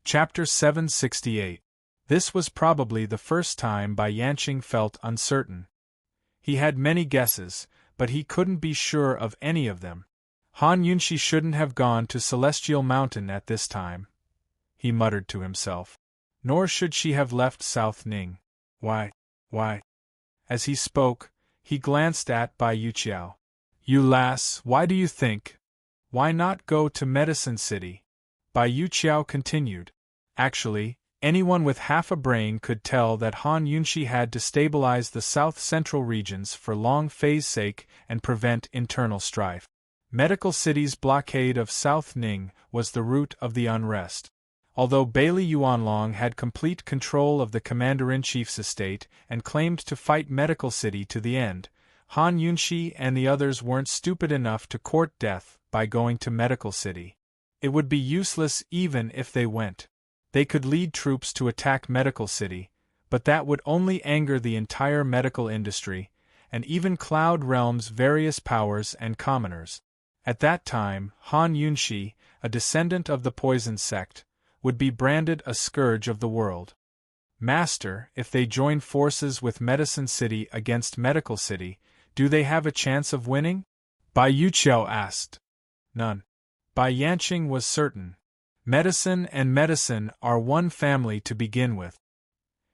Chapter 768. This was probably the first time Bai Yanqing felt uncertain. He had many guesses, but he couldn't be sure of any of them. Han Yunxi shouldn't have gone to Celestial Mountain at this time, he muttered to himself. Nor should she have left South Ning. Why? As he spoke, he glanced at Bai Yuqiao. You lass, why do you think? Why not go to Medicine City? Bai Yuqiao continued. Actually, anyone with half a brain could tell that Han Yunxi had to stabilize the south-central regions for Long Fei's sake and prevent internal strife. Medical City's blockade of South Ning was the root of the unrest. Although Bailey Yuanlong had complete control of the Commander-in-Chief's estate and claimed to fight Medical City to the end, Han Yunxi and the others weren't stupid enough to court death by going to Medical City. It would be useless even if they went. They could lead troops to attack Medical City, but that would only anger the entire medical industry, and even Cloud Realm's various powers and commoners. At that time, Han Yunxi, a descendant of the Poison Sect, would be branded a scourge of the world. Master, if they join forces with Medicine City against Medical City, do they have a chance of winning? Bai Yuqiao asked. None. Bai Yanqing was certain. Medicine and medicine are one family to begin with.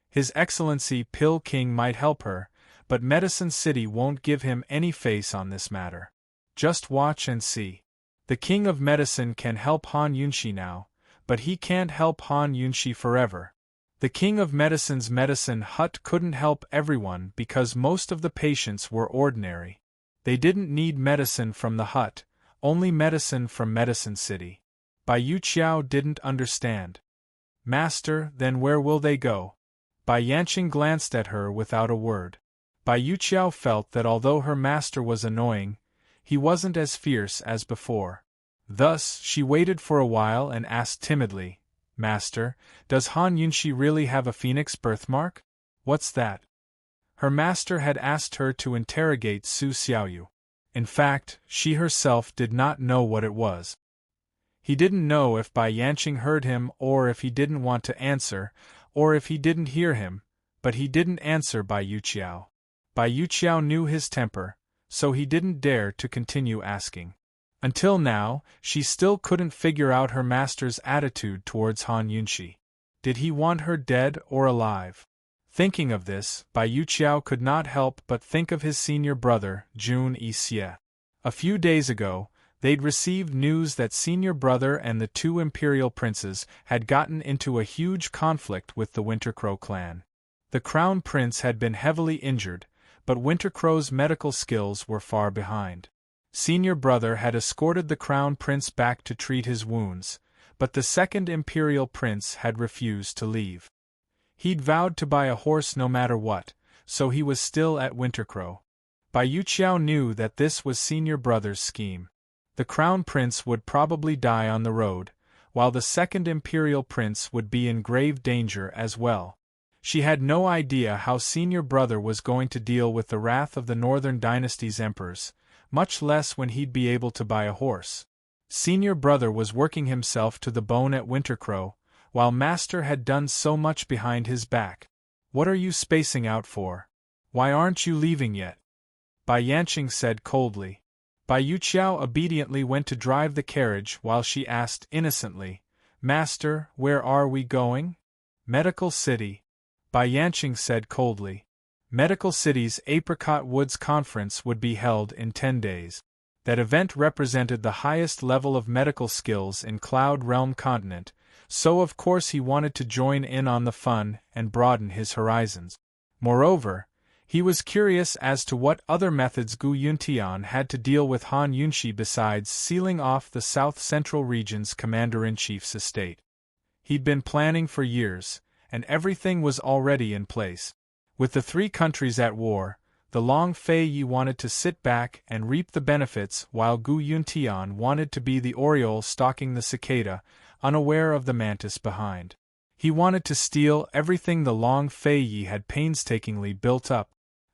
His Excellency Pill King might help her, but Medicine City won't give him any face on this matter. Just watch and see. The King of Medicine can help Han Yunxi now, but he can't help Han Yunxi forever. The King of Medicine's medicine hut couldn't help everyone because most of the patients were ordinary. They didn't need medicine from the hut, only medicine from Medicine City. Bai Yuqiao didn't understand. Master, then where will they go? Bai Yanqing glanced at her without a word. Bai Yuqiao felt that although her master was annoying, he wasn't as fierce as before. Thus, she waited for a while and asked timidly, Master, does Han Yunxi really have a phoenix birthmark? What's that? Her master had asked her to interrogate Su Xiaoyu. In fact, she herself did not know what it was. He didn't know if Bai Yanqing heard him or if he didn't want to answer, or if he didn't hear him, but he didn't answer Bai Yuqiao. Bai Yuqiao knew his temper, so he didn't dare to continue asking. Until now, she still couldn't figure out her master's attitude towards Han Yunxi. Did he want her dead or alive? Thinking of this, Bai Yuqiao could not help but think of his senior brother, Jun Yixie. A few days ago, they'd received news that senior brother and the two imperial princes had gotten into a huge conflict with the Wintercrow clan. The crown prince had been heavily injured, but Wintercrow's medical skills were far behind. Senior brother had escorted the crown prince back to treat his wounds, but the second imperial prince had refused to leave. He'd vowed to buy a horse no matter what, so he was still at Wintercrow. Bai Yuqiao knew that this was senior brother's scheme. The crown prince would probably die on the road, while the second imperial prince would be in grave danger as well. She had no idea how senior brother was going to deal with the wrath of the Northern Dynasty's emperors, much less when he'd be able to buy a horse. Senior brother was working himself to the bone at Wintercrow, while master had done so much behind his back. What are you spacing out for? Why aren't you leaving yet? Bai Yanqing said coldly. Bai Yuqiao obediently went to drive the carriage while she asked innocently, Master, where are we going? Medical City. Bai Yanqing said coldly. Medical City's Apricot Woods Conference would be held in 10 days. That event represented the highest level of medical skills in Cloud Realm continent, so of course he wanted to join in on the fun and broaden his horizons. Moreover, he was curious as to what other methods Gu Yuntian had to deal with Han Yunxi besides sealing off the south-central region's commander-in-chief's estate. He'd been planning for years, and everything was already in place. With the three countries at war, the Long Fei Yi wanted to sit back and reap the benefits while Gu Yuntian wanted to be the oriole stalking the cicada, unaware of the mantis behind. He wanted to steal everything the Long Fei Yi had painstakingly built up.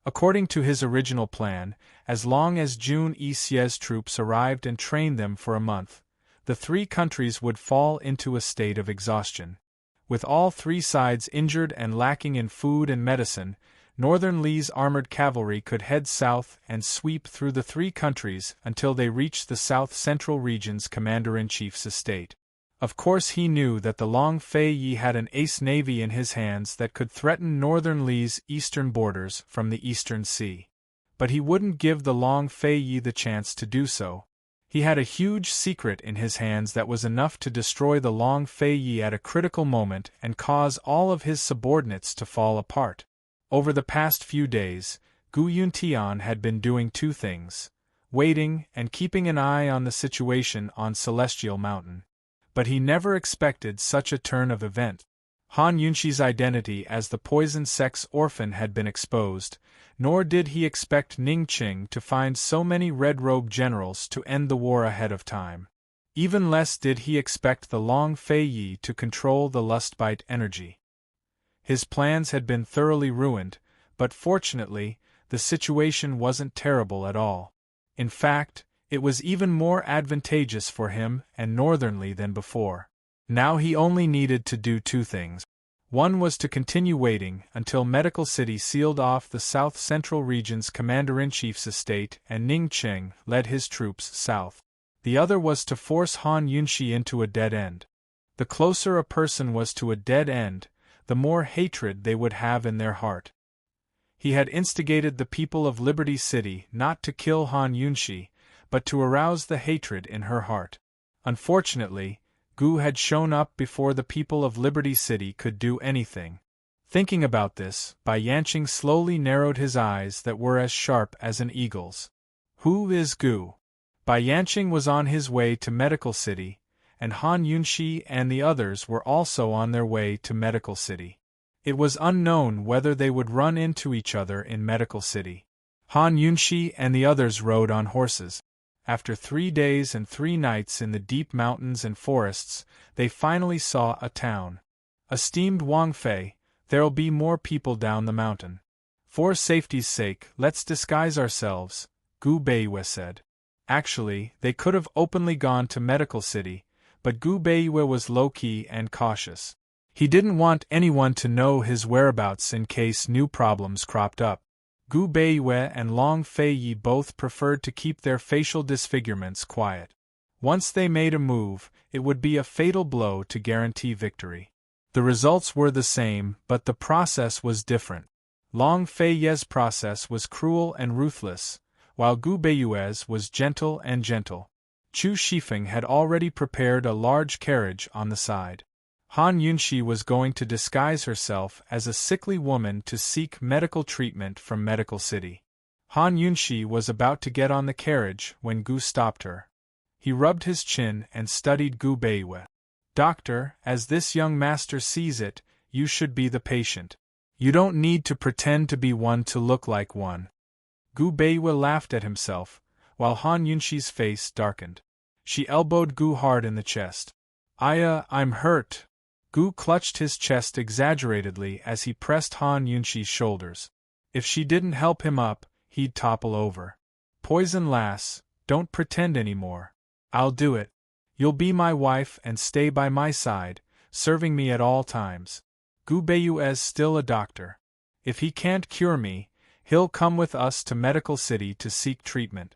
According to his original plan, as long as Jun Yixie's troops arrived and trained them for a month, the three countries would fall into a state of exhaustion. With all three sides injured and lacking in food and medicine, Northern Lee's armored cavalry could head south and sweep through the three countries until they reached the south-central region's commander-in-chief's estate. Of course he knew that the Long Fei Yi had an ace navy in his hands that could threaten Northern Lee's eastern borders from the Eastern Sea. But he wouldn't give the Long Fei Yi the chance to do so. He had a huge secret in his hands that was enough to destroy the Long Fei Yi at a critical moment and cause all of his subordinates to fall apart. Over the past few days, Gu Yuntian had been doing two things: waiting and keeping an eye on the situation on Celestial Mountain. But he never expected such a turn of events. Han Yunxi's identity as the poison sex orphan had been exposed, nor did he expect Ning Qing to find so many red-robed generals to end the war ahead of time. Even less did he expect the Long Fei Yi to control the Lustbite energy. His plans had been thoroughly ruined, but fortunately, the situation wasn't terrible at all. In fact, it was even more advantageous for him and Northern Lee than before. Now he only needed to do two things. One was to continue waiting until Medical City sealed off the south-central region's commander-in-chief's estate and Ning Qing led his troops south. The other was to force Han Yunxi into a dead end. The closer a person was to a dead end, the more hatred they would have in their heart. He had instigated the people of Liberty City not to kill Han Yunxi, but to arouse the hatred in her heart. Unfortunately, Gu had shown up before the people of Liberty City could do anything. Thinking about this, Bai Yanqing slowly narrowed his eyes that were as sharp as an eagle's. Who is Gu? Bai Yanqing was on his way to Medical City, and Han Yunxi and the others were also on their way to Medical City. It was unknown whether they would run into each other in Medical City. Han Yunxi and the others rode on horses. After 3 days and 3 nights in the deep mountains and forests, they finally saw a town. Esteemed Wang Fei, there'll be more people down the mountain. For safety's sake, let's disguise ourselves, Gu Beiyue said. Actually, they could have openly gone to Medical City, but Gu Beiyue was low-key and cautious. He didn't want anyone to know his whereabouts in case new problems cropped up. Gu Beiyue and Long Fei Yi both preferred to keep their facial disfigurements quiet. Once they made a move, it would be a fatal blow to guarantee victory. The results were the same, but the process was different. Long Fei Yi's process was cruel and ruthless, while Gu Beiyue's was gentle and gentle. Chu Shifeng had already prepared a large carriage on the side. Han Yunxi was going to disguise herself as a sickly woman to seek medical treatment from Medical City. Han Yunxi was about to get on the carriage when Gu stopped her. He rubbed his chin and studied Gu Beiyue. Doctor, as this young master sees it, you should be the patient. You don't need to pretend to be one to look like one. Gu Beiyue laughed at himself, while Han Yunxi's face darkened. She elbowed Gu hard in the chest. I'm hurt. Gu clutched his chest exaggeratedly as he pressed Han Yunxi's shoulders. If she didn't help him up, he'd topple over. Poison lass, don't pretend anymore. I'll do it. You'll be my wife and stay by my side, serving me at all times. Gu Beiyue's still a doctor. If he can't cure me, he'll come with us to Medical City to seek treatment.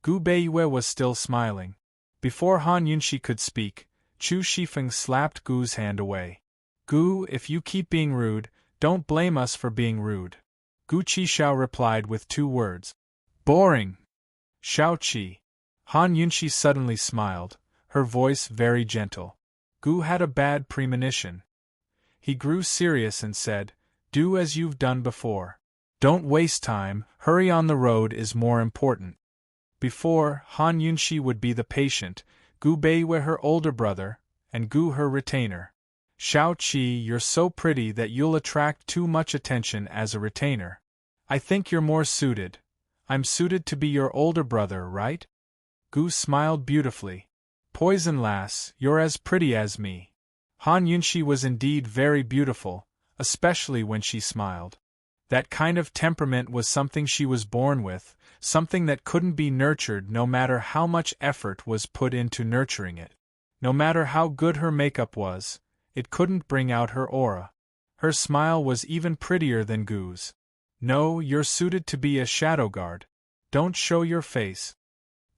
Gu Beiyue was still smiling. Before Han Yunxi could speak, Chu Shifeng slapped Gu's hand away. Gu, if you keep being rude, don't blame us for being rude. Gu Qishao replied with 2 words. Boring. Shao Qi. Han Yunxi suddenly smiled, her voice very gentle. Gu had a bad premonition. He grew serious and said, do as you've done before. Don't waste time, hurry on the road is more important. Before, Han Yunxi would be the patient, Gu Beiyue her older brother, and Gu her retainer. Shao Qi, you're so pretty that you'll attract too much attention as a retainer. I think you're more suited. I'm suited to be your older brother, right? Gu smiled beautifully. Poison lass, you're as pretty as me. Han Yunxi was indeed very beautiful, especially when she smiled. That kind of temperament was something she was born with, something that couldn't be nurtured no matter how much effort was put into nurturing it. No matter how good her makeup was, it couldn't bring out her aura. Her smile was even prettier than Gu's. No, you're suited to be a shadow guard. Don't show your face.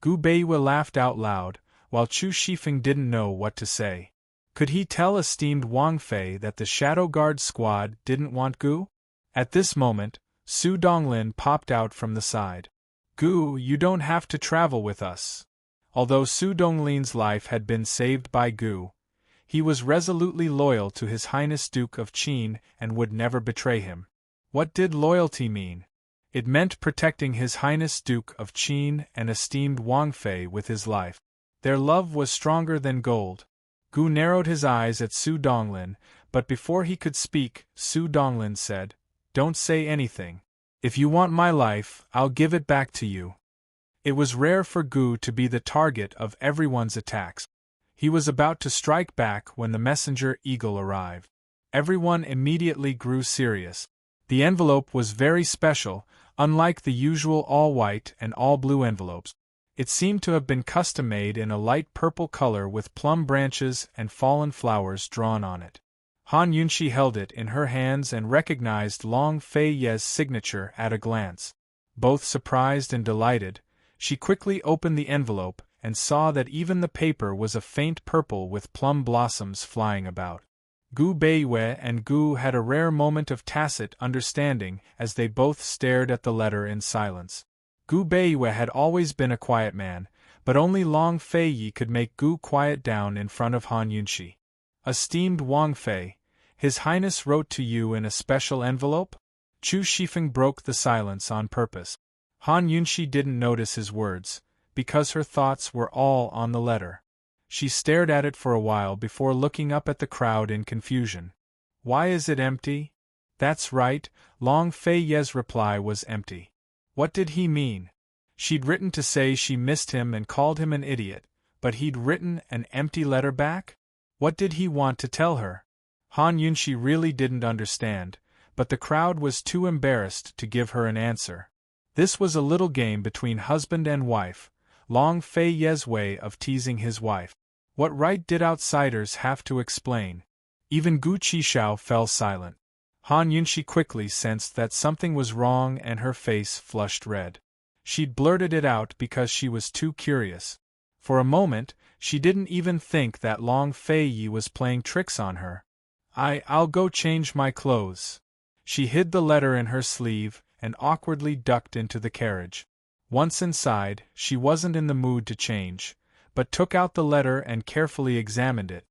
Gu Beiwa laughed out loud, while Chu Shifeng didn't know what to say. Could he tell esteemed Wang Fei that the shadow guard squad didn't want Gu? At this moment, Su Donglin popped out from the side. Gu, you don't have to travel with us. Although Su Donglin's life had been saved by Gu, he was resolutely loyal to His Highness Duke of Qin and would never betray him. What did loyalty mean? It meant protecting His Highness Duke of Qin and esteemed Wang Fei with his life. Their love was stronger than gold. Gu narrowed his eyes at Su Donglin, but before he could speak, Su Donglin said, "Don't say anything. If you want my life, I'll give it back to you." It was rare for Gu to be the target of everyone's attacks. He was about to strike back when the messenger eagle arrived. Everyone immediately grew serious. The envelope was very special, unlike the usual all-white and all-blue envelopes. It seemed to have been custom-made in a light purple color with plum branches and fallen flowers drawn on it. Han Yunxi held it in her hands and recognized Long Fei Ye's signature at a glance. Both surprised and delighted, she quickly opened the envelope and saw that even the paper was a faint purple with plum blossoms flying about. Gu Beiwa and Gu had a rare moment of tacit understanding as they both stared at the letter in silence. Gu Beiwa had always been a quiet man, but only Long Fei Yi could make Gu quiet down in front of Han Yunxi. "Esteemed Wang Fei, His Highness wrote to you in a special envelope?" Chu Shifeng broke the silence on purpose. Han Yunxi didn't notice his words, because her thoughts were all on the letter. She stared at it for a while before looking up at the crowd in confusion. "Why is it empty?" "That's right," Long Fei Ye's reply was empty. What did he mean? She'd written to say she missed him and called him an idiot, but he'd written an empty letter back? What did he want to tell her? Han Yunxi really didn't understand, but the crowd was too embarrassed to give her an answer. This was a little game between husband and wife, Long Fei Ye's way of teasing his wife. What right did outsiders have to explain? Even Gu Qishao fell silent. Han Yunxi quickly sensed that something was wrong and her face flushed red. She'd blurted it out because she was too curious. For a moment, she didn't even think that Long Fei Yi was playing tricks on her. I'll go change my clothes." She hid the letter in her sleeve and awkwardly ducked into the carriage. Once inside, she wasn't in the mood to change, but took out the letter and carefully examined it.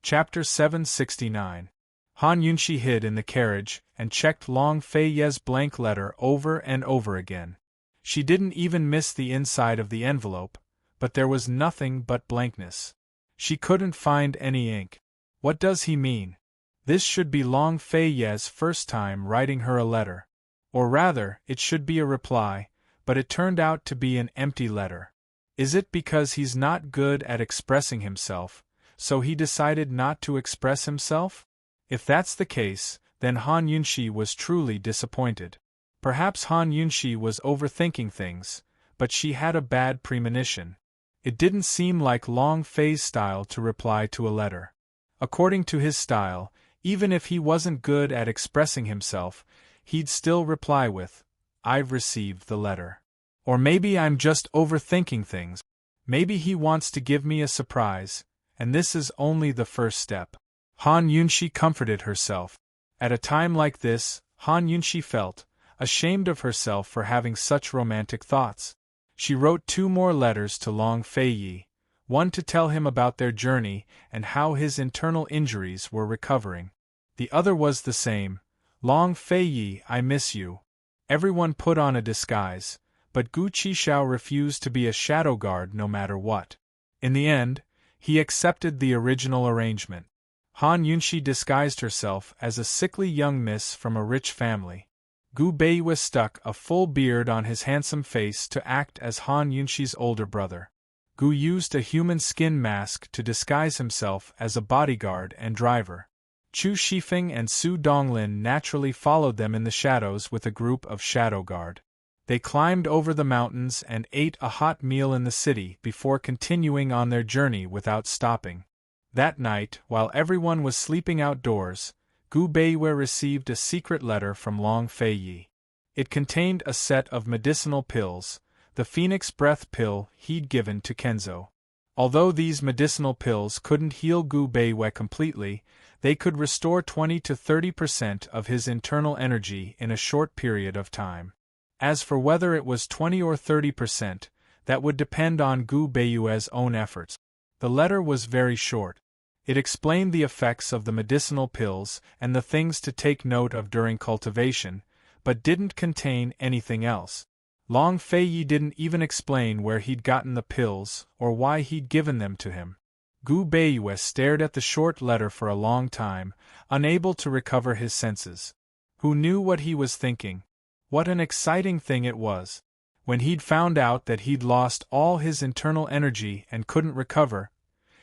Chapter 769. Han Yunxi hid in the carriage and checked Long Fei Ye's blank letter over and over again. She didn't even miss the inside of the envelope, but there was nothing but blankness. She couldn't find any ink. What does he mean? This should be Long Fei Ye's first time writing her a letter. Or rather, it should be a reply, but it turned out to be an empty letter. Is it because he's not good at expressing himself, so he decided not to express himself? If that's the case, then Han Yunxi was truly disappointed. Perhaps Han Yunxi was overthinking things, but she had a bad premonition. It didn't seem like Long Fei's style to reply to a letter. According to his style, even if he wasn't good at expressing himself, he'd still reply with, "I've received the letter." Or maybe I'm just overthinking things. Maybe he wants to give me a surprise, and this is only the first step. Han Yunxi comforted herself. At a time like this, Han Yunxi felt ashamed of herself for having such romantic thoughts. She wrote 2 more letters to Long Fei Yi, one to tell him about their journey and how his internal injuries were recovering. The other was the same, "Long Fei Yi, I miss you." Everyone put on a disguise, but Gu Qishao refused to be a shadow guard no matter what. In the end, he accepted the original arrangement. Han Yunxi disguised herself as a sickly young miss from a rich family. Gu Beiwa stuck a full beard on his handsome face to act as Han Yunxi's older brother. Gu used a human skin mask to disguise himself as a bodyguard and driver. Chu Shifeng and Su Donglin naturally followed them in the shadows with a group of shadow guard. They climbed over the mountains and ate a hot meal in the city before continuing on their journey without stopping. That night, while everyone was sleeping outdoors, Gu Beiwei received a secret letter from Long Fei Yi. It contained a set of medicinal pills, the Phoenix Breath pill he'd given to Kenzo. Although these medicinal pills couldn't heal Gu Beiwei completely, they could restore 20 to 30% of his internal energy in a short period of time. As for whether it was 20 or 30%, that would depend on Gu Beiwei's own efforts. The letter was very short. It explained the effects of the medicinal pills and the things to take note of during cultivation, but didn't contain anything else. Long Fei Yi didn't even explain where he'd gotten the pills or why he'd given them to him. Gu Beiwei stared at the short letter for a long time, unable to recover his senses. Who knew what he was thinking? What an exciting thing it was! When he'd found out that he'd lost all his internal energy and couldn't recover,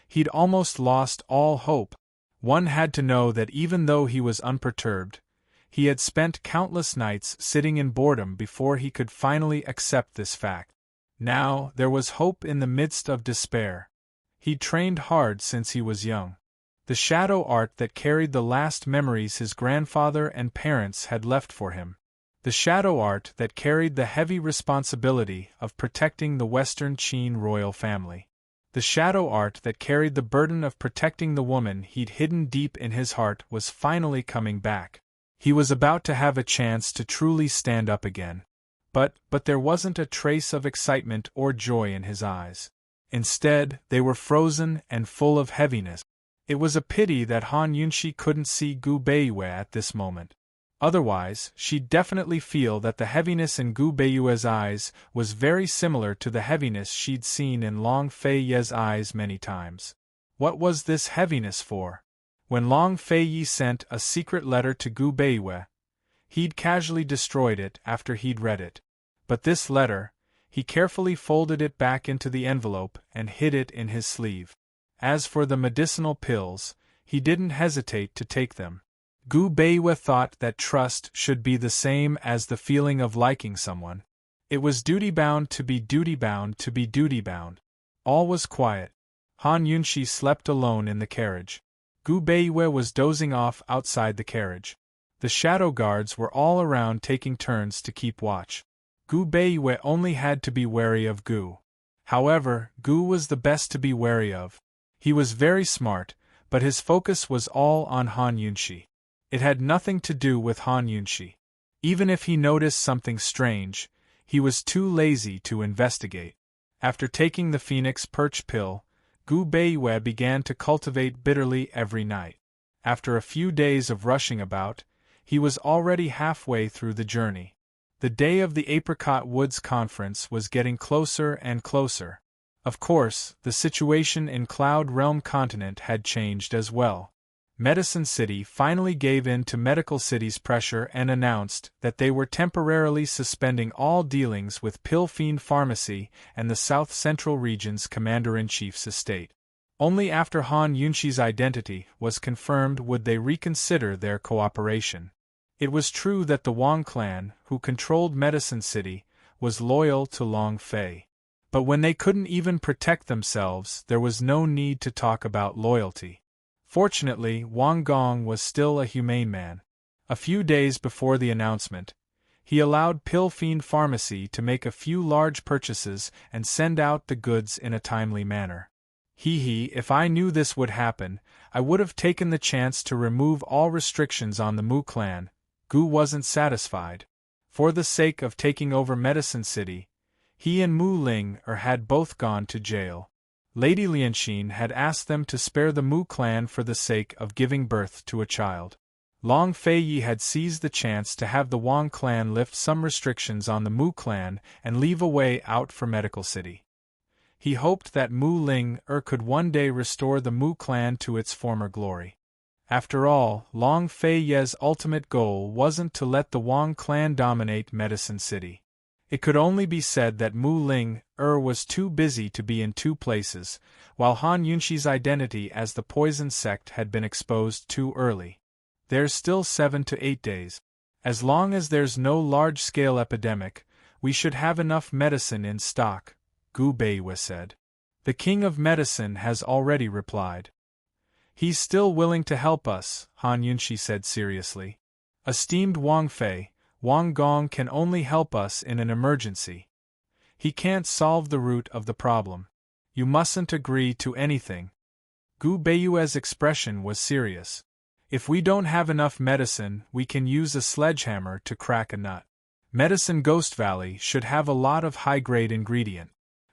he'd almost lost all hope. One had to know that even though he was unperturbed, he had spent countless nights sitting in boredom before he could finally accept this fact. Now, there was hope in the midst of despair. He'd trained hard since he was young. The shadow art that carried the last memories his grandfather and parents had left for him. The shadow art that carried the heavy responsibility of protecting the Western Qin royal family. The shadow art that carried the burden of protecting the woman he'd hidden deep in his heart was finally coming back. He was about to have a chance to truly stand up again. But there wasn't a trace of excitement or joy in his eyes. Instead, they were frozen and full of heaviness. It was a pity that Han Yunxi couldn't see Gu Beiwei at this moment. Otherwise, she'd definitely feel that the heaviness in Gu Beiwei's eyes was very similar to the heaviness she'd seen in Long Fei Yi's eyes many times. What was this heaviness for? When Long Fei Yi sent a secret letter to Gu Beiwei, he'd casually destroyed it after he'd read it. But this letter, he carefully folded it back into the envelope and hid it in his sleeve. As for the medicinal pills, he didn't hesitate to take them. Gu Beiwei thought that trust should be the same as the feeling of liking someone. It was duty-bound to be duty-bound to be duty-bound. All was quiet. Han Yunxi slept alone in the carriage. Gu Beiwei was dozing off outside the carriage. The shadow guards were all around taking turns to keep watch. Gu Beiwei only had to be wary of Gu. However, Gu was the best to be wary of. He was very smart, but his focus was all on Han Yunxi. It had nothing to do with Han Yunxi. Even if he noticed something strange, he was too lazy to investigate. After taking the Phoenix Perch pill, Gu Beiwei began to cultivate bitterly every night. After a few days of rushing about, he was already halfway through the journey. The day of the Apricot Woods Conference was getting closer and closer. Of course, the situation in Cloud Realm Continent had changed as well. Medicine City finally gave in to Medical City's pressure and announced that they were temporarily suspending all dealings with Pill Fiend Pharmacy and the South Central Region's Commander-in-Chief's estate. Only after Han Yunxi's identity was confirmed would they reconsider their cooperation. It was true that the Wang clan, who controlled Medicine City, was loyal to Long Fei. But when they couldn't even protect themselves, there was no need to talk about loyalty. Fortunately, Wang Gong was still a humane man. A few days before the announcement, he allowed Pill Fiend Pharmacy to make a few large purchases and send out the goods in a timely manner. If I knew this would happen, I would have taken the chance to remove all restrictions on the Mu clan. Gu wasn't satisfied. For the sake of taking over Medicine City, he and Mu Ling had both gone to jail. Lady Lianxin had asked them to spare the Mu clan for the sake of giving birth to a child. Long Fei Yi had seized the chance to have the Wang clan lift some restrictions on the Mu clan and leave a way out for Medical City. He hoped that Mu Ling could one day restore the Mu clan to its former glory. After all, Long Fei Yi's ultimate goal wasn't to let the Wang clan dominate Medicine City. It could only be said that Mu Ling was too busy to be in two places, while Han Yunxi's identity as the poison sect had been exposed too early. There's still 7 to 8 days. As long as there's no large-scale epidemic, we should have enough medicine in stock, Gu Beiwei said. The King of Medicine has already replied. He's still willing to help us, Han Yunshi said seriously. Esteemed Wang Fei, Wang Gong can only help us in an emergency. He can't solve the root of the problem. You mustn't agree to anything. Gu Beiyue's expression was serious. If we don't have enough medicine, we can use a sledgehammer to crack a nut. Medicine Ghost Valley should have a lot of high-grade ingredient.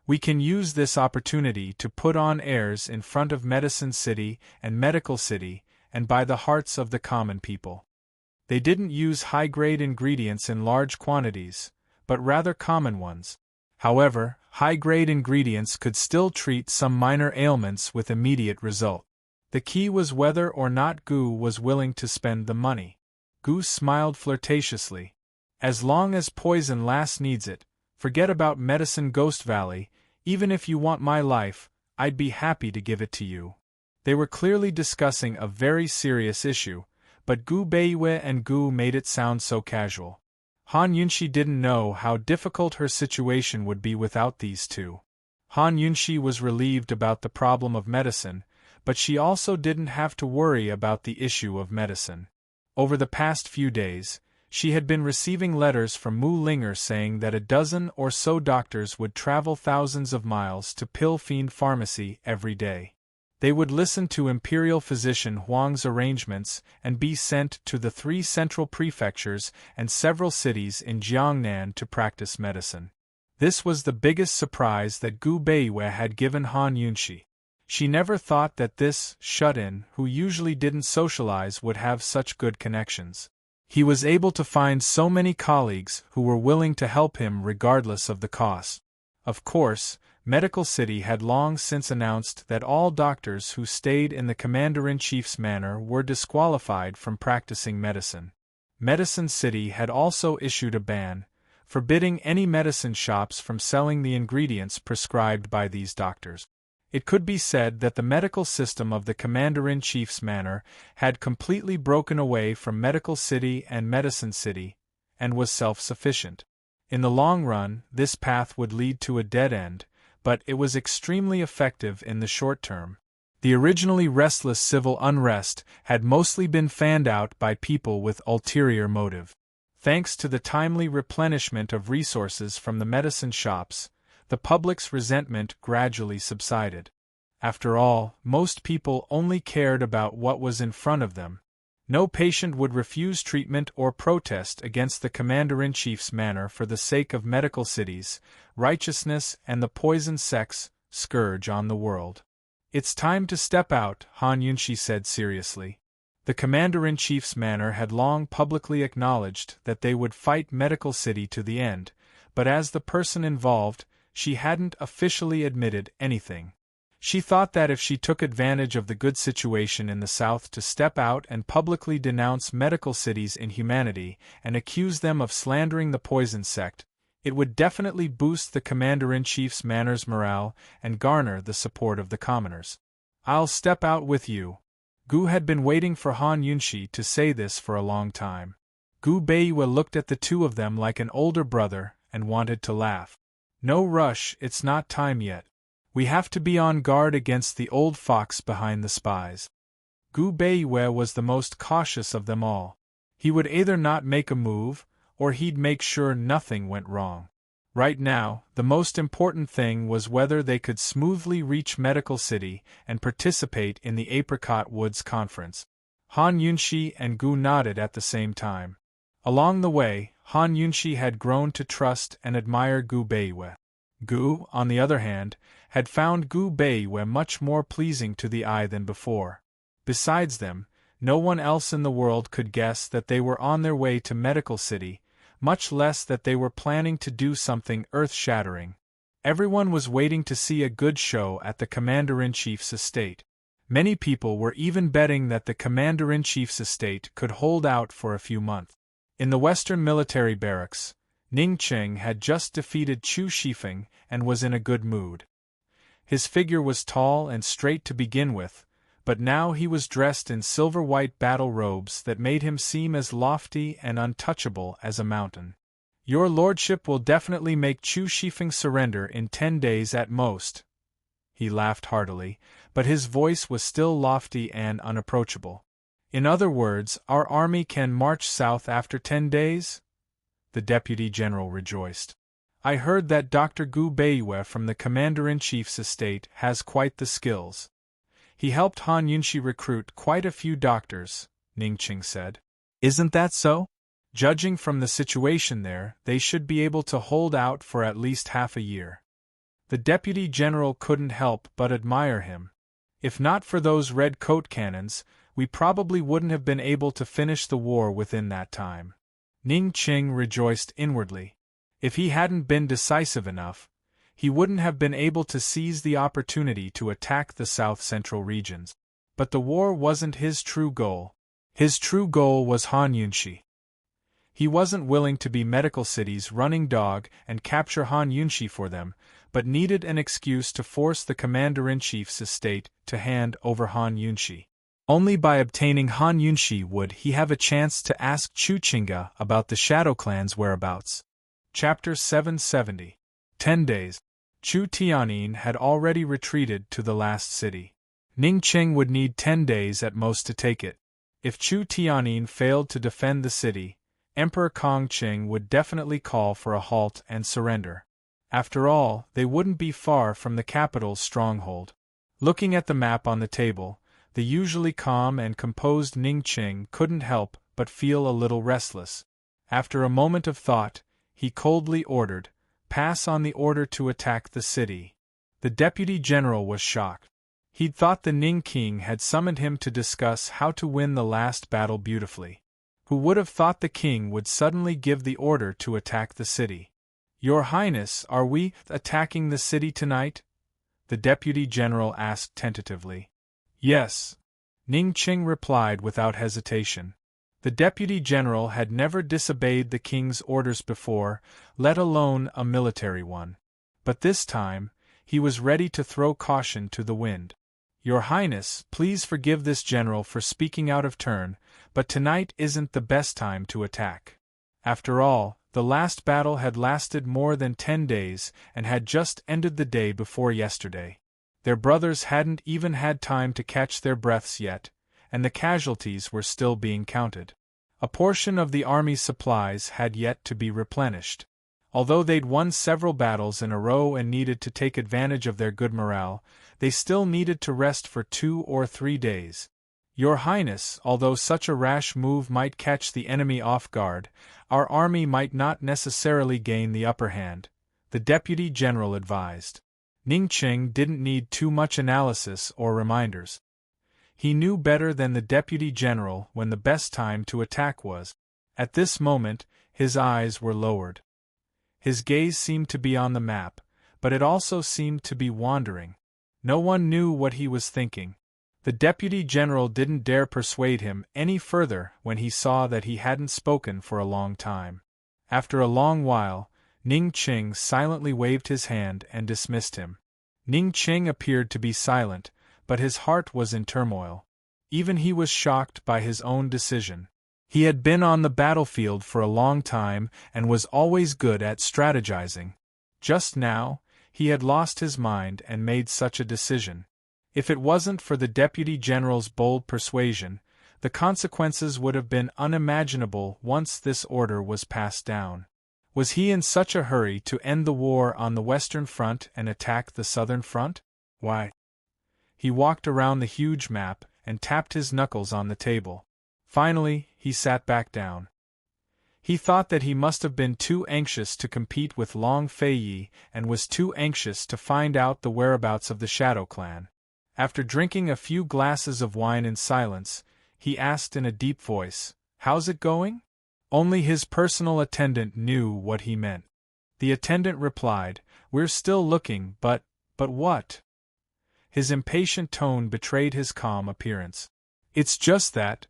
We can use this opportunity to put on airs in front of Medicine City and Medical City and by the hearts of the common people. They didn't use high-grade ingredients in large quantities, but rather common ones. However, high-grade ingredients could still treat some minor ailments with immediate result. The key was whether or not Gu was willing to spend the money. Gu smiled flirtatiously. As long as Poison Lass needs it, forget about Medicine Ghost Valley. Even if you want my life, I'd be happy to give it to you. They were clearly discussing a very serious issue, but Gu Beiyue and Gu made it sound so casual. Han Yunshi didn't know how difficult her situation would be without these two. Han Yunshi was relieved about the problem of medicine, but she also didn't have to worry about the issue of medicine. Over the past few days, she had been receiving letters from Mu Linger saying that a dozen or so doctors would travel thousands of miles to Pill Fiend Pharmacy every day. They would listen to Imperial Physician Huang's arrangements and be sent to the 3 central prefectures and several cities in Jiangnan to practice medicine. This was the biggest surprise that Gu Beiyue had given Han Yunshi. She never thought that this shut-in, who usually didn't socialize, would have such good connections. He was able to find so many colleagues who were willing to help him regardless of the cost. Of course, Medical City had long since announced that all doctors who stayed in the Commander-in-Chief's manor were disqualified from practicing medicine. Medicine City had also issued a ban, forbidding any medicine shops from selling the ingredients prescribed by these doctors. It could be said that the medical system of the Commander-in-Chief's manor had completely broken away from Medical City and Medicine City, and was self-sufficient. In the long run, this path would lead to a dead end, but it was extremely effective in the short term. The originally restless civil unrest had mostly been fanned out by people with ulterior motive. Thanks to the timely replenishment of resources from the medicine shops, the public's resentment gradually subsided. After all, most people only cared about what was in front of them. No patient would refuse treatment or protest against the Commander-in-Chief's manor for the sake of Medical Cities, righteousness, and the poison sex scourge on the world. It's time to step out, Han Yunshi said seriously. The Commander-in-Chief's manor had long publicly acknowledged that they would fight Medical City to the end, but as the person involved, she hadn't officially admitted anything. She thought that if she took advantage of the good situation in the South to step out and publicly denounce Medical City's inhumanity and accuse them of slandering the poison sect, it would definitely boost the Commander-in-Chief's manor's morale and garner the support of the commoners. I'll step out with you. Gu had been waiting for Han Yunshi to say this for a long time. Gu Beiyue looked at the two of them like an older brother and wanted to laugh. No rush, it's not time yet. We have to be on guard against the old fox behind the spies. Gu Beiyue was the most cautious of them all. He would either not make a move, or he'd make sure nothing went wrong. Right now, the most important thing was whether they could smoothly reach Medical City and participate in the Apricot Woods Conference. Han Yunshi and Gu nodded at the same time. Along the way, Han Yunshi had grown to trust and admire Gu Beiyue. Gu, on the other hand, had found Gu Beiyue much more pleasing to the eye than before. Besides them, no one else in the world could guess that they were on their way to Medical City, much less that they were planning to do something earth-shattering. Everyone was waiting to see a good show at the Commander-in-Chief's estate. Many people were even betting that the Commander-in-Chief's estate could hold out for a few months. In the Western military barracks, Ning Qing had just defeated Chu Shifeng and was in a good mood. His figure was tall and straight to begin with, but now he was dressed in silver-white battle robes that made him seem as lofty and untouchable as a mountain. Your lordship will definitely make Chu Shifeng surrender in 10 days at most. He laughed heartily, but his voice was still lofty and unapproachable. In other words, our army can march south after 10 days? The Deputy General rejoiced. I heard that Dr. Gu Beiyue from the Commander-in-Chief's estate has quite the skills. He helped Han Yunxi recruit quite a few doctors, Ning Qing said. Isn't that so? Judging from the situation there, they should be able to hold out for at least half a year. The Deputy General couldn't help but admire him. If not for those red coat cannons, we probably wouldn't have been able to finish the war within that time. Ning Qing rejoiced inwardly. If he hadn't been decisive enough, he wouldn't have been able to seize the opportunity to attack the south-central regions. But the war wasn't his true goal. His true goal was Han Yunxi. He wasn't willing to be Medical City's running dog and capture Han Yunxi for them, but needed an excuse to force the Commander-in-Chief's estate to hand over Han Yunxi. Only by obtaining Han Yunxi would he have a chance to ask Chu Qingge about the Shadow Clan's whereabouts. Chapter 770. 10 days. Chu Tianyin had already retreated to the last city. Ning Qing would need 10 days at most to take it. If Chu Tianyin failed to defend the city, Emperor Kongqing would definitely call for a halt and surrender. After all, they wouldn't be far from the capital's stronghold. Looking at the map on the table, the usually calm and composed Ning Qing couldn't help but feel a little restless. After a moment of thought, he coldly ordered, "Pass on the order to attack the city." The Deputy General was shocked. He'd thought the Ning King had summoned him to discuss how to win the last battle beautifully. Who would have thought the king would suddenly give the order to attack the city? Your Highness, are we attacking the city tonight? The Deputy General asked tentatively. Yes. Ning Qing replied without hesitation. The Deputy General had never disobeyed the king's orders before, let alone a military one. But this time, he was ready to throw caution to the wind. Your Highness, please forgive this general for speaking out of turn, but tonight isn't the best time to attack. After all, the last battle had lasted more than 10 days and had just ended the day before yesterday. Their brothers hadn't even had time to catch their breaths yet, and the casualties were still being counted. A portion of the army's supplies had yet to be replenished. Although they'd won several battles in a row and needed to take advantage of their good morale, they still needed to rest for 2 or 3 days. Your Highness, although such a rash move might catch the enemy off guard, our army might not necessarily gain the upper hand, the Deputy General advised. Ning Qing didn't need too much analysis or reminders. He knew better than the Deputy General when the best time to attack was. At this moment, his eyes were lowered. His gaze seemed to be on the map, but it also seemed to be wandering. No one knew what he was thinking. The Deputy General didn't dare persuade him any further when he saw that he hadn't spoken for a long time. After a long while, Ning Qing silently waved his hand and dismissed him. Ning Qing appeared to be silent, but his heart was in turmoil. Even he was shocked by his own decision. He had been on the battlefield for a long time and was always good at strategizing. Just now, he had lost his mind and made such a decision. If it wasn't for the Deputy General's bold persuasion, the consequences would have been unimaginable once this order was passed down. Was he in such a hurry to end the war on the Western Front and attack the Southern Front? Why? He walked around the huge map and tapped his knuckles on the table. Finally, he sat back down. He thought that he must have been too anxious to compete with Long Feiyi and was too anxious to find out the whereabouts of the Shadow Clan. After drinking a few glasses of wine in silence, he asked in a deep voice, "How's it going?" Only his personal attendant knew what he meant. The attendant replied, "We're still looking, but what?" His impatient tone betrayed his calm appearance. "It's just that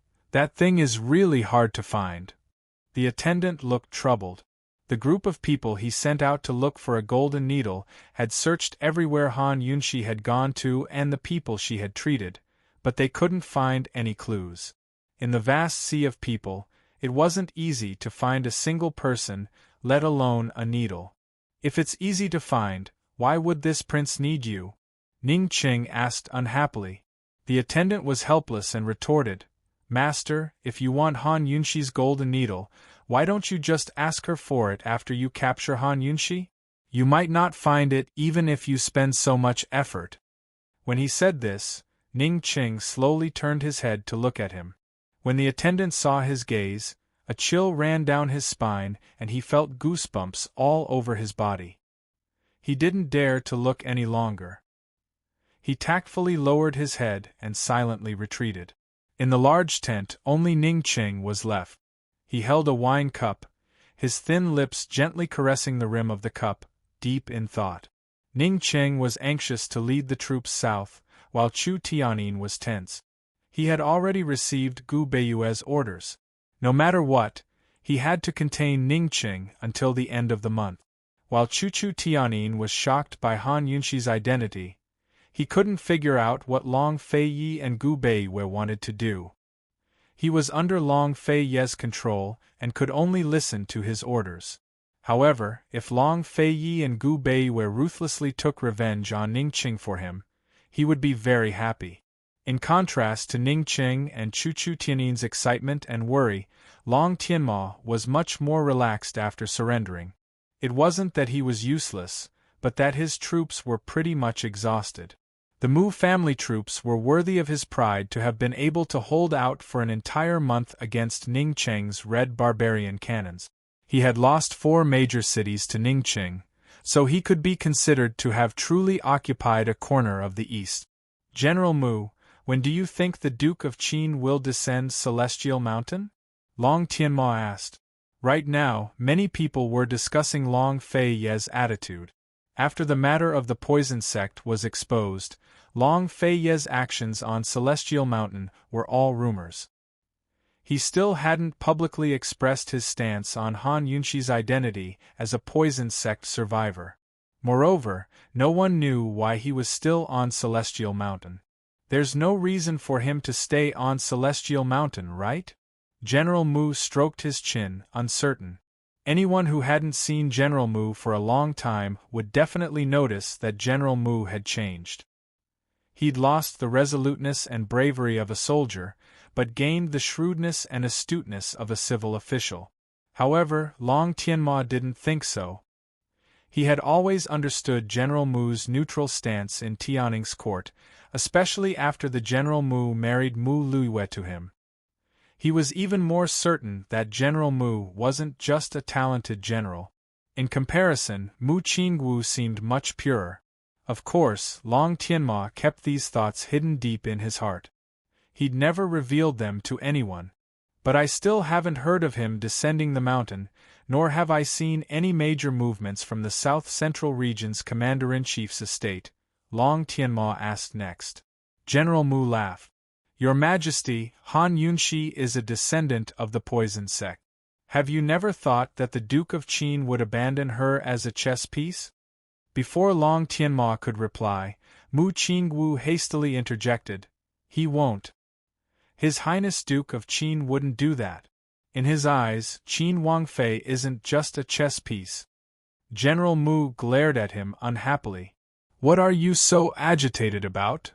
thing is really hard to find." The attendant looked troubled. The group of people he sent out to look for a golden needle had searched everywhere Han Yunxi had gone to and the people she had treated, but they couldn't find any clues. In the vast sea of people, it wasn't easy to find a single person, let alone a needle. "If it's easy to find, why would this prince need you?" Ning Qing asked unhappily. The attendant was helpless and retorted, Master, if you want Han Yunxi's golden needle, why don't you just ask her for it after you capture Han Yunxi? You might not find it even if you spend so much effort. When he said this, Ning Qing slowly turned his head to look at him. When the attendant saw his gaze, a chill ran down his spine and he felt goosebumps all over his body. He didn't dare to look any longer. He tactfully lowered his head and silently retreated. In the large tent, only Ning Qing was left. He held a wine cup, his thin lips gently caressing the rim of the cup, deep in thought. Ning Qing was anxious to lead the troops south, while Chu Tianyin was tense. He had already received Gu Beiyue's orders. No matter what, he had to contain Ning Qing until the end of the month. While Chu Tianyin was shocked by Han Yunxi's identity, he couldn't figure out what Long Feiyi and Gu Beiyue wanted to do. He was under Long Feiyi's control and could only listen to his orders. However, if Long Feiyi and Gu Beiyue ruthlessly took revenge on Ning Qing for him, he would be very happy. In contrast to Ning Qing and Chu Tianyin's excitement and worry, Long Tianma was much more relaxed after surrendering. It wasn't that he was useless, but that his troops were pretty much exhausted. The Mu family troops were worthy of his pride to have been able to hold out for an entire month against Ning Qing's red barbarian cannons. He had lost 4 major cities to Ning Qing, so he could be considered to have truly occupied a corner of the east. General Mu, when do you think the Duke of Qin will descend Celestial Mountain? Long Tianma asked. Right now, many people were discussing Long Feiyi's attitude. After the matter of the poison sect was exposed, Long Feiyi's actions on Celestial Mountain were all rumors. He still hadn't publicly expressed his stance on Han Yunxi's identity as a poison sect survivor. Moreover, no one knew why he was still on Celestial Mountain. There's no reason for him to stay on Celestial Mountain, right? General Mu stroked his chin, uncertain. Anyone who hadn't seen General Mu for a long time would definitely notice that General Mu had changed. He'd lost the resoluteness and bravery of a soldier, but gained the shrewdness and astuteness of a civil official. However, Long Tianma didn't think so. He had always understood General Mu's neutral stance in Tianning's court, especially after the General Mu married Mu Luiyue to him. He was even more certain that General Mu wasn't just a talented general. In comparison, Mu Qingwu seemed much purer. Of course, Long Tianma kept these thoughts hidden deep in his heart. He'd never revealed them to anyone. But I still haven't heard of him descending the mountain, nor have I seen any major movements from the South Central Region's Commander-in-Chief's estate, Long Tianma asked next. General Mu laughed. Your Majesty, Han Yunxi is a descendant of the poison sect. Have you never thought that the Duke of Qin would abandon her as a chess piece? Before Long Tianma could reply, Mu Qingwu hastily interjected, He won't. His Highness Duke of Qin wouldn't do that. In his eyes, Qin Wangfei isn't just a chess piece. General Mu glared at him unhappily. What are you so agitated about?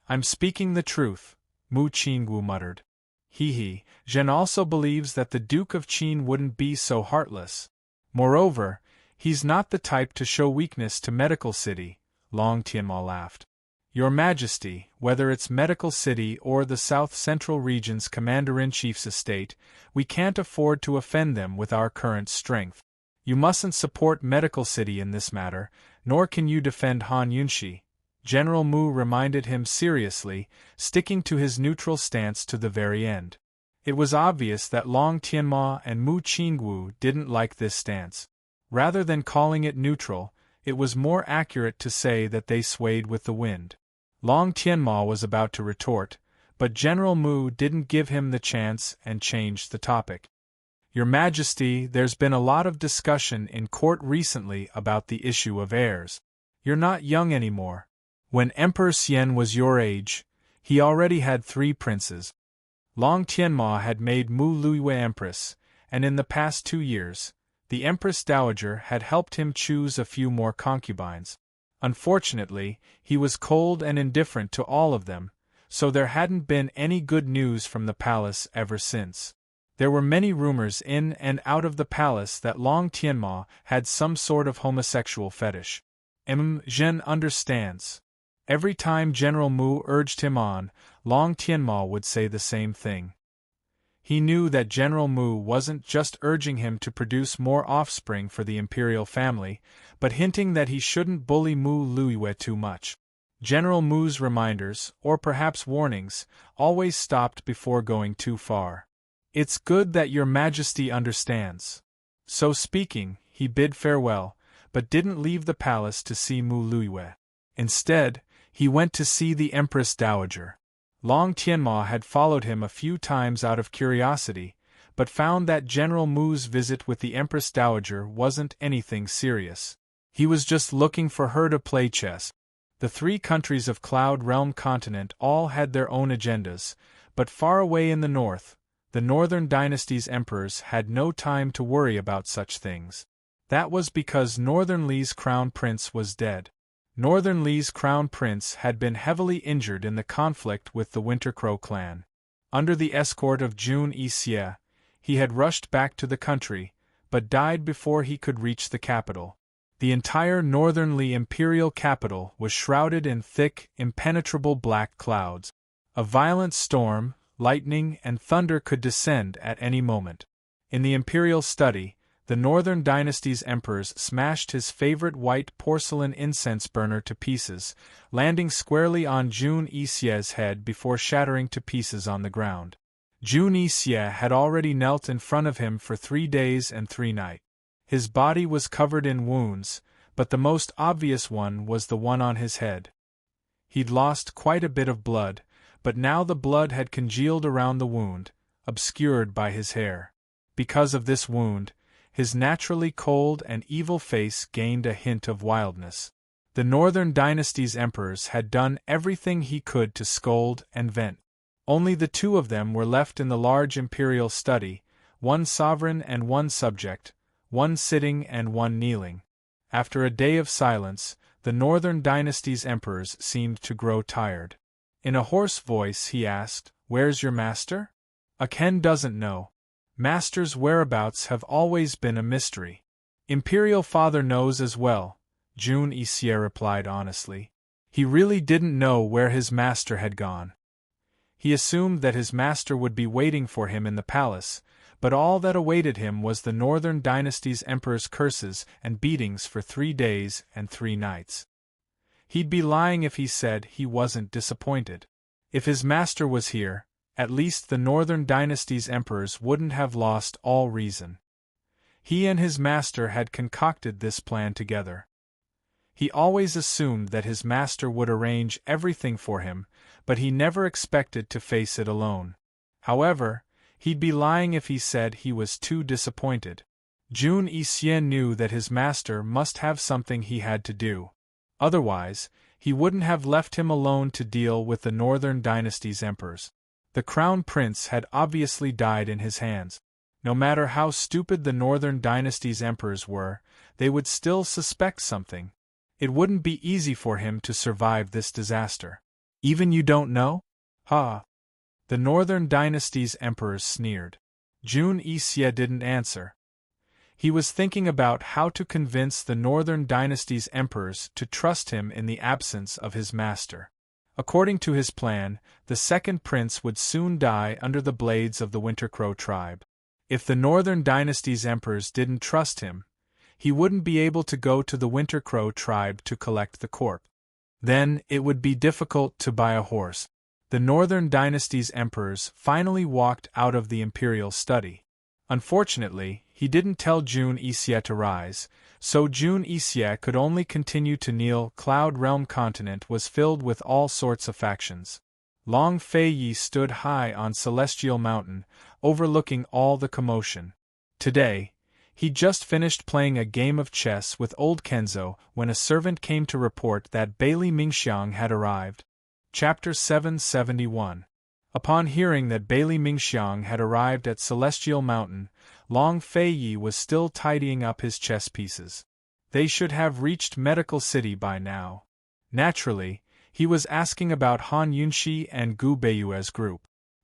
I'm speaking the truth, Mu Qingwu muttered. He, Zhen also believes that the Duke of Qin wouldn't be so heartless. Moreover, he's not the type to show weakness to Medical City, Long Tianma laughed. Your Majesty, whether it's Medical City or the South Central Region's Commander-in-Chief's estate, we can't afford to offend them with our current strength. You mustn't support Medical City in this matter, nor can you defend Han Yunxi. General Mu reminded him seriously, sticking to his neutral stance to the very end. It was obvious that Long Tianma and Mu Qingwu didn't like this stance. Rather than calling it neutral, it was more accurate to say that they swayed with the wind. Long Tianma was about to retort, but General Mu didn't give him the chance and changed the topic. Your Majesty, there's been a lot of discussion in court recently about the issue of heirs. You're not young anymore. When Emperor Xian was your age, he already had 3 princes. Long Tianma had made Mu Luiyue Empress, and in the past 2 years, the Empress Dowager had helped him choose a few more concubines. Unfortunately, he was cold and indifferent to all of them, so there hadn't been any good news from the palace ever since. There were many rumors in and out of the palace that Long Tianma had some sort of homosexual fetish. Zhen understands. Every time General Mu urged him on, Long Tianma would say the same thing. He knew that General Mu wasn't just urging him to produce more offspring for the imperial family, but hinting that he shouldn't bully Mu Luiyue too much. General Mu's reminders, or perhaps warnings, always stopped before going too far. "It's good that your majesty understands." So speaking, he bid farewell, but didn't leave the palace to see Mu Luiyue. Instead, he went to see the Empress Dowager. Long Tianma had followed him a few times out of curiosity, but found that General Mu's visit with the Empress Dowager wasn't anything serious. He was just looking for her to play chess. The three countries of Cloud Realm continent all had their own agendas, but far away in the north, the Northern Dynasty's emperors had no time to worry about such things. That was because Northern Li's crown prince was dead. Northern Li's crown prince had been heavily injured in the conflict with the Winter Crow clan. Under the escort of Jun Yixie, he had rushed back to the country, but died before he could reach the capital. The entire Northern Li imperial capital was shrouded in thick, impenetrable black clouds. A violent storm, lightning, and thunder could descend at any moment. In the imperial study, the Northern Dynasty's emperors smashed his favorite white porcelain incense burner to pieces, landing squarely on Jun Yixie's head before shattering to pieces on the ground. Jun Yixie had already knelt in front of him for 3 days and 3 nights. His body was covered in wounds, but the most obvious one was the one on his head. He'd lost quite a bit of blood, but now the blood had congealed around the wound, obscured by his hair. Because of this wound, his naturally cold and evil face gained a hint of wildness. The Northern Dynasty's emperors had done everything he could to scold and vent. Only the two of them were left in the large imperial study, one sovereign and one subject, one sitting and one kneeling. After a day of silence, the Northern Dynasty's emperors seemed to grow tired. In a hoarse voice he asked, "Where's your master?" "Ken doesn't know. Master's whereabouts have always been a mystery." "Imperial father knows as well," Jun Yixie replied honestly. He really didn't know where his master had gone. He assumed that his master would be waiting for him in the palace, but all that awaited him was the Northern Dynasty's emperor's curses and beatings for 3 days and 3 nights. He'd be lying if he said he wasn't disappointed. If his master was here, at least the Northern Dynasty's emperors wouldn't have lost all reason. He and his master had concocted this plan together. He always assumed that his master would arrange everything for him, but he never expected to face it alone. However, he'd be lying if he said he was too disappointed. Jun Yixie knew that his master must have something he had to do. Otherwise, he wouldn't have left him alone to deal with the Northern Dynasty's emperors. The crown prince had obviously died in his hands. No matter how stupid the Northern Dynasty's emperors were, they would still suspect something. It wouldn't be easy for him to survive this disaster. "Even you don't know?" "Ha!" The Northern Dynasty's emperors sneered. Jun Yixie didn't answer. He was thinking about how to convince the Northern Dynasty's emperors to trust him in the absence of his master. According to his plan, the second prince would soon die under the blades of the Winter Crow tribe. If the Northern Dynasty's emperors didn't trust him, he wouldn't be able to go to the Winter Crow tribe to collect the corpse. Then it would be difficult to buy a horse. The Northern Dynasty's emperors finally walked out of the imperial study. Unfortunately, he didn't tell Jun Yixie to rise, so Jun Yixie could only continue to kneel. Cloud Realm continent was filled with all sorts of factions. Long Fei Yi stood high on Celestial Mountain, overlooking all the commotion. Today, he'd just finished playing a game of chess with old Kenzo when a servant came to report that Bailey Mingxiang had arrived. Chapter 771. Upon hearing that Bailey Mingxiang had arrived at Celestial Mountain, Long Fei Yi was still tidying up his chess pieces. They should have reached Medical City by now. Naturally, he was asking about Han Yunshi and Gu Beiyue's group.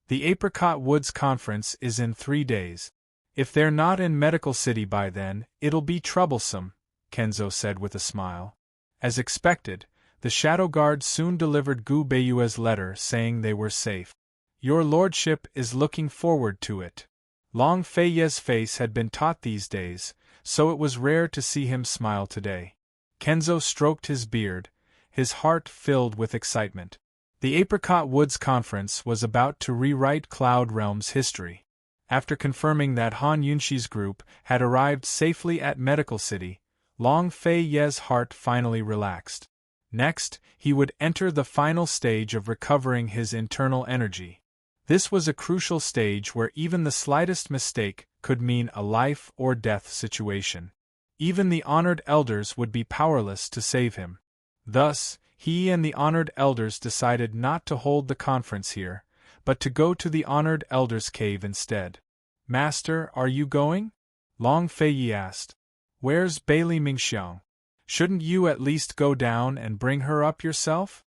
The Apricot Woods Conference is in 3 days. If they're not in Medical City by then, it'll be troublesome, Kenzo said with a smile. As expected, the Shadow Guard soon delivered Gu Beiyue's letter saying they were safe. Your lordship is looking forward to it. Long Feiye's face had been taut these days, so it was rare to see him smile today. Kenzo stroked his beard, his heart filled with excitement. The Apricot Woods Conference was about to rewrite Cloud Realm's history. After confirming that Han Yunshi's group had arrived safely at Medical City, Long Feiye's heart finally relaxed. Next, he would enter the final stage of recovering his internal energy. This was a crucial stage where even the slightest mistake could mean a life-or-death situation. Even the honored elders would be powerless to save him. Thus, he and the honored elders decided not to hold the conference here, but to go to the honored elders' cave instead. Master, are you going? Long Feiyi asked. Where's Bailey Mingxiang? Shouldn't you at least go down and bring her up yourself?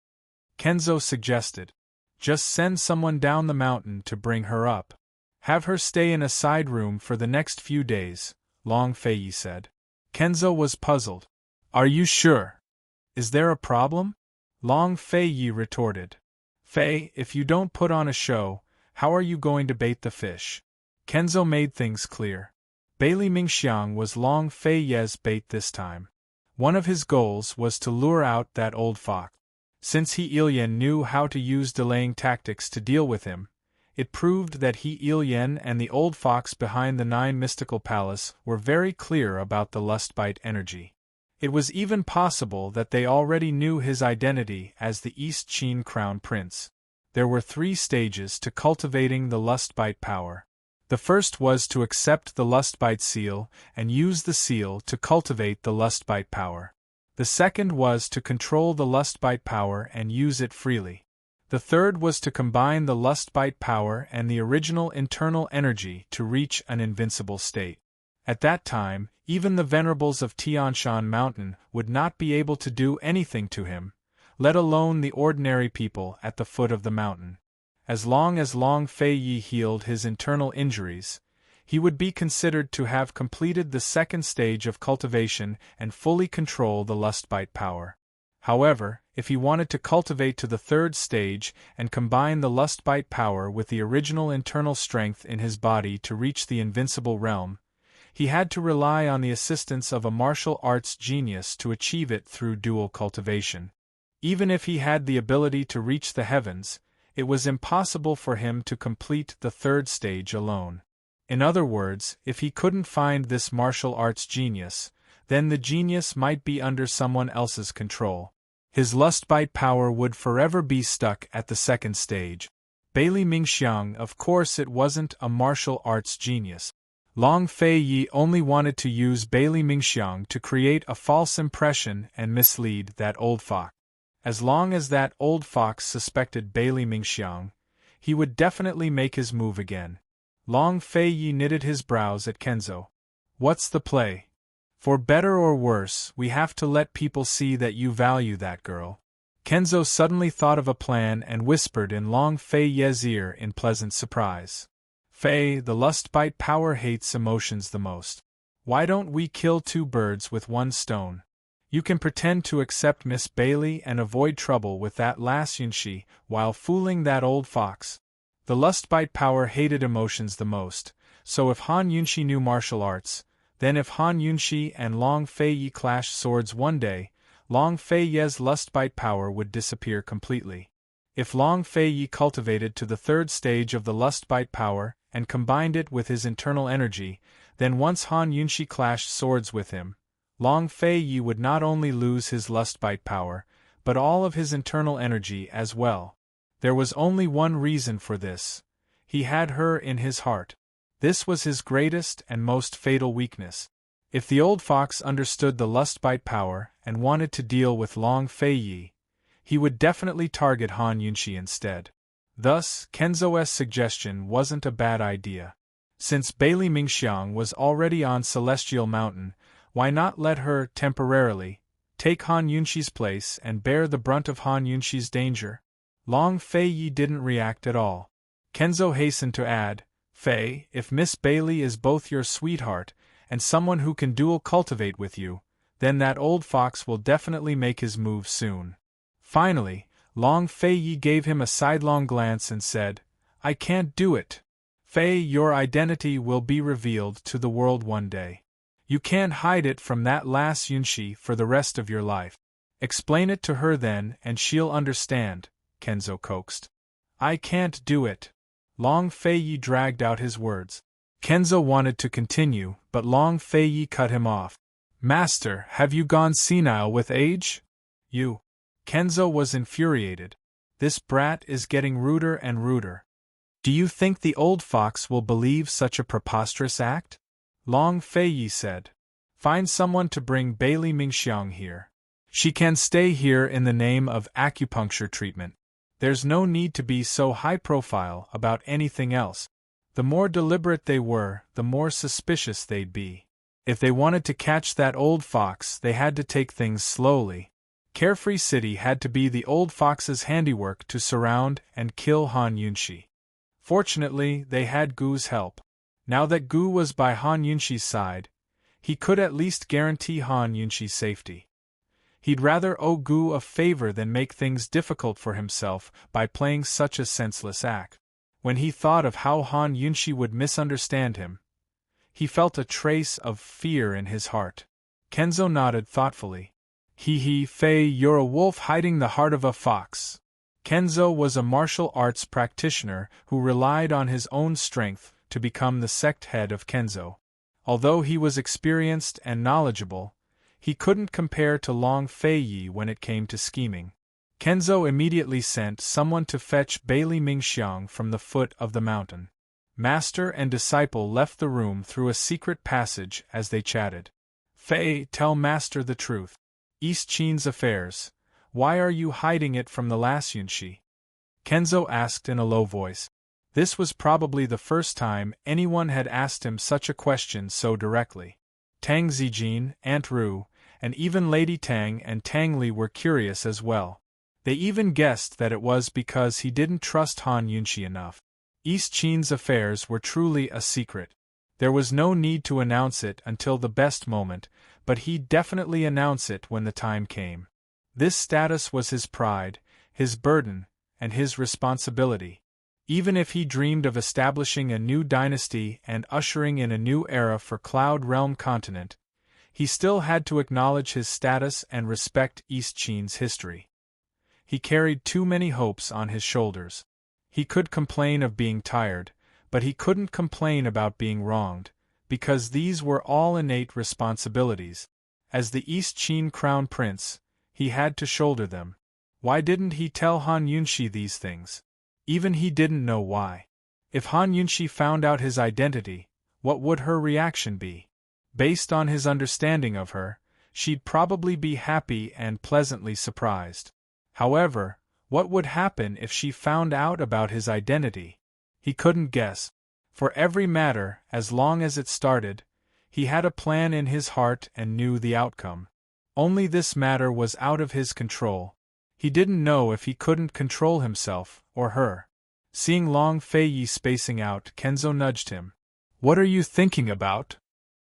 Kenzo suggested. Just send someone down the mountain to bring her up. Have her stay in a side room for the next few days, Long Feiyi said. Kenzo was puzzled. Are you sure? Is there a problem? Long Feiyi retorted. Fei, if you don't put on a show, how are you going to bait the fish? Kenzo made things clear. Bailey Mingxiang was Long Feiye's bait this time. One of his goals was to lure out that old fox. Since He Ilyan knew how to use delaying tactics to deal with him, it proved that He Ilyan and the old fox behind the 9 Mystical Palace were very clear about the lustbite energy. It was even possible that they already knew his identity as the East Qin Crown Prince. There were 3 stages to cultivating the lustbite power. The first was to accept the lustbite seal and use the seal to cultivate the lustbite power. The second was to control the lustbite power and use it freely. The third was to combine the lustbite power and the original internal energy to reach an invincible state. At that time, even the venerables of Tianshan Mountain would not be able to do anything to him, let alone the ordinary people at the foot of the mountain. As Long Feiyi healed his internal injuries, he would be considered to have completed the second stage of cultivation and fully control the lustbite power. However, if he wanted to cultivate to the third stage and combine the lustbite power with the original internal strength in his body to reach the invincible realm, he had to rely on the assistance of a martial arts genius to achieve it through dual cultivation. Even if he had the ability to reach the heavens, it was impossible for him to complete the third stage alone. In other words, if he couldn't find this martial arts genius, then the genius might be under someone else's control. His lustbite power would forever be stuck at the second stage. Bailey Mingxiang, of course, it wasn't a martial arts genius. Long Feiyi only wanted to use Bailey Mingxiang to create a false impression and mislead that old fox. As long as that old fox suspected Bailey Mingxiang, he would definitely make his move again. Long Feiyi knitted his brows at Kenzo. What's the play? For better or worse, we have to let people see that you value that girl. Kenzo suddenly thought of a plan and whispered in Long Feiye's ear in pleasant surprise. Fei, the lustbite power hates emotions the most. Why don't we kill 2 birds with 1 stone? You can pretend to accept Miss Bailey and avoid trouble with that last Yunshi while fooling that old fox. The lustbite power hated emotions the most, so if Han Yunshi knew martial arts, then if Han Yunshi and Long Feiyi clashed swords one day, Long Feiye's lustbite power would disappear completely. If Long Feiyi cultivated to the third stage of the lustbite power and combined it with his internal energy, then once Han Yunshi clashed swords with him, Long Feiyi would not only lose his lustbite power, but all of his internal energy as well. There was only one reason for this. He had her in his heart. This was his greatest and most fatal weakness. If the old fox understood the lustbite power and wanted to deal with Long Feiyi, he would definitely target Han Yunshi instead. Thus, Kenzo's suggestion wasn't a bad idea. Since Bailey Mingxiang was already on Celestial Mountain, Why not let her, temporarily, take Han Yunshi's place and bear the brunt of Han Yunshi's danger? Long Fei didn't react at all. Kenzo hastened to add, Fei, if Miss Bailey is both your sweetheart and someone who can dual cultivate with you, then that old fox will definitely make his move soon. Finally, Long Fei gave him a sidelong glance and said, I can't do it. Fei, your identity will be revealed to the world one day. You can't hide it from that lass Yunshi for the rest of your life. Explain it to her then and she'll understand, Kenzo coaxed. I can't do it. Long Fei dragged out his words. Kenzo wanted to continue, but Long Fei cut him off. Master, have you gone senile with age? You. Kenzo was infuriated. This brat is getting ruder and ruder. Do you think the old fox will believe such a preposterous act? Long Fei said. Find someone to bring Bailey Mingxiang here. She can stay here in the name of acupuncture treatment. There's no need to be so high profile about anything else. The more deliberate they were, the more suspicious they'd be. If they wanted to catch that old fox, they had to take things slowly. Carefree City had to be the old fox's handiwork to surround and kill Han Yunshi. Fortunately, they had Gu's help. Now that Gu was by Han Yunshi's side, he could at least guarantee Han Yunshi's safety. He'd rather owe Gu a favor than make things difficult for himself by playing such a senseless act. When he thought of how Han Yunshi would misunderstand him, he felt a trace of fear in his heart. Kenzo nodded thoughtfully. Fei, you're a wolf hiding the heart of a fox. Kenzo was a martial arts practitioner who relied on his own strength to become the sect head of Kenzo. Although he was experienced and knowledgeable, he couldn't compare to Long Fei when it came to scheming. Kenzo immediately sent someone to fetch Bailey Mingxiang from the foot of the mountain. Master and disciple left the room through a secret passage as they chatted. Fei, tell Master the truth. East Qin's affairs. Why are you hiding it from the lass Yunshi? Kenzo asked in a low voice. This was probably the first time anyone had asked him such a question so directly. Tang Zijin, Aunt Ru, and even Lady Tang and Tang Li were curious as well. They even guessed that it was because he didn't trust Han Yunshi enough. East Qin's affairs were truly a secret. There was no need to announce it until the best moment, but he'd definitely announce it when the time came. This status was his pride, his burden, and his responsibility. Even if he dreamed of establishing a new dynasty and ushering in a new era for Cloud Realm continent, he still had to acknowledge his status and respect East Qin's history. He carried too many hopes on his shoulders. He could complain of being tired, but he couldn't complain about being wronged, because these were all innate responsibilities. As the East Qin crown prince, he had to shoulder them. Why didn't he tell Han Yunshi these things? Even he didn't know why. If Han Yunshi found out his identity, what would her reaction be? Based on his understanding of her, she'd probably be happy and pleasantly surprised. However, what would happen if she found out about his identity? He couldn't guess. For every matter, as long as it started, he had a plan in his heart and knew the outcome. Only this matter was out of his control. He didn't know if he couldn't control himself, or her. Seeing Long Fei spacing out, Kenzo nudged him. What are you thinking about?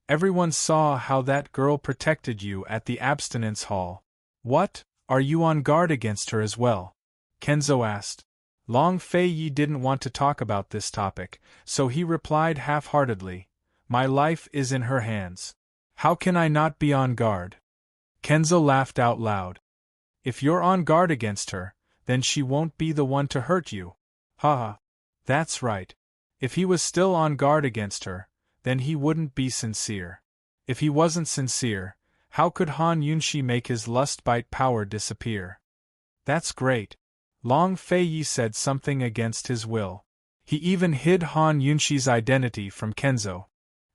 Everyone saw how that girl protected you at the abstinence hall. What, are you on guard against her as well? Kenzo asked. Long Fei didn't want to talk about this topic, so he replied half-heartedly, My life is in her hands. How can I not be on guard? Kenzo laughed out loud. If you're on guard against her, then she won't be the one to hurt you. Haha. That's right. If he was still on guard against her, then he wouldn't be sincere. If he wasn't sincere, how could Han Yunshi make his lust-bite power disappear? That's great. Long Fei said something against his will. He even hid Han Yunshi's identity from Kenzo.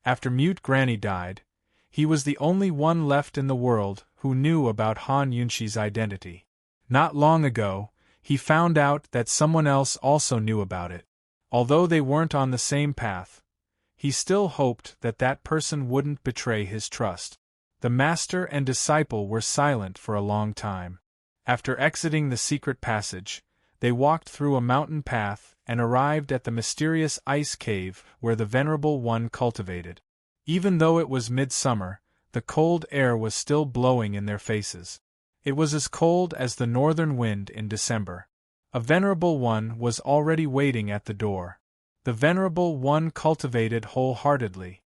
After Mute Granny died, he was the only one left in the world who knew about Han Yunshi's identity. Not long ago, he found out that someone else also knew about it. Although they weren't on the same path, he still hoped that that person wouldn't betray his trust. The master and disciple were silent for a long time. After exiting the secret passage, they walked through a mountain path and arrived at the mysterious ice cave where the Venerable One cultivated. Even though it was midsummer, the cold air was still blowing in their faces. It was as cold as the northern wind in December. A Venerable One was already waiting at the door. The Venerable One cultivated wholeheartedly.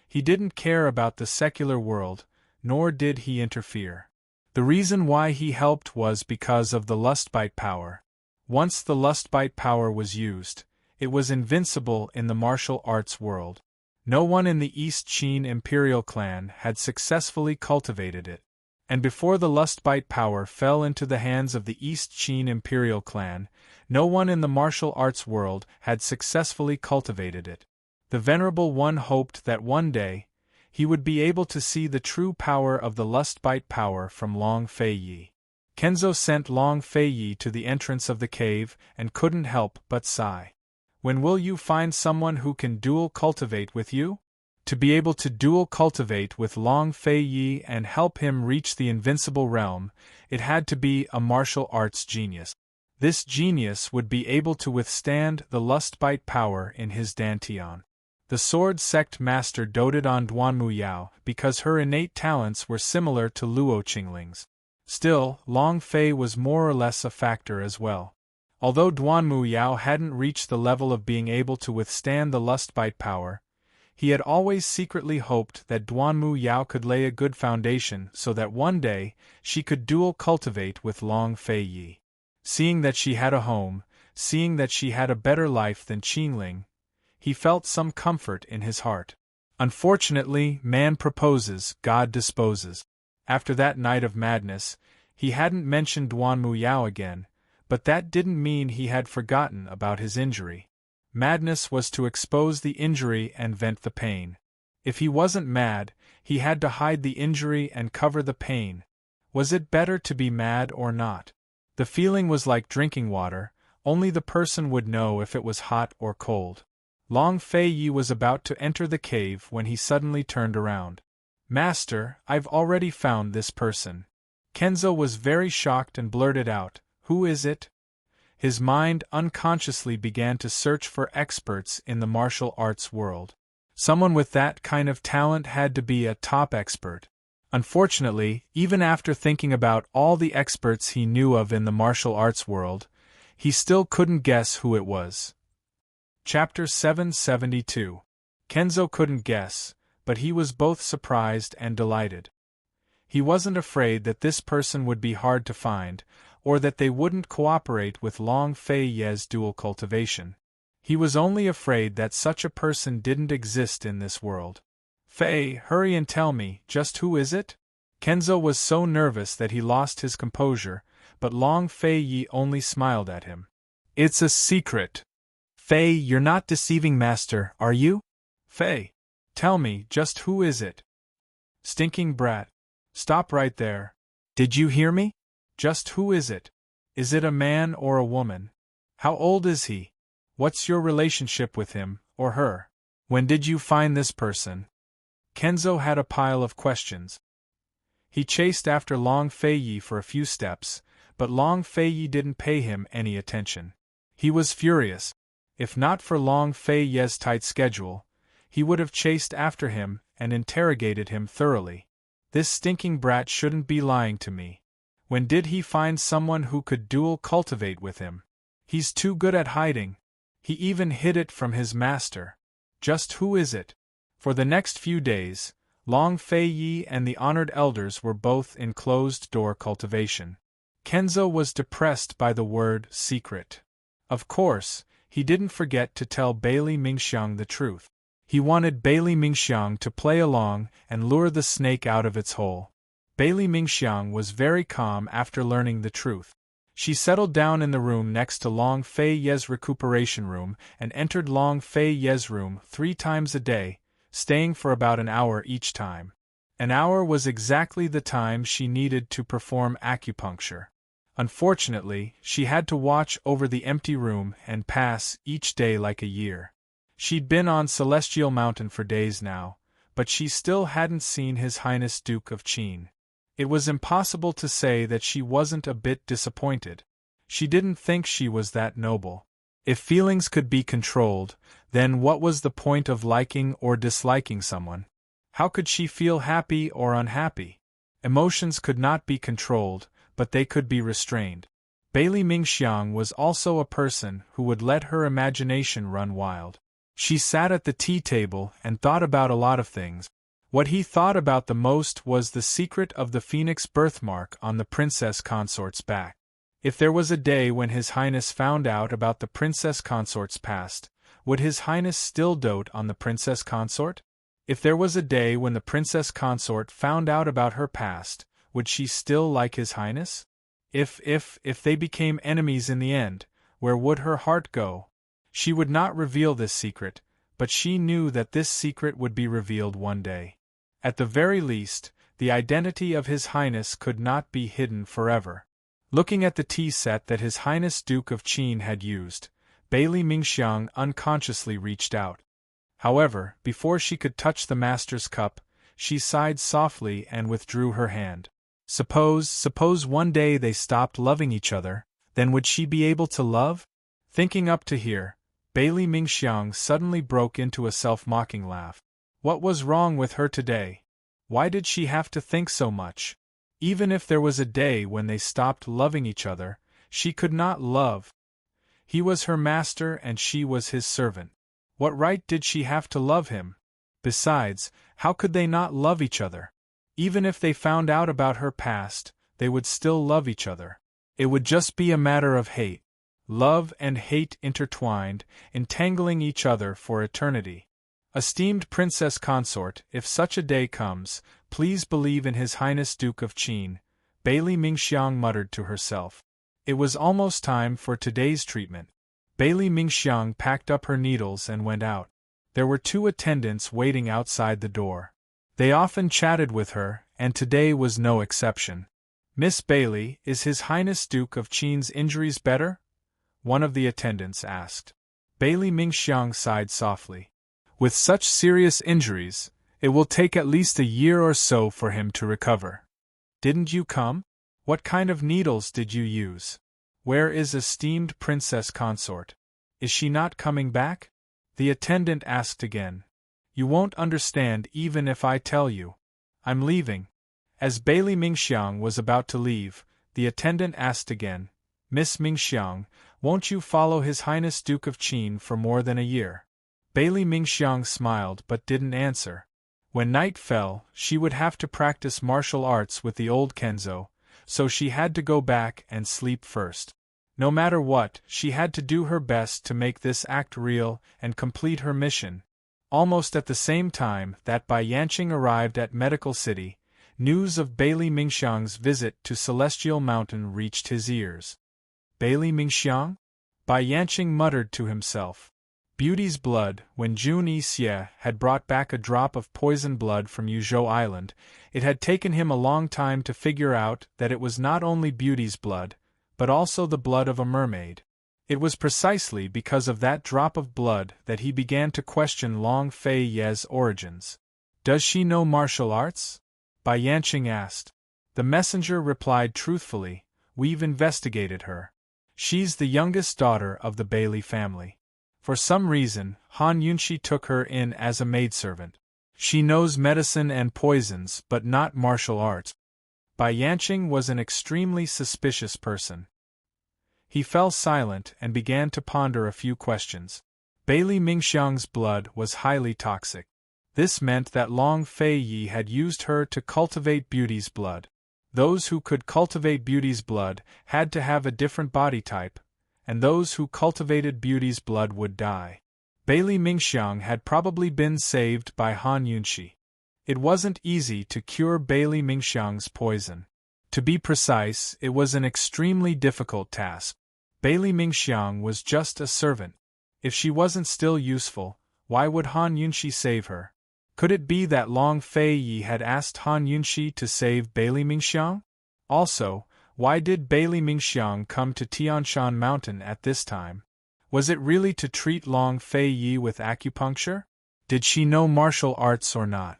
He didn't care about the secular world, nor did he interfere. The reason why he helped was because of the lustbite power. Once the lustbite power was used, it was invincible in the martial arts world. No one in the East Qin imperial clan had successfully cultivated it. And before the lustbite power fell into the hands of the East Qin imperial clan, no one in the martial arts world had successfully cultivated it. The Venerable One hoped that one day, he would be able to see the true power of the lustbite power from Long Fei Yi. Kenzo sent Long Fei Yi to the entrance of the cave and couldn't help but sigh. When will you find someone who can dual cultivate with you? To be able to dual cultivate with Long Fei Yi and help him reach the invincible realm, it had to be a martial arts genius. This genius would be able to withstand the lustbite power in his dantian. The sword sect master doted on Duanmu Yao because her innate talents were similar to Luo Qingling's. Still, Long Fei was more or less a factor as well. Although Duanmu Yao hadn't reached the level of being able to withstand the lustbite power, he had always secretly hoped that Duanmu Yao could lay a good foundation so that one day she could dual cultivate with Long Fei Yi. Seeing that she had a home, seeing that she had a better life than Qinling, he felt some comfort in his heart. Unfortunately, man proposes, God disposes. After that night of madness, he hadn't mentioned Duanmu Yao again, but that didn't mean he had forgotten about his injury. Madness was to expose the injury and vent the pain. If he wasn't mad, he had to hide the injury and cover the pain. Was it better to be mad or not? The feeling was like drinking water, only the person would know if it was hot or cold. Long Fei Yi was about to enter the cave when he suddenly turned around. "Master, I've already found this person." Kenzo was very shocked and blurted out, "Who is it?" His mind unconsciously began to search for experts in the martial arts world. Someone with that kind of talent had to be a top expert. Unfortunately, even after thinking about all the experts he knew of in the martial arts world, he still couldn't guess who it was. Chapter 772. Kenzo couldn't guess, but he was both surprised and delighted. He wasn't afraid that this person would be hard to find, or that they wouldn't cooperate with Long Fei Yi's dual cultivation. He was only afraid that such a person didn't exist in this world. "Fei, hurry and tell me, just who is it?" Kenzo was so nervous that he lost his composure, but Long Fei Yi only smiled at him. "It's a secret." "Fei, you're not deceiving Master, are you?" "Fei, tell me, just who is it?" "Stinking brat. Stop right there. Did you hear me? Just who is it? Is it a man or a woman? How old is he? What's your relationship with him, or her? When did you find this person?" Kenzo had a pile of questions. He chased after Long Fei Yi for a few steps, but Long Fei Yi didn't pay him any attention. He was furious. If not for Long Fei Yi's tight schedule, he would have chased after him and interrogated him thoroughly. This stinking brat shouldn't be lying to me. When did he find someone who could dual cultivate with him? He's too good at hiding. He even hid it from his master. Just who is it? For the next few days, Long Fei Yi and the honored elders were both in closed-door cultivation. Kenzo was depressed by the word secret. Of course, he didn't forget to tell Bailey Mingxiang the truth. He wanted Bailey Mingxiang to play along and lure the snake out of its hole. Bailey Mingxiang was very calm after learning the truth. She settled down in the room next to Long Fei Yi's recuperation room and entered Long Fei Yi's room 3 times a day, staying for about an hour each time. An hour was exactly the time she needed to perform acupuncture. Unfortunately, she had to watch over the empty room and pass each day like a year. She'd been on Celestial Mountain for days now, but she still hadn't seen His Highness Duke of Qin. It was impossible to say that she wasn't a bit disappointed. She didn't think she was that noble. If feelings could be controlled, then what was the point of liking or disliking someone? How could she feel happy or unhappy? Emotions could not be controlled, but they could be restrained. Bailey Mingxiang was also a person who would let her imagination run wild. She sat at the tea table and thought about a lot of things. What he thought about the most was the secret of the phoenix birthmark on the Princess Consort's back. If there was a day when His Highness found out about the Princess Consort's past, would His Highness still dote on the Princess Consort? If there was a day when the Princess Consort found out about her past, would she still like His Highness? If they became enemies in the end, where would her heart go? She would not reveal this secret, but she knew that this secret would be revealed one day. At the very least, the identity of His Highness could not be hidden forever. Looking at the tea set that His Highness Duke of Qin had used, Bailey Mingxiang unconsciously reached out. However, before she could touch the master's cup, she sighed softly and withdrew her hand. Suppose one day they stopped loving each other, then would she be able to love? Thinking up to here, Bailey Mingxiang suddenly broke into a self-mocking laugh. What was wrong with her today? Why did she have to think so much? Even if there was a day when they stopped loving each other, she could not love. He was her master and she was his servant. What right did she have to love him? Besides, how could they not love each other? Even if they found out about her past, they would still love each other. It would just be a matter of hate. Love and hate intertwined, entangling each other for eternity. Esteemed Princess Consort, if such a day comes, please believe in His Highness Duke of Qin, Bailey Mingxiang muttered to herself. It was almost time for today's treatment. Bailey Mingxiang packed up her needles and went out. There were 2 attendants waiting outside the door. They often chatted with her, and today was no exception. Miss Bailey, is His Highness Duke of Qin's injuries better? One of the attendants asked. Bailey Mingxiang sighed softly. With such serious injuries, it will take at least a year or so for him to recover. Didn't you come? What kind of needles did you use? Where is esteemed Princess Consort? Is she not coming back? The attendant asked again. You won't understand even if I tell you. I'm leaving. As Bailey Mingxiang was about to leave, the attendant asked again, Miss Mingxiang, won't you follow His Highness Duke of Qin for more than a year? Bailey Mingxiang smiled but didn't answer. When night fell, she would have to practice martial arts with the old Kenzo, so she had to go back and sleep first. No matter what, she had to do her best to make this act real and complete her mission. Almost at the same time that Bai Yanqing arrived at Medical City, news of Bailey Mingxiang's visit to Celestial Mountain reached his ears. Bailey Mingxiang? Bai Yanqing muttered to himself. Beauty's blood. When Jun Yixie had brought back a drop of poison blood from Yuzhou Island, it had taken him a long time to figure out that it was not only Beauty's blood, but also the blood of a mermaid. It was precisely because of that drop of blood that he began to question Long Fei Ye's origins. Does she know martial arts? Bai Yanqing asked. The messenger replied truthfully, We've investigated her. She's the youngest daughter of the Bailey family. For some reason, Han Yunxi took her in as a maidservant. She knows medicine and poisons but not martial arts. Bai Yanqing was an extremely suspicious person. He fell silent and began to ponder a few questions. Bailey Mingxiang's blood was highly toxic. This meant that Long Fei Yi had used her to cultivate Beauty's blood. Those who could cultivate Beauty's blood had to have a different body type, and those who cultivated Beauty's blood would die. Bailey Mingxiang had probably been saved by Han Yunxi. It wasn't easy to cure Bailey Mingxiang's poison. To be precise, it was an extremely difficult task. Bailey Mingxiang was just a servant. If she wasn't still useful, why would Han Yunxi save her? Could it be that Long Fei Yi had asked Han Yunxi to save Bailey Mingxiang? Also, why did Bailey Mingxiang come to Tianshan Mountain at this time? Was it really to treat Long Fei Yi with acupuncture? Did she know martial arts or not?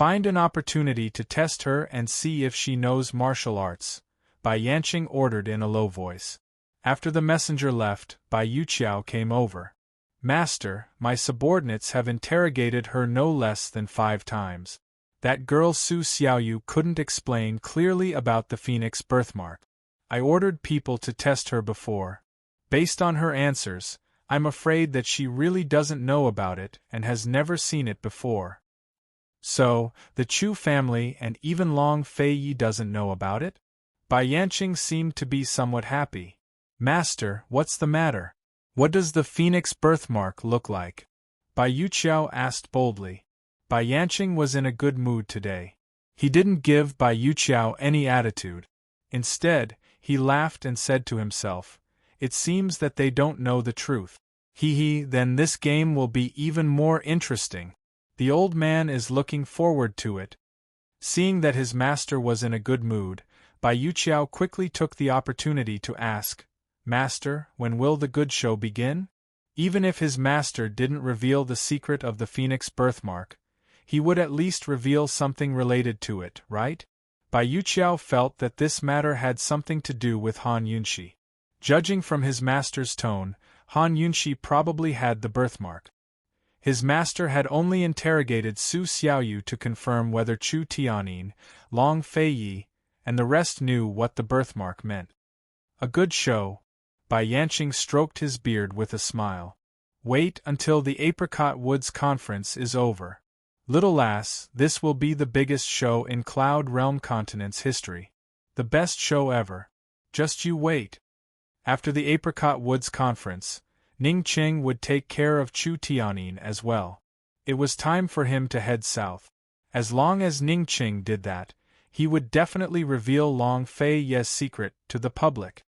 Find an opportunity to test her and see if she knows martial arts, Bai Yanqing ordered in a low voice. After the messenger left, Bai Yuqiao came over. Master, my subordinates have interrogated her no less than 5 times. That girl Su Xiaoyu couldn't explain clearly about the phoenix birthmark. I ordered people to test her before. Based on her answers, I'm afraid that she really doesn't know about it and has never seen it before. So, the Chu family and even Long Feiyi doesn't know about it? Bai Yanqing seemed to be somewhat happy. Master, what's the matter? What does the phoenix birthmark look like? Bai Yuqiao asked boldly. Bai Yanqing was in a good mood today. He didn't give Bai Yuqiao any attitude. Instead, he laughed and said to himself, "It seems that they don't know the truth. Then this game will be even more interesting. The old man is looking forward to it." Seeing that his master was in a good mood, Bai Yuqiao quickly took the opportunity to ask, "Master, when will the good show begin?" Even if his master didn't reveal the secret of the phoenix birthmark, he would at least reveal something related to it, right? Bai Yuqiao felt that this matter had something to do with Han Yunxi. Judging from his master's tone, Han Yunxi probably had the birthmark. His master had only interrogated Su Xiaoyu to confirm whether Chu Tianyin, Long Feiyi, and the rest knew what the birthmark meant. A good show. Bai Yanqing stroked his beard with a smile. Wait until the Apricot Woods Conference is over. Little lass, this will be the biggest show in Cloud Realm Continent's history. The best show ever. Just you wait. After the Apricot Woods Conference, Ning Qing would take care of Chu Tianyin as well. It was time for him to head south. As long as Ning Qing did that, he would definitely reveal Long Feiyi's secret to the public.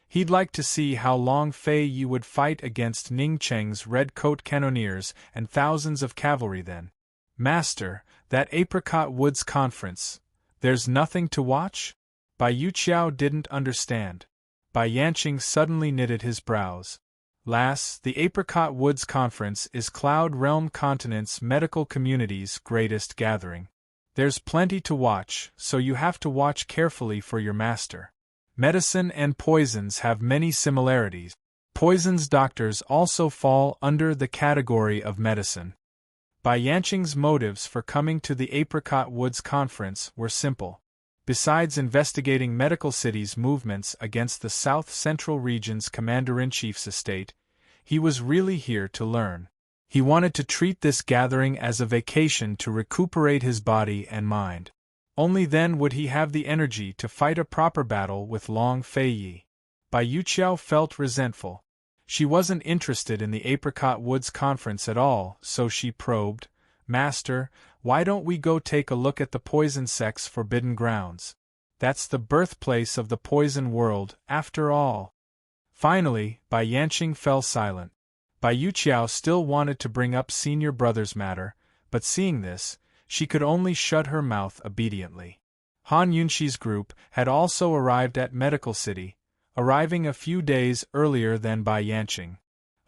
He'd like to see how Long Feiyi would fight against Ning Qing's red-coat cannoneers and thousands of cavalry then. Master, that Apricot Woods Conference, there's nothing to watch? Bai Yuqiao didn't understand. Bai Yanqing suddenly knitted his brows. Lass, the Apricot Woods Conference is Cloud Realm Continent's medical community's greatest gathering. There's plenty to watch, so you have to watch carefully for your master. Medicine and poisons have many similarities. Poisons doctors also fall under the category of medicine. Bai Yanqing's motives for coming to the Apricot Woods Conference were simple. Besides investigating Medical City's movements against the South Central Region's Commander-in-Chief's estate, he was really here to learn. He wanted to treat this gathering as a vacation to recuperate his body and mind. Only then would he have the energy to fight a proper battle with Long Feiyi. Bai Yuqiao felt resentful. She wasn't interested in the Apricot Woods Conference at all, so she probed, "Master, why don't we go take a look at the Poison Sect's forbidden grounds? That's the birthplace of the poison world, after all." Finally, Bai Yanqing fell silent. Bai Yuqiao still wanted to bring up senior brother's matter, but seeing this, she could only shut her mouth obediently. Han Yunxi's group had also arrived at Medical City, arriving a few days earlier than Bai Yanqing.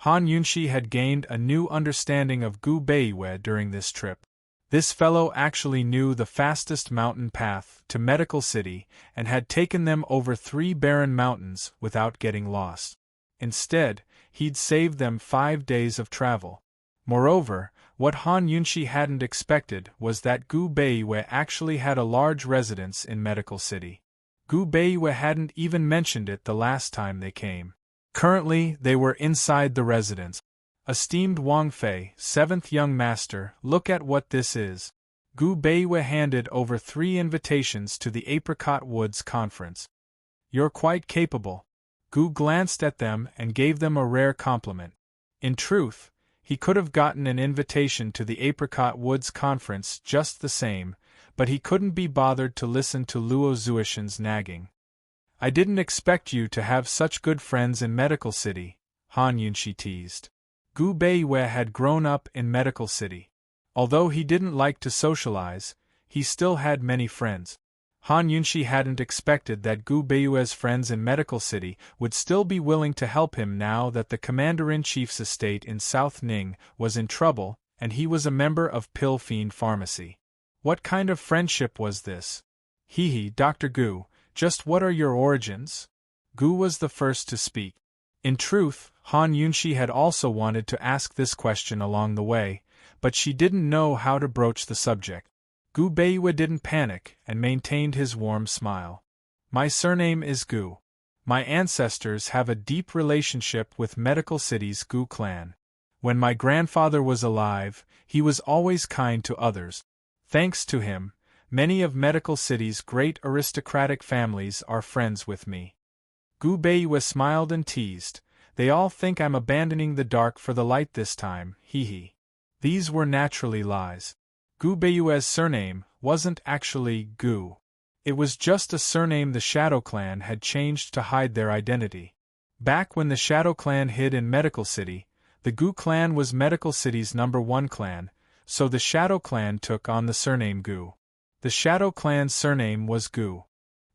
Han Yunxi had gained a new understanding of Gu Beiwei during this trip. This fellow actually knew the fastest mountain path to Medical City and had taken them over 3 barren mountains without getting lost. Instead, he'd saved them 5 days of travel. Moreover, what Han Yunxi hadn't expected was that Gu Beiwei actually had a large residence in Medical City. Gu Beiwei hadn't even mentioned it the last time they came. Currently, they were inside the residence. "Esteemed Wang Fei, 7th young master, look at what this is." Gu Beiwei handed over 3 invitations to the Apricot Woods Conference. "You're quite capable." Gu glanced at them and gave them a rare compliment. In truth, he could have gotten an invitation to the Apricot Woods Conference just the same, but he couldn't be bothered to listen to Luo Zuishan's nagging. "I didn't expect you to have such good friends in Medical City," Han Yunxi teased. Gu Beiwei had grown up in Medical City. Although he didn't like to socialize, he still had many friends. Han Yunxi hadn't expected that Gu Beiwei's friends in Medical City would still be willing to help him now that the Commander-in-Chief's estate in South Ning was in trouble and he was a member of Pill Fiend Pharmacy. What kind of friendship was this? Hee, Dr. Gu, just what are your origins? Gu was the first to speak. In truth, Han Yunshi had also wanted to ask this question along the way, but she didn't know how to broach the subject. Gu Beiwa didn't panic and maintained his warm smile. My surname is Gu. My ancestors have a deep relationship with Medical City's Gu clan. When my grandfather was alive, he was always kind to others. Thanks to him, many of Medical City's great aristocratic families are friends with me. Gu Beiwa smiled and teased. They all think I'm abandoning the dark for the light this time, hee. These were naturally lies. Gu Beiwa's surname wasn't actually Gu. It was just a surname the Shadow Clan had changed to hide their identity. Back when the Shadow Clan hid in Medical City, the Gu clan was Medical City's #1 clan, so the Shadow Clan took on the surname Gu. The Shadow Clan's surname was Gu.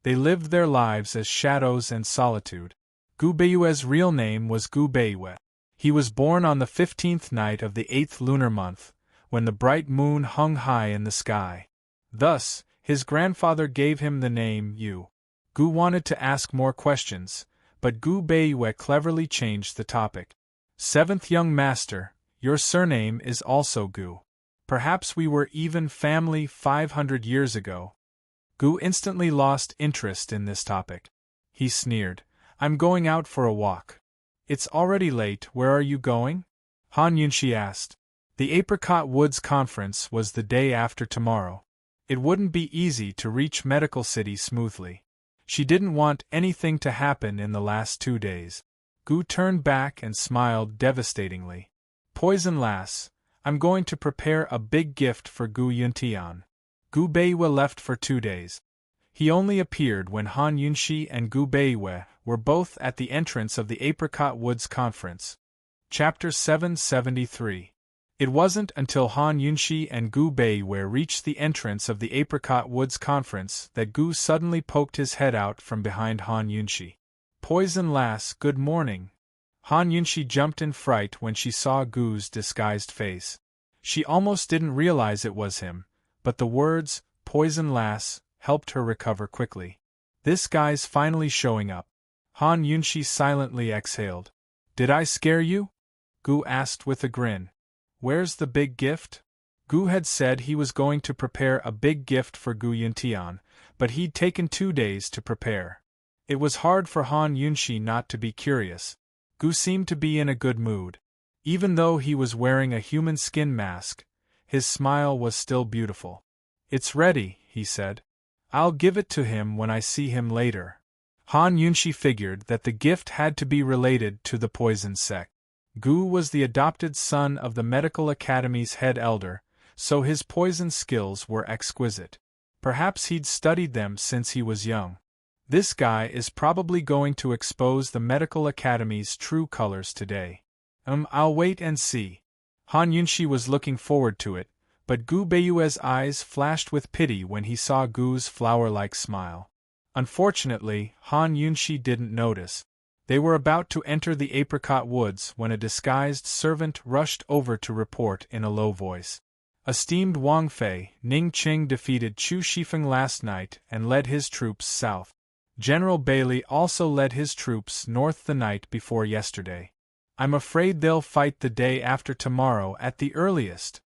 They lived their lives as shadows and solitude. Gu Beiwa's real name was Gu Beiwa. He was born on the 15th night of the 8th lunar month, when the bright moon hung high in the sky. Thus, his grandfather gave him the name Yu. Gu wanted to ask more questions, but Gu Beiwa cleverly changed the topic. Seventh young master, your surname is also Gu. Perhaps we were even family 500 years ago. Gu instantly lost interest in this topic. He sneered. I'm going out for a walk. It's already late, where are you going? Han Yunshi asked. The Apricot Woods Conference was the day after tomorrow. It wouldn't be easy to reach Medical City smoothly. She didn't want anything to happen in the last 2 days. Gu turned back and smiled devastatingly. Poison lass, I'm going to prepare a big gift for Gu Yuntian. Gu Beiwa left for 2 days. He only appeared when Han Yunshi and Gu Beiwa were both at the entrance of the Apricot Woods Conference. Chapter 773. It wasn't until Han Yunshi and Gu Beiwa reached the entrance of the Apricot Woods Conference that Gu suddenly poked his head out from behind Han Yunshi. Poison lass, good morning. Han Yunshi jumped in fright when she saw Gu's disguised face. She almost didn't realize it was him, but the words, poison lass, helped her recover quickly. This guy's finally showing up. Han Yunshi silently exhaled. Did I scare you? Gu asked with a grin. Where's the big gift? Gu had said he was going to prepare a big gift for Gu Yuntian, but he'd taken 2 days to prepare. It was hard for Han Yunshi not to be curious. Gu seemed to be in a good mood. Even though he was wearing a human skin mask, his smile was still beautiful. It's ready, he said. I'll give it to him when I see him later. Han Yunshi figured that the gift had to be related to the poison sect. Gu was the adopted son of the Medical Academy's head elder, so his poison skills were exquisite. Perhaps he'd studied them since he was young. This guy is probably going to expose the Medical Academy's true colors today. I'll wait and see. Han Yunshi was looking forward to it, but Gu Beiwa's eyes flashed with pity when he saw Gu's flower-like smile. Unfortunately, Han Yunshi didn't notice. They were about to enter the Apricot Woods when a disguised servant rushed over to report in a low voice. Esteemed Wang Fei, Ning Qing defeated Chu Shifeng last night and led his troops south. General Bailey also led his troops north the night before yesterday. I'm afraid they'll fight the day after tomorrow at the earliest.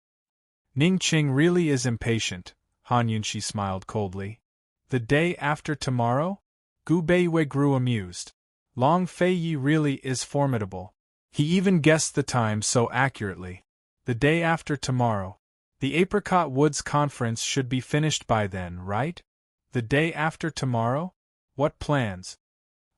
Ning Qing really is impatient, Han Yunshi smiled coldly. The day after tomorrow? Gu Beiwa grew amused. Long Fei Yi really is formidable. He even guessed the time so accurately. The day after tomorrow. The Apricot Woods Conference should be finished by then, right? The day after tomorrow? What plans?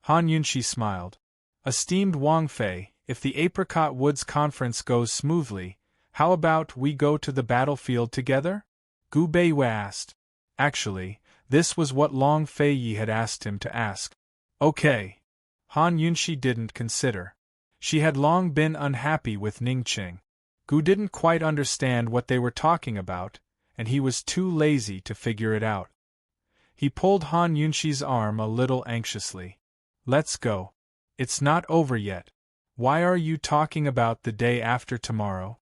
Han Yunshi smiled. Esteemed Wang Fei, if the Apricot Woods Conference goes smoothly, how about we go to the battlefield together? Gu Beiwa asked. Actually, this was what Long Fei Yi had asked him to ask. Okay. Han Yunshi didn't consider. She had long been unhappy with Ning Qing. Gu didn't quite understand what they were talking about, and he was too lazy to figure it out. He pulled Han Yunshi's arm a little anxiously. Let's go. It's not over yet. Why are you talking about the day after tomorrow?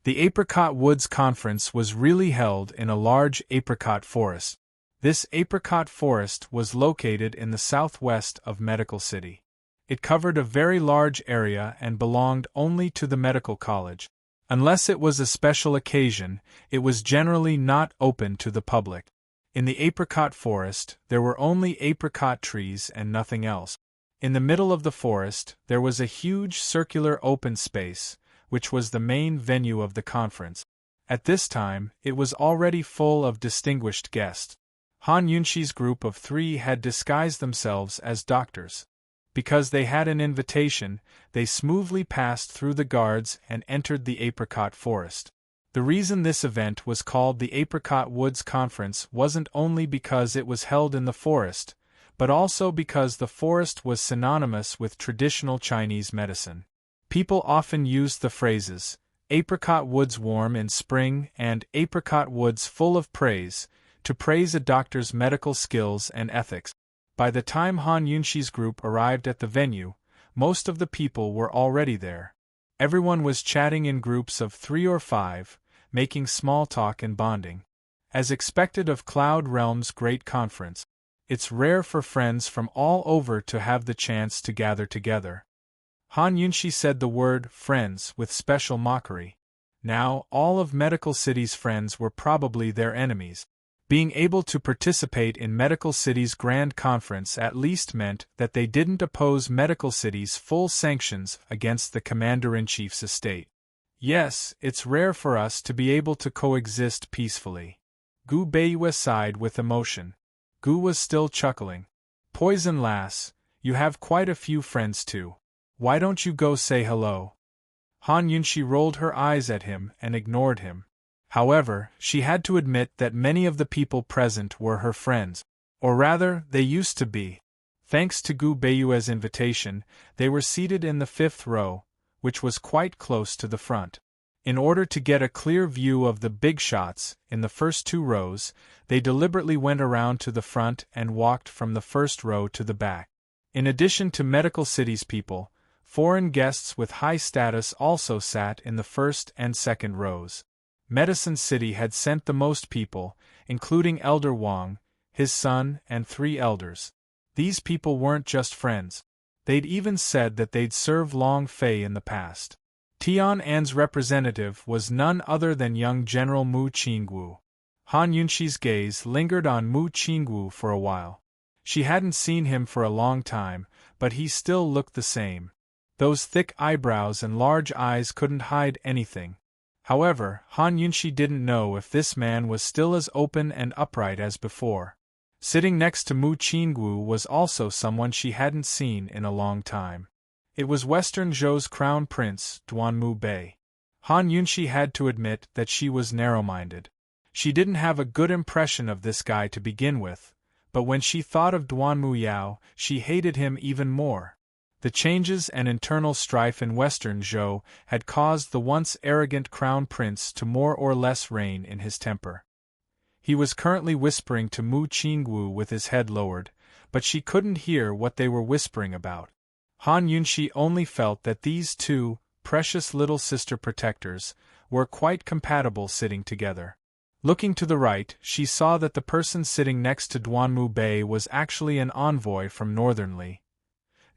The Apricot Woods Conference was really held in a large apricot forest. This apricot forest was located in the southwest of Medical City. It covered a very large area and belonged only to the medical college. Unless it was a special occasion, it was generally not open to the public. In the apricot forest, there were only apricot trees and nothing else. In the middle of the forest, there was a huge circular open space, which was the main venue of the conference. At this time, it was already full of distinguished guests. Han Yunshi's group of 3 had disguised themselves as doctors. Because they had an invitation, they smoothly passed through the guards and entered the apricot forest. The reason this event was called the Apricot Woods Conference wasn't only because it was held in the forest, but also because the forest was synonymous with traditional Chinese medicine. People often used the phrases, apricot woods warm in spring and apricot woods full of praise, to praise a doctor's medical skills and ethics. By the time Han Yunshi's group arrived at the venue, most of the people were already there. Everyone was chatting in groups of 3 or 5, making small talk and bonding. As expected of Cloud Realm's great conference, it's rare for friends from all over to have the chance to gather together. Han Yunshi said the word friends with special mockery. Now, all of Medical City's friends were probably their enemies. Being able to participate in Medical City's grand conference at least meant that they didn't oppose Medical City's full sanctions against the Commander-in-Chief's estate. Yes, it's rare for us to be able to coexist peacefully. Gu Beiyue sighed with emotion. Gu was still chuckling. Poison lass, you have quite a few friends too. Why don't you go say hello? Han Yunshi rolled her eyes at him and ignored him. However, she had to admit that many of the people present were her friends. Or rather, they used to be. Thanks to Gu Beiyue's invitation, they were seated in the 5th row, which was quite close to the front. In order to get a clear view of the big shots in the first 2 rows, they deliberately went around to the front and walked from the 1st row to the back. In addition to Medical City's people, foreign guests with high status also sat in the 1st and 2nd rows. Medicine City had sent the most people, including Elder Wang, his son, and 3 elders. These people weren't just friends. They'd even said that they'd served Long Fei in the past. Tian'an's representative was none other than young General Mu Qingwu. Han Yunshi's gaze lingered on Mu Qingwu for a while. She hadn't seen him for a long time, but he still looked the same. Those thick eyebrows and large eyes couldn't hide anything. However, Han Yunshi didn't know if this man was still as open and upright as before. Sitting next to Mu Qingwu was also someone she hadn't seen in a long time. It was Western Zhou's crown prince, Duanmu Bei. Han Yunshi had to admit that she was narrow-minded. She didn't have a good impression of this guy to begin with, but when she thought of Duanmu Yao, she hated him even more. The changes and internal strife in Western Zhou had caused the once arrogant crown prince to more or less rein in his temper. He was currently whispering to Mu Qingwu with his head lowered, but she couldn't hear what they were whispering about. Han Yunshi only felt that these 2 precious little sister protectors were quite compatible sitting together. Looking to the right, she saw that the person sitting next to Duanmu Bei was actually an envoy from Northern Li.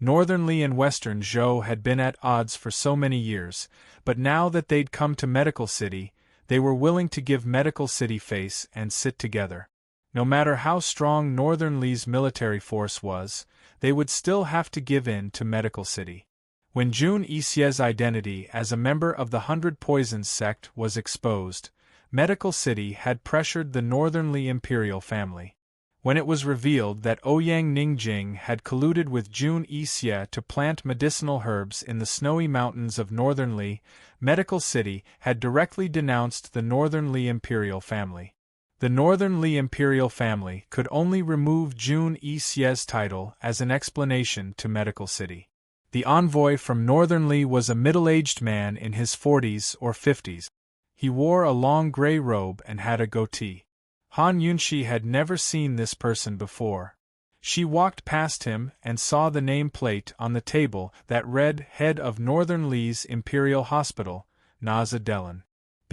Northern Li and Western Zhou had been at odds for so many years, but now that they'd come to Medical City, they were willing to give Medical City face and sit together. No matter how strong Northern Li's military force was, they would still have to give in to Medical City. When Jun Yixie's identity as a member of the 100 Poisons sect was exposed, Medical City had pressured the Northern Li imperial family. When it was revealed that Ouyang Ningjing had colluded with Jun Yixie to plant medicinal herbs in the snowy mountains of Northern Li, Medical City had directly denounced the Northern Li imperial family. The Northern Li imperial family could only remove Jun Yixie's title as an explanation to Medical City. The envoy from Northern Li was a middle-aged man in his 40s or 50s. He wore a long gray robe and had a goatee. Han Yunshi had never seen this person before. She walked past him and saw the name plate on the table that read Head of Northern Li's Imperial Hospital, Naza Delan.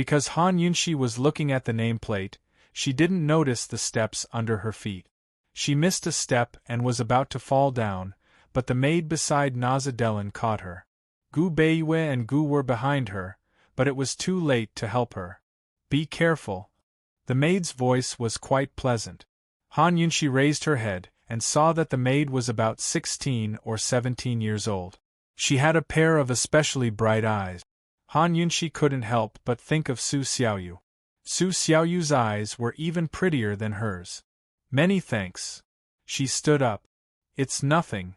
Because Han Yunshi was looking at the nameplate, she didn't notice the steps under her feet. She missed a step and was about to fall down, but the maid beside Nazadelen caught her. Gu Beiwei and Gu were behind her, but it was too late to help her. Be careful. The maid's voice was quite pleasant. Han Yunshi raised her head and saw that the maid was about 16 or 17 years old. She had a pair of especially bright eyes. Han Yunshi couldn't help but think of Su Xiaoyu. Su Xiaoyu's eyes were even prettier than hers. Many thanks. She stood up. It's nothing.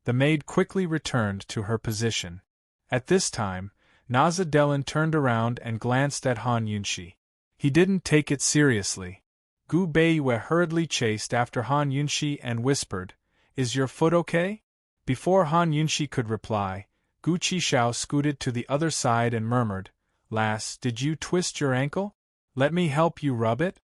The maid quickly returned to her position. At this time, Nazadelen turned around and glanced at Han Yunshi. He didn't take it seriously. Gu Beiwei hurriedly chased after Han Yunshi and whispered, "Is your foot okay?" Before Han Yunshi could reply, Gu Qishao scooted to the other side and murmured, "Lass, did you twist your ankle? Let me help you rub it?"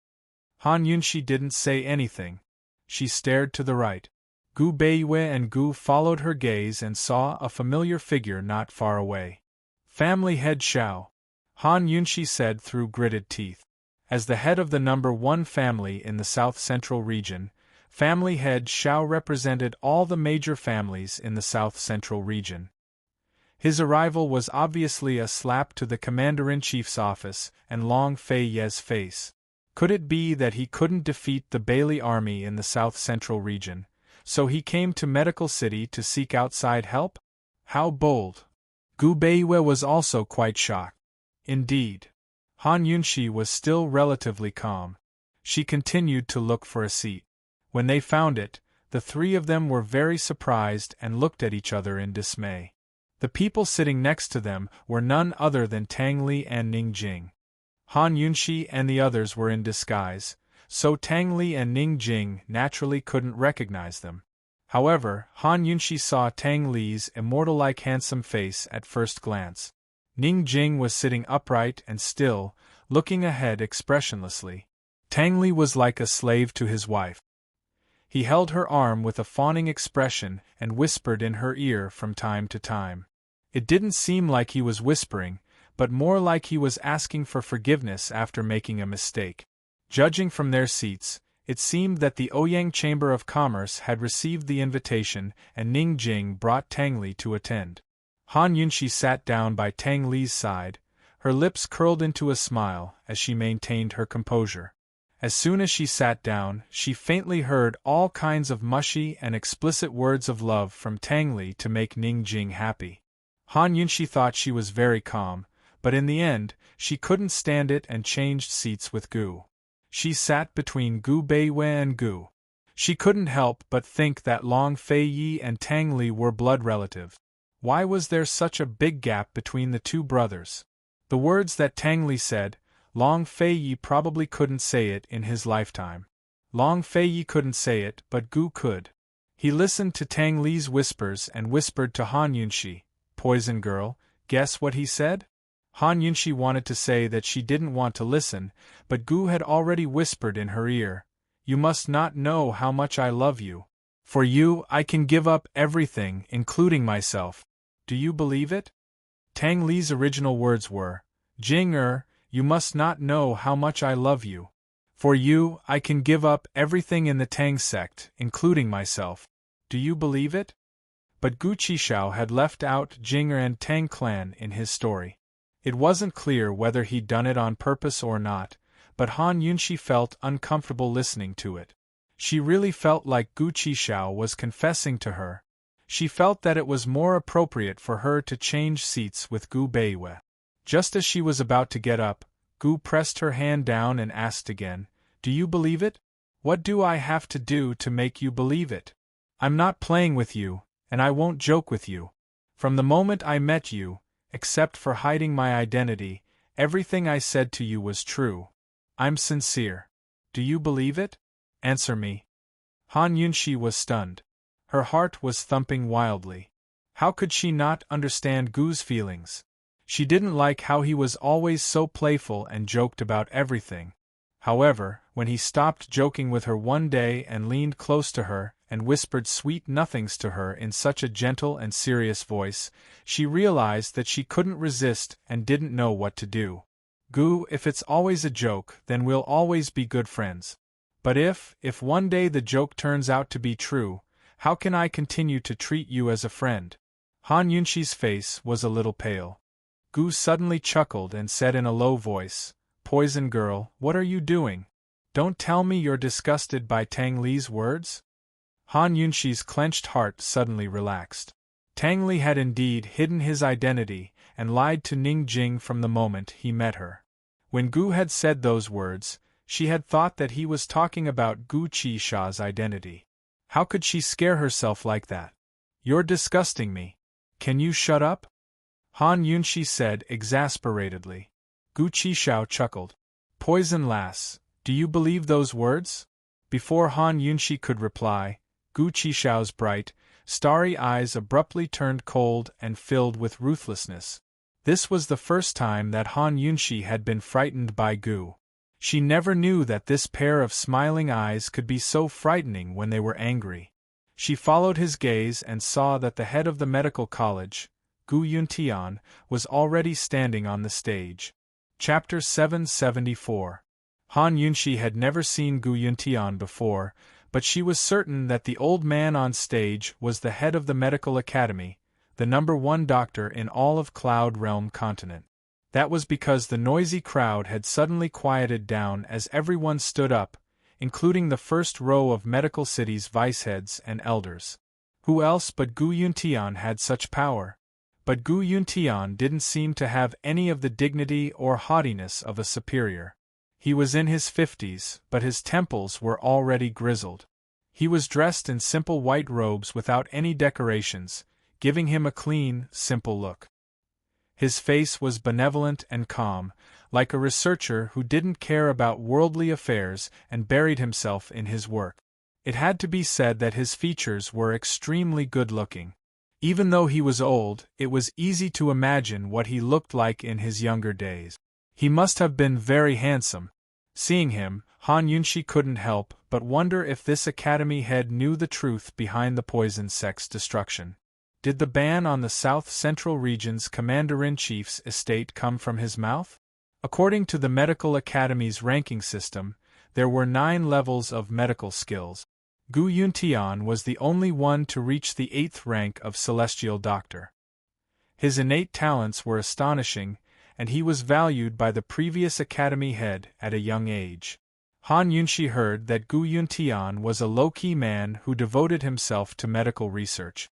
Han Yunshi didn't say anything. She stared to the right. Gu Beiwei and Gu followed her gaze and saw a familiar figure not far away. "Family head Xiao," Han Yunshi said through gritted teeth. As the head of the number 1 family in the south-central region, family head Xiao represented all the major families in the south-central region. His arrival was obviously a slap to the commander-in-chief's office and Long Fei Ye's face. Could it be that he couldn't defeat the Bailey army in the south-central region, so he came to Medical City to seek outside help? How bold! Gu Beiwei was also quite shocked. Indeed. Han Yunshi was still relatively calm. She continued to look for a seat. When they found it, the three of them were very surprised and looked at each other in dismay. The people sitting next to them were none other than Tang Li and Ning Jing. Han Yunshi and the others were in disguise, so Tang Li and Ning Jing naturally couldn't recognize them. However, Han Yunshi saw Tang Li's immortal-like handsome face at first glance. Ning Jing was sitting upright and still, looking ahead expressionlessly. Tang Li was like a slave to his wife. He held her arm with a fawning expression and whispered in her ear from time to time. It didn't seem like he was whispering, but more like he was asking for forgiveness after making a mistake. Judging from their seats, it seemed that the Ouyang Chamber of Commerce had received the invitation and Ning Jing brought Tang Li to attend. Han Yunshi sat down by Tang Li's side, her lips curled into a smile as she maintained her composure. As soon as she sat down, she faintly heard all kinds of mushy and explicit words of love from Tang Li to make Ning Jing happy. Han Yunshi thought she was very calm, but in the end, she couldn't stand it and changed seats with Gu. She sat between Gu Beiwei and Gu. She couldn't help but think that Long Fei Yi and Tang Li were blood relatives. Why was there such a big gap between the two brothers? The words that Tang Li said, Long Fei Yi probably couldn't say it in his lifetime. Long Fei Yi couldn't say it, but Gu could. He listened to Tang Li's whispers and whispered to Han Yunshi, "Poison girl, guess what he said?" Han Yunshi wanted to say that she didn't want to listen, but Gu had already whispered in her ear, "You must not know how much I love you. For you, I can give up everything, including myself. Do you believe it?" Tang Li's original words were, "Jing you must not know how much I love you. For you, I can give up everything in the Tang sect, including myself. Do you believe it?" But Gu Qishao had left out Jing'er and Tang clan in his story. It wasn't clear whether he'd done it on purpose or not, but Han Yunshi felt uncomfortable listening to it. She really felt like Gu Qishao was confessing to her. She felt that it was more appropriate for her to change seats with Gu Beiwei. Just as she was about to get up, Gu pressed her hand down and asked again, "Do you believe it? What do I have to do to make you believe it? I'm not playing with you, and I won't joke with you. From the moment I met you, except for hiding my identity, everything I said to you was true. I'm sincere. Do you believe it? Answer me." Han Yunshi was stunned. Her heart was thumping wildly. How could she not understand Gu's feelings? She didn't like how he was always so playful and joked about everything. However, when he stopped joking with her one day and leaned close to her and whispered sweet nothings to her in such a gentle and serious voice, she realized that she couldn't resist and didn't know what to do. Gu, if it's always a joke, then we'll always be good friends. But if one day the joke turns out to be true, how can I continue to treat you as a friend? Han Yunxi's face was a little pale. Gu suddenly chuckled and said in a low voice, "Poison girl, what are you doing? Don't tell me you're disgusted by Tang Li's words?" Han Yunxi's clenched heart suddenly relaxed. Tang Li had indeed hidden his identity and lied to Ning Jing from the moment he met her. When Gu had said those words, she had thought that he was talking about Gu Qisha's identity. How could she scare herself like that? "You're disgusting me. Can you shut up?" Han Yunxi said exasperatedly. Gu Qishao chuckled. "Poison lass, do you believe those words?" Before Han Yunxi could reply, Gu Qishao's bright, starry eyes abruptly turned cold and filled with ruthlessness. This was the first time that Han Yunxi had been frightened by Gu. She never knew that this pair of smiling eyes could be so frightening when they were angry. She followed his gaze and saw that the head of the medical college, Gu Yuntian, was already standing on the stage. Chapter 774. Han Yunxi had never seen Gu Yuntian before, but she was certain that the old man on stage was the head of the medical academy, the #1 doctor in all of Cloud Realm continent. That was because the noisy crowd had suddenly quieted down as everyone stood up, including the first row of medical city's vice-heads and elders. Who else but Gu Yuntian had such power? But Gu Yuntian didn't seem to have any of the dignity or haughtiness of a superior. He was in his 50s, but his temples were already grizzled. He was dressed in simple white robes without any decorations, giving him a clean, simple look. His face was benevolent and calm, like a researcher who didn't care about worldly affairs and buried himself in his work. It had to be said that his features were extremely good-looking. Even though he was old, it was easy to imagine what he looked like in his younger days. He must have been very handsome. Seeing him, Han Yunxi couldn't help but wonder if this academy head knew the truth behind the poison sect's destruction. Did the ban on the South Central Region's Commander-in-Chief's estate come from his mouth? According to the Medical Academy's ranking system, there were 9 levels of medical skills. Gu Yuntian was the only one to reach the 8th rank of Celestial Doctor. His innate talents were astonishing, and he was valued by the previous academy head at a young age. Han Yunxi heard that Gu Yuntian was a low-key man who devoted himself to medical research.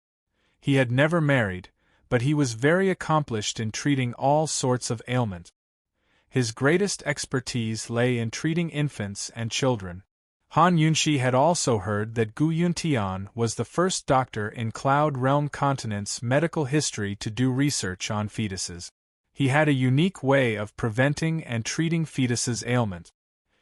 He had never married, but he was very accomplished in treating all sorts of ailments. His greatest expertise lay in treating infants and children. Han Yunxi had also heard that Gu Yuntian was the first doctor in Cloud Realm continent's medical history to do research on fetuses. He had a unique way of preventing and treating fetuses' ailments.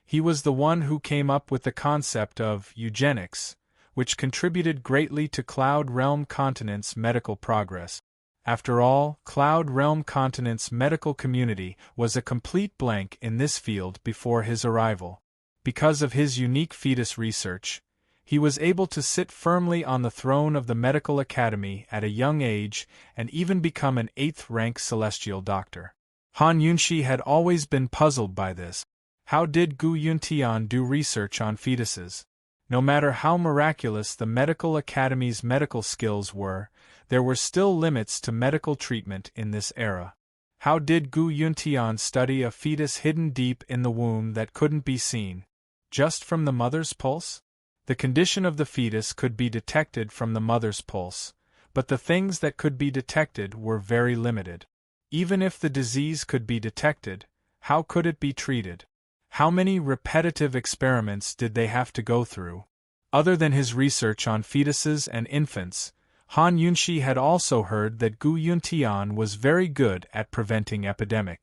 He was the one who came up with the concept of eugenics, which contributed greatly to Cloud Realm continent's medical progress. After all, Cloud Realm continent's medical community was a complete blank in this field before his arrival. Because of his unique fetus research, he was able to sit firmly on the throne of the Medical Academy at a young age and even become an 8th-rank Celestial Doctor. Han Yunxi had always been puzzled by this. How did Gu Yuntian do research on fetuses? No matter how miraculous the Medical Academy's medical skills were, there were still limits to medical treatment in this era. How did Gu Yuntian study a fetus hidden deep in the womb that couldn't be seen? Just from the mother's pulse? The condition of the fetus could be detected from the mother's pulse, but the things that could be detected were very limited. Even if the disease could be detected, how could it be treated? How many repetitive experiments did they have to go through? Other than his research on fetuses and infants, Han Yunxi had also heard that Gu Yuntian was very good at preventing epidemics.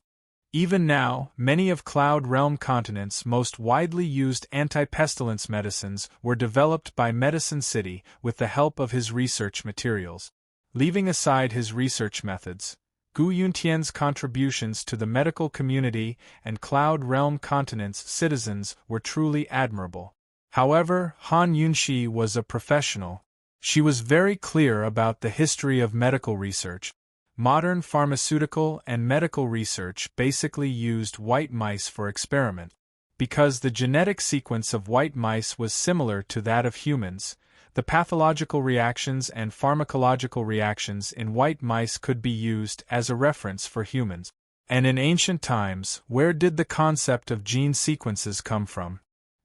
Even now, many of Cloud Realm continent's most widely used anti-pestilence medicines were developed by Medicine City with the help of his research materials. Leaving aside his research methods, Gu Yuntian's contributions to the medical community and Cloud Realm continent's citizens were truly admirable. However, Han Yunxi was a professional. She was very clear about the history of medical research. Modern pharmaceutical and medical research basically used white mice for experiment. Because the genetic sequence of white mice was similar to that of humans, the pathological reactions and pharmacological reactions in white mice could be used as a reference for humans. And in ancient times, where did the concept of gene sequences come from?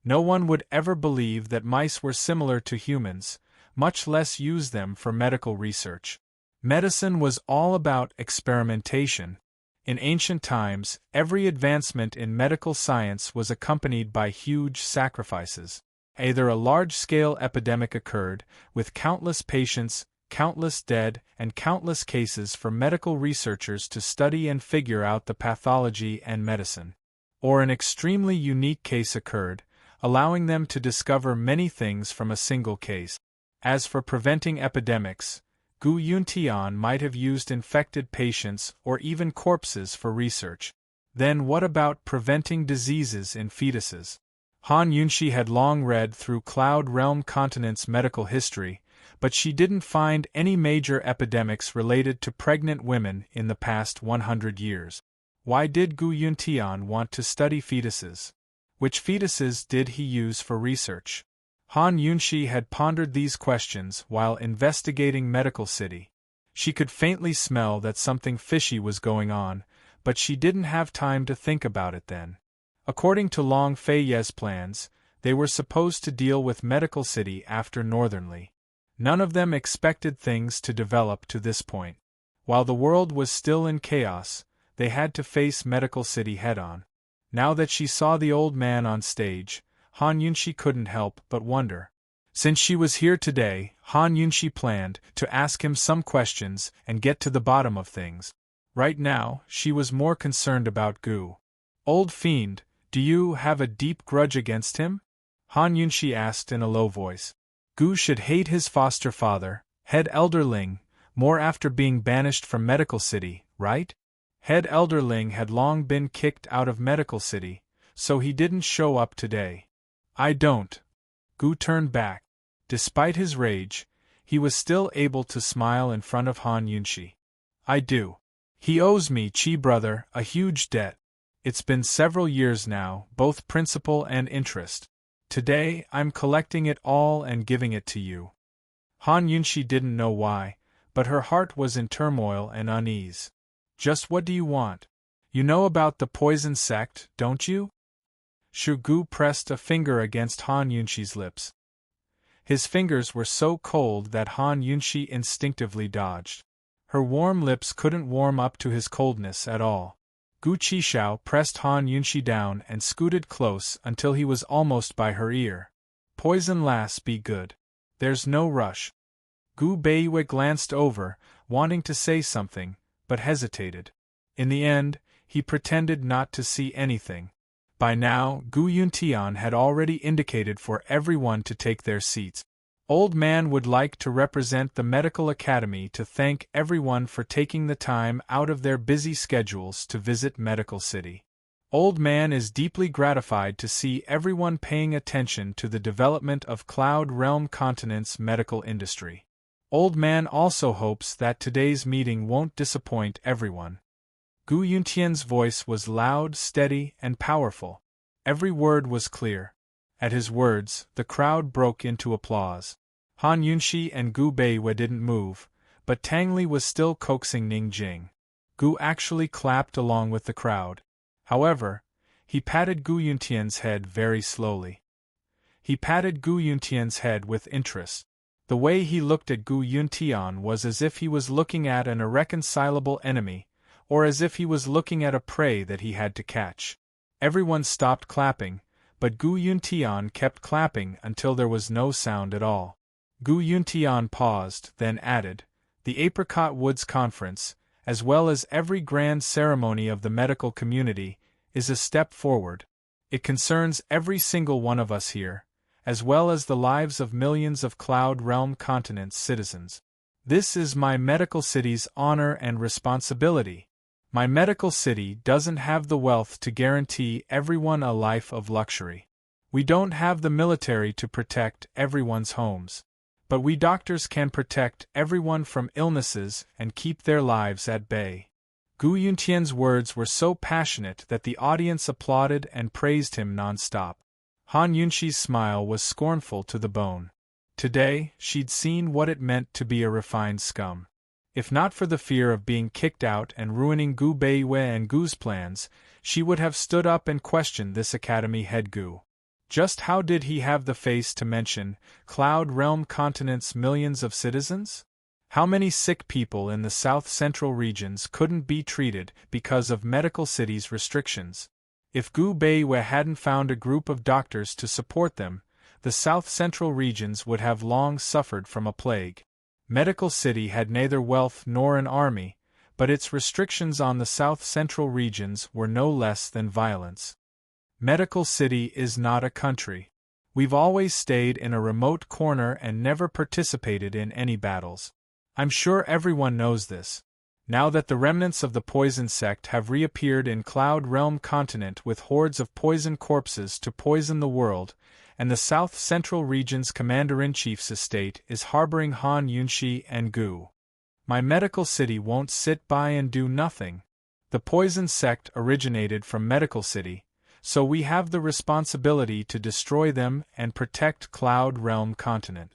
No one would ever believe that mice were similar to humans, much less use them for medical research. Medicine was all about experimentation. In ancient times, every advancement in medical science was accompanied by huge sacrifices. Either a large-scale epidemic occurred, with countless patients, countless dead, and countless cases for medical researchers to study and figure out the pathology and medicine. Or an extremely unique case occurred, allowing them to discover many things from a single case. As for preventing epidemics, Gu Yuntian might have used infected patients or even corpses for research. Then what about preventing diseases in fetuses? Han Yunshi had long read through Cloud Realm Continent's medical history, but she didn't find any major epidemics related to pregnant women in the past 100 years. Why did Gu Yuntian want to study fetuses? Which fetuses did he use for research? Han Yunshi had pondered these questions while investigating Medical City. She could faintly smell that something fishy was going on, but she didn't have time to think about it then. According to Long Feiye's plans, they were supposed to deal with Medical City after Northernly. None of them expected things to develop to this point. While the world was still in chaos, they had to face Medical City head-on. Now that she saw the old man on stage, Han Yunshi couldn't help but wonder. Since she was here today, Han Yunshi planned to ask him some questions and get to the bottom of things. Right now, she was more concerned about Gu. Old fiend, do you have a deep grudge against him? Han Yunshi asked in a low voice. Gu should hate his foster father, Head Elderling, more after being banished from Medical City, right? Head Elderling had long been kicked out of Medical City, so he didn't show up today. I don't. Gu turned back. Despite his rage, he was still able to smile in front of Han Yunshi. I do. He owes me, Chi brother, a huge debt. It's been several years now, both principal and interest. Today, I'm collecting it all and giving it to you. Han Yunshi didn't know why, but her heart was in turmoil and unease. Just what do you want? You know about the poison sect, don't you? Gu pressed a finger against Han Yunshi's lips. His fingers were so cold that Han Yunshi instinctively dodged. Her warm lips couldn't warm up to his coldness at all. Gu Qishao pressed Han Yunshi down and scooted close until he was almost by her ear. Poison lass, be good. There's no rush. Gu Beiwei glanced over, wanting to say something, but hesitated. In the end, he pretended not to see anything. By now, Gu Yuntian had already indicated for everyone to take their seats. Old Man would like to represent the Medical Academy to thank everyone for taking the time out of their busy schedules to visit Medical City. Old Man is deeply gratified to see everyone paying attention to the development of Cloud Realm Continent's medical industry. Old Man also hopes that today's meeting won't disappoint everyone. Gu Yuntian's voice was loud, steady, and powerful. Every word was clear. At his words, the crowd broke into applause. Han Yunshi and Gu Beiwei didn't move, but Tang Li was still coaxing Ning Jing. Gu actually clapped along with the crowd. However, he patted Gu Yuntian's head very slowly. He patted Gu Yuntian's head with interest. The way he looked at Gu Yuntian was as if he was looking at an irreconcilable enemy, or as if he was looking at a prey that he had to catch. Everyone stopped clapping, but Gu Yuntian kept clapping until there was no sound at all. Gu Yuntian paused, then added, "The Apricot Woods Conference, as well as every grand ceremony of the medical community, is a step forward. It concerns every single one of us here, as well as the lives of millions of Cloud Realm Continent's citizens. This is my Medical City's honor and responsibility. My Medical City doesn't have the wealth to guarantee everyone a life of luxury. We don't have the military to protect everyone's homes. But we doctors can protect everyone from illnesses and keep their lives at bay. Gu Yuntian's words were so passionate that the audience applauded and praised him non-stop. Han Yunxi's smile was scornful to the bone. Today, she'd seen what it meant to be a refined scum. If not for the fear of being kicked out and ruining Gu Beiwei and Gu's plans, she would have stood up and questioned this academy head Gu. Just how did he have the face to mention Cloud Realm Continent's millions of citizens? How many sick people in the south-central regions couldn't be treated because of Medical City's restrictions? If Gu Beiwei hadn't found a group of doctors to support them, the south-central regions would have long suffered from a plague. Medical City had neither wealth nor an army, but its restrictions on the south-central regions were no less than violence. Medical City is not a country. We've always stayed in a remote corner and never participated in any battles. I'm sure everyone knows this. Now that the remnants of the poison sect have reappeared in Cloud Realm Continent with hordes of poison corpses to poison the world, and the south-central region's commander-in-chief's estate is harboring Han Yunxi and Gu. My Medical City won't sit by and do nothing. The poison sect originated from Medical City, so we have the responsibility to destroy them and protect Cloud Realm Continent.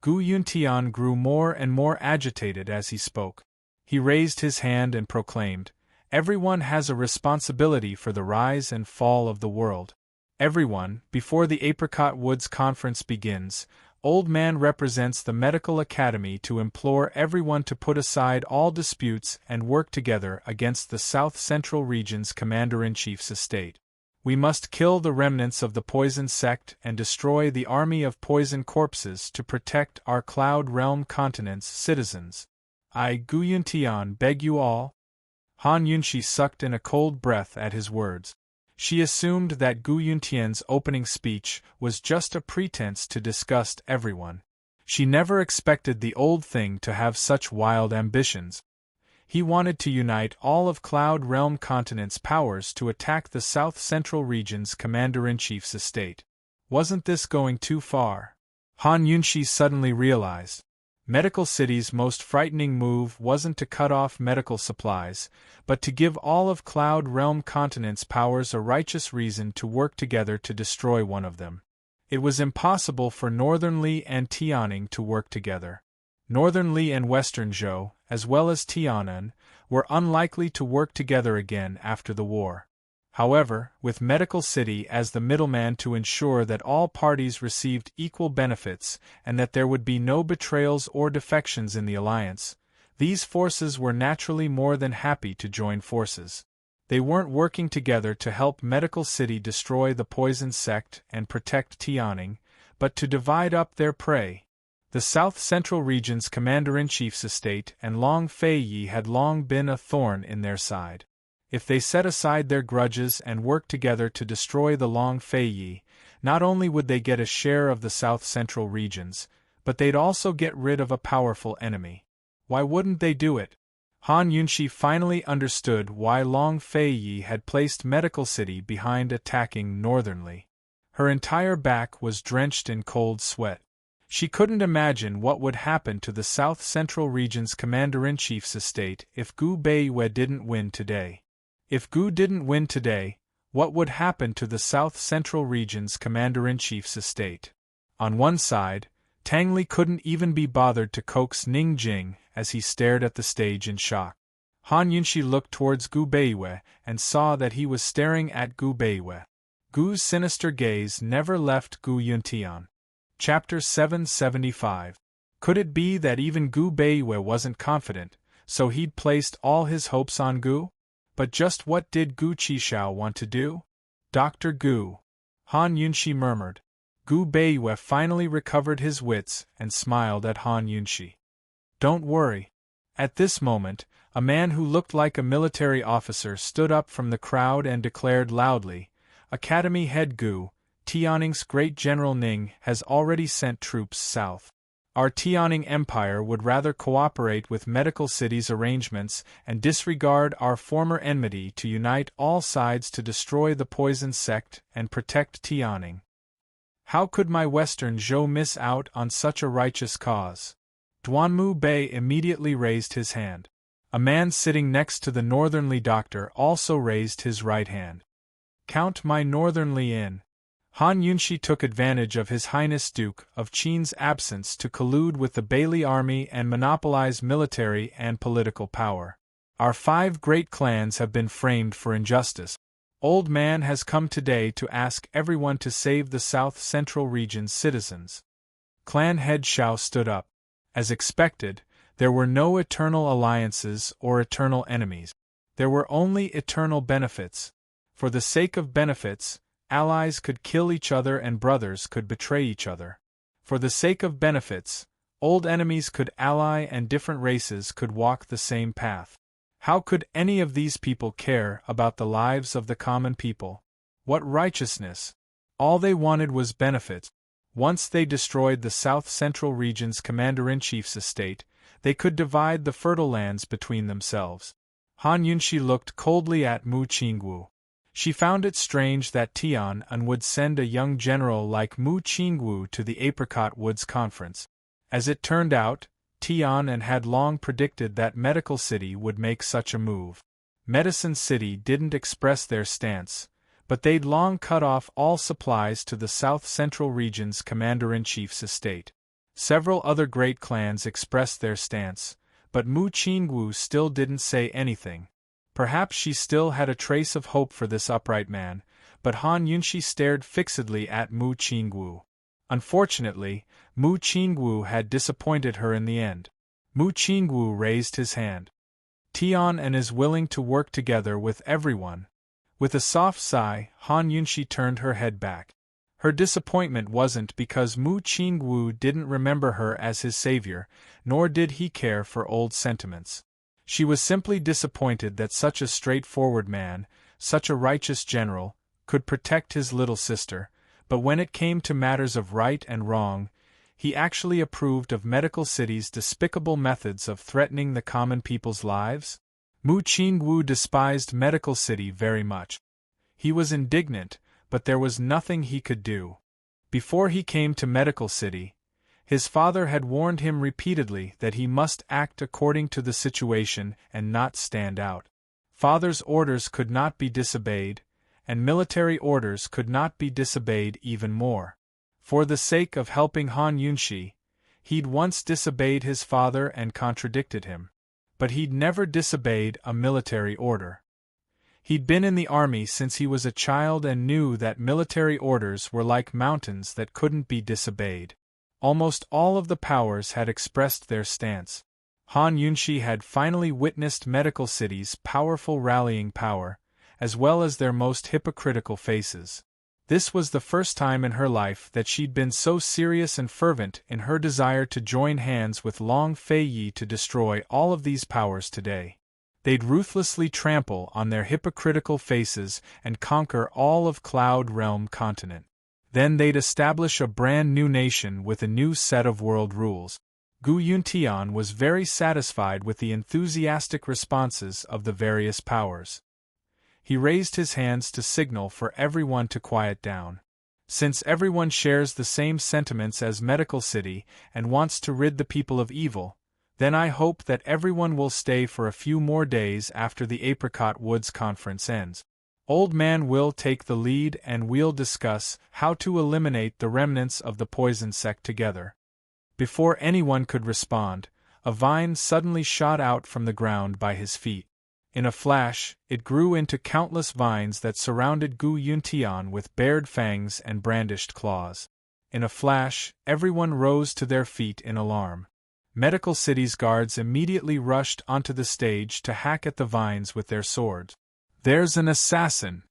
Gu Yuntian grew more and more agitated as he spoke. He raised his hand and proclaimed, "Everyone has a responsibility for the rise and fall of the world. Everyone, before the Apricot Woods Conference begins, Old Man represents the Medical Academy to implore everyone to put aside all disputes and work together against the south-central region's commander-in-chief's estate. We must kill the remnants of the poison sect and destroy the army of poison corpses to protect our Cloud Realm Continent's citizens. I, Gu Yuntian, beg you all." Han Yunxi sucked in a cold breath at his words. She assumed that Gu Yuntian's opening speech was just a pretense to disgust everyone. She never expected the old thing to have such wild ambitions. He wanted to unite all of Cloud Realm Continent's powers to attack the south-central region's commander-in-chief's estate. Wasn't this going too far? Han Yunxi suddenly realized. Medical City's most frightening move wasn't to cut off medical supplies, but to give all of Cloud Realm Continent's powers a righteous reason to work together to destroy one of them. It was impossible for Northern Li and Tianing to work together. Northern Li and Western Zhou, as well as Tianan, were unlikely to work together again after the war. However, with Medical City as the middleman to ensure that all parties received equal benefits and that there would be no betrayals or defections in the alliance, these forces were naturally more than happy to join forces. They weren't working together to help Medical City destroy the poison sect and protect Tianing, but to divide up their prey. The south-central region's commander-in-chief's estate and Long Fei Yi had long been a thorn in their side. If they set aside their grudges and worked together to destroy the Long Fei Yi, not only would they get a share of the south-central regions, but they'd also get rid of a powerful enemy. Why wouldn't they do it? Han Yunxi finally understood why Long Fei Yi had placed Medical City behind attacking Northern Li. Her entire back was drenched in cold sweat. She couldn't imagine what would happen to the south-central region's commander-in-chief's estate if Gu Beiwei didn't win today. If Gu didn't win today, what would happen to the south-central region's commander-in-chief's estate? On one side, Tang Li couldn't even be bothered to coax Ning Jing as he stared at the stage in shock. Han Yunxi looked towards Gu Beiwei and saw that he was staring at Gu Beiwei. Gu's sinister gaze never left Gu Yuntian. Chapter 775. Could it be that even Gu Beiwei wasn't confident, so he'd placed all his hopes on Gu? But just what did Gu Qishao want to do? Dr. Gu. Han Yunxi murmured. Gu Beiwei finally recovered his wits and smiled at Han Yunxi. Don't worry. At this moment, a man who looked like a military officer stood up from the crowd and declared loudly, Academy Head Gu, Tianing's great General Ning has already sent troops south. Our Tianing Empire would rather cooperate with Medical City's arrangements and disregard our former enmity to unite all sides to destroy the poison sect and protect Tianing. How could my Western Zhou miss out on such a righteous cause? Duanmu Bei immediately raised his hand. A man sitting next to the northernly doctor also raised his right hand. Count my northernly in. Han Yunshi took advantage of His Highness Duke of Qin's absence to collude with the Bailey army and monopolize military and political power. Our 5 great clans have been framed for injustice. Old Man has come today to ask everyone to save the South Central region's citizens. Clan head Xiao stood up. As expected, there were no eternal alliances or eternal enemies. There were only eternal benefits. For the sake of benefits, allies could kill each other and brothers could betray each other. For the sake of benefits, old enemies could ally and different races could walk the same path. How could any of these people care about the lives of the common people? What righteousness! All they wanted was benefit. Once they destroyed the South Central region's commander-in-chief's estate, they could divide the fertile lands between themselves. Han Yunshi looked coldly at Mu Qingwu. She found it strange that Tian would send a young general like Mu Qingwu to the Apricot Woods Conference. As it turned out, Tian had long predicted that Medical City would make such a move. Medicine City didn't express their stance, but they'd long cut off all supplies to the South Central region's commander-in-chief's estate. Several other great clans expressed their stance, but Mu Qingwu still didn't say anything. Perhaps she still had a trace of hope for this upright man, but Han Yunshi stared fixedly at Mu Qingwu. Unfortunately, Mu Qingwu had disappointed her in the end. Mu Qingwu raised his hand. Tian is willing to work together with everyone. With a soft sigh, Han Yunshi turned her head back. Her disappointment wasn't because Mu Qingwu didn't remember her as his savior, nor did he care for old sentiments. She was simply disappointed that such a straightforward man, such a righteous general, could protect his little sister, but when it came to matters of right and wrong, he actually approved of Medical City's despicable methods of threatening the common people's lives? Mu Qingwu despised Medical City very much. He was indignant, but there was nothing he could do. Before he came to Medical City, his father had warned him repeatedly that he must act according to the situation and not stand out. Father's orders could not be disobeyed, and military orders could not be disobeyed even more. For the sake of helping Han Yunshi, he'd once disobeyed his father and contradicted him. But he'd never disobeyed a military order. He'd been in the army since he was a child and knew that military orders were like mountains that couldn't be disobeyed. Almost all of the powers had expressed their stance. Han Yunshi had finally witnessed Medical City's powerful rallying power, as well as their most hypocritical faces. This was the first time in her life that she'd been so serious and fervent in her desire to join hands with Long Fei Yi to destroy all of these powers today. They'd ruthlessly trample on their hypocritical faces and conquer all of Cloud Realm continent. Then they'd establish a brand new nation with a new set of world rules. Gu Yuntian was very satisfied with the enthusiastic responses of the various powers. He raised his hands to signal for everyone to quiet down. Since everyone shares the same sentiments as Medical City and wants to rid the people of evil, then I hope that everyone will stay for a few more days after the Apricot Woods Conference ends. Old Man will take the lead and we'll discuss how to eliminate the remnants of the poison sect together. Before anyone could respond, a vine suddenly shot out from the ground by his feet. In a flash, it grew into countless vines that surrounded Gu Yuntian with bared fangs and brandished claws. In a flash, everyone rose to their feet in alarm. Medical City's guards immediately rushed onto the stage to hack at the vines with their swords. "There's an assassin!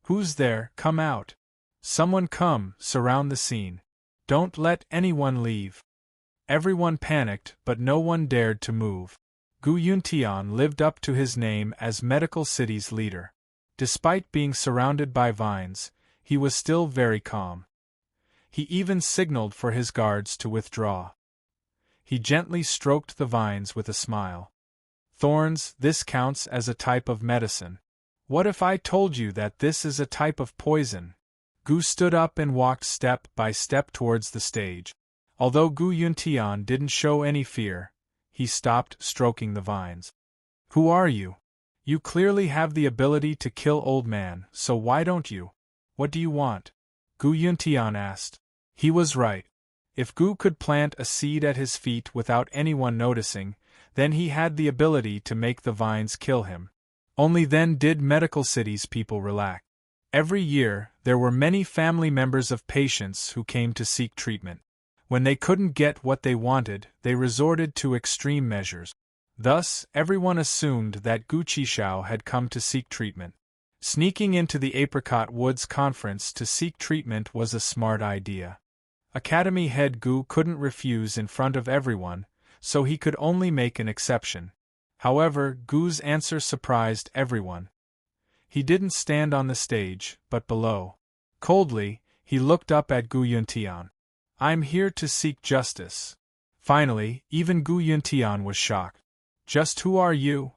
Who's there? Come out! Someone come, surround the scene. Don't let anyone leave." Everyone panicked, but no one dared to move. Gu Yuntian lived up to his name as Medical City's leader. Despite being surrounded by vines, he was still very calm. He even signaled for his guards to withdraw. He gently stroked the vines with a smile. "Thorns, this counts as a type of medicine. What if I told you that this is a type of poison?" Gu stood up and walked step by step towards the stage. Although Gu Yuntian didn't show any fear, he stopped stroking the vines. Who are you? You clearly have the ability to kill old man, so why don't you? What do you want? Gu Yuntian asked. He was right. If Gu could plant a seed at his feet without anyone noticing, then he had the ability to make the vines kill him. Only then did medical cities people relax. Every year, there were many family members of patients who came to seek treatment. When they couldn't get what they wanted, they resorted to extreme measures. Thus, everyone assumed that Gu Qishao had come to seek treatment. Sneaking into the Apricot Woods conference to seek treatment was a smart idea. Academy head Gu couldn't refuse in front of everyone, so he could only make an exception. However, Gu's answer surprised everyone. He didn't stand on the stage, but below. Coldly, he looked up at Gu Yuntian. I'm here to seek justice. Finally, even Gu Yuntian was shocked. Just who are you?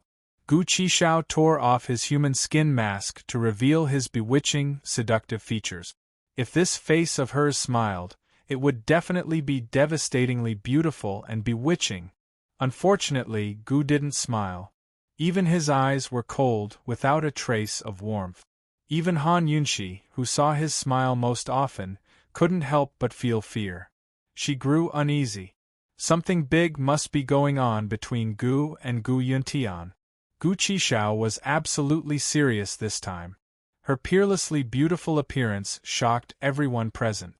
Gu Qishao tore off his human skin mask to reveal his bewitching, seductive features. If this face of hers smiled, it would definitely be devastatingly beautiful and bewitching. Unfortunately, Gu didn't smile. Even his eyes were cold, without a trace of warmth. Even Han Yunxi, who saw his smile most often, couldn't help but feel fear. She grew uneasy. Something big must be going on between Gu and Gu Yuntian. Gu Qishao was absolutely serious this time. Her peerlessly beautiful appearance shocked everyone present.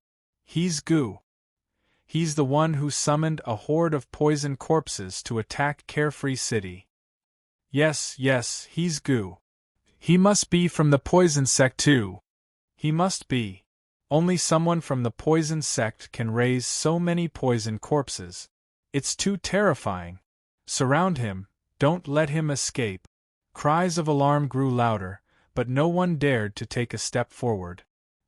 He's Gu. He's the one who summoned a horde of poison corpses to attack Carefree City. Yes, he's Gu. He must be from the poison sect too. He must be. Only someone from the poison sect can raise so many poison corpses. It's too terrifying. Surround him, don't let him escape. Cries of alarm grew louder, but no one dared to take a step forward.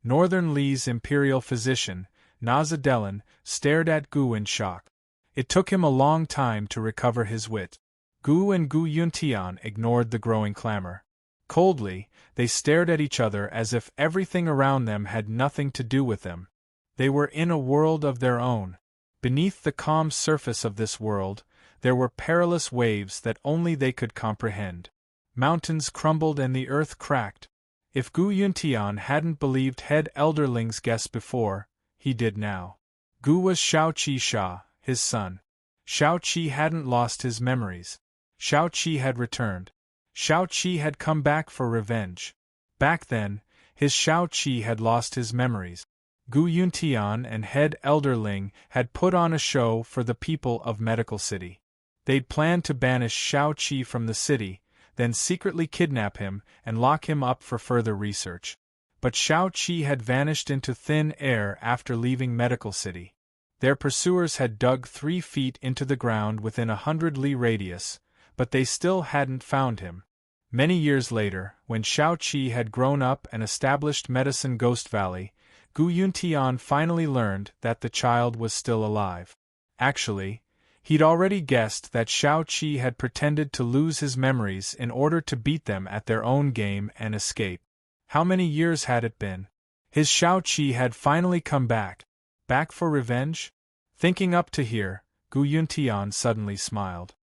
Northern Li's imperial physician, Nazadelin, stared at Gu in shock. It took him a long time to recover his wit. Gu and Gu Yuntian ignored the growing clamor. Coldly, they stared at each other as if everything around them had nothing to do with them. They were in a world of their own. Beneath the calm surface of this world, there were perilous waves that only they could comprehend. Mountains crumbled and the earth cracked. If Gu Yuntian hadn't believed head elderling's guess before, he did now. Gu was Shao Qisha, his son. Shao Qi hadn't lost his memories. Shao Qi had returned. Shao Qi had come back for revenge. Back then, his Shao Qi had lost his memories. Gu Yuntian and head elderling had put on a show for the people of Medical City. They'd planned to banish Shao Qi from the city, then secretly kidnap him and lock him up for further research. But Shao Qi had vanished into thin air after leaving Medical City. Their pursuers had dug 3 feet into the ground within 100 li radius, but they still hadn't found him. Many years later, when Shao Qi had grown up and established Medicine Ghost Valley, Gu Yuntian finally learned that the child was still alive. Actually, he'd already guessed that Shao Qi had pretended to lose his memories in order to beat them at their own game and escape. How many years had it been? His Shao Qi had finally come back. Back for revenge? Thinking up to here, Gu Yuntian suddenly smiled.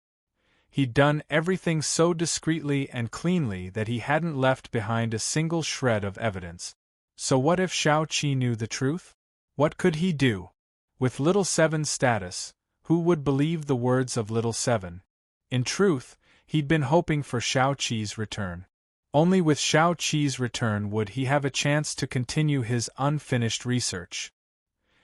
He'd done everything so discreetly and cleanly that he hadn't left behind a single shred of evidence. So what if Shao Qi knew the truth? What could he do? With Little Seven's status, who would believe the words of Little Seven? In truth, he'd been hoping for Shao Qi's return. Only with Shao Qi's return would he have a chance to continue his unfinished research.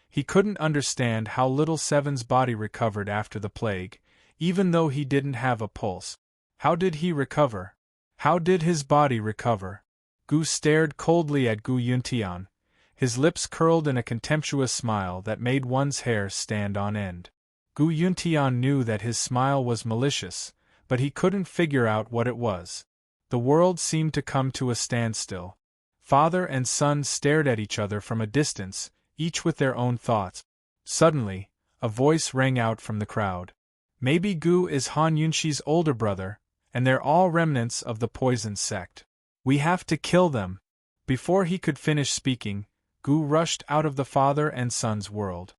He couldn't understand how Little Seven's body recovered after the plague, even though he didn't have a pulse. How did he recover? How did his body recover? Gu stared coldly at Gu Yuntian, his lips curled in a contemptuous smile that made one's hair stand on end. Gu Yuntian knew that his smile was malicious, but he couldn't figure out what it was. The world seemed to come to a standstill. Father and son stared at each other from a distance, each with their own thoughts. Suddenly, a voice rang out from the crowd. Maybe Gu is Han Yunxi's older brother, and they're all remnants of the poison sect. We have to kill them. Before he could finish speaking, Gu rushed out of the father and son's world.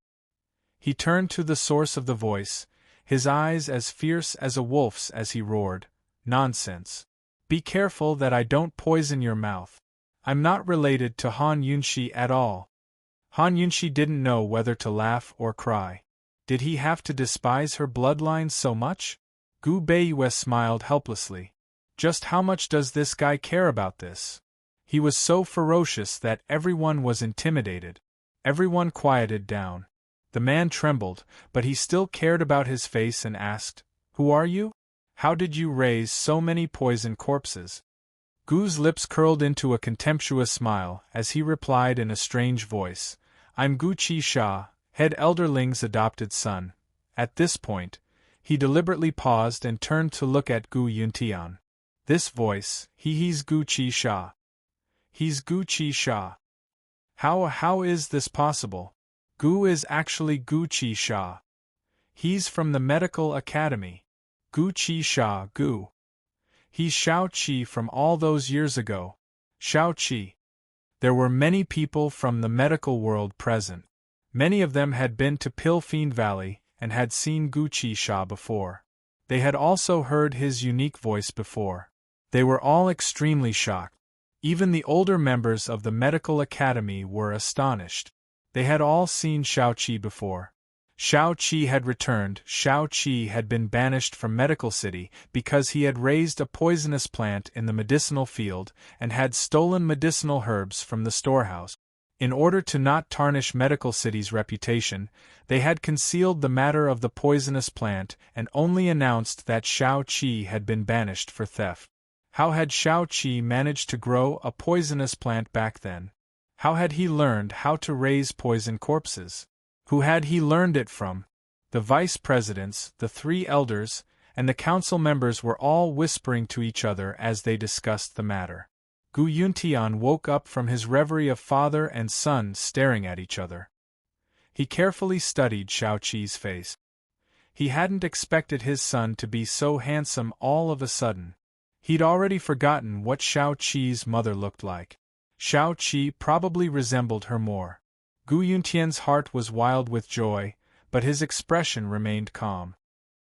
He turned to the source of the voice, his eyes as fierce as a wolf's as he roared, "Nonsense! Be careful that I don't poison your mouth. I'm not related to Han Yunshi at all." Han Yunshi didn't know whether to laugh or cry. Did he have to despise her bloodline so much? Gu Beiyue smiled helplessly. Just how much does this guy care about this? He was so ferocious that everyone was intimidated. Everyone quieted down. The man trembled, but he still cared about his face and asked, "Who are you? How did you raise so many poison corpses?" Gu's lips curled into a contemptuous smile as he replied in a strange voice, "I'm Gu Qisha, head elderling's adopted son." At this point, he deliberately paused and turned to look at Gu Yuntian. This voice, he's Gu Qisha. He's Gu Qisha. How is this possible? Gu is actually Gu Qisha. He's from the medical academy. Gu Qisha Gu. He's Shao Qi from all those years ago. Shao Qi. There were many people from the medical world present. Many of them had been to Pilfiend Valley and had seen Gu Qisha before. They had also heard his unique voice before. They were all extremely shocked. Even the older members of the medical academy were astonished. They had all seen Shao Qi before. Shao Qi had returned. Shao Qi had been banished from Medical City because he had raised a poisonous plant in the medicinal field and had stolen medicinal herbs from the storehouse. In order to not tarnish Medical City's reputation, they had concealed the matter of the poisonous plant and only announced that Shao Qi had been banished for theft. How had Shao Qi managed to grow a poisonous plant back then? How had he learned how to raise poison corpses? Who had he learned it from? The vice presidents, the three elders, and the council members were all whispering to each other as they discussed the matter. Gu Yuntian woke up from his reverie of father and son staring at each other. He carefully studied Shao Qi's face. He hadn't expected his son to be so handsome all of a sudden. He'd already forgotten what Shao Qi's mother looked like. Shao Qi probably resembled her more. Gu Yuntian's heart was wild with joy, but his expression remained calm.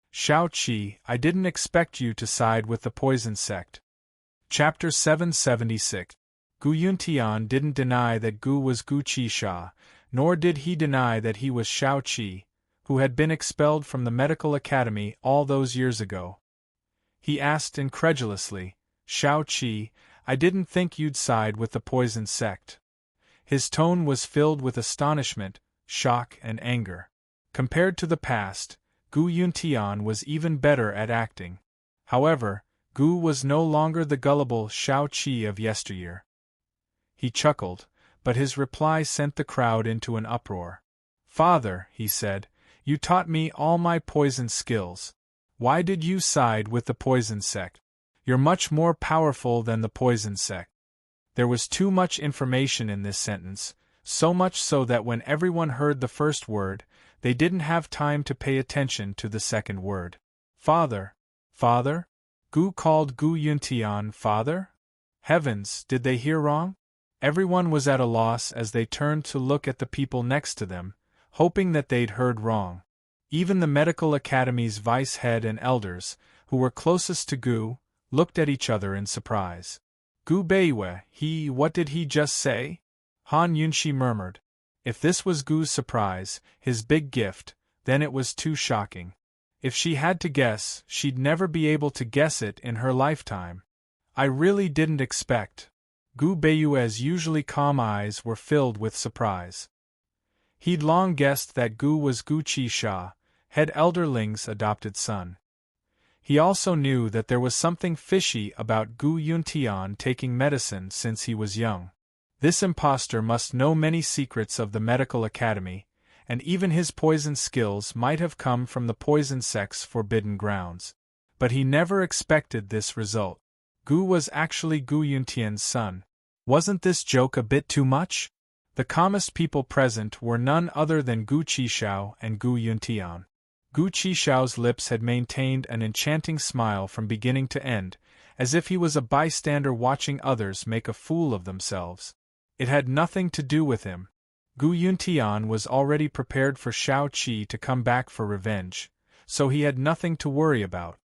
"Shao Qi, I didn't expect you to side with the poison sect." Chapter 776. Gu Yuntian didn't deny that Gu was Gu Qisha, nor did he deny that he was Shao Qi, who had been expelled from the medical academy all those years ago. He asked incredulously, "Shao Qi, I didn't think you'd side with the poison sect." His tone was filled with astonishment, shock, and anger. Compared to the past, Gu Yuntian was even better at acting. However, Gu was no longer the gullible Shao Qi of yesteryear. He chuckled, but his reply sent the crowd into an uproar. "Father," he said, "you taught me all my poison skills. Why did you side with the poison sect? You're much more powerful than the poison sect." There was too much information in this sentence, so much so that when everyone heard the first word, they didn't have time to pay attention to the second word. "Father! Father?" Gu called Gu Yuntian father? Heavens, did they hear wrong? Everyone was at a loss as they turned to look at the people next to them, hoping that they'd heard wrong. Even the medical academy's vice head and elders, who were closest to Gu, looked at each other in surprise. "Gu Beiyue, what did he just say?" Han Yunshi murmured. If this was Gu's surprise, his big gift, then it was too shocking. If she had to guess, she'd never be able to guess it in her lifetime. "I really didn't expect." Gu Beiyue's usually calm eyes were filled with surprise. He'd long guessed that Gu was Gu Qisha, head elderling's adopted son. He also knew that there was something fishy about Gu Yuntian taking medicine since he was young. This impostor must know many secrets of the medical academy, and even his poison skills might have come from the poison sect's forbidden grounds. But he never expected this result. Gu was actually Gu Yuntian's son. Wasn't this joke a bit too much? The calmest people present were none other than Gu Qishao and Gu Yuntian. Gu Qishao's lips had maintained an enchanting smile from beginning to end, as if he was a bystander watching others make a fool of themselves. It had nothing to do with him. Gu Yuntian was already prepared for Shao Qi to come back for revenge, so he had nothing to worry about.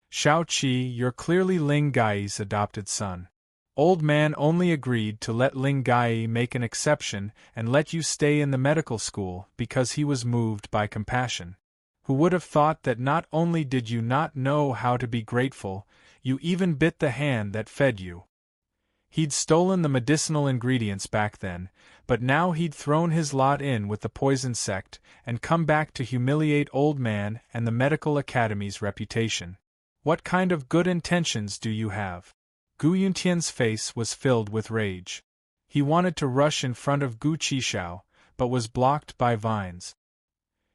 Shao Qi, you're clearly Ling Gai's adopted son. Old man only agreed to let Ling Gai make an exception and let you stay in the medical school because he was moved by compassion. Who would have thought that not only did you not know how to be grateful, you even bit the hand that fed you. He'd stolen the medicinal ingredients back then, but now he'd thrown his lot in with the poison sect and come back to humiliate old man and the medical academy's reputation. What kind of good intentions do you have? Gu Yuntian's face was filled with rage. He wanted to rush in front of Gu Qishao, but was blocked by vines.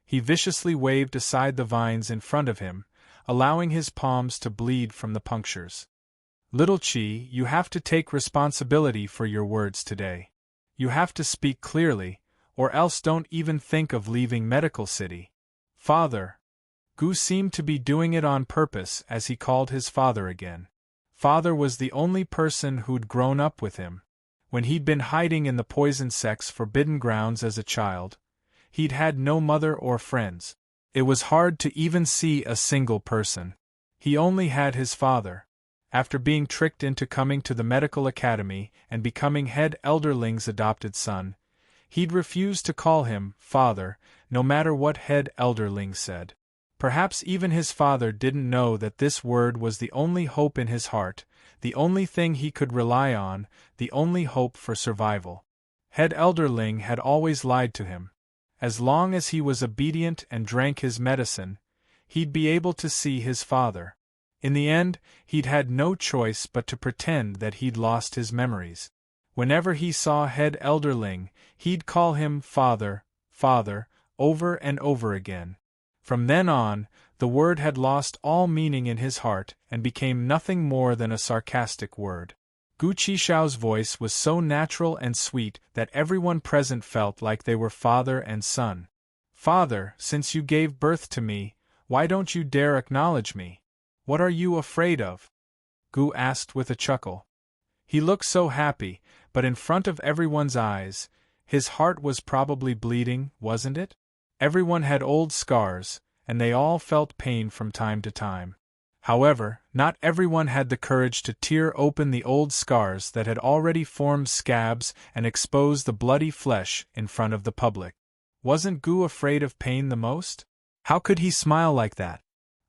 He viciously waved aside the vines in front of him, allowing his palms to bleed from the punctures. Little Qi, you have to take responsibility for your words today. You have to speak clearly, or else don't even think of leaving Medical City. Father. Gu seemed to be doing it on purpose as he called his father again. Father was the only person who'd grown up with him. When he'd been hiding in the poison sect's forbidden grounds as a child, he'd had no mother or friends. It was hard to even see a single person. He only had his father. After being tricked into coming to the medical academy and becoming head elderling's adopted son, he'd refused to call him father, no matter what head elderling said. Perhaps even his father didn't know that this word was the only hope in his heart, the only thing he could rely on, the only hope for survival. Head elderling had always lied to him. As long as he was obedient and drank his medicine, he'd be able to see his father. In the end, he'd had no choice but to pretend that he'd lost his memories. Whenever he saw head elderling, he'd call him father, father, over and over again. From then on, the word had lost all meaning in his heart and became nothing more than a sarcastic word. Gu Qishao's voice was so natural and sweet that everyone present felt like they were father and son. Father, since you gave birth to me, why don't you dare acknowledge me? What are you afraid of? Gu asked with a chuckle. He looked so happy, but in front of everyone's eyes, his heart was probably bleeding, wasn't it? Everyone had old scars, and they all felt pain from time to time. However, not everyone had the courage to tear open the old scars that had already formed scabs and expose the bloody flesh in front of the public. Wasn't Gu afraid of pain the most? How could he smile like that?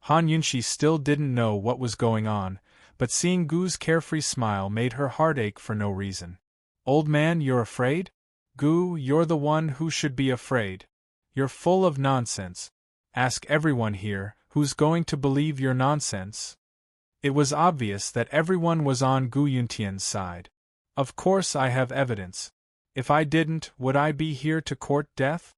Han Yunxi still didn't know what was going on, but seeing Gu's carefree smile made her heart ache for no reason. Old man, you're afraid? Gu, you're the one who should be afraid. You're full of nonsense. Ask everyone here, who's going to believe your nonsense? It was obvious that everyone was on Gu Yuntian's side. Of course I have evidence. If I didn't, would I be here to court death?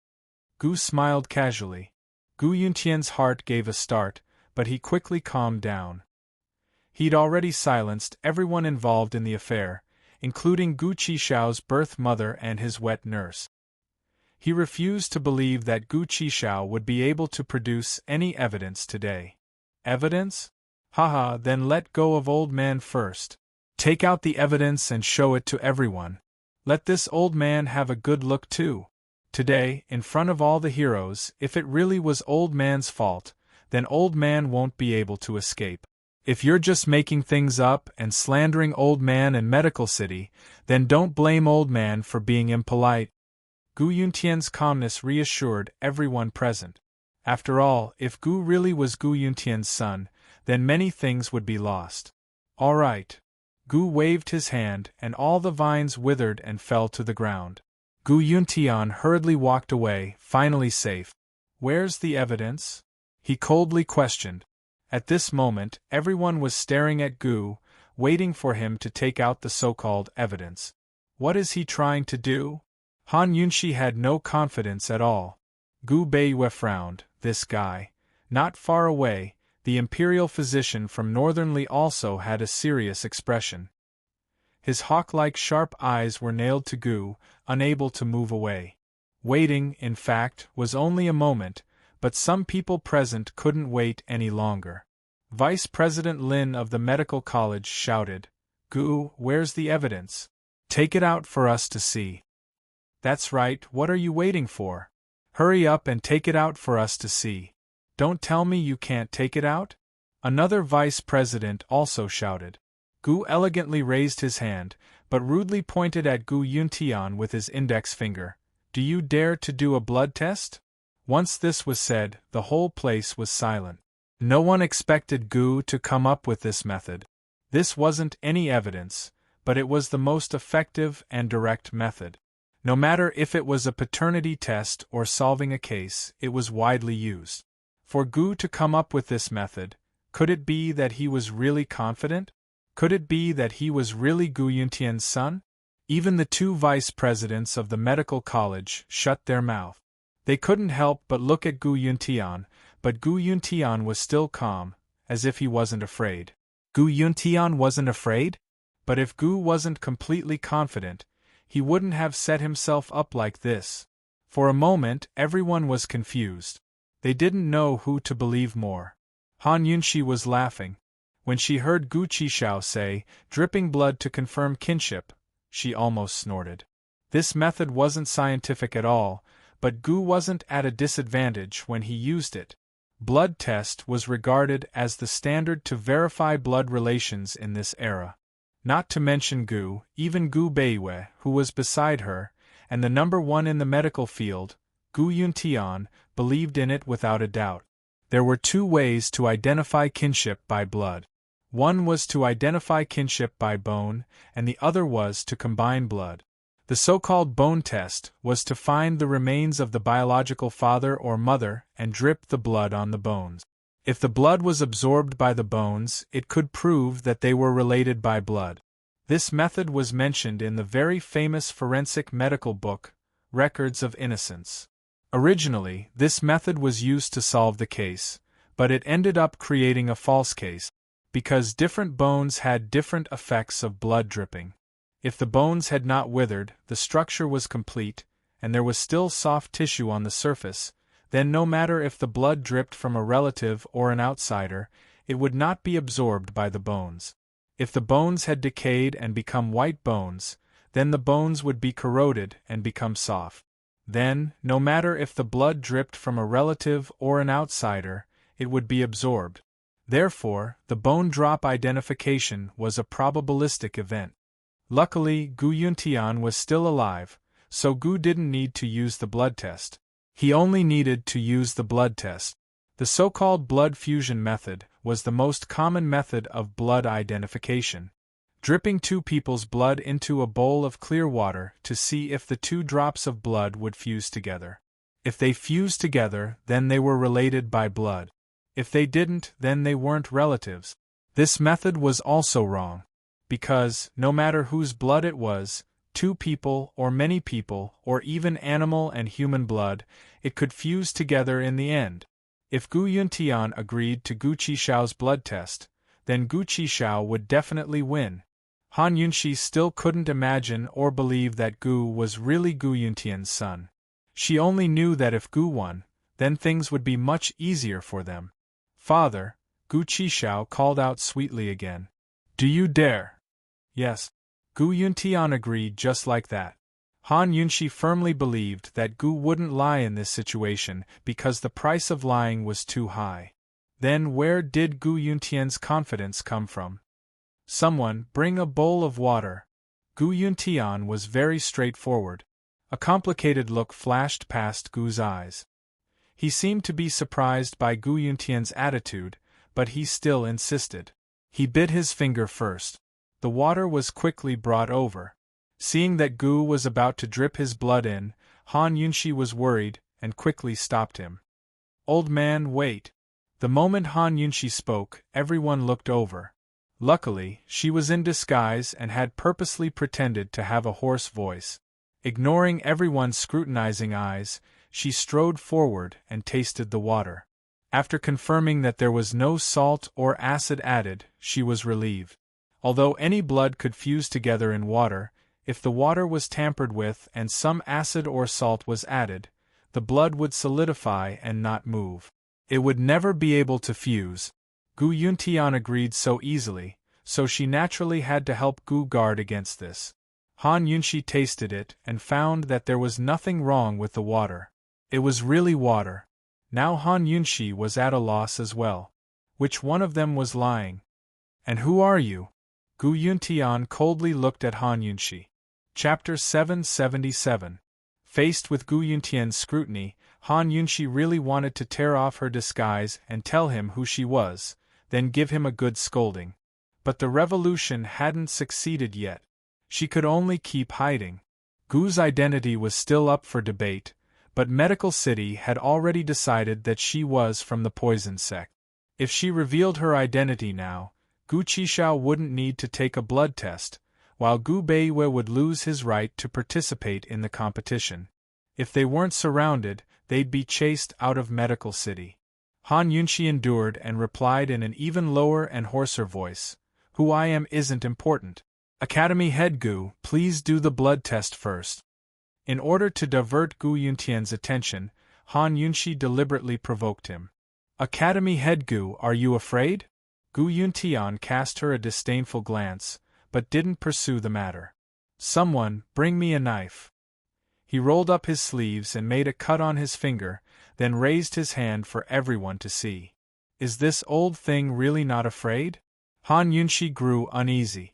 Gu smiled casually. Gu Yuntian's heart gave a start, but he quickly calmed down. He'd already silenced everyone involved in the affair, including Gu Qishao's birth mother and his wet nurse. He refused to believe that Gu Qishao would be able to produce any evidence today. Evidence? Haha, then let go of old man first. Take out the evidence and show it to everyone. Let this old man have a good look too. Today, in front of all the heroes, if it really was old man's fault, then old man won't be able to escape. If you're just making things up and slandering old man and Medical City, then don't blame old man for being impolite. Gu Yuntian's calmness reassured everyone present. After all, if Gu really was Gu Yuntian's son, then many things would be lost. All right. Gu waved his hand and all the vines withered and fell to the ground. Gu Yuntian hurriedly walked away, finally safe. Where's the evidence? He coldly questioned. At this moment, everyone was staring at Gu, waiting for him to take out the so-called evidence. What is he trying to do? Han Yunxi had no confidence at all. Gu Beiyue frowned. This guy. Not far away, the imperial physician from Northern Li also had a serious expression. His hawk-like sharp eyes were nailed to Gu, unable to move away. Waiting, in fact, was only a moment, but some people present couldn't wait any longer. Vice President Lin of the medical college shouted, Gu, where's the evidence? Take it out for us to see. That's right, what are you waiting for? Hurry up and take it out for us to see. Don't tell me you can't take it out? Another vice president also shouted. Gu elegantly raised his hand, but rudely pointed at Gu Yuntian with his index finger. Do you dare to do a blood test? Once this was said, the whole place was silent. No one expected Gu to come up with this method. This wasn't any evidence, but it was the most effective and direct method. No matter if it was a paternity test or solving a case, it was widely used. For Gu to come up with this method, could it be that he was really confident? Could it be that he was really Gu Yuntian's son? Even the two vice presidents of the medical college shut their mouth. They couldn't help but look at Gu Yuntian, but Gu Yuntian was still calm, as if he wasn't afraid. Gu Yuntian wasn't afraid? But if Gu wasn't completely confident, he wouldn't have set himself up like this. For a moment, everyone was confused. They didn't know who to believe more. Han Yunxi was laughing. When she heard Gu Qishao say, dripping blood to confirm kinship, she almost snorted. This method wasn't scientific at all, but Gu wasn't at a disadvantage when he used it. Blood test was regarded as the standard to verify blood relations in this era. Not to mention Gu, even Gu Beiwei, who was beside her, and the number one in the medical field, Gu Yuntian, believed in it without a doubt. There were two ways to identify kinship by blood. One was to identify kinship by bone, and the other was to combine blood. The so-called bone test was to find the remains of the biological father or mother and drip the blood on the bones. If the blood was absorbed by the bones, it could prove that they were related by blood. This method was mentioned in the very famous forensic medical book, Records of Innocence. Originally, this method was used to solve the case, but it ended up creating a false case, because different bones had different effects of blood dripping. If the bones had not withered, the structure was complete, and there was still soft tissue on the surface, then no matter if the blood dripped from a relative or an outsider, it would not be absorbed by the bones. If the bones had decayed and become white bones, then the bones would be corroded and become soft. Then, no matter if the blood dripped from a relative or an outsider, it would be absorbed. Therefore, the bone drop identification was a probabilistic event. Luckily, Gu Yuntian was still alive, so Gu didn't need to use the blood test. He only needed to use the blood test. The so-called blood fusion method was the most common method of blood identification. Dripping two people's blood into a bowl of clear water to see if the two drops of blood would fuse together. If they fused together, then they were related by blood. If they didn't, then they weren't relatives. This method was also wrong, because, no matter whose blood it was, two people or many people or even animal and human blood, it could fuse together in the end. If Gu Yuntian agreed to Gu Qishao's blood test, then Gu Qishao would definitely win. Han Yunxi still couldn't imagine or believe that Gu was really Gu Yuntian's son. She only knew that if Gu won, then things would be much easier for them. Father, Gu Qishao called out sweetly again. Do you dare? Yes. Gu Yuntian agreed just like that. Han Yunxi firmly believed that Gu wouldn't lie in this situation because the price of lying was too high. Then where did Gu Yuntian's confidence come from? Someone, bring a bowl of water. Gu Yuntian was very straightforward. A complicated look flashed past Gu's eyes. He seemed to be surprised by Gu Yuntian's attitude, but he still insisted. He bit his finger first. The water was quickly brought over. Seeing that Gu was about to drip his blood in, Han Yunxi was worried and quickly stopped him. Old man, wait. The moment Han Yunxi spoke, everyone looked over. Luckily, she was in disguise and had purposely pretended to have a hoarse voice. Ignoring everyone's scrutinizing eyes, she strode forward and tasted the water. After confirming that there was no salt or acid added, she was relieved. Although any blood could fuse together in water, if the water was tampered with and some acid or salt was added, the blood would solidify and not move. It would never be able to fuse. Gu Yuntian agreed so easily, so she naturally had to help Gu guard against this. Han Yunshi tasted it and found that there was nothing wrong with the water. It was really water. Now Han Yunshi was at a loss as well. Which one of them was lying? And who are you? Gu Yuntian coldly looked at Han Yunshi. Chapter 777. Faced with Gu Yuntian's scrutiny, Han Yunshi really wanted to tear off her disguise and tell him who she was, then give him a good scolding. But the revolution hadn't succeeded yet. She could only keep hiding. Gu's identity was still up for debate, but Medical City had already decided that she was from the poison sect. If she revealed her identity now, Gu Qishao wouldn't need to take a blood test, while Gu Beiwei would lose his right to participate in the competition. If they weren't surrounded, they'd be chased out of Medical City. Han Yunshi endured and replied in an even lower and hoarser voice, "Who I am isn't important. Academy head Gu, please do the blood test first." In order to divert Gu Yuntian's attention, Han Yunshi deliberately provoked him. "Academy head Gu, are you afraid?" Gu Yuntian cast her a disdainful glance, but didn't pursue the matter. "Someone, bring me a knife." He rolled up his sleeves and made a cut on his finger, then raised his hand for everyone to see. "Is this old thing really not afraid?" Han Yunshi grew uneasy.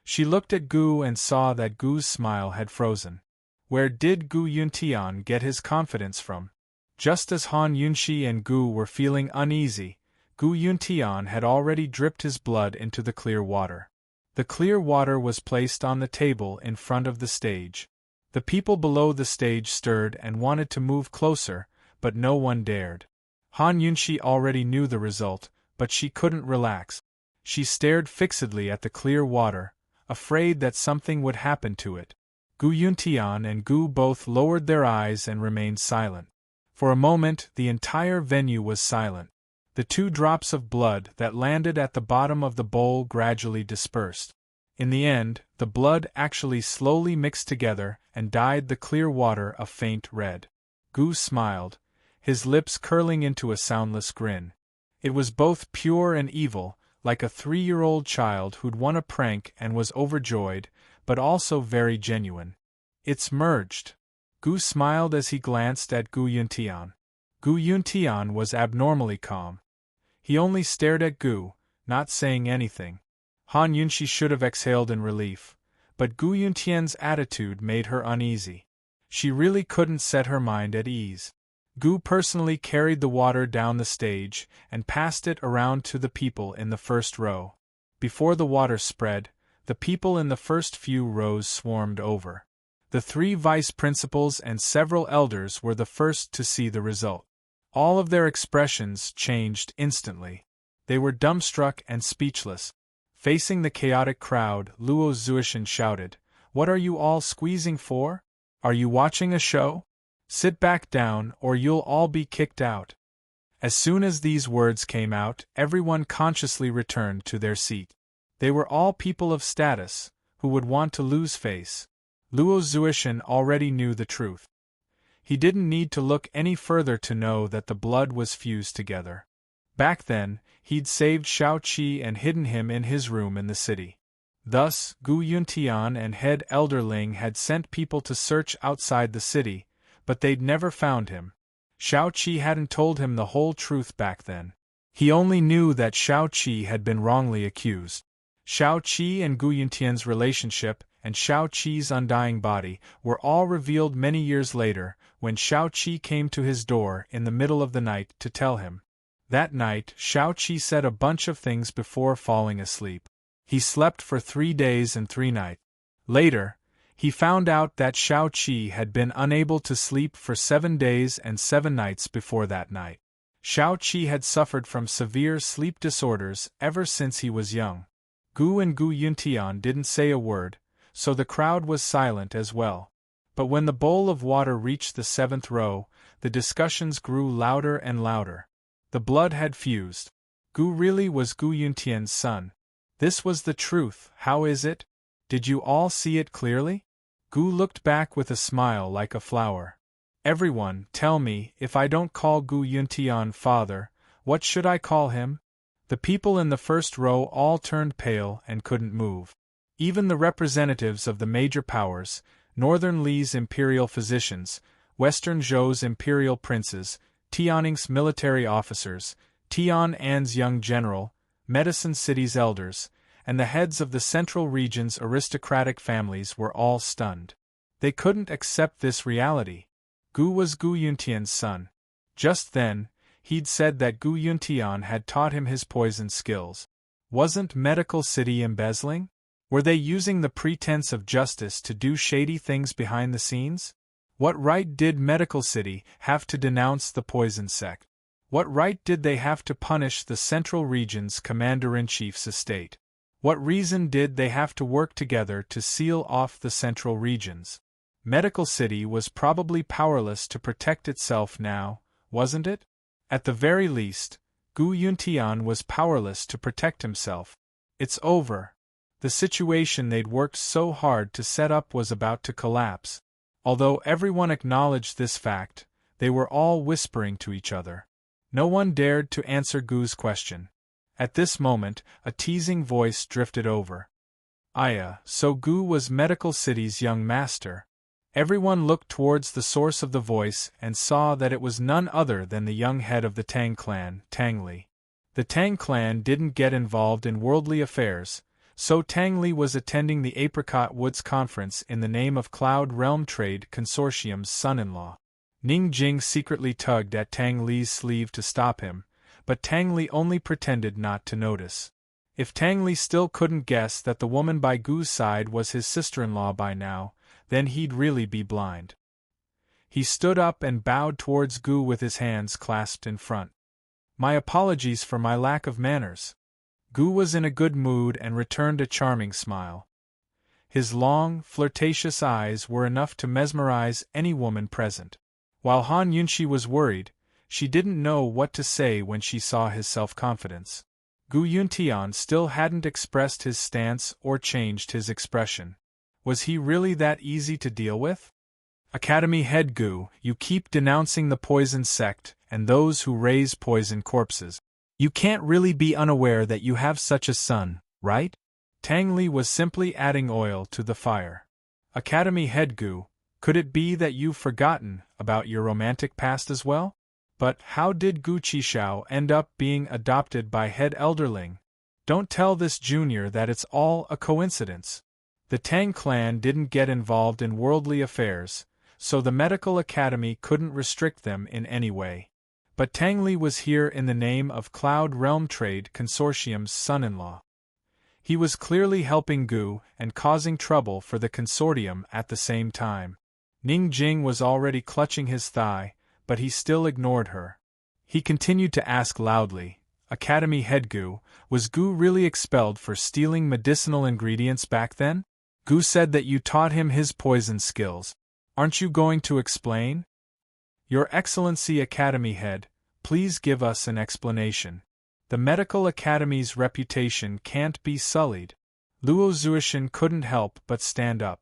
She looked at Gu and saw that Gu's smile had frozen. Where did Gu Yuntian get his confidence from? Just as Han Yunshi and Gu were feeling uneasy, Gu Yuntian had already dripped his blood into the clear water. The clear water was placed on the table in front of the stage. The people below the stage stirred and wanted to move closer, but no one dared. Han Yunshi already knew the result, but she couldn't relax. She stared fixedly at the clear water, afraid that something would happen to it. Gu Yuntian and Gu both lowered their eyes and remained silent. For a moment the entire venue was silent. The 2 drops of blood that landed at the bottom of the bowl gradually dispersed. In the end, the blood actually slowly mixed together and dyed the clear water a faint red. Gu smiled, his lips curling into a soundless grin. It was both pure and evil, like a 3-year-old child who'd won a prank and was overjoyed, but also very genuine. "It's merged." Gu smiled as he glanced at Gu Yuntian. Gu Yuntian was abnormally calm. He only stared at Gu, not saying anything. Han Yunshi should have exhaled in relief, but Gu Yuntian's attitude made her uneasy. She really couldn't set her mind at ease. Gu personally carried the water down the stage and passed it around to the people in the first row. Before the water spread, the people in the first few rows swarmed over. The 3 vice principals and several elders were the first to see the result. All of their expressions changed instantly. They were dumbstruck and speechless. Facing the chaotic crowd, Luo Zuishan shouted, "What are you all squeezing for? Are you watching a show? Sit back down or you'll all be kicked out." As soon as these words came out, everyone consciously returned to their seat. They were all people of status, who would want to lose face. Luo Zuishan already knew the truth. He didn't need to look any further to know that the blood was fused together. Back then, he'd saved Shao Qi and hidden him in his room in the city. Thus, Gu Yuntian and head Elder Ling had sent people to search outside the city, but they'd never found him. Shao Qi hadn't told him the whole truth back then. He only knew that Shao Qi had been wrongly accused. Shao Qi and Gu Yuntian's relationship and Shao Qi's undying body were all revealed many years later, when Shao Qi came to his door in the middle of the night to tell him. That night, Shao Qi said a bunch of things before falling asleep. He slept for 3 days and 3 nights. Later, he found out that Shao Qi had been unable to sleep for 7 days and 7 nights before that night. Shao Qi had suffered from severe sleep disorders ever since he was young. Gu and Gu Yuntian didn't say a word, so the crowd was silent as well. But when the bowl of water reached the 7th row, the discussions grew louder and louder. The blood had fused. Gu really was Gu Yuntian's son. This was the truth. How is it? Did you all see it clearly? Gu looked back with a smile like a flower. Everyone, tell me, if I don't call Gu Yuntian father, what should I call him? The people in the first row all turned pale and couldn't move. Even the representatives of the major powers, Northern Li's imperial physicians, Western Zhou's imperial princes, Tianning's military officers, Tian'an's young general, Medicine City's elders, and the heads of the central region's aristocratic families were all stunned. They couldn't accept this reality. Gu was Gu Yuntian's son. Just then, he'd said that Gu Yuntian had taught him his poison skills. Wasn't Medical City embezzling? Were they using the pretense of justice to do shady things behind the scenes? What right did Medical City have to denounce the poison sect? What right did they have to punish the Central Region's Commander-in-Chief's estate? What reason did they have to work together to seal off the Central Regions? Medical City was probably powerless to protect itself now, wasn't it? At the very least, Gu Yuntian was powerless to protect himself. It's over. The situation they'd worked so hard to set up was about to collapse. Although everyone acknowledged this fact, they were all whispering to each other. No one dared to answer Gu's question. At this moment, a teasing voice drifted over. Aya, so Gu was Medical City's young master. Everyone looked towards the source of the voice and saw that it was none other than the young head of the Tang clan, Tang Li. The Tang clan didn't get involved in worldly affairs, so Tang Li was attending the Apricot Woods Conference in the name of Cloud Realm Trade Consortium's son-in-law. Ning Jing secretly tugged at Tang Li's sleeve to stop him, but Tang Li only pretended not to notice. If Tang Li still couldn't guess that the woman by Gu's side was his sister-in-law by now, then he'd really be blind. He stood up and bowed towards Gu with his hands clasped in front. My apologies for my lack of manners. Gu was in a good mood and returned a charming smile. His long, flirtatious eyes were enough to mesmerize any woman present. While Han Yunxi was worried, she didn't know what to say when she saw his self-confidence. Gu Yuntian still hadn't expressed his stance or changed his expression. Was he really that easy to deal with? Academy head Gu, you keep denouncing the poison sect and those who raise poison corpses. You can't really be unaware that you have such a son, right? Tang Li was simply adding oil to the fire. Academy head Gu, could it be that you've forgotten about your romantic past as well? But how did Gu Qishao end up being adopted by head elderling? Don't tell this junior that it's all a coincidence. The Tang clan didn't get involved in worldly affairs, so the medical academy couldn't restrict them in any way. But Tang Li was here in the name of Cloud Realm Trade Consortium's son-in-law. He was clearly helping Gu and causing trouble for the consortium at the same time. Ning Jing was already clutching his thigh, but he still ignored her. He continued to ask loudly, Academy head Gu, was Gu really expelled for stealing medicinal ingredients back then? Gu said that you taught him his poison skills. Aren't you going to explain? Your Excellency Academy head, please give us an explanation. The Medical Academy's reputation can't be sullied. Luo Zuishan couldn't help but stand up.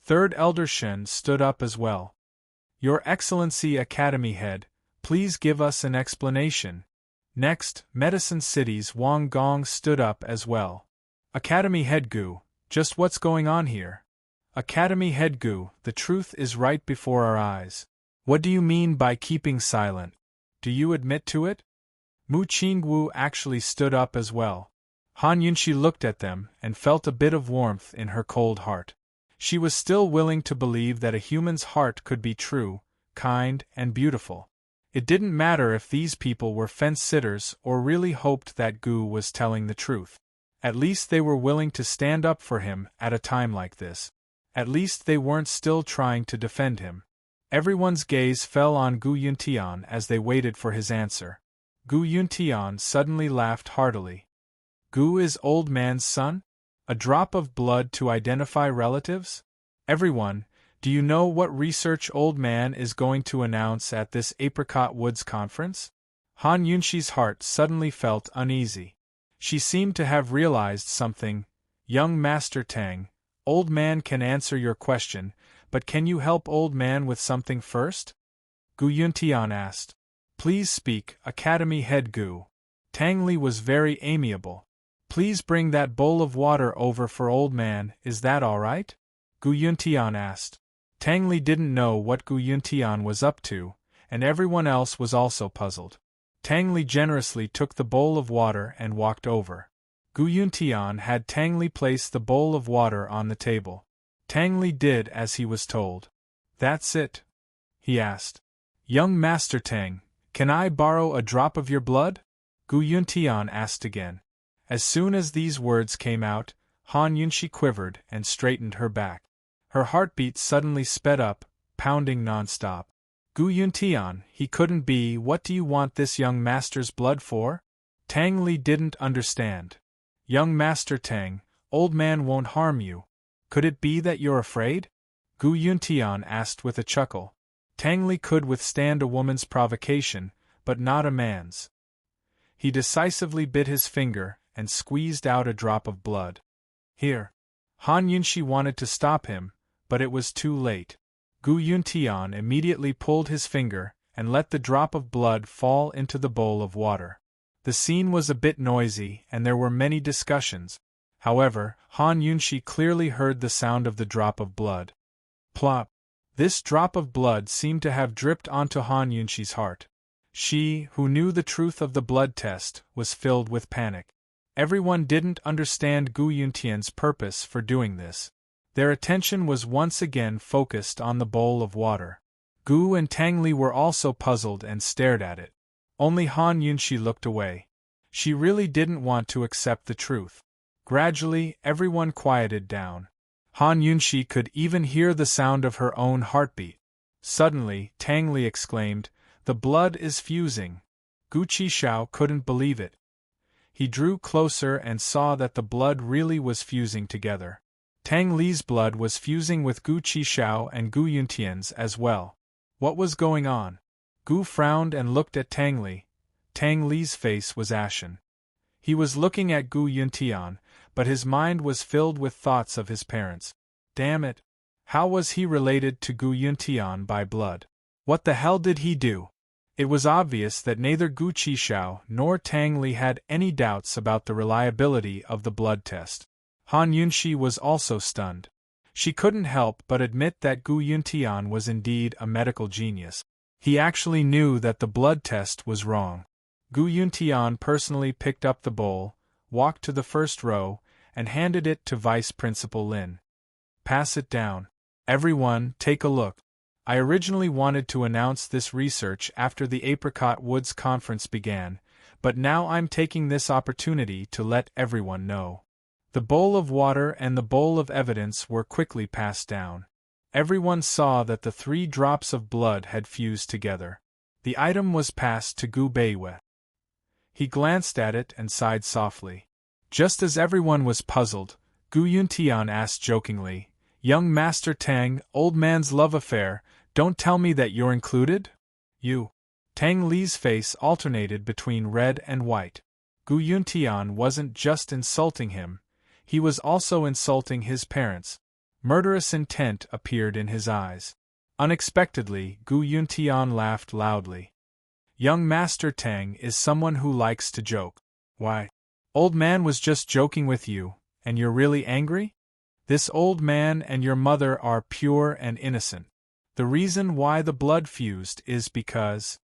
Third Elder Shen stood up as well. Your Excellency Academy head, please give us an explanation. Next, Medicine City's Wang Gong stood up as well. Academy head Gu, just what's going on here? Academy head Gu, the truth is right before our eyes. What do you mean by keeping silent? Do you admit to it? Mu Qingwu actually stood up as well. Han Yunxi looked at them and felt a bit of warmth in her cold heart. She was still willing to believe that a human's heart could be true, kind, and beautiful. It didn't matter if these people were fence-sitters or really hoped that Gu was telling the truth. At least they were willing to stand up for him at a time like this. At least they weren't still trying to defend him. Everyone's gaze fell on Gu Yuntian as they waited for his answer. Gu Yuntian suddenly laughed heartily. Gu is old man's son? A drop of blood to identify relatives? Everyone, do you know what research old man is going to announce at this Apricot Woods conference? Han Yunxi's heart suddenly felt uneasy. She seemed to have realized something. Young Master Tang, old man can answer your question, but can you help old man with something first? Gu Yuntian asked. Please speak, Academy head Gu. Tang Li was very amiable. Please bring that bowl of water over for old man, is that all right? Gu Yuntian asked. Tang Li didn't know what Gu Yuntian was up to, and everyone else was also puzzled. Tang Li generously took the bowl of water and walked over. Gu Yuntian had Tang Li place the bowl of water on the table. Tang Li did as he was told. That's it? He asked. Young Master Tang, can I borrow a drop of your blood? Gu Yuntian asked again. As soon as these words came out, Han Yunshi quivered and straightened her back. Her heartbeat suddenly sped up, pounding non-stop. Gu Yuntian, he couldn't be. What do you want this young master's blood for? Tang Li didn't understand. Young Master Tang, old man won't harm you. Could it be that you're afraid? Gu Yuntian asked with a chuckle. Tang Li could withstand a woman's provocation, but not a man's. He decisively bit his finger and squeezed out a drop of blood. Here. Han Yunshi wanted to stop him, but it was too late. Gu Yuntian immediately pulled his finger and let the drop of blood fall into the bowl of water. The scene was a bit noisy and there were many discussions. However, Han Yunshi clearly heard the sound of the drop of blood. Plop! This drop of blood seemed to have dripped onto Han Yunshi's heart. She, who knew the truth of the blood test, was filled with panic. Everyone didn't understand Gu Yuntian's purpose for doing this. Their attention was once again focused on the bowl of water. Gu and Tang Li were also puzzled and stared at it. Only Han Yunshi looked away. She really didn't want to accept the truth. Gradually, everyone quieted down. Han Yunshi could even hear the sound of her own heartbeat. Suddenly, Tang Li exclaimed, "The blood is fusing." Gu Qishao couldn't believe it. He drew closer and saw that the blood really was fusing together. Tang Li's blood was fusing with Gu Qishao and Gu Yuntian's as well. What was going on? Gu frowned and looked at Tang Li. Tang Li's face was ashen. He was looking at Gu Yuntian, but his mind was filled with thoughts of his parents. Damn it! How was he related to Gu Yuntian by blood? What the hell did he do? It was obvious that neither Gu Qishao nor Tang Li had any doubts about the reliability of the blood test. Han Yunshi was also stunned. She couldn't help but admit that Gu Yuntian was indeed a medical genius. He actually knew that the blood test was wrong. Gu Yuntian personally picked up the bowl, walked to the first row, and handed it to Vice Principal Lin. Pass it down. Everyone, take a look. I originally wanted to announce this research after the Apricot Woods conference began, but now I'm taking this opportunity to let everyone know. The bowl of water and the bowl of evidence were quickly passed down. Everyone saw that the 3 drops of blood had fused together. The item was passed to Gu Beiwei. He glanced at it and sighed softly. Just as everyone was puzzled, Gu Yuntian asked jokingly, "Young Master Tang, old man's love affair, don't tell me that you're included?" You. Tang Li's face alternated between red and white. Gu Yuntian wasn't just insulting him, he was also insulting his parents. Murderous intent appeared in his eyes. Unexpectedly, Gu Yuntian laughed loudly. Young Master Tang is someone who likes to joke. Why? Old man was just joking with you, and you're really angry? This old man and your mother are pure and innocent. The reason why the blood fused is because...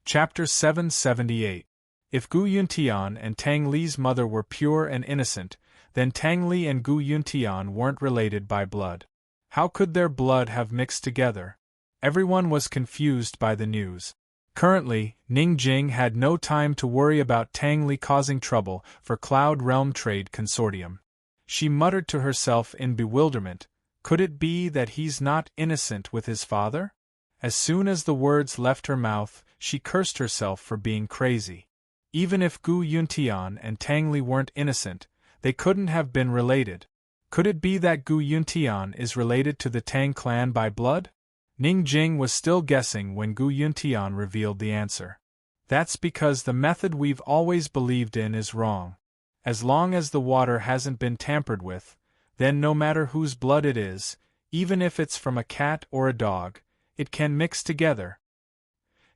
Chapter 778. If Gu Yuntian and Tang Li's mother were pure and innocent, then Tang Li and Gu Yuntian weren't related by blood. How could their blood have mixed together? Everyone was confused by the news. Currently, Ning Jing had no time to worry about Tang Li causing trouble for Cloud Realm Trade Consortium. She muttered to herself in bewilderment, could it be that he's not innocent with his father? As soon as the words left her mouth, she cursed herself for being crazy. Even if Gu Yuntian and Tang Li weren't innocent, they couldn't have been related. Could it be that Gu Yuntian is related to the Tang clan by blood? Ning Jing was still guessing when Gu Yuntian revealed the answer. That's because the method we've always believed in is wrong. As long as the water hasn't been tampered with, then no matter whose blood it is, even if it's from a cat or a dog, it can mix together.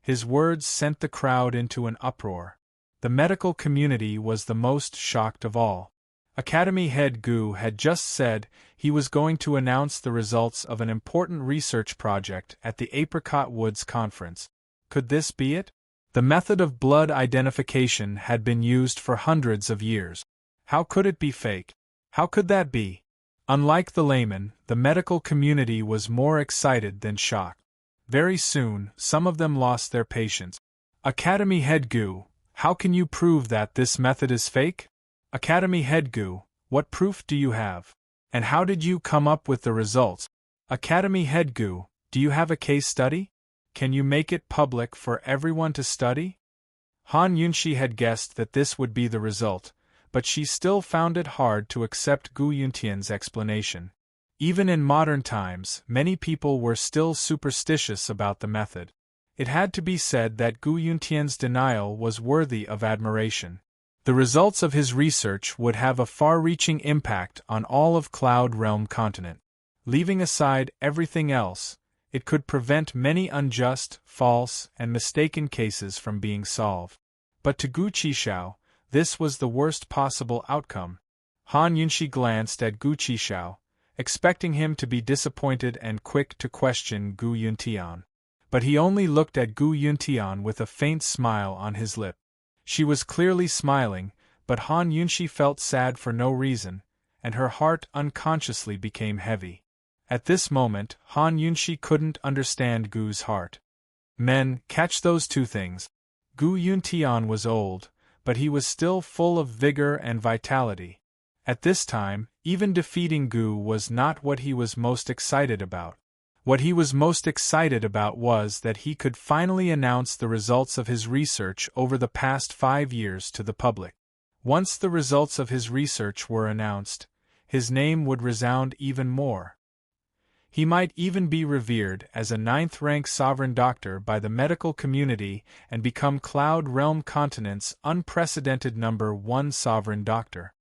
His words sent the crowd into an uproar. The medical community was the most shocked of all. Academy head Gu had just said he was going to announce the results of an important research project at the Apricot Woods Conference. Could this be it? The method of blood identification had been used for hundreds of years. How could it be fake? How could that be? Unlike the layman, the medical community was more excited than shocked. Very soon, some of them lost their patience. Academy head Gu, how can you prove that this method is fake? Academy head Gu, what proof do you have? And how did you come up with the results? Academy head Gu, do you have a case study? Can you make it public for everyone to study? Han Yunxi had guessed that this would be the result, but she still found it hard to accept Gu Yuntian's explanation. Even in modern times, many people were still superstitious about the method. It had to be said that Gu Yuntian's denial was worthy of admiration. The results of his research would have a far-reaching impact on all of Cloud Realm continent. Leaving aside everything else, it could prevent many unjust, false, and mistaken cases from being solved. But to Gu Qishao, this was the worst possible outcome. Han Yunxi glanced at Gu Qishao, expecting him to be disappointed and quick to question Gu Yuntian. But he only looked at Gu Yuntian with a faint smile on his lip. She was clearly smiling, but Han Yunxi felt sad for no reason, and her heart unconsciously became heavy. At this moment, Han Yunxi couldn't understand Gu's heart. Men, catch those two things. Gu Yuntian was old, but he was still full of vigor and vitality. At this time, even defeating Gu was not what he was most excited about. What he was most excited about was that he could finally announce the results of his research over the past 5 years to the public. Once the results of his research were announced, his name would resound even more. He might even be revered as a 9th-rank sovereign doctor by the medical community and become Cloud Realm Continent's unprecedented number 1 sovereign doctor.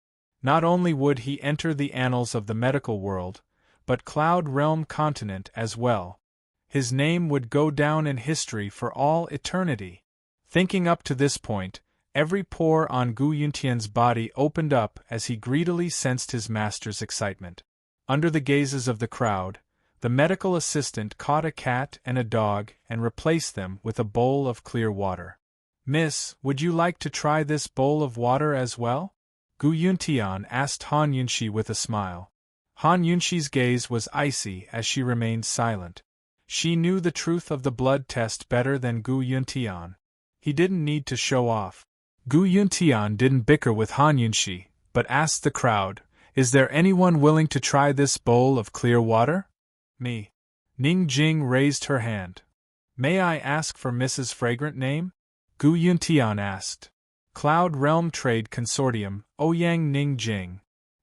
Not only would he enter the annals of the medical world, but Cloud Realm Continent as well. His name would go down in history for all eternity. Thinking up to this point, every pore on Gu Yuntian's body opened up as he greedily sensed his master's excitement. Under the gazes of the crowd, the medical assistant caught a cat and a dog and replaced them with a bowl of clear water. "Miss, would you like to try this bowl of water as well?" Gu Yuntian asked Han Yunxi with a smile. Han Yunxi's gaze was icy as she remained silent. She knew the truth of the blood test better than Gu Yuntian. He didn't need to show off. Gu Yuntian didn't bicker with Han Yunxi, but asked the crowd, "Is there anyone willing to try this bowl of clear water?" "Me." Ning Jing raised her hand. "May I ask for Mrs. Fragrant name?" Gu Yuntian asked. "Cloud Realm Trade Consortium, Ouyang Ning Jing."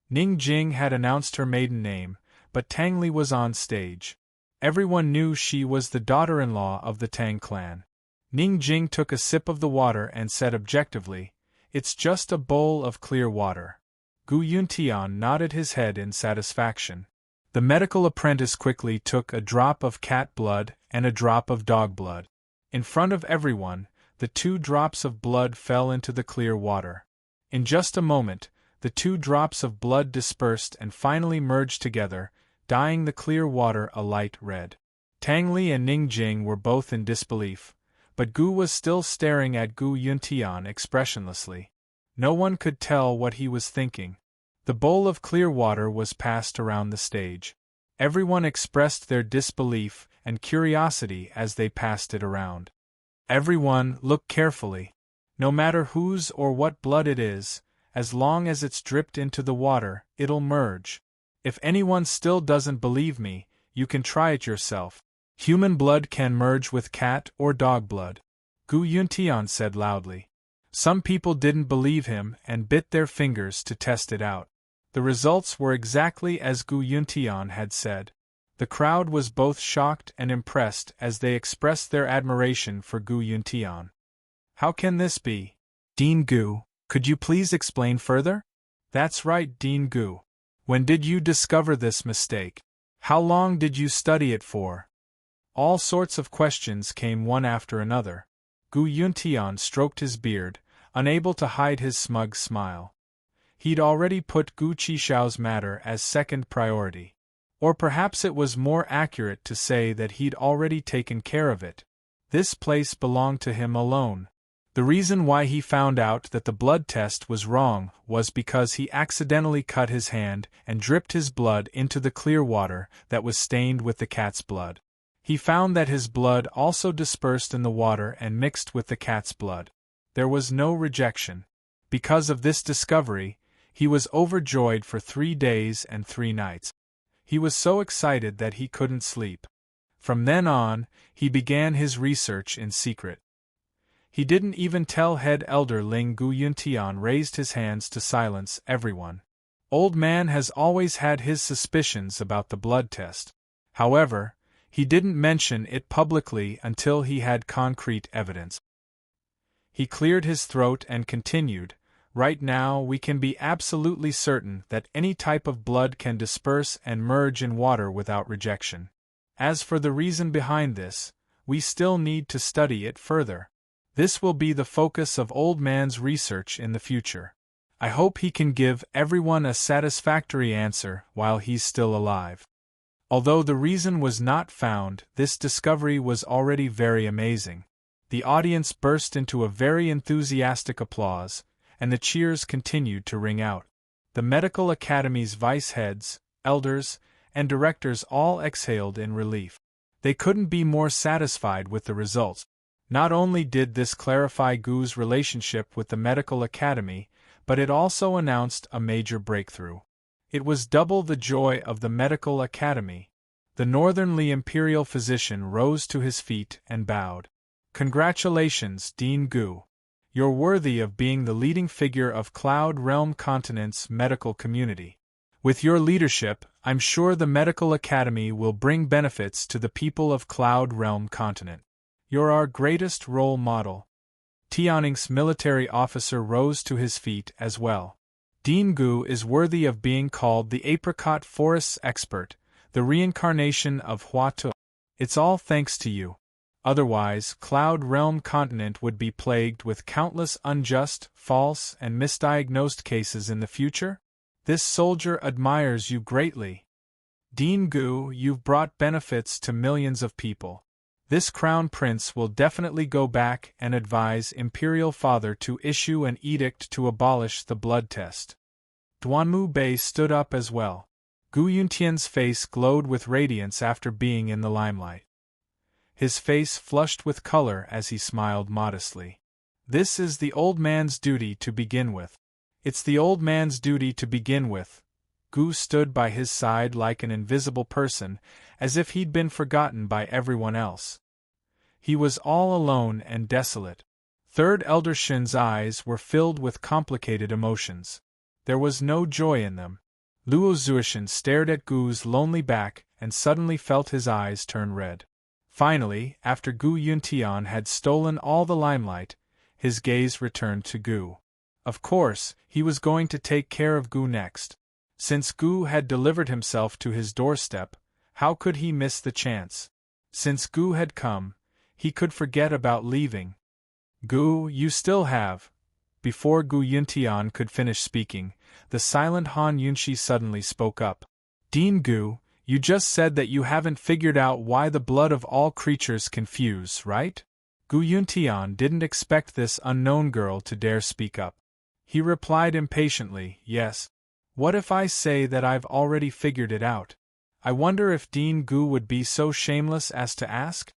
Ning Jing had announced her maiden name, but Tang Li was on stage. Everyone knew she was the daughter-in-law of the Tang clan. Ning Jing took a sip of the water and said objectively, "It's just a bowl of clear water." Gu Yuntian nodded his head in satisfaction. The medical apprentice quickly took a drop of cat blood and a drop of dog blood. In front of everyone, the 2 drops of blood fell into the clear water. In just a moment, the 2 drops of blood dispersed and finally merged together, dyeing the clear water a light red. Tang Li and Ning Jing were both in disbelief, but Gu was still staring at Gu Yuntian expressionlessly. No one could tell what he was thinking. The bowl of clear water was passed around the stage. Everyone expressed their disbelief and curiosity as they passed it around. "Everyone, look carefully. No matter whose or what blood it is, as long as it's dripped into the water, it'll merge. If anyone still doesn't believe me, you can try it yourself. Human blood can merge with cat or dog blood," Gu Yuntian said loudly. Some people didn't believe him and bit their fingers to test it out. The results were exactly as Gu Yuntian had said. The crowd was both shocked and impressed as they expressed their admiration for Gu Yuntian. "How can this be? Dean Gu, could you please explain further?" "That's right, Dean Gu. When did you discover this mistake? How long did you study it for?" All sorts of questions came one after another. Gu Yuntian stroked his beard, unable to hide his smug smile. He'd already put Gu Qixiao's matter as second priority. Or perhaps it was more accurate to say that he'd already taken care of it. This place belonged to him alone. The reason why he found out that the blood test was wrong was because he accidentally cut his hand and dripped his blood into the clear water that was stained with the cat's blood. He found that his blood also dispersed in the water and mixed with the cat's blood. There was no rejection. Because of this discovery, he was overjoyed for 3 days and 3 nights. He was so excited that he couldn't sleep. From then on, he began his research in secret. He didn't even tell head elder Ling. Gu Yuntian raised his hands to silence everyone. Old man has always had his suspicions about the blood test. However, he didn't mention it publicly until he had concrete evidence. He cleared his throat and continued, "Right now we can be absolutely certain that any type of blood can disperse and merge in water without rejection. As for the reason behind this, we still need to study it further. This will be the focus of Old Man's research in the future. I hope he can give everyone a satisfactory answer while he's still alive." Although the reason was not found, this discovery was already very amazing. The audience burst into a very enthusiastic applause, and the cheers continued to ring out. The Medical Academy's vice heads, elders, and directors all exhaled in relief. They couldn't be more satisfied with the results. Not only did this clarify Gu's relationship with the Medical Academy, but it also announced a major breakthrough. It was double the joy of the Medical Academy. The Northernly Imperial physician rose to his feet and bowed. "Congratulations, Dean Gu. You're worthy of being the leading figure of Cloud Realm Continent's medical community. With your leadership, I'm sure the Medical Academy will bring benefits to the people of Cloud Realm Continent. You're our greatest role model." Tianning's military officer rose to his feet as well. "Dean Gu is worthy of being called the Apricot Forest's expert, the reincarnation of Hua Tu. It's all thanks to you. Otherwise, Cloud Realm Continent would be plagued with countless unjust, false, and misdiagnosed cases in the future. This soldier admires you greatly. Dean Gu, you've brought benefits to millions of people. This Crown Prince will definitely go back and advise Imperial Father to issue an edict to abolish the blood test." Duanmu Bei stood up as well. Gu Yuntian's face glowed with radiance after being in the limelight. His face flushed with color as he smiled modestly. "This is the old man's duty to begin with. It's the old man's duty to begin with." Gu stood by his side like an invisible person, as if he'd been forgotten by everyone else. He was all alone and desolate. Third Elder Shin's eyes were filled with complicated emotions. There was no joy in them. Luo Zuishan stared at Gu's lonely back and suddenly felt his eyes turn red. Finally, after Gu Yuntian had stolen all the limelight, his gaze returned to Gu. Of course, he was going to take care of Gu next. Since Gu had delivered himself to his doorstep, how could he miss the chance? Since Gu had come, he could forget about leaving. "Gu, you still have..." Before Gu Yuntian could finish speaking, the silent Han Yunshi suddenly spoke up. "Dean Gu, you just said that you haven't figured out why the blood of all creatures confuse, right?" Gu Yuntian didn't expect this unknown girl to dare speak up. He replied impatiently, "Yes. What if I say that I've already figured it out? I wonder if Dean Gu would be so shameless as to ask?"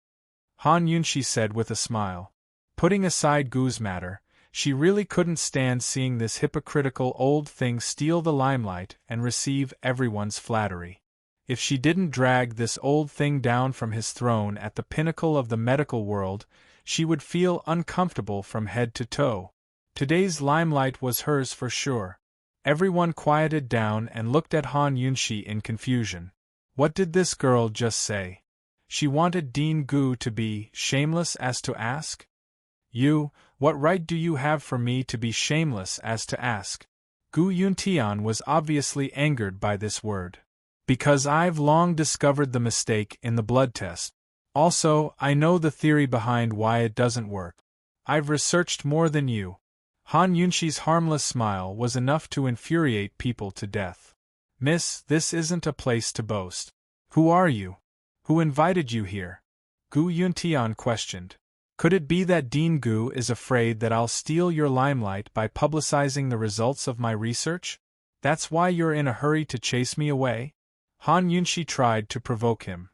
Han Yunshi said with a smile. Putting aside Gu's matter, she really couldn't stand seeing this hypocritical old thing steal the limelight and receive everyone's flattery. If she didn't drag this old thing down from his throne at the pinnacle of the medical world, she would feel uncomfortable from head to toe. Today's limelight was hers for sure. Everyone quieted down and looked at Han Yunshi in confusion. What did this girl just say? She wanted Dean Gu to be shameless as to ask? "You, what right do you have for me to be shameless as to ask?" Gu Yuntian was obviously angered by this word. "Because I've long discovered the mistake in the blood test. Also, I know the theory behind why it doesn't work. I've researched more than you." Han Yunxi's harmless smile was enough to infuriate people to death. Miss, this isn't a place to boast. Who are you? Who invited you here? Gu Yuntian questioned. Could it be that Dean Gu is afraid that I'll steal your limelight by publicizing the results of my research? That's why you're in a hurry to chase me away? Han Yunxi tried to provoke him.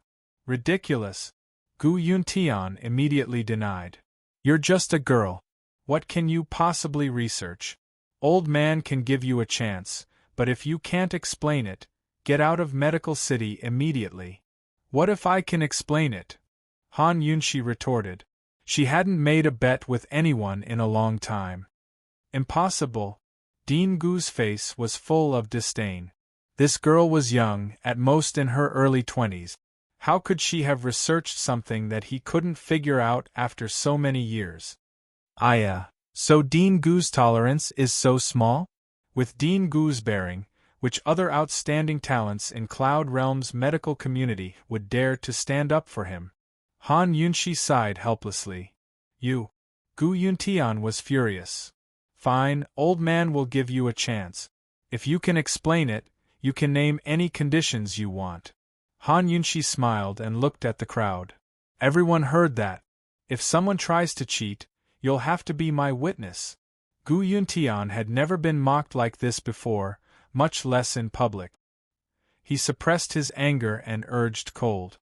Ridiculous. Gu Yuntian immediately denied. You're just a girl. What can you possibly research? Old man can give you a chance, but if you can't explain it, get out of Medical City immediately. What if I can explain it? Han Yunxi retorted. She hadn't made a bet with anyone in a long time. Impossible. Dean Gu's face was full of disdain. This girl was young, at most in her early 20s. How could she have researched something that he couldn't figure out after so many years? So Dean Gu's tolerance is so small? With Dean Gu's bearing, which other outstanding talents in Cloud Realm's medical community would dare to stand up for him? Han Yunxi sighed helplessly. You. Gu Yuntian was furious. Fine, old man will give you a chance. If you can explain it, you can name any conditions you want. Han Yunxi smiled and looked at the crowd. Everyone heard that. If someone tries to cheat, you'll have to be my witness. Gu Yuntian had never been mocked like this before, much less in public. He suppressed his anger and urged cold.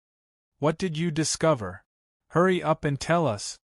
What did you discover? Hurry up and tell us.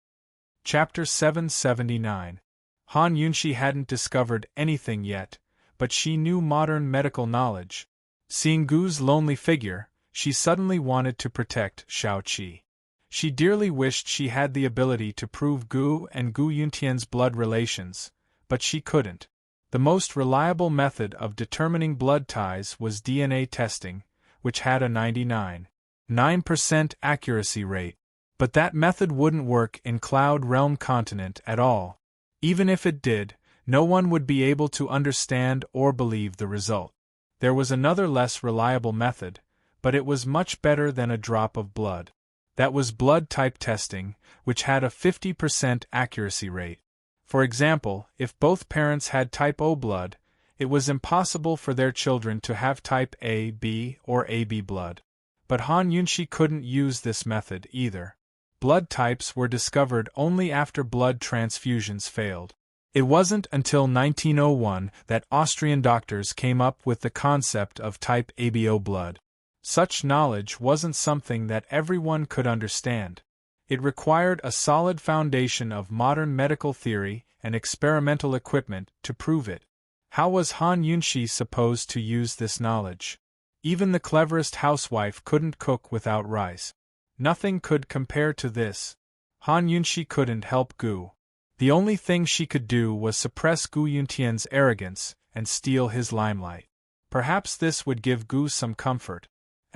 Chapter 779. Han Yunxi hadn't discovered anything yet, but she knew modern medical knowledge. Seeing Gu's lonely figure, she suddenly wanted to protect Xiaoqi. She dearly wished she had the ability to prove Gu and Gu Yuntian's blood relations, but she couldn't. The most reliable method of determining blood ties was DNA testing, which had a 99.9% accuracy rate. But that method wouldn't work in Cloud Realm continent at all. Even if it did, no one would be able to understand or believe the result. There was another less reliable method, but it was much better than a drop of blood. That was blood type testing, which had a 50% accuracy rate. For example, if both parents had type O blood, it was impossible for their children to have type A, B, or AB blood. But Han Yunxi couldn't use this method either. Blood types were discovered only after blood transfusions failed. It wasn't until 1901 that Austrian doctors came up with the concept of type ABO blood. Such knowledge wasn't something that everyone could understand. It required a solid foundation of modern medical theory and experimental equipment to prove it. How was Han Yunxi supposed to use this knowledge? Even the cleverest housewife couldn't cook without rice. Nothing could compare to this. Han Yunxi couldn't help Gu. The only thing she could do was suppress Gu Yuntian's arrogance and steal his limelight. Perhaps this would give Gu some comfort.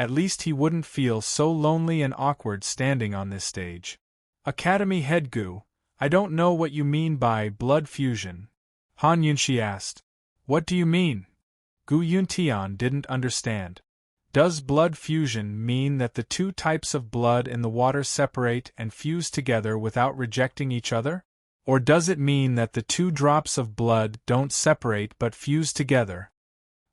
At least he wouldn't feel so lonely and awkward standing on this stage. Academy head Gu, I don't know what you mean by blood fusion. Han Yunxi asked. What do you mean? Gu Yuntian didn't understand. Does blood fusion mean that the two types of blood in the water separate and fuse together without rejecting each other? Or does it mean that the two drops of blood don't separate but fuse together?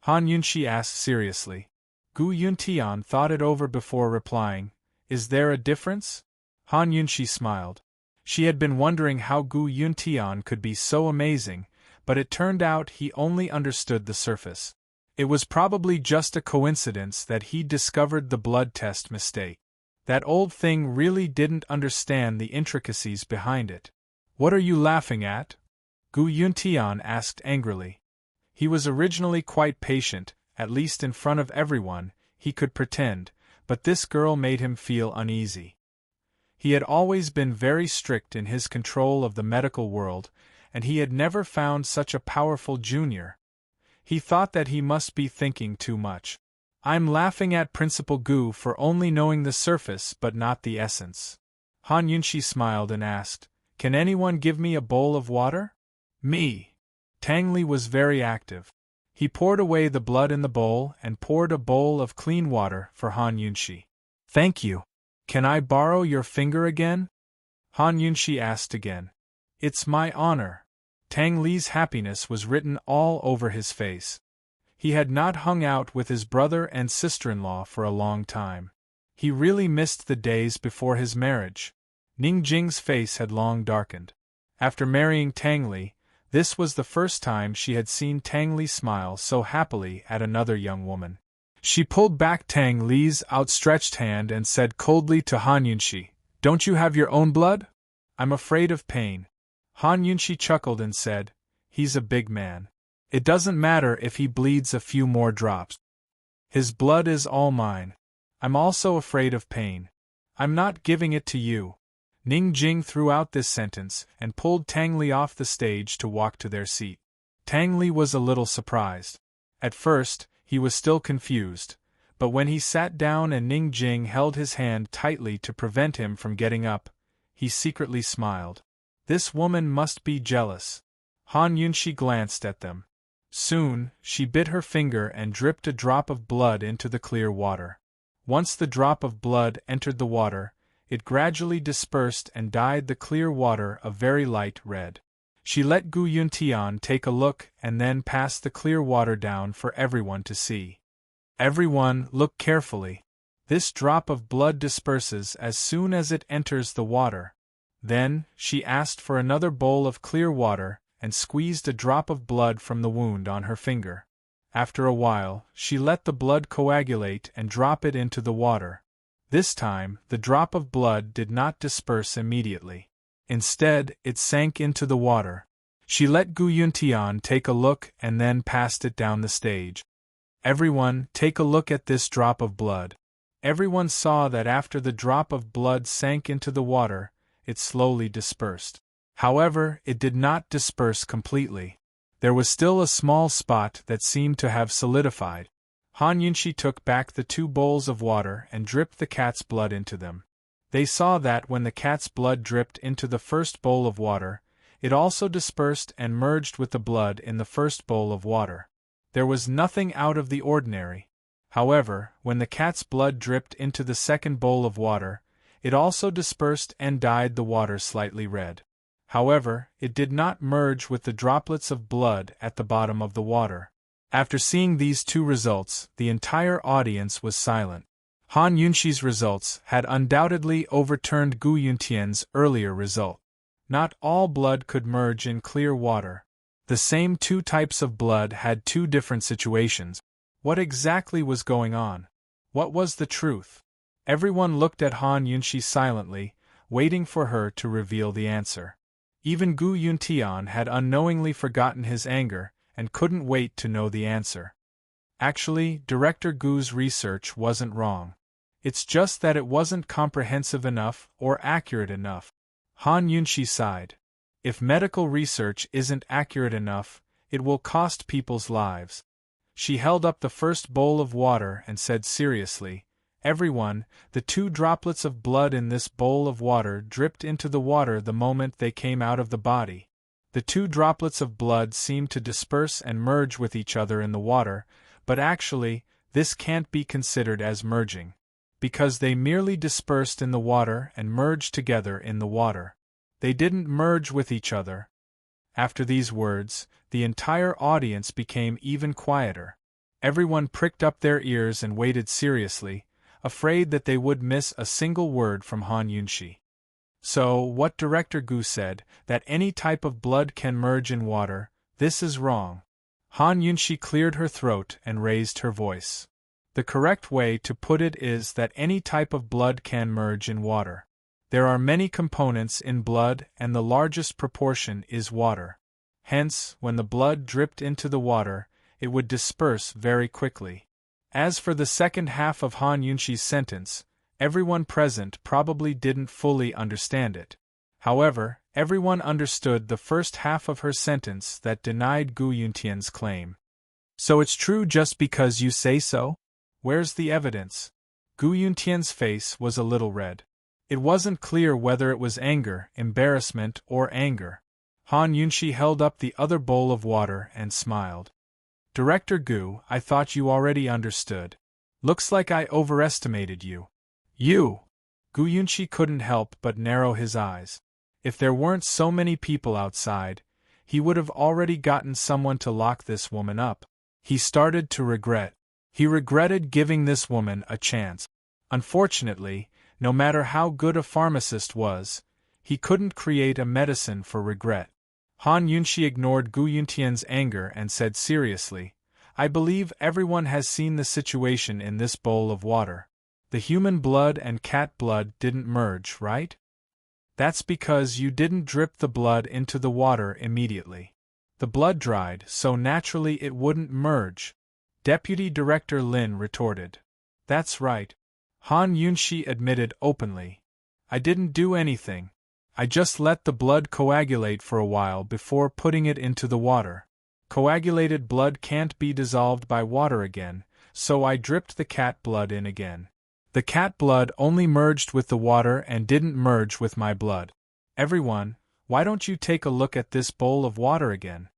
Han Yunxi asked seriously. Gu Yuntian thought it over before replying. Is there a difference? Han Yunxi smiled. She had been wondering how Gu Yuntian could be so amazing, but it turned out he only understood the surface. It was probably just a coincidence that he'd discovered the blood test mistake. That old thing really didn't understand the intricacies behind it. What are you laughing at? Gu Yuntian asked angrily. He was originally quite patient, at least in front of everyone, he could pretend, but this girl made him feel uneasy. He had always been very strict in his control of the medical world, and he had never found such a powerful junior. He thought that he must be thinking too much. I'm laughing at Principal Gu for only knowing the surface but not the essence. Han Yunxi smiled and asked, Can anyone give me a bowl of water? Me. Tang Li was very active. He poured away the blood in the bowl and poured a bowl of clean water for Han Yunxi. Thank you. Can I borrow your finger again? Han Yunxi asked again. It's my honor. Tang Li's happiness was written all over his face. He had not hung out with his brother and sister-in-law for a long time. He really missed the days before his marriage. Ning Jing's face had long darkened. After marrying Tang Li, this was the first time she had seen Tang Li smile so happily at another young woman. She pulled back Tang Li's outstretched hand and said coldly to Han Yunxi, "Don't you have your own blood? I'm afraid of pain." Han Yunxi chuckled and said, "He's a big man. It doesn't matter if he bleeds a few more drops. His blood is all mine. I'm also afraid of pain. I'm not giving it to you." Ning Jing threw out this sentence and pulled Tang Li off the stage to walk to their seat. Tang Li was a little surprised. At first, he was still confused, but when he sat down and Ning Jing held his hand tightly to prevent him from getting up, he secretly smiled. This woman must be jealous. Han Yunxi glanced at them. Soon, she bit her finger and dripped a drop of blood into the clear water. Once the drop of blood entered the water, it gradually dispersed and dyed the clear water a very light red. She let Gu Yuntian take a look and then passed the clear water down for everyone to see. "Everyone, look carefully. This drop of blood disperses as soon as it enters the water." Then, she asked for another bowl of clear water and squeezed a drop of blood from the wound on her finger. After a while, she let the blood coagulate and drop it into the water. This time, the drop of blood did not disperse immediately. Instead, it sank into the water. She let Gu Yuntian take a look and then passed it down the stage. "Everyone, take a look at this drop of blood." Everyone saw that after the drop of blood sank into the water, it slowly dispersed. However, it did not disperse completely. There was still a small spot that seemed to have solidified. Han Yunxi took back the 2 bowls of water and dripped the cat's blood into them. They saw that when the cat's blood dripped into the first bowl of water, it also dispersed and merged with the blood in the first bowl of water. There was nothing out of the ordinary. However, when the cat's blood dripped into the second bowl of water, it also dispersed and dyed the water slightly red. However, it did not merge with the droplets of blood at the bottom of the water. After seeing these 2 results, the entire audience was silent. Han Yunxi's results had undoubtedly overturned Gu Yuntian's earlier result. Not all blood could merge in clear water. The same 2 types of blood had 2 different situations. What exactly was going on? What was the truth? Everyone looked at Han Yunxi silently, waiting for her to reveal the answer. Even Gu Yuntian had unknowingly forgotten his anger, and couldn't wait to know the answer. Actually, Director Gu's research wasn't wrong. It's just that it wasn't comprehensive enough or accurate enough. Han Yunxi sighed. If medical research isn't accurate enough, it will cost people's lives. She held up the first bowl of water and said seriously, "Everyone, the 2 droplets of blood in this bowl of water dripped into the water the moment they came out of the body. The 2 droplets of blood seemed to disperse and merge with each other in the water, but actually, this can't be considered as merging, because they merely dispersed in the water and merged together in the water. They didn't merge with each other." After these words, the entire audience became even quieter. Everyone pricked up their ears and waited seriously, afraid that they would miss a single word from Han Yunxi. "So, what Director Gu said, that any type of blood can merge in water, this is wrong." Han Yunxi cleared her throat and raised her voice. "The correct way to put it is that any type of blood can merge in water. There are many components in blood and the largest proportion is water. Hence, when the blood dripped into the water, it would disperse very quickly." As for the second half of Han Yunxi's sentence, everyone present probably didn't fully understand it. However, everyone understood the first half of her sentence that denied Gu Yuntian's claim. "So it's true just because you say so? Where's the evidence?" Gu Yuntian's face was a little red. It wasn't clear whether it was anger, embarrassment, or anger. Han Yunxi held up the other bowl of water and smiled. "Director Gu, I thought you already understood. Looks like I overestimated you." "You!" Gu Yunxi couldn't help but narrow his eyes. If there weren't so many people outside, he would have already gotten someone to lock this woman up. He started to regret. He regretted giving this woman a chance. Unfortunately, no matter how good a pharmacist was, he couldn't create a medicine for regret. Han Yunxi ignored Gu Yuntian's anger and said seriously, I believe everyone has seen the situation in this bowl of water. The human blood and cat blood didn't merge, right? That's because you didn't drip the blood into the water immediately. The blood dried, so naturally it wouldn't merge. Deputy Director Lin retorted. That's right. Han Yunxi admitted openly. I didn't do anything. I just let the blood coagulate for a while before putting it into the water. Coagulated blood can't be dissolved by water again, so I dripped the cat blood in again. The cat blood only merged with the water and didn't merge with my blood. Everyone, why don't you take a look at this bowl of water again?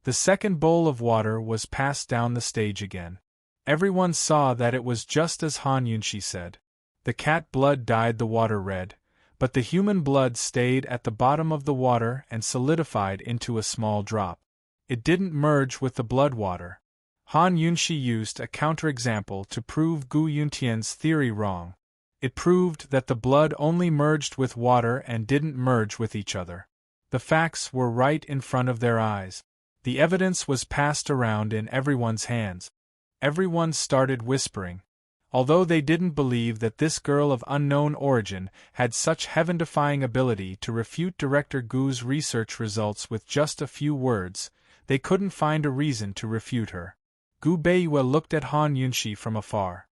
The second bowl of water was passed down the stage again. Everyone saw that it was just as Han Yunxi said. The cat blood dyed the water red, but the human blood stayed at the bottom of the water and solidified into a small drop. It didn't merge with the blood water. Han Yunxi used a counterexample to prove Gu Yuntian's theory wrong. It proved that the blood only merged with water and didn't merge with each other. The facts were right in front of their eyes. The evidence was passed around in everyone's hands. Everyone started whispering. Although they didn't believe that this girl of unknown origin had such heaven-defying ability to refute Director Gu's research results with just a few words, they couldn't find a reason to refute her. Gu Beiyue looked at Han Yunxi from afar.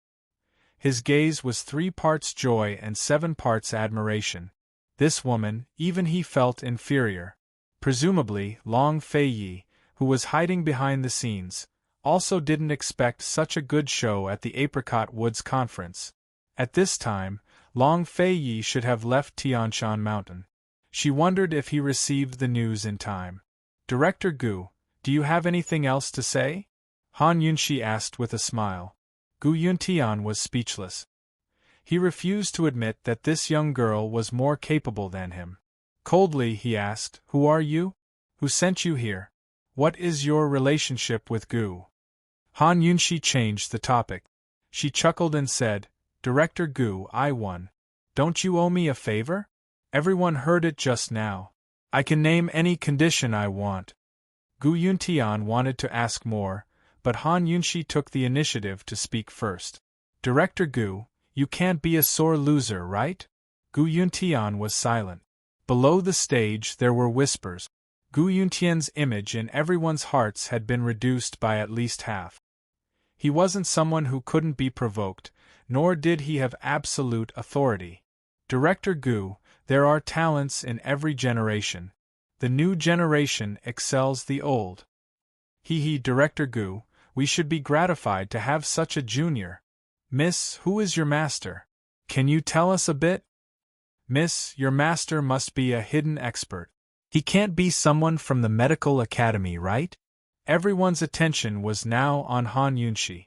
His gaze was 3 parts joy and 7 parts admiration. This woman, even he felt inferior. Presumably, Long Feiyi, who was hiding behind the scenes, also didn't expect such a good show at the Apricot Woods conference. At this time, Long Feiyi should have left Tianshan Mountain. She wondered if he received the news in time. Director Gu, do you have anything else to say? Han Yunxi asked with a smile. Gu Yuntian was speechless. He refused to admit that this young girl was more capable than him. Coldly he asked, Who are you? Who sent you here? What is your relationship with Gu? Han Yunxi changed the topic. She chuckled and said, Director Gu, I won. Don't you owe me a favor? Everyone heard it just now. I can name any condition I want. Gu Yuntian wanted to ask more, but Han Yunxi took the initiative to speak first. Director Gu, you can't be a sore loser, right? Gu Yuntian was silent. Below the stage there were whispers. Gu Yuntian's image in everyone's hearts had been reduced by at least half. He wasn't someone who couldn't be provoked, nor did he have absolute authority. Director Gu, there are talents in every generation. The new generation excels the old. Director Gu, we should be gratified to have such a junior. Miss, who is your master? Can you tell us a bit? Miss, your master must be a hidden expert. He can't be someone from the medical academy, right? Everyone's attention was now on Han Yunxi.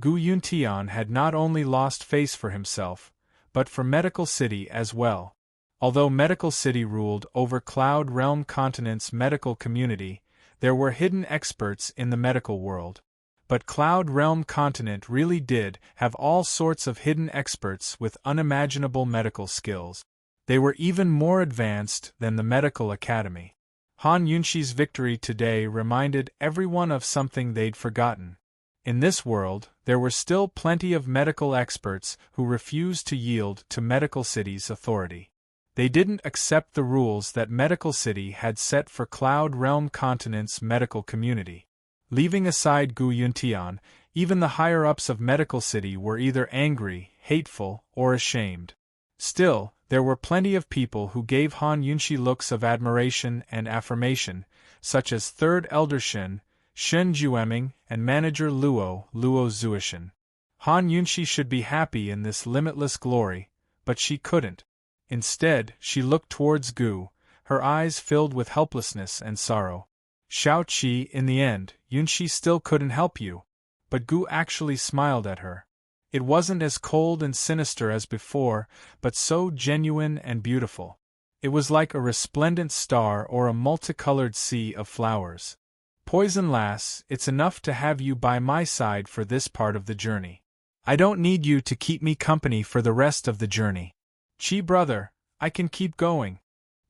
Gu Yuntian had not only lost face for himself, but for Medical City as well. Although Medical City ruled over Cloud Realm Continent's medical community, there were hidden experts in the medical world. But Cloud Realm Continent really did have all sorts of hidden experts with unimaginable medical skills. They were even more advanced than the Medical Academy. Han Yunxi's victory today reminded everyone of something they'd forgotten. In this world, there were still plenty of medical experts who refused to yield to Medical City's authority. They didn't accept the rules that Medical City had set for Cloud Realm Continent's medical community. Leaving aside Gu Yuntian, even the higher-ups of Medical City were either angry, hateful, or ashamed. Still, there were plenty of people who gave Han Yunxi looks of admiration and affirmation, such as Third Elder Shen Jueming, and Manager Luo Zuishan. Han Yunxi should be happy in this limitless glory, but she couldn't. Instead, she looked towards Gu, her eyes filled with helplessness and sorrow. Shao Qi, in the end, Yunxi still couldn't help you. But Gu actually smiled at her. It wasn't as cold and sinister as before, but so genuine and beautiful. It was like a resplendent star or a multicolored sea of flowers. Poison lass, it's enough to have you by my side for this part of the journey. I don't need you to keep me company for the rest of the journey. Chi brother, I can keep going.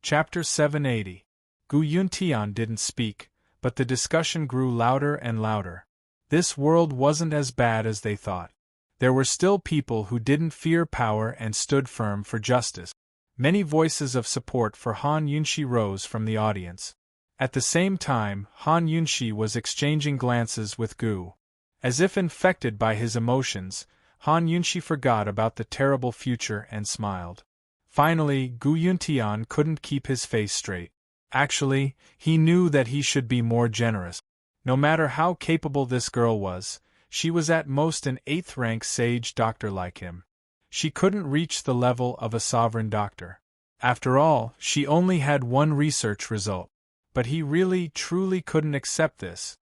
Chapter 780. Gu Yuntian didn't speak, but the discussion grew louder and louder. This world wasn't as bad as they thought. There were still people who didn't fear power and stood firm for justice. Many voices of support for Han Yunshi rose from the audience. At the same time, Han Yunshi was exchanging glances with Gu. As if infected by his emotions, Han Yunshi forgot about the terrible future and smiled. Finally, Gu Yuntian couldn't keep his face straight. Actually, he knew that he should be more generous. No matter how capable this girl was, she was at most an 8th-rank sage doctor like him. She couldn't reach the level of a sovereign doctor. After all, she only had one research result. But he really, truly couldn't accept this.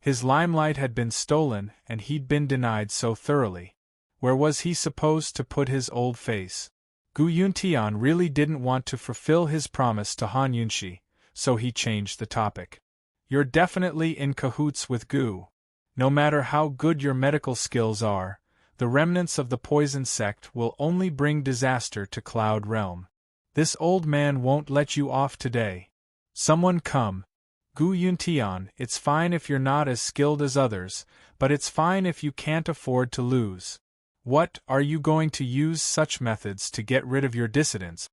His limelight had been stolen, and he'd been denied so thoroughly. Where was he supposed to put his old face? Gu Yuntian really didn't want to fulfill his promise to Han Yunshi, so he changed the topic. You're definitely in cahoots with Gu. No matter how good your medical skills are, the remnants of the poison sect will only bring disaster to Cloud Realm. This old man won't let you off today. Someone come. Gu Yuntian, it's fine if you're not as skilled as others, but it's fine if you can't afford to lose. What, are you going to use such methods to get rid of your dissidents?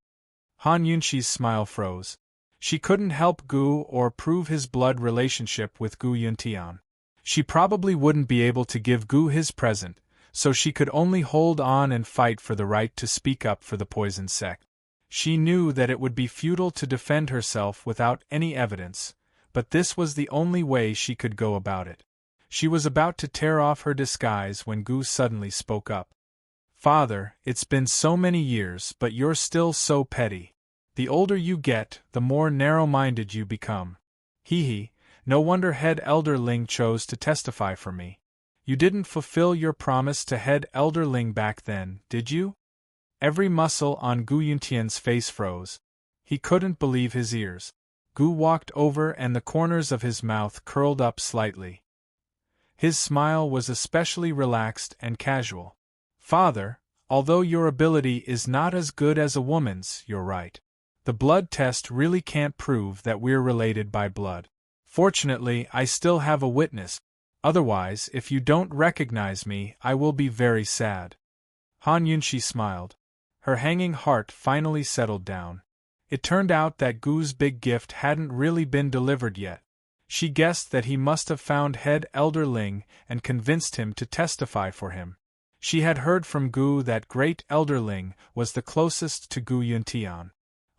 Han Yunshi's smile froze. She couldn't help Gu or prove his blood relationship with Gu Yuntian. She probably wouldn't be able to give Gu his present, so she could only hold on and fight for the right to speak up for the poison sect. She knew that it would be futile to defend herself without any evidence, but this was the only way she could go about it. She was about to tear off her disguise when Gu suddenly spoke up. Father, it's been so many years, but you're still so petty. The older you get, the more narrow-minded you become. Hee, no wonder Head Elder Ling chose to testify for me. You didn't fulfill your promise to Head Elder Ling back then, did you? Every muscle on Gu Yuntian's face froze. He couldn't believe his ears. Gu walked over and the corners of his mouth curled up slightly. His smile was especially relaxed and casual. Father, although your ability is not as good as a woman's, you're right. The blood test really can't prove that we're related by blood. Fortunately, I still have a witness. Otherwise, if you don't recognize me, I will be very sad. Han Yunshi smiled. Her hanging heart finally settled down. It turned out that Gu's big gift hadn't really been delivered yet. She guessed that he must have found Head Elder Ling and convinced him to testify for him. She had heard from Gu that Great Elder Ling was the closest to Gu Yuntian.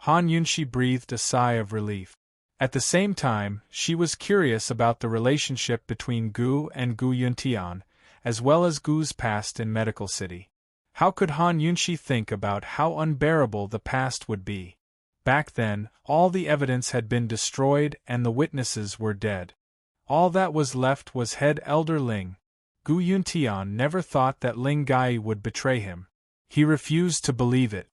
Han Yunshi breathed a sigh of relief. At the same time, she was curious about the relationship between Gu and Gu Yuntian, as well as Gu's past in Medical City. How could Han Yunshi think about how unbearable the past would be? Back then, all the evidence had been destroyed and the witnesses were dead. All that was left was Head Elder Ling. Gu Yuntian never thought that Ling Gai would betray him. He refused to believe it.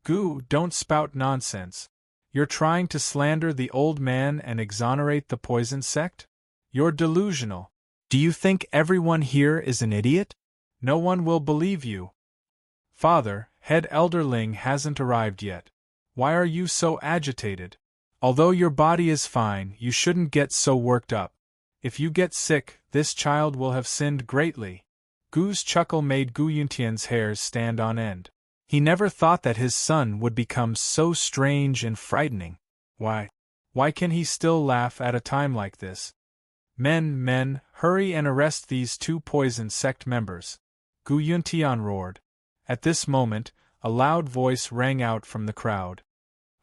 Gu, don't spout nonsense. You're trying to slander the old man and exonerate the poison sect? You're delusional. Do you think everyone here is an idiot? No one will believe you. Father, Head Elder Ling hasn't arrived yet. Why are you so agitated? Although your body is fine, you shouldn't get so worked up. If you get sick, this child will have sinned greatly. Gu's chuckle made Gu Yuntian's hairs stand on end. He never thought that his son would become so strange and frightening. Why can he still laugh at a time like this? Men, hurry and arrest these 2 poison sect members. Gu Yuntian roared. At this moment, a loud voice rang out from the crowd.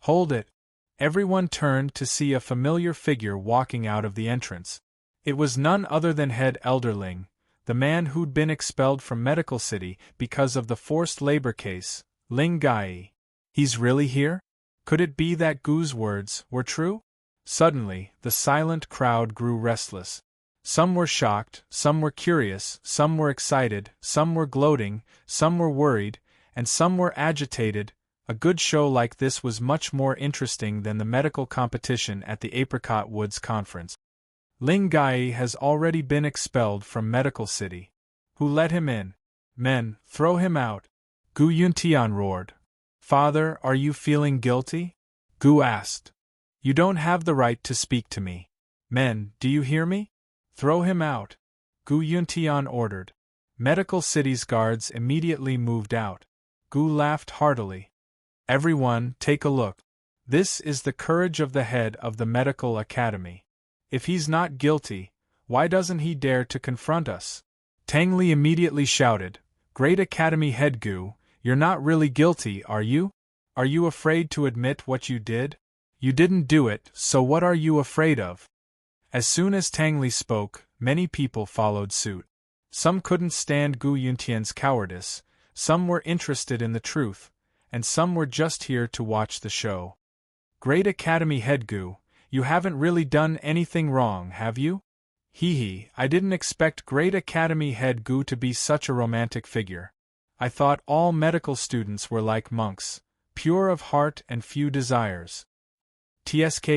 Hold it! Everyone turned to see a familiar figure walking out of the entrance. It was none other than Head Elder Ling, the man who'd been expelled from Medical City because of the forced labor case, Ling Gai. He's really here? Could it be that Gu's words were true? Suddenly, the silent crowd grew restless. Some were shocked, some were curious, some were excited, some were gloating, some were worried, and some were agitated. A good show like this was much more interesting than the medical competition at the Apricot Woods Conference. Ling Gai has already been expelled from Medical City. Who let him in? Men, throw him out! Gu Yuntian roared. Father, are you feeling guilty? Gu asked. You don't have the right to speak to me. Men, do you hear me? Throw him out! Gu Yuntian ordered. Medical City's guards immediately moved out. Gu laughed heartily. Everyone, take a look. This is the courage of the head of the Medical Academy. If he's not guilty, why doesn't he dare to confront us? Tang Li immediately shouted, Great Academy head Gu, you're not really guilty, are you? Are you afraid to admit what you did? You didn't do it, so what are you afraid of? As soon as Tang Li spoke, many people followed suit. Some couldn't stand Gu Yuntian's cowardice, some were interested in the truth, and some were just here to watch the show. Great Academy head Gu, you haven't really done anything wrong, have you? Hee, I didn't expect Great Academy head Gu to be such a romantic figure. I thought all medical students were like monks, pure of heart and few desires. TSK,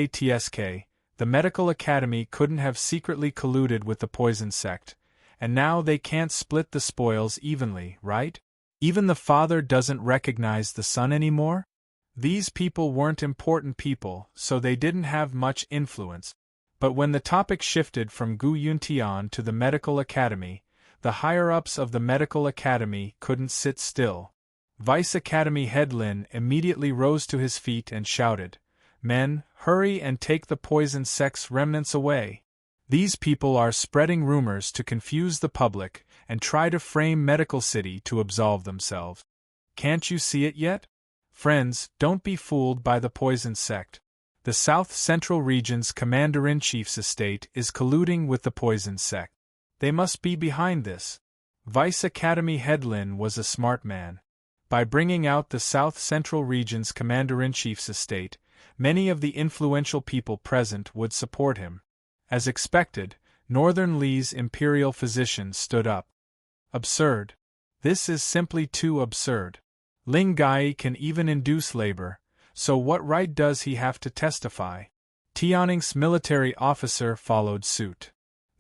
the Medical Academy couldn't have secretly colluded with the poison sect, and now they can't split the spoils evenly, right? Even the father doesn't recognize the son anymore? These people weren't important people, so they didn't have much influence. But when the topic shifted from Gu Yuntian to the Medical Academy, the higher-ups of the Medical Academy couldn't sit still. Vice Academy head Lin immediately rose to his feet and shouted, Men, hurry and take the poison sect's remnants away. These people are spreading rumors to confuse the public and try to frame Medical City to absolve themselves. Can't you see it yet? Friends, don't be fooled by the poison sect. The South Central Region's Commander-in-Chief's estate is colluding with the poison sect. They must be behind this. Vice Academy head Lin was a smart man. By bringing out the South Central Region's Commander-in-Chief's estate, many of the influential people present would support him. As expected, Northern Li's imperial physician stood up. Absurd. This is simply too absurd. Ling Gai can even induce labor, so what right does he have to testify? Tianning's military officer followed suit.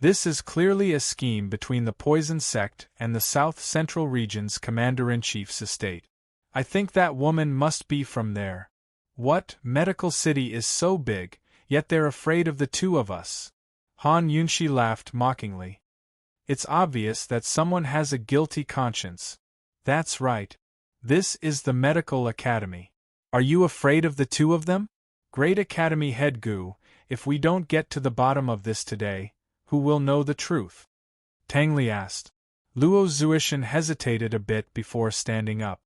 This is clearly a scheme between the poison sect and the South Central Region's Commander-in-Chief's estate. I think that woman must be from there. What, Medical City is so big, yet they're afraid of the two of us. Han Yunshi laughed mockingly. It's obvious that someone has a guilty conscience. That's right. This is the Medical Academy. Are you afraid of the two of them? Great Academy head Gu, if we don't get to the bottom of this today, who will know the truth? Tang Li asked. Luo Zuishan hesitated a bit before standing up.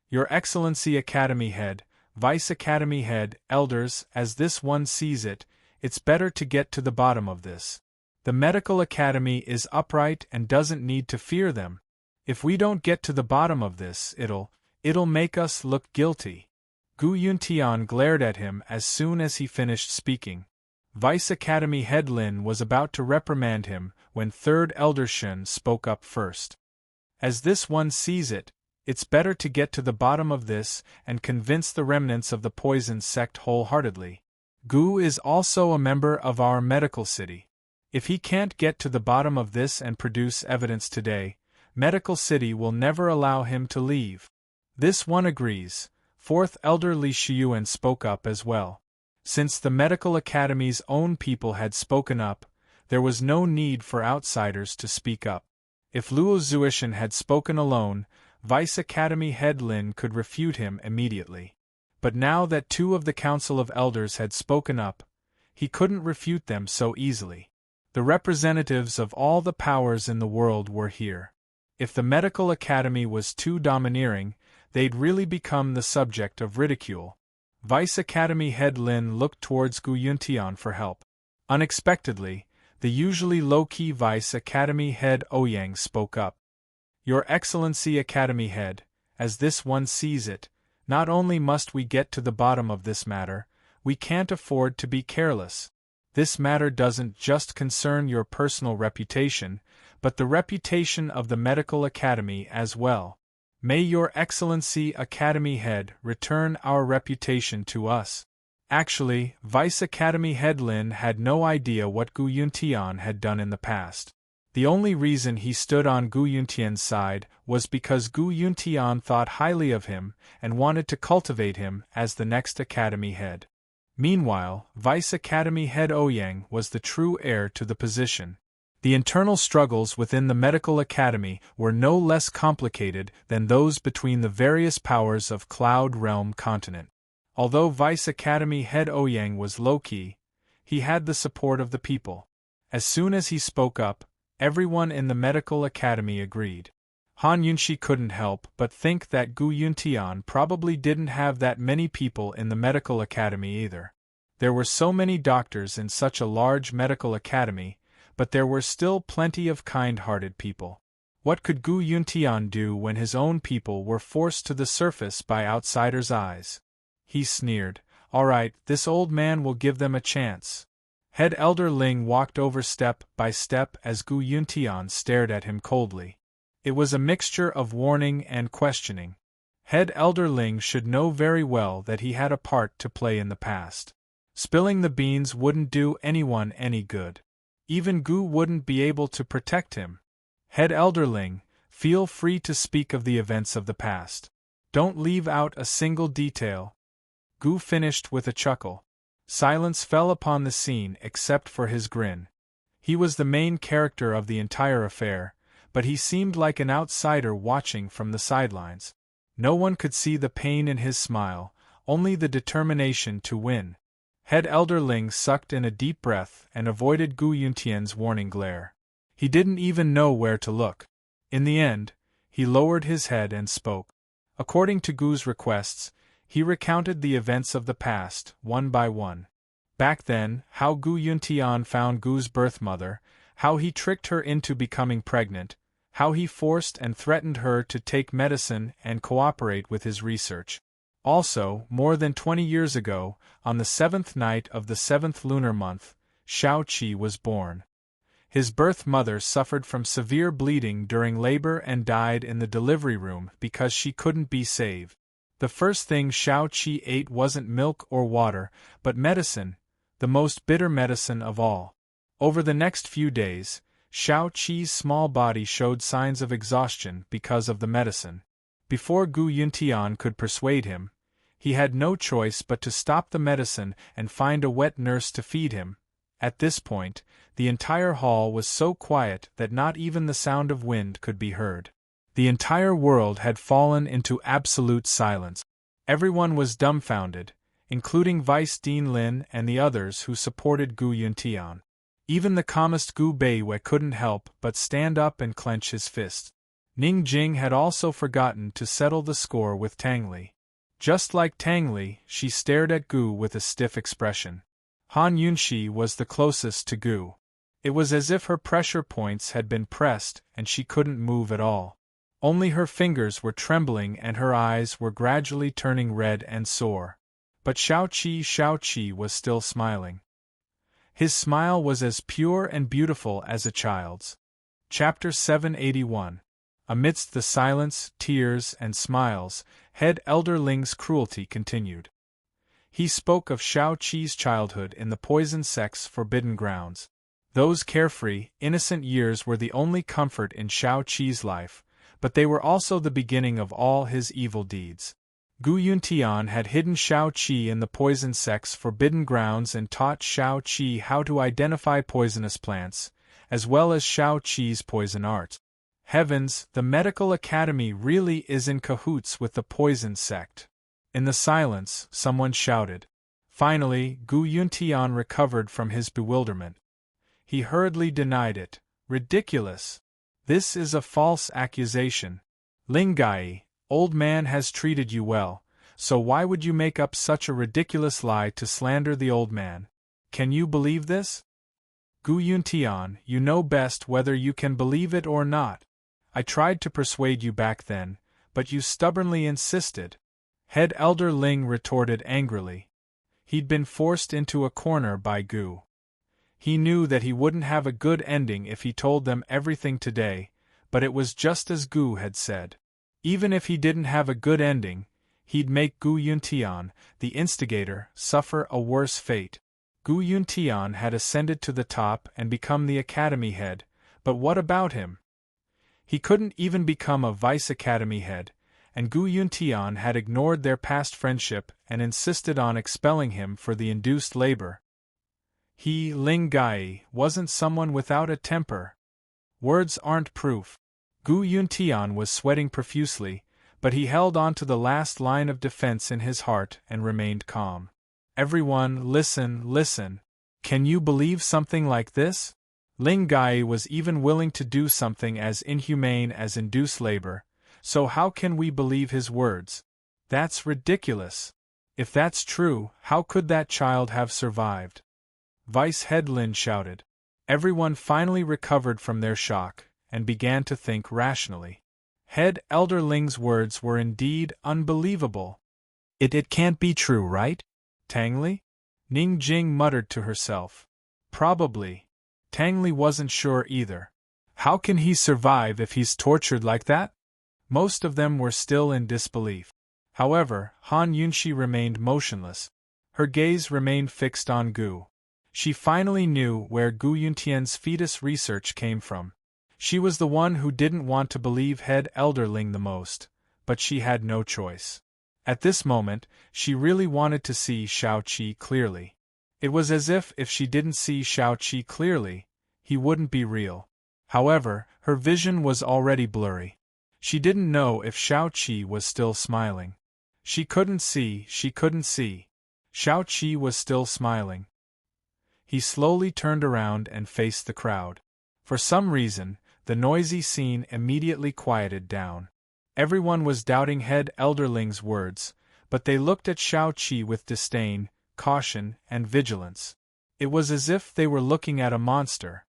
Your Excellency Academy head, Vice Academy head, elders, as this one sees it, it's better to get to the bottom of this. The Medical Academy is upright and doesn't need to fear them. If we don't get to the bottom of this, it'll make us look guilty. Gu Yuntian glared at him as soon as he finished speaking. Vice Academy head Lin was about to reprimand him when Third Elder Shun spoke up first. As this one sees it, it's better to get to the bottom of this and convince the remnants of the poison sect wholeheartedly. Gu is also a member of our Medical City. If he can't get to the bottom of this and produce evidence today, Medical City will never allow him to leave. This one agrees. Fourth Elder Li Shiyuan spoke up as well. Since the Medical Academy's own people had spoken up, there was no need for outsiders to speak up. If Luo Zuishan had spoken alone, Vice Academy head Lin could refute him immediately. But now that two of the Council of Elders had spoken up, he couldn't refute them so easily. The representatives of all the powers in the world were here. If the Medical Academy was too domineering, they'd really become the subject of ridicule. Vice Academy head Lin looked towards Gu Yuntian for help. Unexpectedly, the usually low-key Vice Academy head Ouyang spoke up. Your Excellency Academy head, as this one sees it, not only must we get to the bottom of this matter, we can't afford to be careless. This matter doesn't just concern your personal reputation, but the reputation of the Medical Academy as well. May your Excellency Academy Head return our reputation to us. Actually, Vice Academy Head Lin had no idea what Gu Yuntian had done in the past. The only reason he stood on Gu Yuntian's side was because Gu Yuntian thought highly of him and wanted to cultivate him as the next Academy Head. Meanwhile, Vice Academy Head Ouyang was the true heir to the position. The internal struggles within the medical academy were no less complicated than those between the various powers of Cloud Realm continent. Although Vice Academy Head Ouyang was low-key, he had the support of the people. As soon as he spoke up, everyone in the medical academy agreed. Han Yunshi couldn't help but think that Gu Yuntian probably didn't have that many people in the medical academy either. There were so many doctors in such a large medical academy, but there were still plenty of kind-hearted people. What could Gu Yuntian do when his own people were forced to the surface by outsiders' eyes? He sneered, "All right, this old man will give them a chance." Head Elder Ling walked over step by step as Gu Yuntian stared at him coldly. It was a mixture of warning and questioning. Head Elder Ling should know very well that he had a part to play in the past. Spilling the beans wouldn't do anyone any good. Even Gu wouldn't be able to protect him. Head Elder Ling, feel free to speak of the events of the past. Don't leave out a single detail. Gu finished with a chuckle. Silence fell upon the scene except for his grin. He was the main character of the entire affair, but he seemed like an outsider watching from the sidelines. No one could see the pain in his smile, only the determination to win. Head Elder Ling sucked in a deep breath and avoided Gu Yuntian's warning glare. He didn't even know where to look. In the end, he lowered his head and spoke. According to Gu's requests, he recounted the events of the past, one by one. Back then, how Gu Yuntian found Gu's birth mother, how he tricked her into becoming pregnant, how he forced and threatened her to take medicine and cooperate with his research. Also, more than 20 years ago, on the 7th night of the 7th lunar month, Shao Qi was born. His birth mother suffered from severe bleeding during labor and died in the delivery room because she couldn't be saved. The first thing Shao Qi ate wasn't milk or water, but medicine, the most bitter medicine of all. Over the next few days, Shao Qi's small body showed signs of exhaustion because of the medicine. Before Gu Yuntian could persuade him, he had no choice but to stop the medicine and find a wet nurse to feed him. At this point, the entire hall was so quiet that not even the sound of wind could be heard. The entire world had fallen into absolute silence. Everyone was dumbfounded, including Vice Dean Lin and the others who supported Gu Yuntian. Even the calmest Gu Beiwei couldn't help but stand up and clench his fists. Ning Jing had also forgotten to settle the score with Tang Li. Just like Tang Li, she stared at Gu with a stiff expression. Han Yunshi was the closest to Gu. It was as if her pressure points had been pressed and she couldn't move at all. Only her fingers were trembling and her eyes were gradually turning red and sore. But Shao Qi was still smiling. His smile was as pure and beautiful as a child's. Chapter 781. Amidst the silence, tears, and smiles, Head Elder Ling's cruelty continued. He spoke of Shao Qi's childhood in the poison sect's forbidden grounds. Those carefree, innocent years were the only comfort in Shao Qi's life, but they were also the beginning of all his evil deeds. Gu Yuntian had hidden Shao Qi in the poison sect's forbidden grounds and taught Shao Qi how to identify poisonous plants, as well as Shao Qi's poison art. Heavens, the medical academy really is in cahoots with the poison sect. In the silence, someone shouted. Finally, Gu Yuntian recovered from his bewilderment. He hurriedly denied it. Ridiculous! This is a false accusation. Ling Gai, old man has treated you well, so why would you make up such a ridiculous lie to slander the old man? Can you believe this? Gu Yuntian, you know best whether you can believe it or not. I tried to persuade you back then, but you stubbornly insisted. Head Elder Ling retorted angrily. He'd been forced into a corner by Gu. He knew that he wouldn't have a good ending if he told them everything today, but it was just as Gu had said. Even if he didn't have a good ending, he'd make Gu Yuntian, the instigator, suffer a worse fate. Gu Yuntian had ascended to the top and become the academy head, but what about him? He couldn't even become a vice-academy head, and Gu Yuntian had ignored their past friendship and insisted on expelling him for the induced labor. He, Ling Gai, wasn't someone without a temper. Words aren't proof. Gu Yuntian was sweating profusely, but he held on to the last line of defense in his heart and remained calm. Everyone, listen, listen. Can you believe something like this? Ling Gai was even willing to do something as inhumane as induce labor, so how can we believe his words? That's ridiculous. If that's true, how could that child have survived? Vice Head Lin shouted. Everyone finally recovered from their shock and began to think rationally. Head Elder Ling's words were indeed unbelievable. It can't be true, right? Tang Li? Ning Jing muttered to herself. Probably. Tang Li wasn't sure either. How can he survive if he's tortured like that? Most of them were still in disbelief. However, Han Yunxi remained motionless. Her gaze remained fixed on Gu. She finally knew where Gu Yuntian's fetus research came from. She was the one who didn't want to believe Head Elderling the most, but she had no choice. At this moment, she really wanted to see Shao Qi clearly. It was as if she didn't see Shao Qi clearly, he wouldn't be real. However, her vision was already blurry. She didn't know if Shao Qi was still smiling. She couldn't see. Shao Qi was still smiling. He slowly turned around and faced the crowd. For some reason, the noisy scene immediately quieted down. Everyone was doubting Head Elderling's words, but they looked at Shao Qi with disdain, caution, and vigilance. It was as if they were looking at a monster.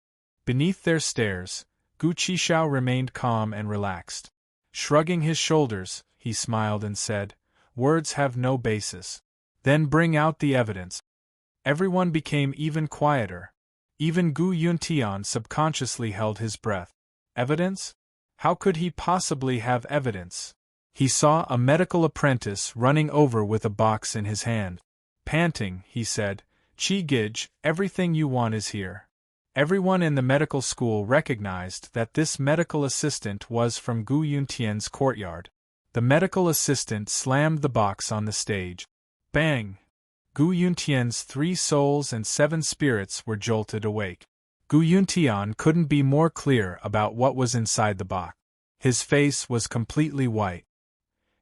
Beneath their stares, Gu Qixiao remained calm and relaxed. Shrugging his shoulders, he smiled and said, "Words have no basis. Then bring out the evidence." Everyone became even quieter. Even Gu Yuntian subconsciously held his breath. Evidence? How could he possibly have evidence? He saw a medical apprentice running over with a box in his hand. Panting, he said, "Qi Gij, everything you want is here." Everyone in the medical school recognized that this medical assistant was from Gu Yuntian's courtyard. The medical assistant slammed the box on the stage. Bang! Gu Yuntian's 3 souls and 7 spirits were jolted awake. Gu Yuntian couldn't be more clear about what was inside the box. His face was completely white.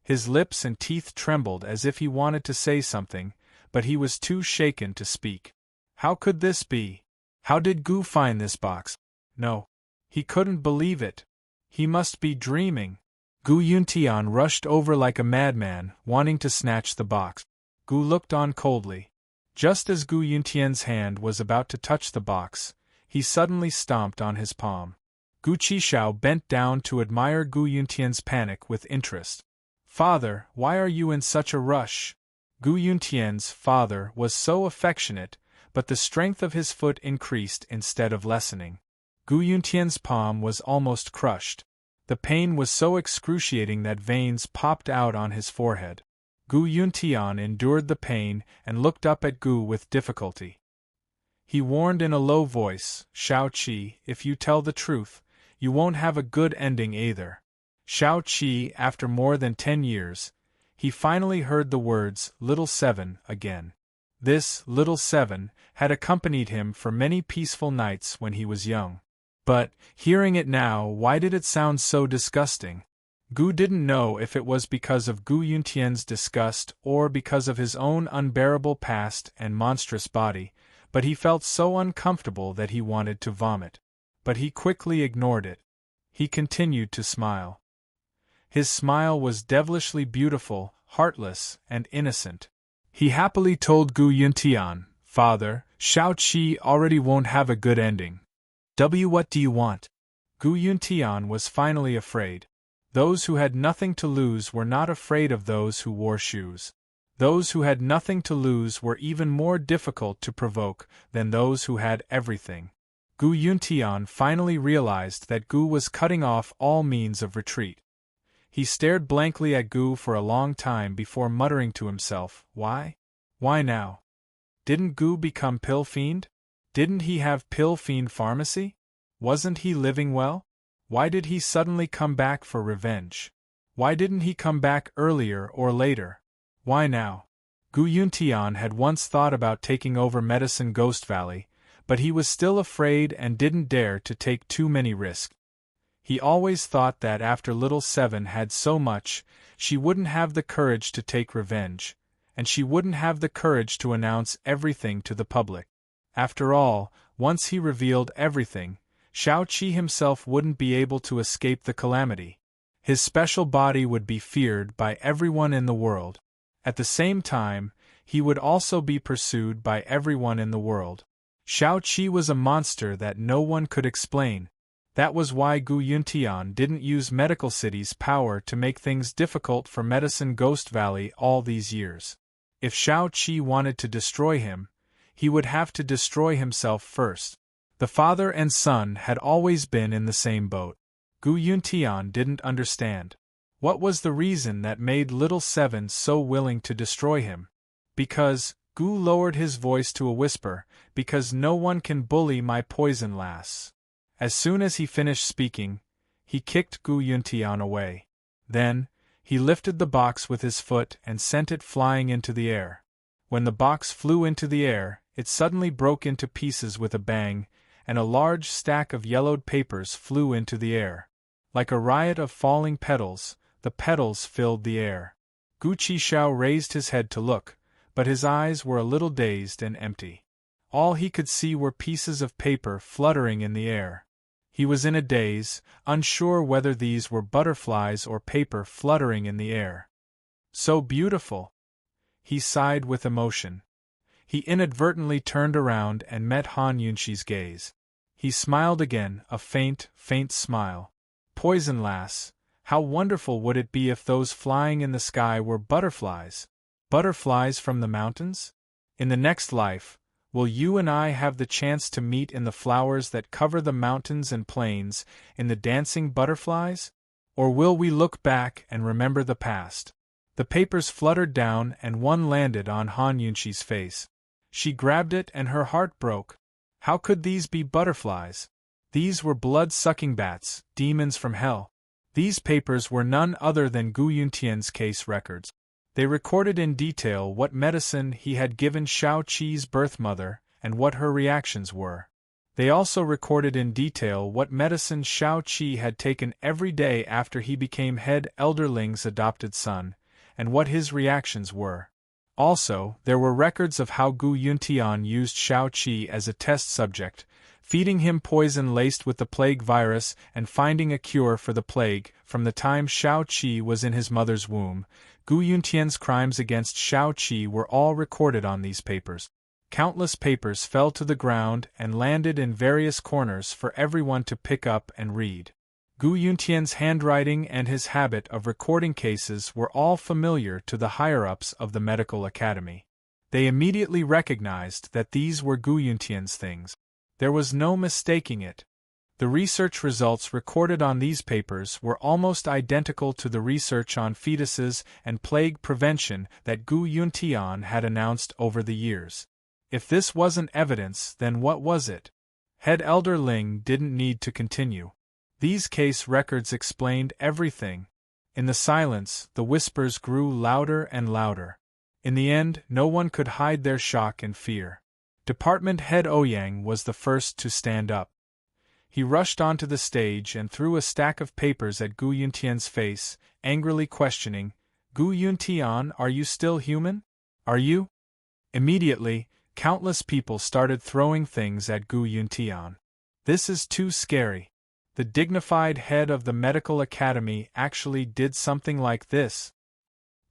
His lips and teeth trembled as if he wanted to say something, but he was too shaken to speak. How could this be? How did Gu find this box? No. He couldn't believe it. He must be dreaming. Gu Yuntian rushed over like a madman, wanting to snatch the box. Gu looked on coldly. Just as Gu Yuntian's hand was about to touch the box, he suddenly stomped on his palm. Gu Qixiao bent down to admire Gu Yuntian's panic with interest. "Father, why are you in such a rush?" Gu Yuntian's father was so affectionate, but the strength of his foot increased instead of lessening. Gu Yuntian's palm was almost crushed. The pain was so excruciating that veins popped out on his forehead. Gu Yuntian endured the pain and looked up at Gu with difficulty. He warned in a low voice, "Shao Qi, if you tell the truth, you won't have a good ending either." Shao Qi, after more than 10 years, he finally heard the words, "Little Seven," again. This, Little Seven, had accompanied him for many peaceful nights when he was young. But, hearing it now, why did it sound so disgusting? Gu didn't know if it was because of Gu Yuntian's disgust or because of his own unbearable past and monstrous body, but he felt so uncomfortable that he wanted to vomit. But he quickly ignored it. He continued to smile. His smile was devilishly beautiful, heartless, and innocent. He happily told Gu Yuntian, "Father, Shao Qi already won't have a good ending. What do you want?" Gu Yuntian was finally afraid. Those who had nothing to lose were not afraid of those who wore shoes. Those who had nothing to lose were even more difficult to provoke than those who had everything. Gu Yuntian finally realized that Gu was cutting off all means of retreat. He stared blankly at Gu for a long time before muttering to himself, "Why? Why now? Didn't Gu become pill fiend? Didn't he have pill fiend pharmacy? Wasn't he living well? Why did he suddenly come back for revenge? Why didn't he come back earlier or later? Why now?" Gu Yuntian had once thought about taking over Medicine Ghost Valley, but he was still afraid and didn't dare to take too many risks. He always thought that after Little Seven had so much, she wouldn't have the courage to take revenge, and she wouldn't have the courage to announce everything to the public. After all, once he revealed everything, Shao-Chi himself wouldn't be able to escape the calamity. His special body would be feared by everyone in the world. At the same time, he would also be pursued by everyone in the world. Shao-Chi was a monster that no one could explain. That was why Gu Yuntian didn't use Medical City's power to make things difficult for Medicine Ghost Valley all these years. If Shao-Chi wanted to destroy him, he would have to destroy himself first. The father and son had always been in the same boat. Gu Yuntian didn't understand. What was the reason that made Little Seven so willing to destroy him? Because, Gu lowered his voice to a whisper, because no one can bully my poison lass. As soon as he finished speaking, he kicked Gu Yuntian away. Then, he lifted the box with his foot and sent it flying into the air. When the box flew into the air, it suddenly broke into pieces with a bang, and a large stack of yellowed papers flew into the air. Like a riot of falling petals, the petals filled the air. Gu Qishao raised his head to look, but his eyes were a little dazed and empty. All he could see were pieces of paper fluttering in the air. He was in a daze, unsure whether these were butterflies or paper fluttering in the air. So beautiful! He sighed with emotion. He inadvertently turned around and met Han Yunxi's gaze. He smiled again, a faint, faint smile. Poison lass, how wonderful would it be if those flying in the sky were butterflies? Butterflies from the mountains? In the next life, will you and I have the chance to meet in the flowers that cover the mountains and plains, in the dancing butterflies? Or will we look back and remember the past? The papers fluttered down and one landed on Han Yunxi's face. She grabbed it and her heart broke. How could these be butterflies? These were blood-sucking bats, demons from hell. These papers were none other than Gu Yuntian's case records. They recorded in detail what medicine he had given Shao-Chi's birth mother and what her reactions were. They also recorded in detail what medicine Shao-Chi had taken every day after he became head elderling's adopted son, and what his reactions were. Also, there were records of how Gu Yuntian used Shao-Chi as a test subject, feeding him poison laced with the plague virus and finding a cure for the plague from the time Shao-Chi was in his mother's womb. Gu Yuntian's crimes against Shao-Chi were all recorded on these papers. Countless papers fell to the ground and landed in various corners for everyone to pick up and read. Gu Yuntian's handwriting and his habit of recording cases were all familiar to the higher-ups of the medical academy. They immediately recognized that these were Gu Yuntian's things. There was no mistaking it. The research results recorded on these papers were almost identical to the research on fetuses and plague prevention that Gu Yuntian had announced over the years. If this wasn't evidence, then what was it? Head Elder Ling didn't need to continue. These case records explained everything. In the silence, the whispers grew louder and louder. In the end, no one could hide their shock and fear. Department Head Ouyang was the first to stand up. He rushed onto the stage and threw a stack of papers at Gu Yuntian's face, angrily questioning, "Gu Yuntian, are you still human? Are you?" Immediately, countless people started throwing things at Gu Yuntian. This is too scary. The dignified head of the medical academy actually did something like this.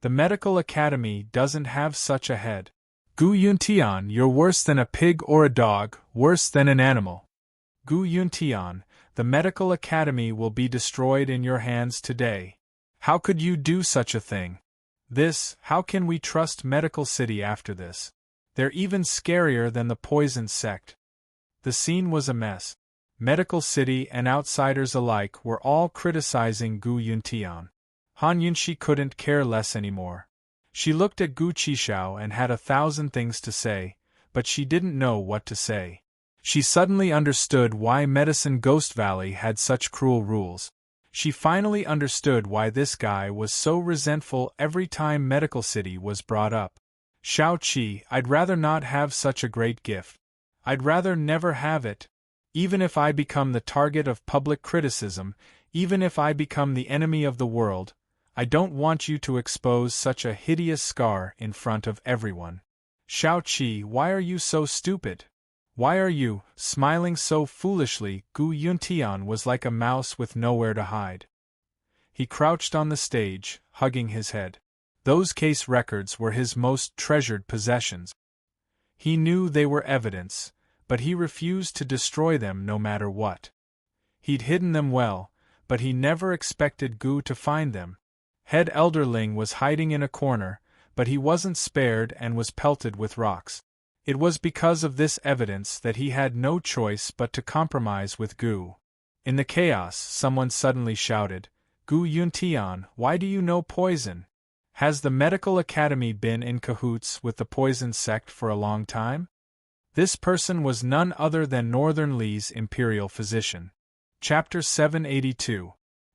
The medical academy doesn't have such a head. Gu Yuntian, you're worse than a pig or a dog, worse than an animal. Gu Yuntian, the medical academy will be destroyed in your hands today. How could you do such a thing? How can we trust Medical City after this? They're even scarier than the poison sect. The scene was a mess. Medical City and outsiders alike were all criticizing Gu Yuntian. Han Yunxi couldn't care less anymore. She looked at Gu Qishao and had 1,000 things to say, but she didn't know what to say. She suddenly understood why Medicine Ghost Valley had such cruel rules. She finally understood why this guy was so resentful every time Medical City was brought up. Shao Qi, I'd rather not have such a great gift. I'd rather never have it. Even if I become the target of public criticism, even if I become the enemy of the world, I don't want you to expose such a hideous scar in front of everyone. Shao Qi, why are you so stupid? Why are you, smiling so foolishly? Gu Yuntian was like a mouse with nowhere to hide. He crouched on the stage, hugging his head. Those case records were his most treasured possessions. He knew they were evidence, but he refused to destroy them no matter what. He'd hidden them well, but he never expected Gu to find them. Head Elderling was hiding in a corner, but he wasn't spared and was pelted with rocks. It was because of this evidence that he had no choice but to compromise with Gu. In the chaos, someone suddenly shouted, Gu Yuntian, why do you know poison? Has the Medical Academy been in cahoots with the poison sect for a long time? This person was none other than Northern Li's imperial physician. Chapter 782.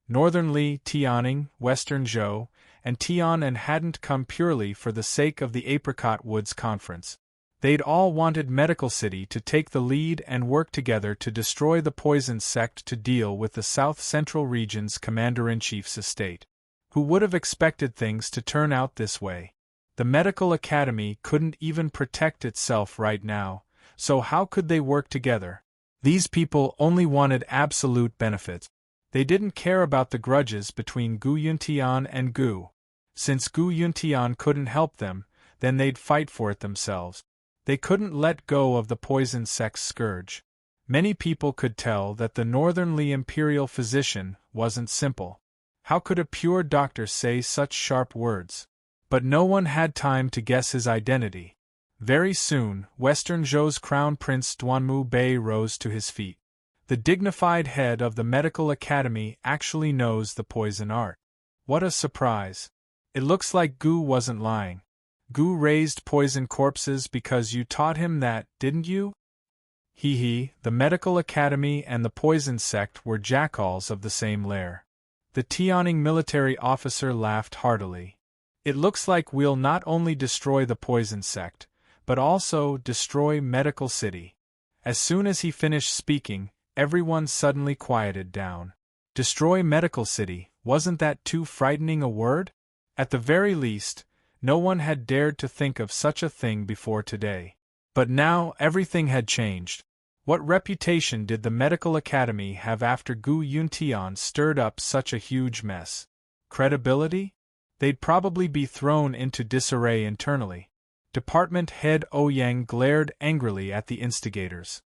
Northern Li, Tianing, Western Zhou, and Tian hadn't come purely for the sake of the Apricot Woods Conference. They'd all wanted Medical City to take the lead and work together to destroy the poison sect to deal with the South Central Region's Commander-in-Chief's estate. Who would have expected things to turn out this way? The Medical Academy couldn't even protect itself right now, so how could they work together? These people only wanted absolute benefits. They didn't care about the grudges between Gu Yuntian and Gu. Since Gu Yuntian couldn't help them, then they'd fight for it themselves. They couldn't let go of the poison sect's scourge. Many people could tell that the Northern Li imperial physician wasn't simple. How could a pure doctor say such sharp words? But no one had time to guess his identity. Very soon, Western Zhou's Crown Prince Duanmu Bei rose to his feet. The dignified head of the Medical Academy actually knows the poison art. What a surprise. It looks like Gu wasn't lying. Gu raised poison corpses because you taught him that, didn't you? He, the Medical Academy and the poison sect were jackals of the same lair. The Tianing military officer laughed heartily. It looks like we'll not only destroy the poison sect, but also destroy Medical City. As soon as he finished speaking, everyone suddenly quieted down. Destroy Medical City, wasn't that too frightening a word? At the very least, no one had dared to think of such a thing before today. But now everything had changed. What reputation did the Medical Academy have after Gu Yuntian stirred up such a huge mess? Credibility? They'd probably be thrown into disarray internally. Department head Ouyang glared angrily at the instigators.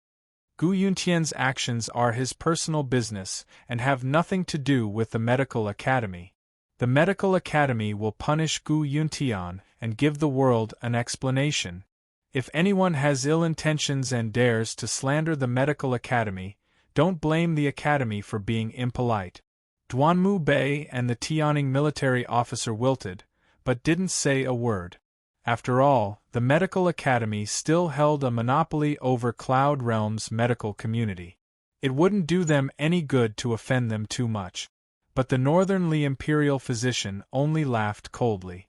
Gu Yuntian's actions are his personal business and have nothing to do with the Medical Academy. The Medical Academy will punish Gu Yuntian and give the world an explanation. If anyone has ill intentions and dares to slander the Medical Academy, don't blame the Academy for being impolite. Duanmu Bei and the Tianing military officer wilted, but didn't say a word. After all, the Medical Academy still held a monopoly over Cloud Realm's medical community. It wouldn't do them any good to offend them too much. But the Northern Li imperial physician only laughed coldly.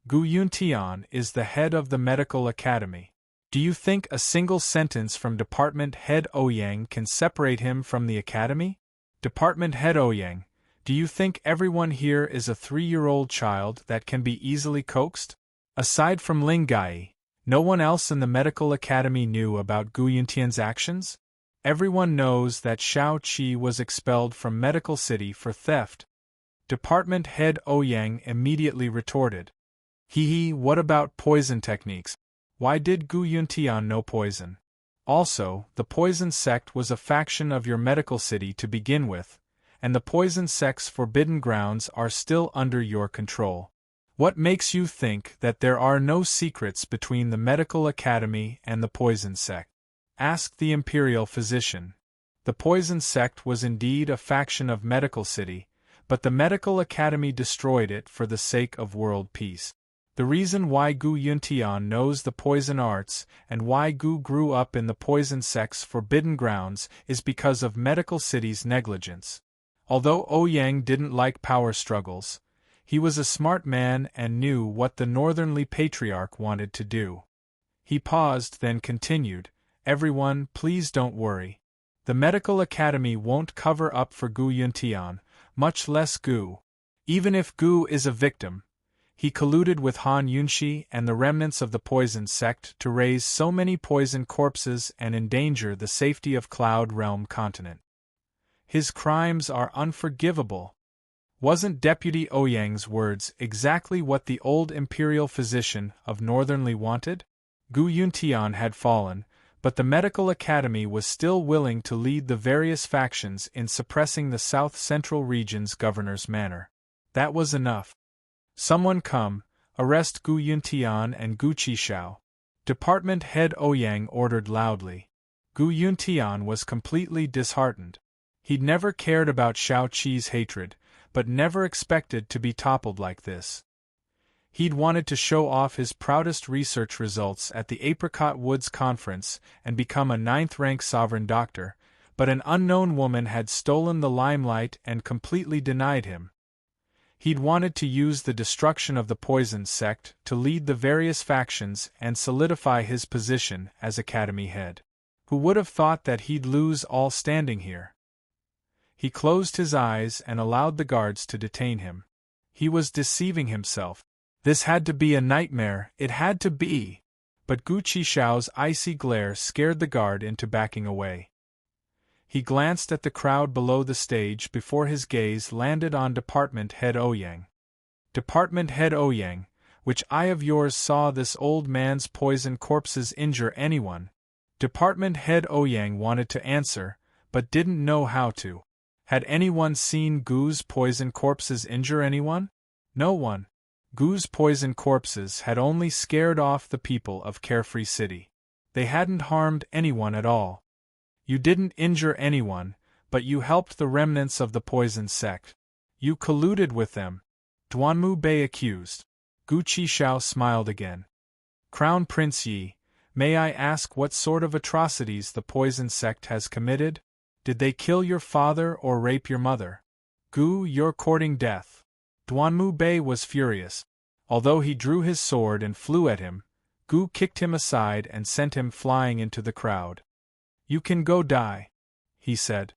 Gu Yuntian is the head of the Medical Academy. Do you think a single sentence from Department Head Ouyang can separate him from the Academy? Department Head Ouyang, do you think everyone here is a 3-year-old child that can be easily coaxed? Aside from Ling Gai, no one else in the Medical Academy knew about Gu Yuntian's actions? Everyone knows that Shao Qi was expelled from Medical City for theft. Department head Ouyang immediately retorted. What about poison techniques? Why did Gu Yuntian know poison? Also, the poison sect was a faction of your Medical City to begin with, and the poison sect's forbidden grounds are still under your control. What makes you think that there are no secrets between the Medical Academy and the poison sect? Asked the imperial physician. The poison sect was indeed a faction of Medical City, but the medical academy destroyed it for the sake of world peace. The reason why Gu Yuntian knows the poison arts and why Gu grew up in the poison sect's forbidden grounds is because of Medical City's negligence. Although Ouyang didn't like power struggles, he was a smart man and knew what the Northernly Patriarch wanted to do. He paused, then continued, "Everyone, please don't worry. The Medical Academy won't cover up for Gu Yuntian, much less Gu. Even if Gu is a victim, he colluded with Han Yunshi and the remnants of the poison sect to raise so many poison corpses and endanger the safety of Cloud Realm continent. His crimes are unforgivable." Wasn't Deputy Ouyang's words exactly what the old imperial physician of Northernly wanted? Gu Yuntian had fallen, but the Medical Academy was still willing to lead the various factions in suppressing the South Central region's governor's manor. That was enough. "Someone come, arrest Gu Yuntian and Gu Qishao," Department Head Ouyang ordered loudly. Gu Yuntian was completely disheartened. He'd never cared about Shao Qi's hatred, but never expected to be toppled like this. He'd wanted to show off his proudest research results at the Apricot Woods Conference and become a 9th-rank sovereign doctor, but an unknown woman had stolen the limelight and completely denied him. He'd wanted to use the destruction of the poison sect to lead the various factions and solidify his position as academy head. Who would have thought that he'd lose all standing here? He closed his eyes and allowed the guards to detain him. He was deceiving himself. This had to be a nightmare, it had to be! But Gu Qishao's icy glare scared the guard into backing away. He glanced at the crowd below the stage before his gaze landed on Department Head Ouyang. "Department Head Ouyang, which eye of yours saw this old man's poison corpses injure anyone?" Department Head Ouyang wanted to answer, but didn't know how to. Had anyone seen Gu's poison corpses injure anyone? No one. Gu's poison corpses had only scared off the people of Carefree City. They hadn't harmed anyone at all. "You didn't injure anyone, but you helped the remnants of the poison sect. You colluded with them," Duanmu Bei accused. Gu Qishao smiled again. "Crown Prince Yi, may I ask what sort of atrocities the poison sect has committed? Did they kill your father or rape your mother? Gu, you're courting death." Duanmu Bei was furious. Although he drew his sword and flew at him, Gu kicked him aside and sent him flying into the crowd. "You can go die," he said.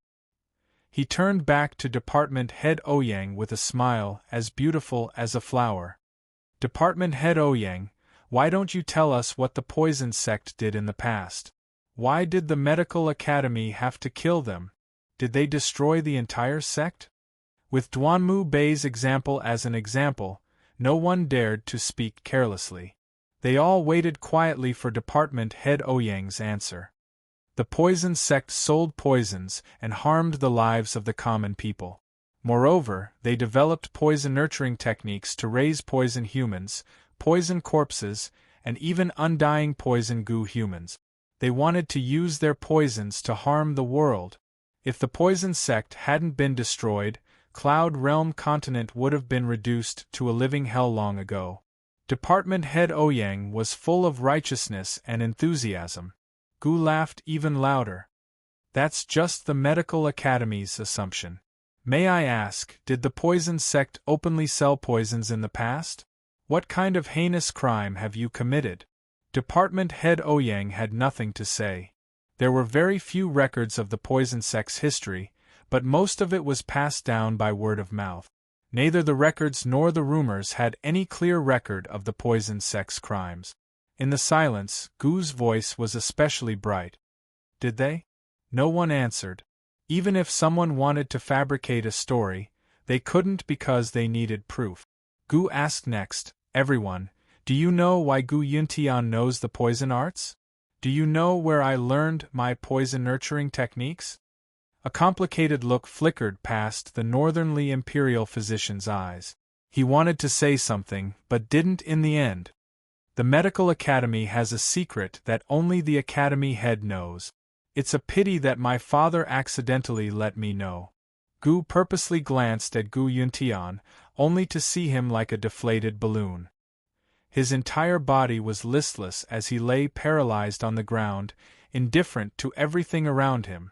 He turned back to Department Head Ouyang with a smile as beautiful as a flower. "Department Head Ouyang, why don't you tell us what the poison sect did in the past? Why did the Medical Academy have to kill them? Did they destroy the entire sect?" With Duanmu Bei's example as an example, no one dared to speak carelessly. They all waited quietly for Department Head Ouyang's answer. The poison sect sold poisons and harmed the lives of the common people. Moreover, they developed poison-nurturing techniques to raise poison humans, poison corpses, and even undying poison Gu humans. They wanted to use their poisons to harm the world. If the poison sect hadn't been destroyed, Cloud Realm continent would have been reduced to a living hell long ago. Department Head Ouyang was full of righteousness and enthusiasm. Gu laughed even louder. "That's just the Medical Academy's assumption. May I ask, did the poison sect openly sell poisons in the past? What kind of heinous crime have you committed?" Department Head Ouyang had nothing to say. There were very few records of the poison sect's history, but most of it was passed down by word of mouth. Neither the records nor the rumors had any clear record of the poison sect's crimes. In the silence, Gu's voice was especially bright. "Did they?" No one answered. Even if someone wanted to fabricate a story, they couldn't because they needed proof. Gu asked next, "Everyone, do you know why Gu Yuntian knows the poison arts? Do you know where I learned my poison-nurturing techniques?" A complicated look flickered past the Northernly Imperial physician's eyes. He wanted to say something, but didn't in the end. "The Medical Academy has a secret that only the Academy head knows. It's a pity that my father accidentally let me know." Gu purposely glanced at Gu Yuntian, only to see him like a deflated balloon. His entire body was listless as he lay paralyzed on the ground, indifferent to everything around him.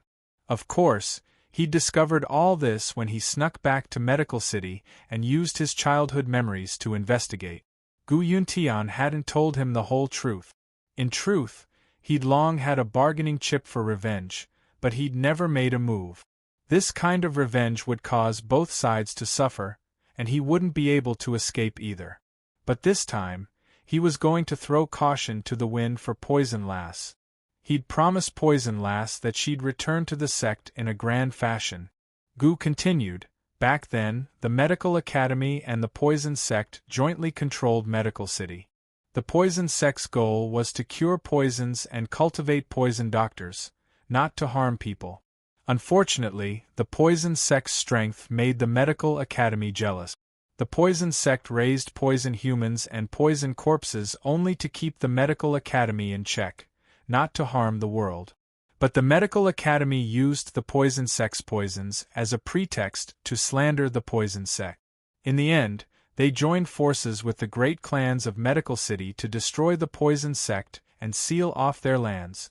Of course, he discovered all this when he snuck back to Medical City and used his childhood memories to investigate. Gu Yuntian hadn't told him the whole truth. In truth, he'd long had a bargaining chip for revenge, but he'd never made a move. This kind of revenge would cause both sides to suffer, and he wouldn't be able to escape either. But this time, he was going to throw caution to the wind for Poison Lass. He'd promised Poison Lass that she'd return to the sect in a grand fashion. Gu continued, back then, the Medical Academy and the Poison Sect jointly controlled Medical City. The Poison Sect's goal was to cure poisons and cultivate poison doctors, not to harm people. Unfortunately, the Poison Sect's strength made the Medical Academy jealous. The Poison Sect raised poison humans and poison corpses only to keep the Medical Academy in check, not to harm the world. But the Medical Academy used the Poison Sect's poisons as a pretext to slander the Poison Sect. In the end, they joined forces with the great clans of Medical City to destroy the Poison Sect and seal off their lands.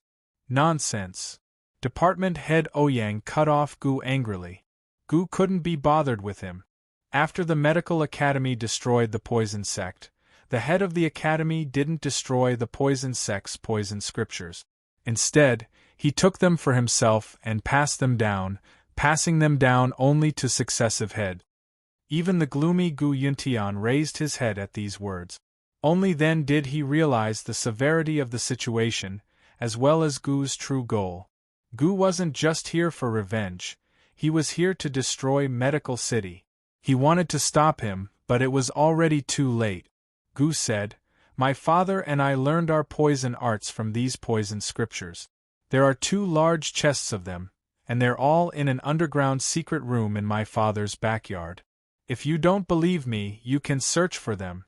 Nonsense. Department Head Ouyang cut off Gu angrily. Gu couldn't be bothered with him. After the Medical Academy destroyed the Poison Sect, the head of the Academy didn't destroy the Poison Sect's poison scriptures. Instead, he took them for himself and passed them down, passing them down only to successive heads. Even the gloomy Gu Yuntian raised his head at these words. Only then did he realize the severity of the situation, as well as Gu's true goal. Gu wasn't just here for revenge, he was here to destroy Medical City. He wanted to stop him, but it was already too late. Gu said, "My father and I learned our poison arts from these poison scriptures. There are 2 large chests of them, and they're all in an underground secret room in my father's backyard. If you don't believe me, you can search for them."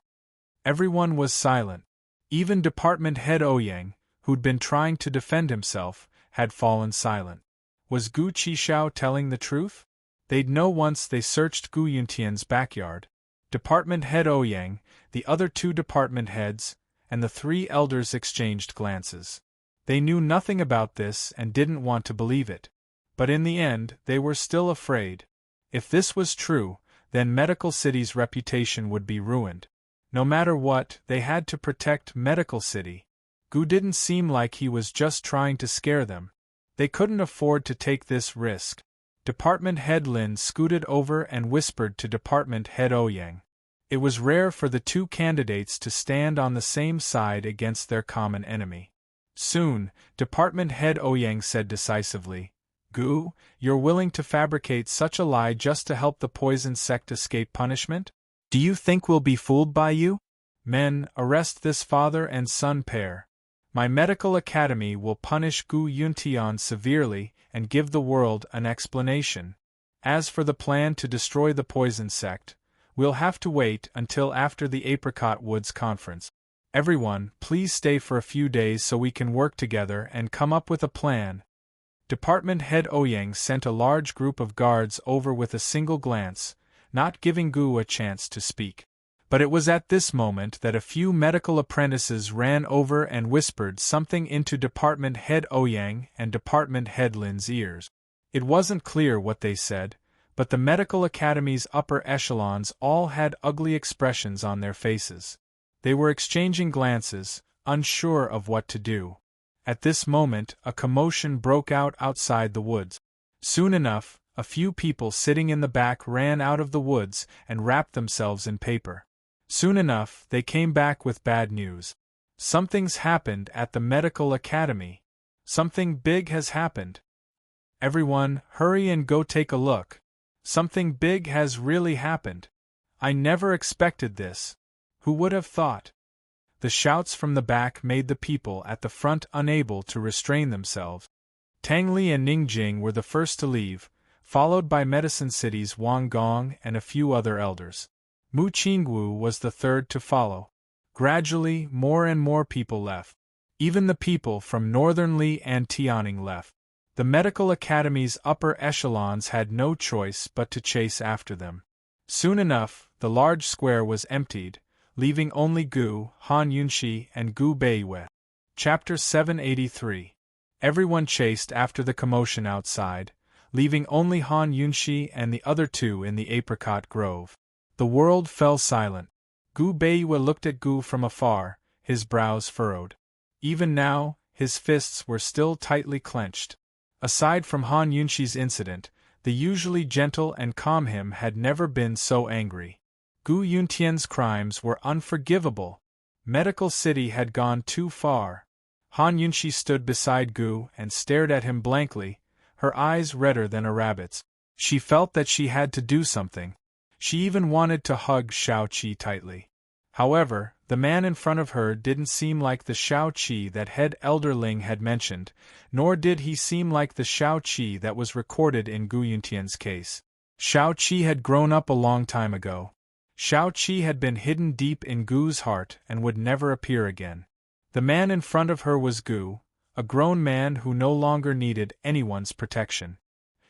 Everyone was silent. Even Department Head Ouyang, who'd been trying to defend himself, had fallen silent. Was Gu Qishao telling the truth? They'd know once they searched Gu Yuntian's backyard. Department Head Ouyang, the other 2 department heads, and the 3 elders exchanged glances. They knew nothing about this and didn't want to believe it. But in the end, they were still afraid. If this was true, then Medical City's reputation would be ruined. No matter what, they had to protect Medical City. Gu didn't seem like he was just trying to scare them. They couldn't afford to take this risk. Department Head Lin scooted over and whispered to Department Head Ouyang. It was rare for the 2 candidates to stand on the same side against their common enemy. Soon, Department Head Ouyang said decisively, "Gu, you're willing to fabricate such a lie just to help the Poison Sect escape punishment? Do you think we'll be fooled by you? Men, arrest this father and son pair. My Medical Academy will punish Gu Yuntian severely and give the world an explanation. As for the plan to destroy the Poison Sect, we'll have to wait until after the Apricot Woods Conference. Everyone, please stay for a few days so we can work together and come up with a plan." Department Head Ouyang sent a large group of guards over with a single glance, not giving Gu a chance to speak. But it was at this moment that a few medical apprentices ran over and whispered something into Department Head Ouyang and Department Head Lin's ears. It wasn't clear what they said, but the Medical Academy's upper echelons all had ugly expressions on their faces. They were exchanging glances, unsure of what to do. At this moment, a commotion broke out outside the woods. Soon enough, a few people sitting in the back ran out of the woods and wrapped themselves in paper. Soon enough, they came back with bad news. "Something's happened at the Medical Academy. Something big has happened. Everyone, hurry and go take a look. Something big has really happened. I never expected this. Who would have thought?" The shouts from the back made the people at the front unable to restrain themselves. Tang Li and Ning Jing were the first to leave, followed by Medicine City's Wang Gong and a few other elders. Mu Qingwu was the third to follow. Gradually, more and more people left. Even the people from Northern Li and Tianing left. The medical academy's upper echelons had no choice but to chase after them. Soon enough, the large square was emptied, leaving only Gu, Han Yunxi, and Gu Beiyue. Chapter 783. Everyone chased after the commotion outside, leaving only Han Yunxi and the other two in the apricot grove. The world fell silent. Gu Beiyue looked at Gu from afar, his brows furrowed. Even now, his fists were still tightly clenched. Aside from Han Yunxi's incident, the usually gentle and calm him had never been so angry. Gu Yuntian's crimes were unforgivable. Medical City had gone too far. Han Yunxi stood beside Gu and stared at him blankly, her eyes redder than a rabbit's. She felt that she had to do something. She even wanted to hug Shao Qi tightly. However, the man in front of her didn't seem like the Shao Qi that head elderling had mentioned, nor did he seem like the Shao Qi that was recorded in Gu Yuntian's case. Shao Qi had grown up a long time ago. Shao Qi had been hidden deep in Gu's heart and would never appear again. The man in front of her was Gu, a grown man who no longer needed anyone's protection.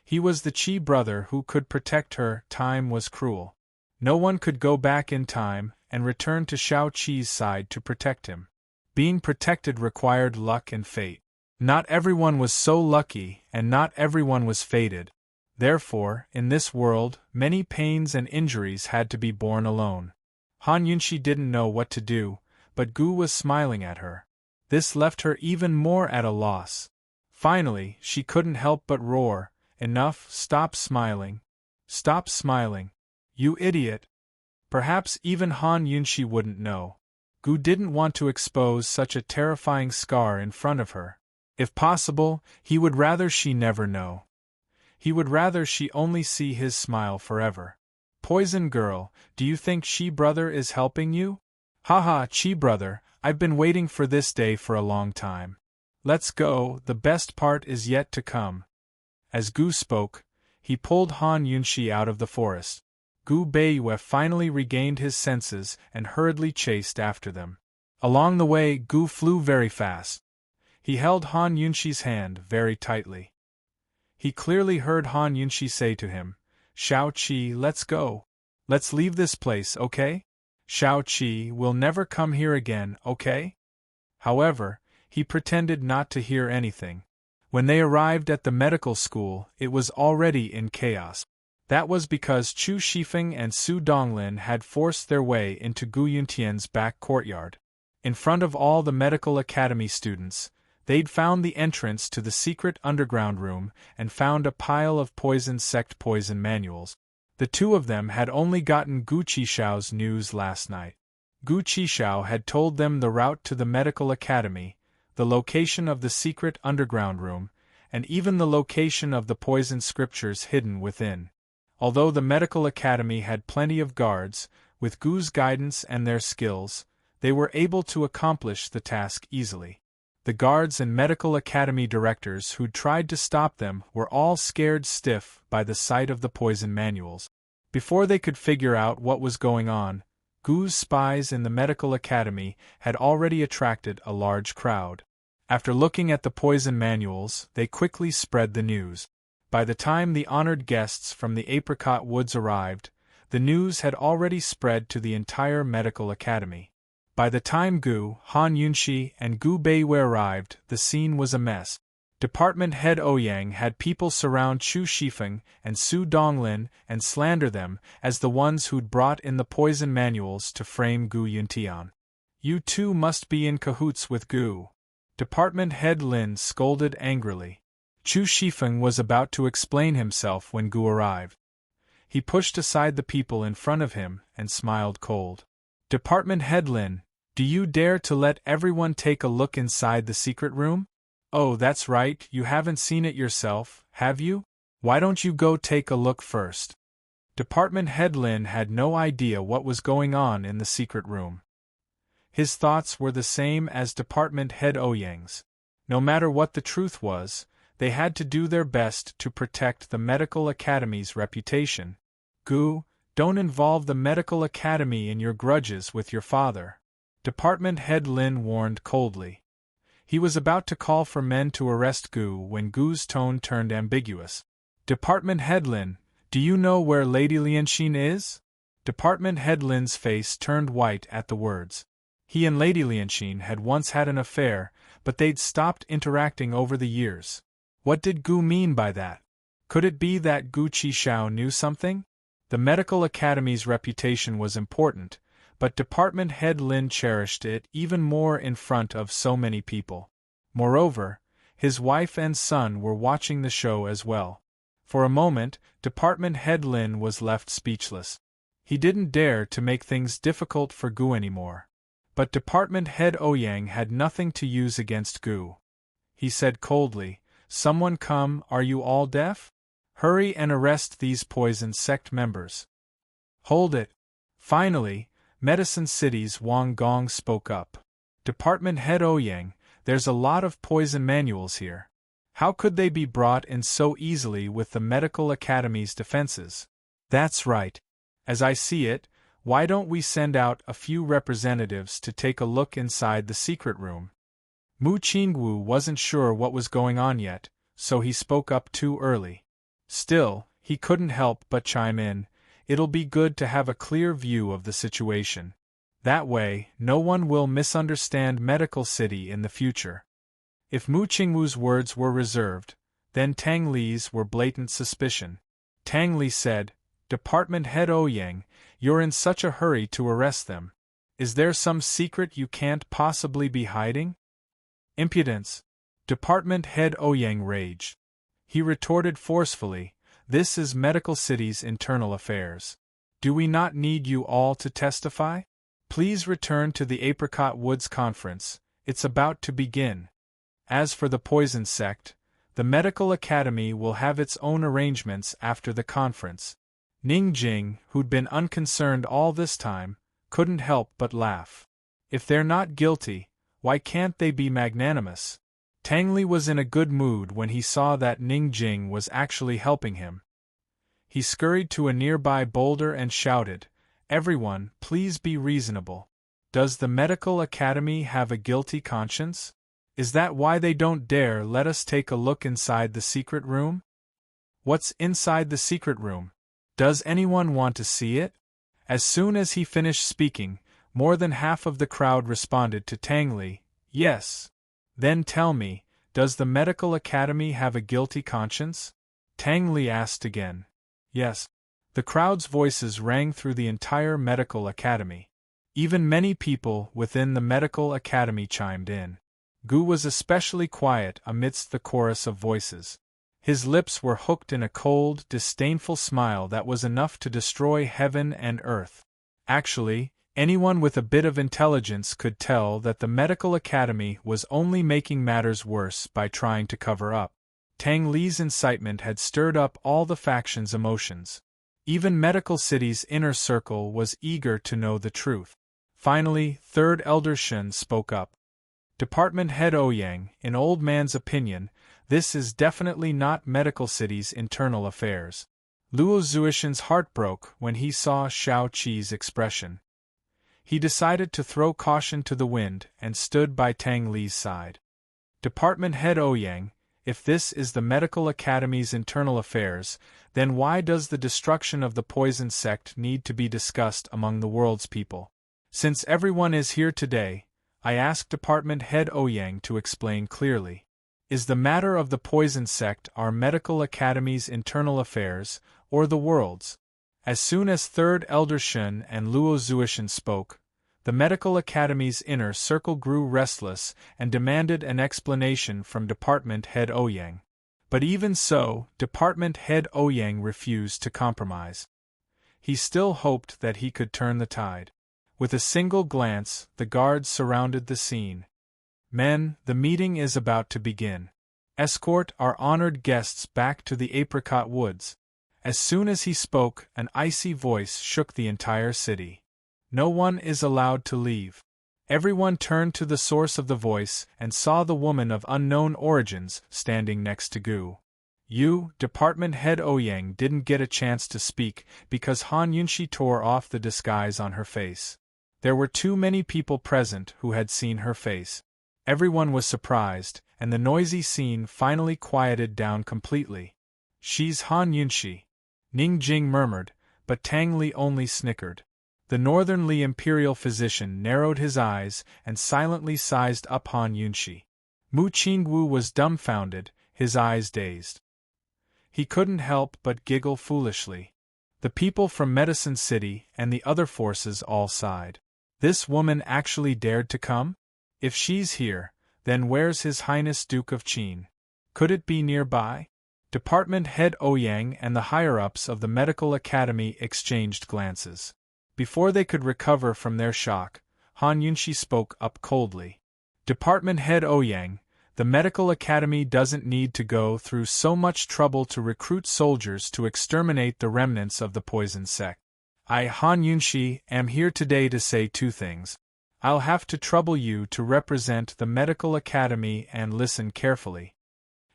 He was the Qi brother who could protect her. Time was cruel. No one could go back in time and return to Shao Qi's side to protect him. Being protected required luck and fate. Not everyone was so lucky, and not everyone was fated. Therefore, in this world, many pains and injuries had to be borne alone. Han Yunxi didn't know what to do, but Gu was smiling at her. This left her even more at a loss. Finally, she couldn't help but roar, "Enough, stop smiling. Stop smiling. You idiot." Perhaps even Han Yunxi wouldn't know. Gu didn't want to expose such a terrifying scar in front of her. If possible, he would rather she never know. He would rather she only see his smile forever. "Poison girl, do you think Qi brother is helping you?" "Haha, Qi brother, I've been waiting for this day for a long time. Let's go, the best part is yet to come." As Gu spoke, he pulled Han Yunxi out of the forest. Gu Beiyue finally regained his senses and hurriedly chased after them. Along the way, Gu flew very fast. He held Han Yunxi's hand very tightly. He clearly heard Han Yunxi say to him, "Shao Qi, let's go. Let's leave this place, okay? Shao Qi will never come here again, okay?" However, he pretended not to hear anything. When they arrived at the medical school, it was already in chaos. That was because Chu Shifeng and Su Donglin had forced their way into Gu Yuntian's back courtyard. In front of all the medical academy students, they'd found the entrance to the secret underground room and found a pile of poison sect poison manuals. The two of them had only gotten Gu Qishao's news last night. Gu Qishao had told them the route to the medical academy, the location of the secret underground room, and even the location of the poison scriptures hidden within. Although the medical academy had plenty of guards, with Gu's guidance and their skills, they were able to accomplish the task easily. The guards and medical academy directors who'd tried to stop them were all scared stiff by the sight of the poison manuals. Before they could figure out what was going on, Gu's spies in the medical academy had already attracted a large crowd. After looking at the poison manuals, they quickly spread the news. By the time the honored guests from the Apricot Woods arrived, the news had already spread to the entire medical academy. By the time Gu, Han Yunxi, and Gu Beiyue arrived, the scene was a mess. Department head Ouyang had people surround Chu Shifeng and Su Donglin and slander them as the ones who'd brought in the poison manuals to frame Gu Yuntian. "You two must be in cahoots with Gu." Department head Lin scolded angrily. Chu Shifeng was about to explain himself when Gu arrived. He pushed aside the people in front of him and smiled cold. "Department head Lin, do you dare to let everyone take a look inside the secret room? Oh, that's right, you haven't seen it yourself, have you? Why don't you go take a look first?" Department head Lin had no idea what was going on in the secret room. His thoughts were the same as Department head Ouyang's. No matter what the truth was, they had to do their best to protect the medical academy's reputation. "Gu, don't involve the medical academy in your grudges with your father," Department head Lin warned coldly. He was about to call for men to arrest Gu when Gu's tone turned ambiguous. Department Head Lin, do you know where Lady Lianxin is? Department Head Lin's face turned white at the words. He and Lady Lianxin had once had an affair, but they'd stopped interacting over the years. What did Gu mean by that? Could it be that Gu Qixiao knew something? The medical academy's reputation was important, but Department Head Lin cherished it even more in front of so many people. Moreover, his wife and son were watching the show as well. For a moment, Department Head Lin was left speechless. He didn't dare to make things difficult for Gu anymore. But Department Head Ouyang had nothing to use against Gu. He said coldly, "Someone come, are you all deaf? Hurry and arrest these poison sect members." Hold it. Finally, Medicine City's Wang Gong spoke up. Department Head Ouyang, there's a lot of poison manuals here. How could they be brought in so easily with the Medical Academy's defenses? That's right. As I see it, why don't we send out a few representatives to take a look inside the secret room? Mu Qingwu wasn't sure what was going on yet, so he spoke up too early. Still, he couldn't help but chime in, "It'll be good to have a clear view of the situation. That way, no one will misunderstand Medical City in the future." If Mu Qingwu's words were reserved, then Tang Li's were blatant suspicion. Tang Li said, "Department Head Ouyang, you're in such a hurry to arrest them. Is there some secret you can't possibly be hiding?" Impudence! Department Head Ouyang raged. He retorted forcefully, "This is Medical City's internal affairs. Do we not need you all to testify? Please return to the Apricot Woods Conference, it's about to begin. As for the poison sect, the Medical Academy will have its own arrangements after the conference." Ning Jing, who'd been unconcerned all this time, couldn't help but laugh. If they're not guilty, why can't they be magnanimous? Tang Li was in a good mood when he saw that Ning Jing was actually helping him. He scurried to a nearby boulder and shouted, "Everyone, please be reasonable. Does the Medical Academy have a guilty conscience? Is that why they don't dare let us take a look inside the secret room? What's inside the secret room? Does anyone want to see it?" As soon as he finished speaking, more than half of the crowd responded to Tang Li, "Yes." "Then tell me, does the Medical Academy have a guilty conscience?" Tang Li asked again. "Yes." The crowd's voices rang through the entire Medical Academy. Even many people within the Medical Academy chimed in. Gu was especially quiet amidst the chorus of voices. His lips were hooked in a cold, disdainful smile that was enough to destroy heaven and earth. Actually, anyone with a bit of intelligence could tell that the Medical Academy was only making matters worse by trying to cover up. Tang Li's incitement had stirred up all the factions' emotions. Even Medical City's inner circle was eager to know the truth. Finally, Third Elder Shen spoke up. "Department Head Ouyang, in Old Man's opinion, this is definitely not Medical City's internal affairs." Luo Zuishan's heart broke when he saw Shao Qi's expression. He decided to throw caution to the wind and stood by Tang Li's side. "Department Head Ouyang, if this is the Medical Academy's internal affairs, then why does the destruction of the poison sect need to be discussed among the world's people? Since everyone is here today, I ask Department Head Ouyang to explain clearly. Is the matter of the poison sect our Medical Academy's internal affairs, or the world's?" As soon as Third Elder Shen and Luo Zuishan spoke, the Medical Academy's inner circle grew restless and demanded an explanation from Department Head Ouyang. But even so, Department Head Ouyang refused to compromise. He still hoped that he could turn the tide. With a single glance, the guards surrounded the scene. "Men, the meeting is about to begin. Escort our honored guests back to the Apricot Woods." As soon as he spoke, an icy voice shook the entire city. "No one is allowed to leave." Everyone turned to the source of the voice and saw the woman of unknown origins standing next to Gu. You, Department Head Ouyang, didn't get a chance to speak because Han Yunxi tore off the disguise on her face. There were too many people present who had seen her face. Everyone was surprised, and the noisy scene finally quieted down completely. "She's Han Yunshi," Ning Jing murmured, but Tang Li only snickered. The Northern Li imperial physician narrowed his eyes and silently sized up Han Yunshi. Mu Qingwu was dumbfounded, his eyes dazed. He couldn't help but giggle foolishly. The people from Medicine City and the other forces all sighed. This woman actually dared to come? If she's here, then where's His Highness Duke of Qin? Could it be nearby? Department head Ouyang and the higher-ups of the Medical Academy exchanged glances. Before they could recover from their shock, Han Yunshi spoke up coldly. "Department head Ouyang, the Medical Academy doesn't need to go through so much trouble to recruit soldiers to exterminate the remnants of the poison sect. I, Han Yunshi, am here today to say two things. I'll have to trouble you to represent the Medical Academy and listen carefully."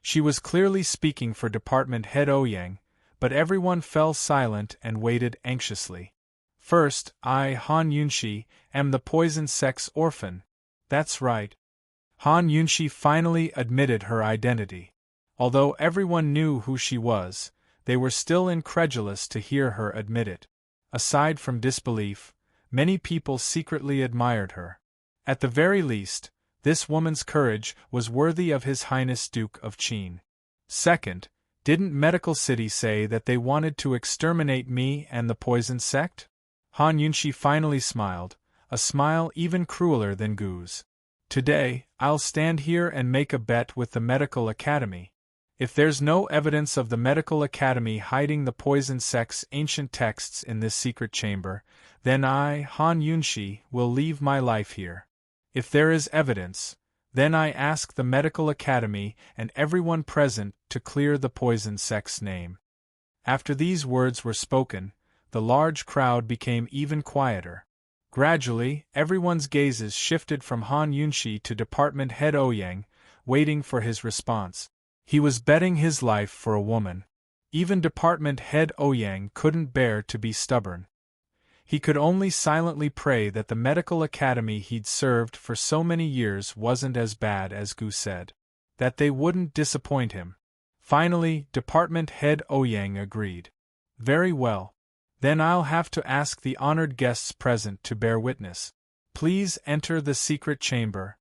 She was clearly speaking for Department head Ouyang, but everyone fell silent and waited anxiously. "First, I, Han Yunshi, am the poison sect's orphan." "That's right." Han Yunshi finally admitted her identity. Although everyone knew who she was, they were still incredulous to hear her admit it. Aside from disbelief, many people secretly admired her. At the very least, this woman's courage was worthy of His Highness Duke of Qin. Second, didn't Medical City say that they wanted to exterminate me and the poison sect? Han Yunshi finally smiled, a smile even crueler than Gu's. "Today, I'll stand here and make a bet with the Medical Academy. If there's no evidence of the Medical Academy hiding the poison sect's ancient texts in this secret chamber, then I, Han Yunshi, will leave my life here. If there is evidence, then I ask the Medical Academy and everyone present to clear the poison sect's name." After these words were spoken, the large crowd became even quieter. Gradually, everyone's gazes shifted from Han Yunshi to Department head Ouyang, waiting for his response. He was betting his life for a woman. Even Department head Ouyang couldn't bear to be stubborn. He could only silently pray that the Medical Academy he'd served for so many years wasn't as bad as Gu said. That they wouldn't disappoint him. Finally, Department head Ouyang agreed. "Very well. Then I'll have to ask the honored guests present to bear witness. Please enter the secret chamber."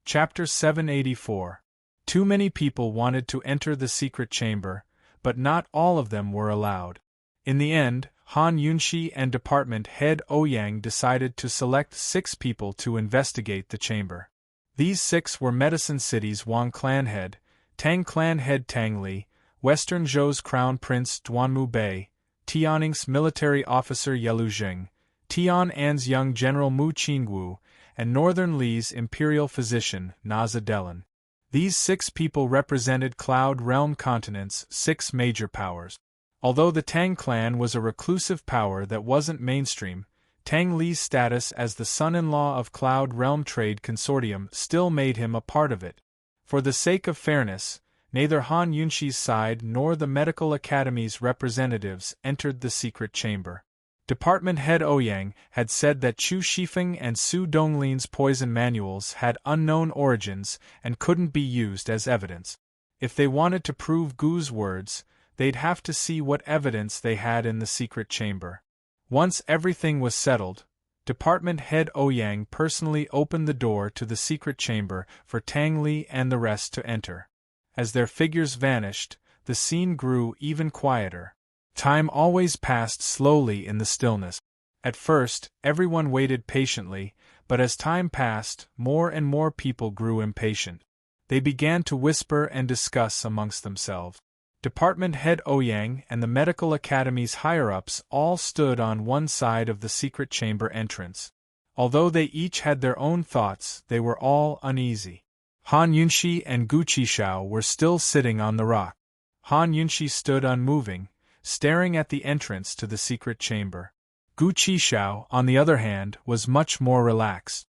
Chapter 784. Too many people wanted to enter the secret chamber, but not all of them were allowed. In the end, Han Yunshi and Department head Ouyang decided to select 6 people to investigate the chamber. These 6 were Medicine City's Wang clan head, Tang clan head Tang Li, Western Zhou's crown prince Duanmu Bei, Tianning's military officer Yelu Jing, Tian'an's young general Mu Qingwu, and Northern Li's imperial physician Naza Delan. These 6 people represented Cloud Realm Continent's 6 major powers. Although the Tang clan was a reclusive power that wasn't mainstream, Tang Li's status as the son-in-law of Cloud Realm Trade Consortium still made him a part of it. For the sake of fairness, neither Han Yunshi's side nor the Medical Academy's representatives entered the secret chamber. Department head Ouyang had said that Chu Shifeng and Su Donglin's poison manuals had unknown origins and couldn't be used as evidence. If they wanted to prove Gu's words, they'd have to see what evidence they had in the secret chamber. Once everything was settled, Department head Ouyang personally opened the door to the secret chamber for Tang Li and the rest to enter. As their figures vanished, the scene grew even quieter. Time always passed slowly in the stillness. At first, everyone waited patiently, but as time passed, more and more people grew impatient. They began to whisper and discuss amongst themselves. Department head Ouyang and the Medical Academy's higher-ups all stood on one side of the secret chamber entrance. Although they each had their own thoughts, they were all uneasy. Han Yunshi and Gu Qishao were still sitting on the rock. Han Yunshi stood unmoving, staring at the entrance to the secret chamber. Gu Qishao, on the other hand, was much more relaxed.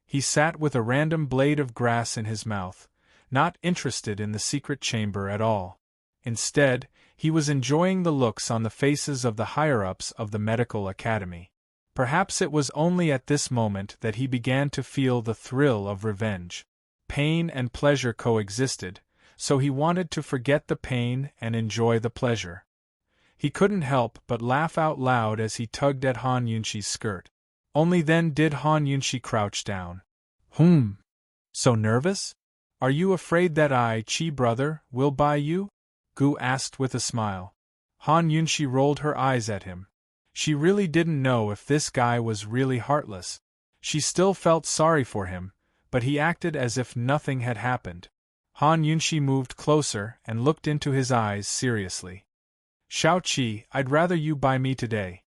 He sat with a random blade of grass in his mouth, not interested in the secret chamber at all. Instead, he was enjoying the looks on the faces of the higher-ups of the Medical Academy. Perhaps it was only at this moment that he began to feel the thrill of revenge. Pain and pleasure coexisted, so he wanted to forget the pain and enjoy the pleasure. He couldn't help but laugh out loud as he tugged at Han Yunxi's skirt. Only then did Han Yunxi crouch down. So nervous? Are you afraid that I, Chi brother, will buy you? Gu asked with a smile. Han Yunxi rolled her eyes at him. She really didn't know if this guy was really heartless. She still felt sorry for him, but he acted as if nothing had happened. Han Yunxi moved closer and looked into his eyes seriously. Shao Qi, I'd rather you buy me today.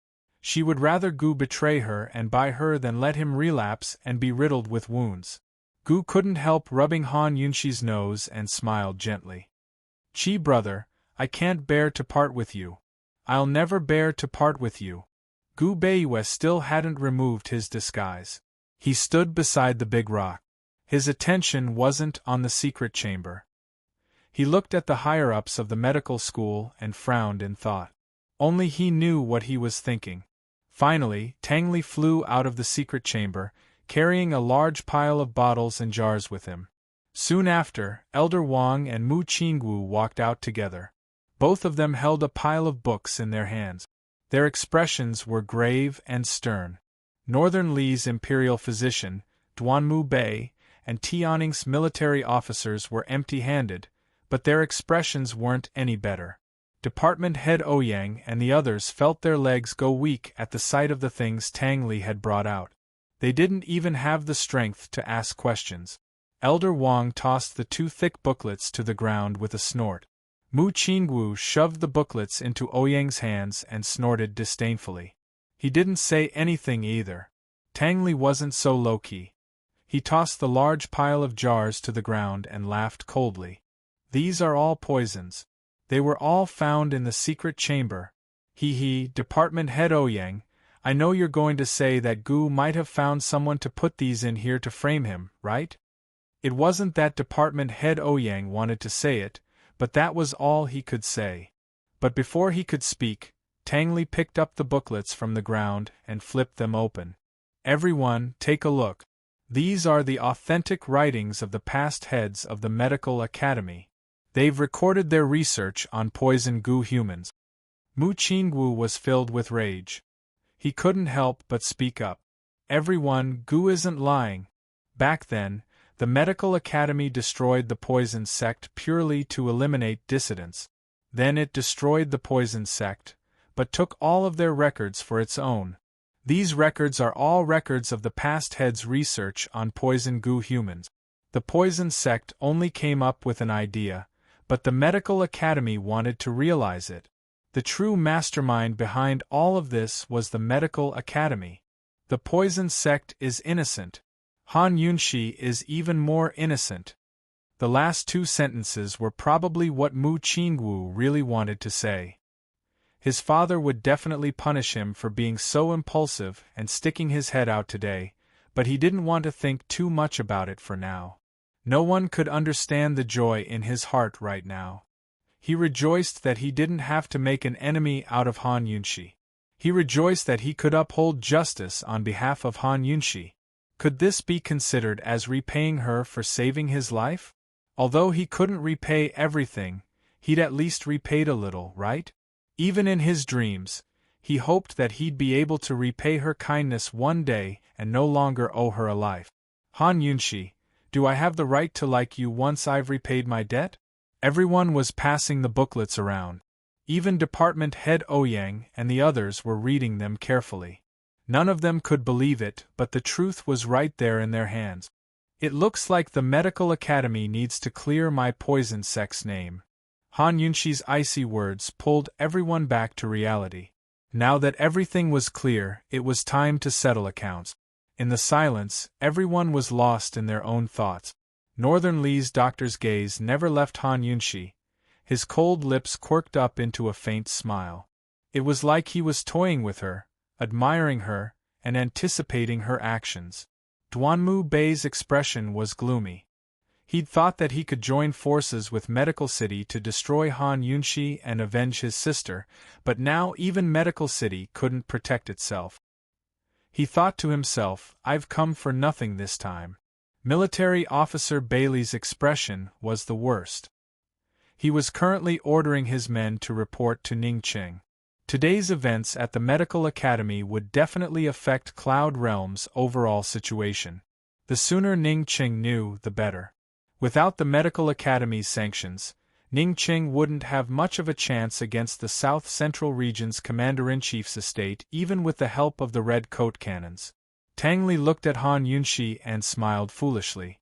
She would rather Gu betray her and buy her than let him relapse and be riddled with wounds. Gu couldn't help rubbing Han Yunxi's nose and smiled gently. Qi brother, I can't bear to part with you. I'll never bear to part with you. Gu Beiyue still hadn't removed his disguise. He stood beside the big rock. His attention wasn't on the secret chamber. He looked at the higher-ups of the medical school and frowned in thought. Only he knew what he was thinking. Finally, Tang Li flew out of the secret chamber, carrying a large pile of bottles and jars with him. Soon after, Elder Wang and Mu Qingwu walked out together. Both of them held a pile of books in their hands. Their expressions were grave and stern. Northern Li's imperial physician, Duanmu Bei, and Tianning's military officers were empty-handed, but their expressions weren't any better. Department head Ouyang and the others felt their legs go weak at the sight of the things Tang Li had brought out. They didn't even have the strength to ask questions. Elder Wang tossed the 2 thick booklets to the ground with a snort. Mu Qingwu shoved the booklets into Ouyang's hands and snorted disdainfully. He didn't say anything either. Tang Li wasn't so low-key. He tossed the large pile of jars to the ground and laughed coldly. These are all poisons. They were all found in the secret chamber. Department head Ouyang, I know you're going to say that Gu might have found someone to put these in here to frame him, right? It wasn't that Department head Ouyang wanted to say it, but that was all he could say. But before he could speak, Tang Li picked up the booklets from the ground and flipped them open. Everyone, take a look. These are the authentic writings of the past heads of the medical academy. They've recorded their research on poison Gu humans. Mu Qingwu was filled with rage. He couldn't help but speak up. Everyone, Gu isn't lying. Back then, the medical academy destroyed the poison sect purely to eliminate dissidents. Then it destroyed the poison sect, but took all of their records for its own. These records are all records of the past head's research on poison Gu humans. The poison sect only came up with an idea, but the medical academy wanted to realize it. The true mastermind behind all of this was the medical academy. The poison sect is innocent. Han Yunxi is even more innocent. The last 2 sentences were probably what Mu Qingwu really wanted to say. His father would definitely punish him for being so impulsive and sticking his head out today, but he didn't want to think too much about it for now. No one could understand the joy in his heart right now. He rejoiced that he didn't have to make an enemy out of Han Yunxi. He rejoiced that he could uphold justice on behalf of Han Yunxi. Could this be considered as repaying her for saving his life? Although he couldn't repay everything, he'd at least repaid a little, right? Even in his dreams, he hoped that he'd be able to repay her kindness one day and no longer owe her a life. Han Yunxi, do I have the right to like you once I've repaid my debt? Everyone was passing the booklets around. Even Department Head Ouyang and the others were reading them carefully. None of them could believe it, but the truth was right there in their hands. It looks like the medical academy needs to clear my poison sect's name. Han Yunxi's icy words pulled everyone back to reality. Now that everything was clear, it was time to settle accounts. In the silence, everyone was lost in their own thoughts. Northern Li's doctor's gaze never left Han Yunxi. His cold lips quirked up into a faint smile. It was like he was toying with her, admiring her, and anticipating her actions. Duanmu Bei's expression was gloomy. He'd thought that he could join forces with Medical City to destroy Han Yunxi and avenge his sister, but now even Medical City couldn't protect itself. He thought to himself, "I've come for nothing this time." Military Officer Bailey's expression was the worst. He was currently ordering his men to report to Ningqing. Today's events at the Medical Academy would definitely affect Cloud Realm's overall situation. The sooner Ningqing knew, the better. Without the Medical Academy's sanctions, Ningqing wouldn't have much of a chance against the South Central Region's Commander-in-Chief's estate, even with the help of the Red Coat Cannons. Tang Li looked at Han Yunshi and smiled foolishly.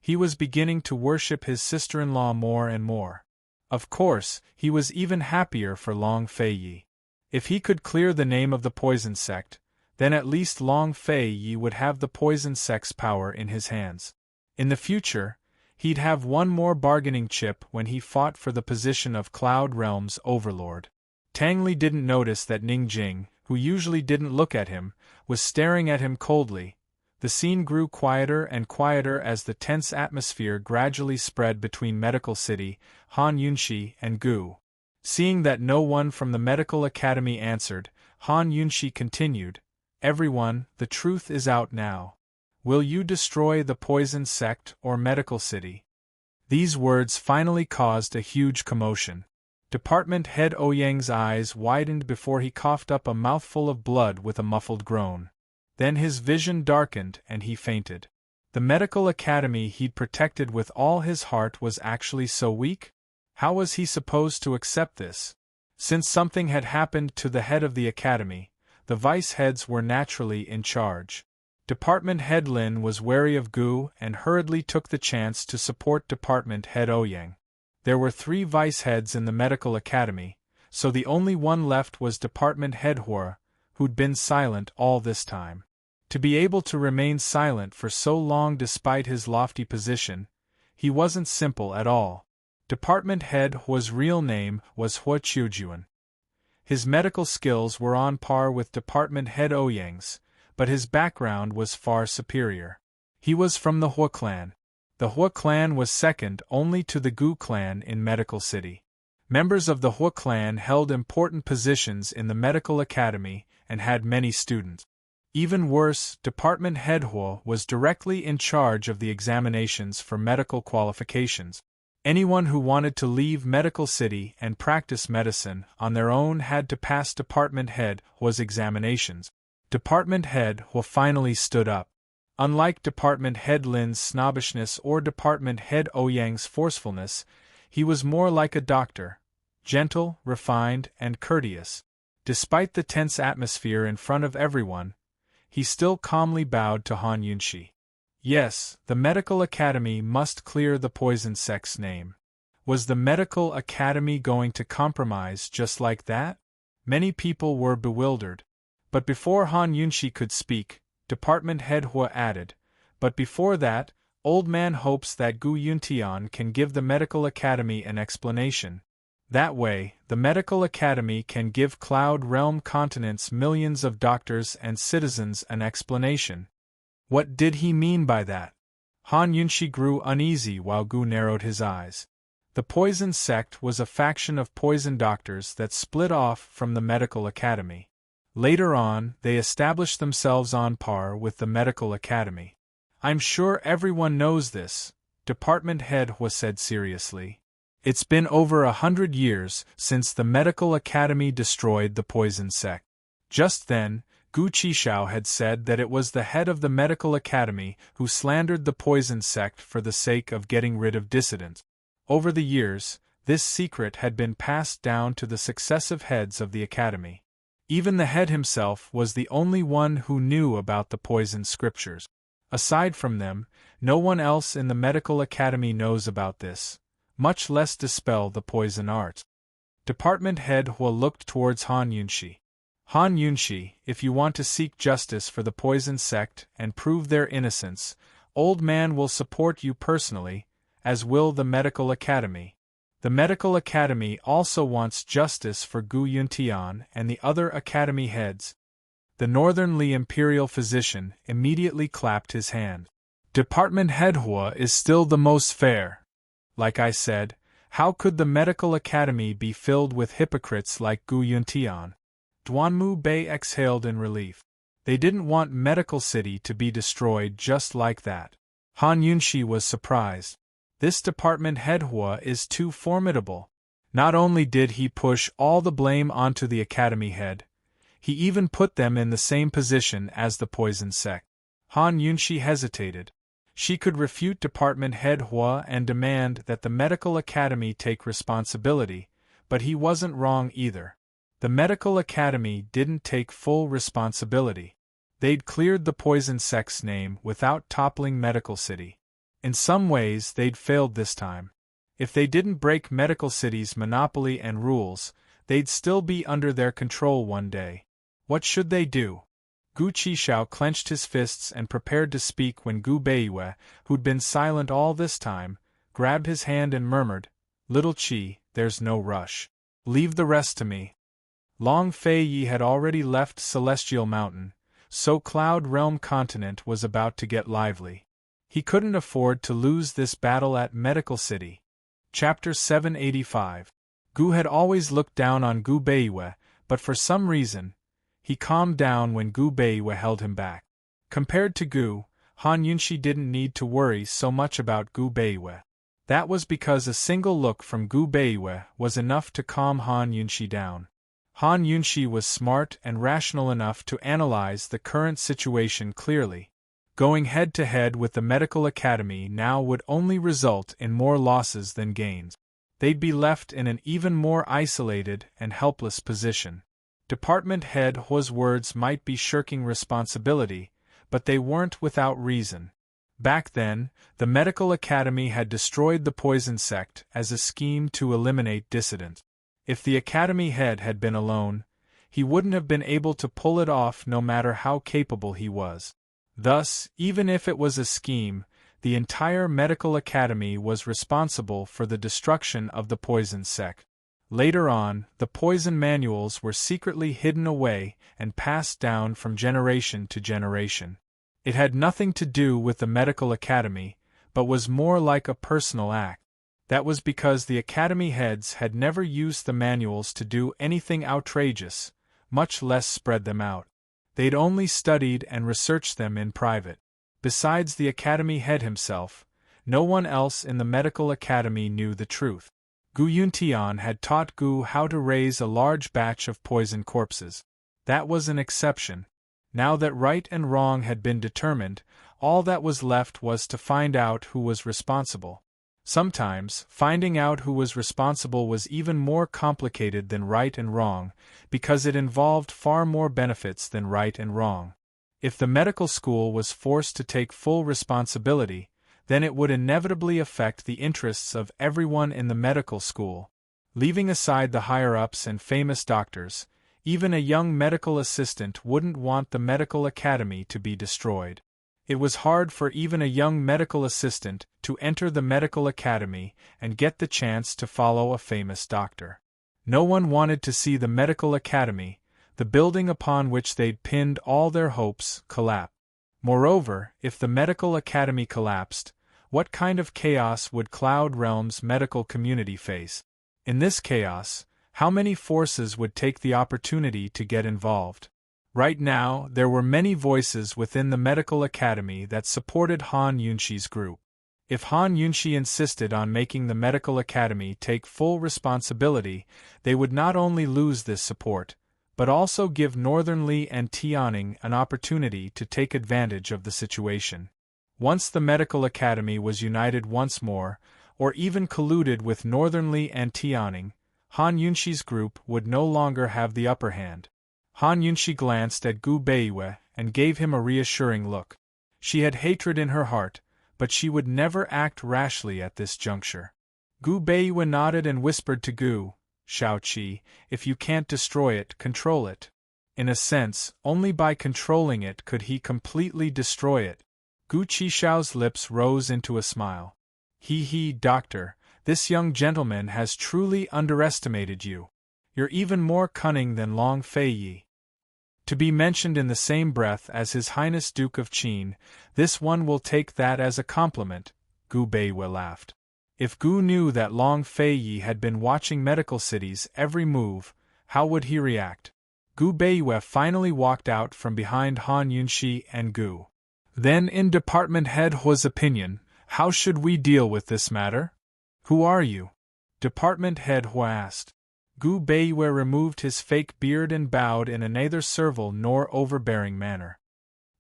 He was beginning to worship his sister-in-law more and more. Of course, he was even happier for Long Fei Yi. If he could clear the name of the poison sect, then at least Long Fei Yi would have the poison sect's power in his hands. In the future, he'd have one more bargaining chip when he fought for the position of Cloud Realm's overlord. Tang Li didn't notice that Ning Jing, who usually didn't look at him, was staring at him coldly. The scene grew quieter and quieter as the tense atmosphere gradually spread between Medical City, Han Yunshi, and Gu. Seeing that no one from the Medical Academy answered, Han Yunshi continued, "Everyone, the truth is out now. Will you destroy the poison sect or Medical City?" These words finally caused a huge commotion. Department Head Ouyang's eyes widened before he coughed up a mouthful of blood with a muffled groan. Then his vision darkened and he fainted. The Medical Academy he'd protected with all his heart was actually so weak? How was he supposed to accept this? Since something had happened to the head of the academy, the vice heads were naturally in charge. Department Head Lin was wary of Gu and hurriedly took the chance to support Department Head Ouyang. There were 3 vice heads in the Medical Academy, so the only one left was Department Head Hua, who'd been silent all this time. To be able to remain silent for so long despite his lofty position, he wasn't simple at all. Department Head Hua's real name was Hua Qiujuan. His medical skills were on par with Department Head Ouyang's, but his background was far superior. He was from the Hua clan. The Hua clan was second only to the Gu clan in Medical City. Members of the Hua clan held important positions in the Medical Academy and had many students. Even worse, Department Head Hua was directly in charge of the examinations for medical qualifications. Anyone who wanted to leave Medical City and practice medicine on their own had to pass Department Head Hua's examinations. Department Head Hua finally stood up. Unlike Department Head Lin's snobbishness or Department Head Ouyang's forcefulness, he was more like a doctor, gentle, refined, and courteous. Despite the tense atmosphere in front of everyone, he still calmly bowed to Han Yunshi. Yes, the Medical Academy must clear the poison sect's name. Was the Medical Academy going to compromise just like that? Many people were bewildered. But before Han Yunshi could speak, Department Head Hua added, "But before that, Old Man hopes that Gu Yuntian can give the Medical Academy an explanation. That way, the Medical Academy can give Cloud Realm continent's millions of doctors and citizens an explanation." What did he mean by that? Han Yunshi grew uneasy while Gu narrowed his eyes. The poison sect was a faction of poison doctors that split off from the Medical Academy. Later on, they established themselves on par with the Medical Academy. "I'm sure everyone knows this," Department Head Hua said seriously. "It's been over 100 years since the Medical Academy destroyed the poison sect." Just then, Gu Qishao had said that it was the head of the Medical Academy who slandered the poison sect for the sake of getting rid of dissidents. Over the years, this secret had been passed down to the successive heads of the academy. Even the head himself was the only one who knew about the poison scriptures. Aside from them, no one else in the Medical Academy knows about this, much less dispel the poison arts. Department Head Hua looked towards Han Yunshi. "Han Yunshi, if you want to seek justice for the poison sect and prove their innocence, Old Man will support you personally, as will the Medical Academy. The Medical Academy also wants justice for Gu Yuntian and the other academy heads." The Northern Li Imperial physician immediately clapped his hand. "Department Head Hua is still the most fair. Like I said, how could the Medical Academy be filled with hypocrites like Gu Yuntian?" Duanmu Bei exhaled in relief. They didn't want Medical City to be destroyed just like that. Han Yunshi was surprised. This department head Hua is too formidable. Not only did he push all the blame onto the academy head, he even put them in the same position as the poison sect. Han Yunshi hesitated. She could refute department head Hua and demand that the medical academy take responsibility, but he wasn't wrong either. The medical academy didn't take full responsibility. They'd cleared the poison sect's name without toppling Medical City. In some ways they'd failed this time. If they didn't break Medical City's monopoly and rules, they'd still be under their control one day. What should they do? Gu Qishao clenched his fists and prepared to speak when Gu Beiwei, who'd been silent all this time, grabbed his hand and murmured, "Little Qi, there's no rush. Leave the rest to me." Long Fei Yi had already left Celestial Mountain, so Cloud Realm Continent was about to get lively. He couldn't afford to lose this battle at Medical City. Chapter 785. Gu had always looked down on Gu Beiwei, but for some reason, he calmed down when Gu Beiwei held him back. Compared to Gu, Han Yunshi didn't need to worry so much about Gu Beiwei. That was because a single look from Gu Beiwei was enough to calm Han Yunshi down. Han Yunshi was smart and rational enough to analyze the current situation clearly. Going head-to-head with the Medical Academy now would only result in more losses than gains. They'd be left in an even more isolated and helpless position. Department head Hua's words might be shirking responsibility, but they weren't without reason. Back then, the Medical Academy had destroyed the poison sect as a scheme to eliminate dissidents. If the academy head had been alone, he wouldn't have been able to pull it off no matter how capable he was. Thus, even if it was a scheme, the entire Medical Academy was responsible for the destruction of the poison sect. Later on, the poison manuals were secretly hidden away and passed down from generation to generation. It had nothing to do with the Medical Academy, but was more like a personal act. That was because the academy heads had never used the manuals to do anything outrageous, much less spread them out. They'd only studied and researched them in private. Besides the academy head himself, no one else in the Medical Academy knew the truth. Gu Yuntian had taught Gu how to raise a large batch of poison corpses. That was an exception. Now that right and wrong had been determined, all that was left was to find out who was responsible. Sometimes, finding out who was responsible was even more complicated than right and wrong, because it involved far more benefits than right and wrong. If the medical school was forced to take full responsibility, then it would inevitably affect the interests of everyone in the medical school. Leaving aside the higher-ups and famous doctors, even a young medical assistant wouldn't want the medical academy to be destroyed. It was hard for even a young medical assistant to enter the medical academy and get the chance to follow a famous doctor. No one wanted to see the medical academy, the building upon which they'd pinned all their hopes, collapse. Moreover, if the medical academy collapsed, what kind of chaos would Cloud Realm's medical community face? In this chaos, how many forces would take the opportunity to get involved? Right now, there were many voices within the Medical Academy that supported Han Yunshi's group. If Han Yunshi insisted on making the Medical Academy take full responsibility, they would not only lose this support, but also give Northern Li and Tianning an opportunity to take advantage of the situation. Once the Medical Academy was united once more, or even colluded with Northern Li and Tianning, Han Yunshi's group would no longer have the upper hand. Han Yunshi glanced at Gu Beiwei and gave him a reassuring look. She had hatred in her heart, but she would never act rashly at this juncture. Gu Beiwei nodded and whispered to Gu, "Shaoqi, if you can't destroy it, control it." In a sense, only by controlling it could he completely destroy it. Gu Qishao's lips rose into a smile. "He, doctor, this young gentleman has truly underestimated you. You're even more cunning than Long Fei Yi." To be mentioned in the same breath as His Highness Duke of Qin, this one will take that as a compliment, Gu Beiwei laughed. If Gu knew that Long Fei Yi had been watching Medical City's every move, how would he react? Gu Beiyue finally walked out from behind Han Yunxi and Gu. Then, in Department Head Hua's opinion, how should we deal with this matter? Who are you? Department Head Hua asked. Gu Beiyue removed his fake beard and bowed in a neither servile nor overbearing manner.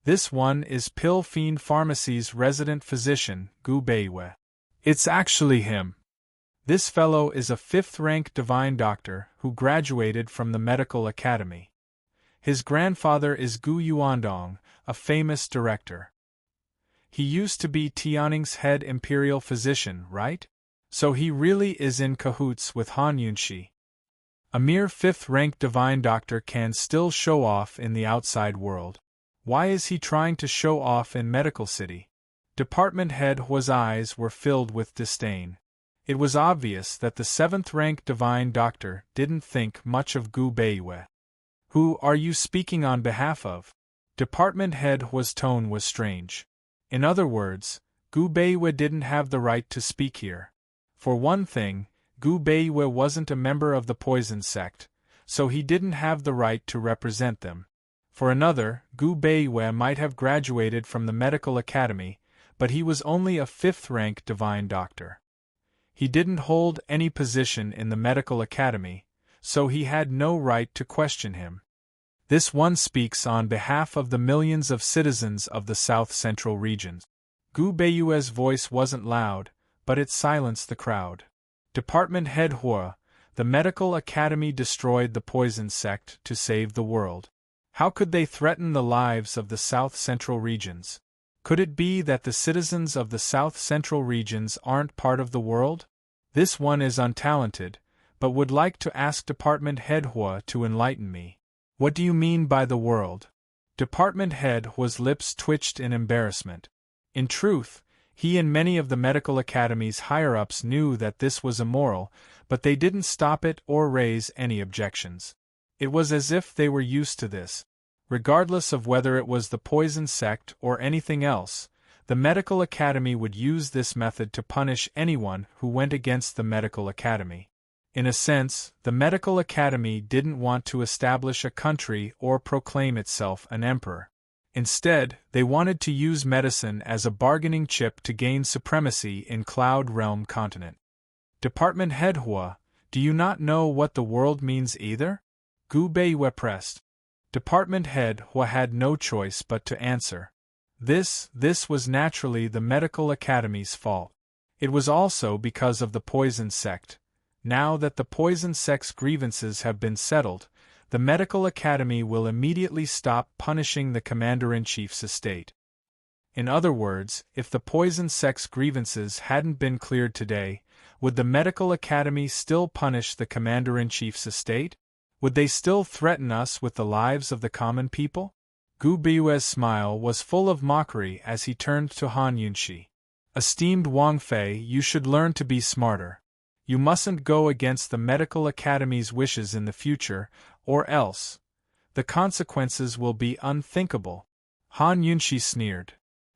This one is Pill Fiend Pharmacy's resident physician, Gu Beiyue. It's actually him. This fellow is a 5th-rank divine doctor who graduated from the medical academy. His grandfather is Gu Yuandong, a famous director. He used to be Tianning's head imperial physician, right? So he really is in cahoots with Han Yunxi. A mere 5th-rank divine doctor can still show off in the outside world. Why is he trying to show off in Medical City? Department Head Hua's eyes were filled with disdain. It was obvious that the 7th-rank divine doctor didn't think much of Gu Beiyue. Who are you speaking on behalf of? Department Head Hua's tone was strange. In other words, Gu Beiyue didn't have the right to speak here. For one thing, Gu Beiyue wasn't a member of the poison sect, so he didn't have the right to represent them. For another, Gu Beiyue might have graduated from the medical academy, but he was only a 5th-rank divine doctor. He didn't hold any position in the medical academy, so he had no right to question him. This one speaks on behalf of the millions of citizens of the South Central region. Gu Beiyue's voice wasn't loud, but it silenced the crowd. Department Head Hua, the medical academy destroyed the poison sect to save the world. How could they threaten the lives of the South Central regions? Could it be that the citizens of the South Central regions aren't part of the world? This one is untalented, but would like to ask Department Head Hua to enlighten me. What do you mean by the world? Department Head Hua's lips twitched in embarrassment. In truth, he and many of the medical academy's higher-ups knew that this was immoral, but they didn't stop it or raise any objections. It was as if they were used to this. Regardless of whether it was the poison sect or anything else, the medical academy would use this method to punish anyone who went against the medical academy. In a sense, the medical academy didn't want to establish a country or proclaim itself an emperor. Instead, they wanted to use medicine as a bargaining chip to gain supremacy in Cloud Realm continent. Department Head Hua, do you not know what the world means either? Gu Beiyue pressed. Department Head Hua had no choice but to answer. This was naturally the medical academy's fault. It was also because of the poison sect. Now that the poison sect's grievances have been settled, the medical academy will immediately stop punishing the commander-in-chief's estate. In other words, if the poison sect's grievances hadn't been cleared today, would the medical academy still punish the commander-in-chief's estate? Would they still threaten us with the lives of the common people? Gu Beiyue's smile was full of mockery as he turned to Han Yunxi. Esteemed Wang Fei, you should learn to be smarter. You mustn't go against the medical academy's wishes in the future, or else the consequences will be unthinkable. Han Yunxi sneered.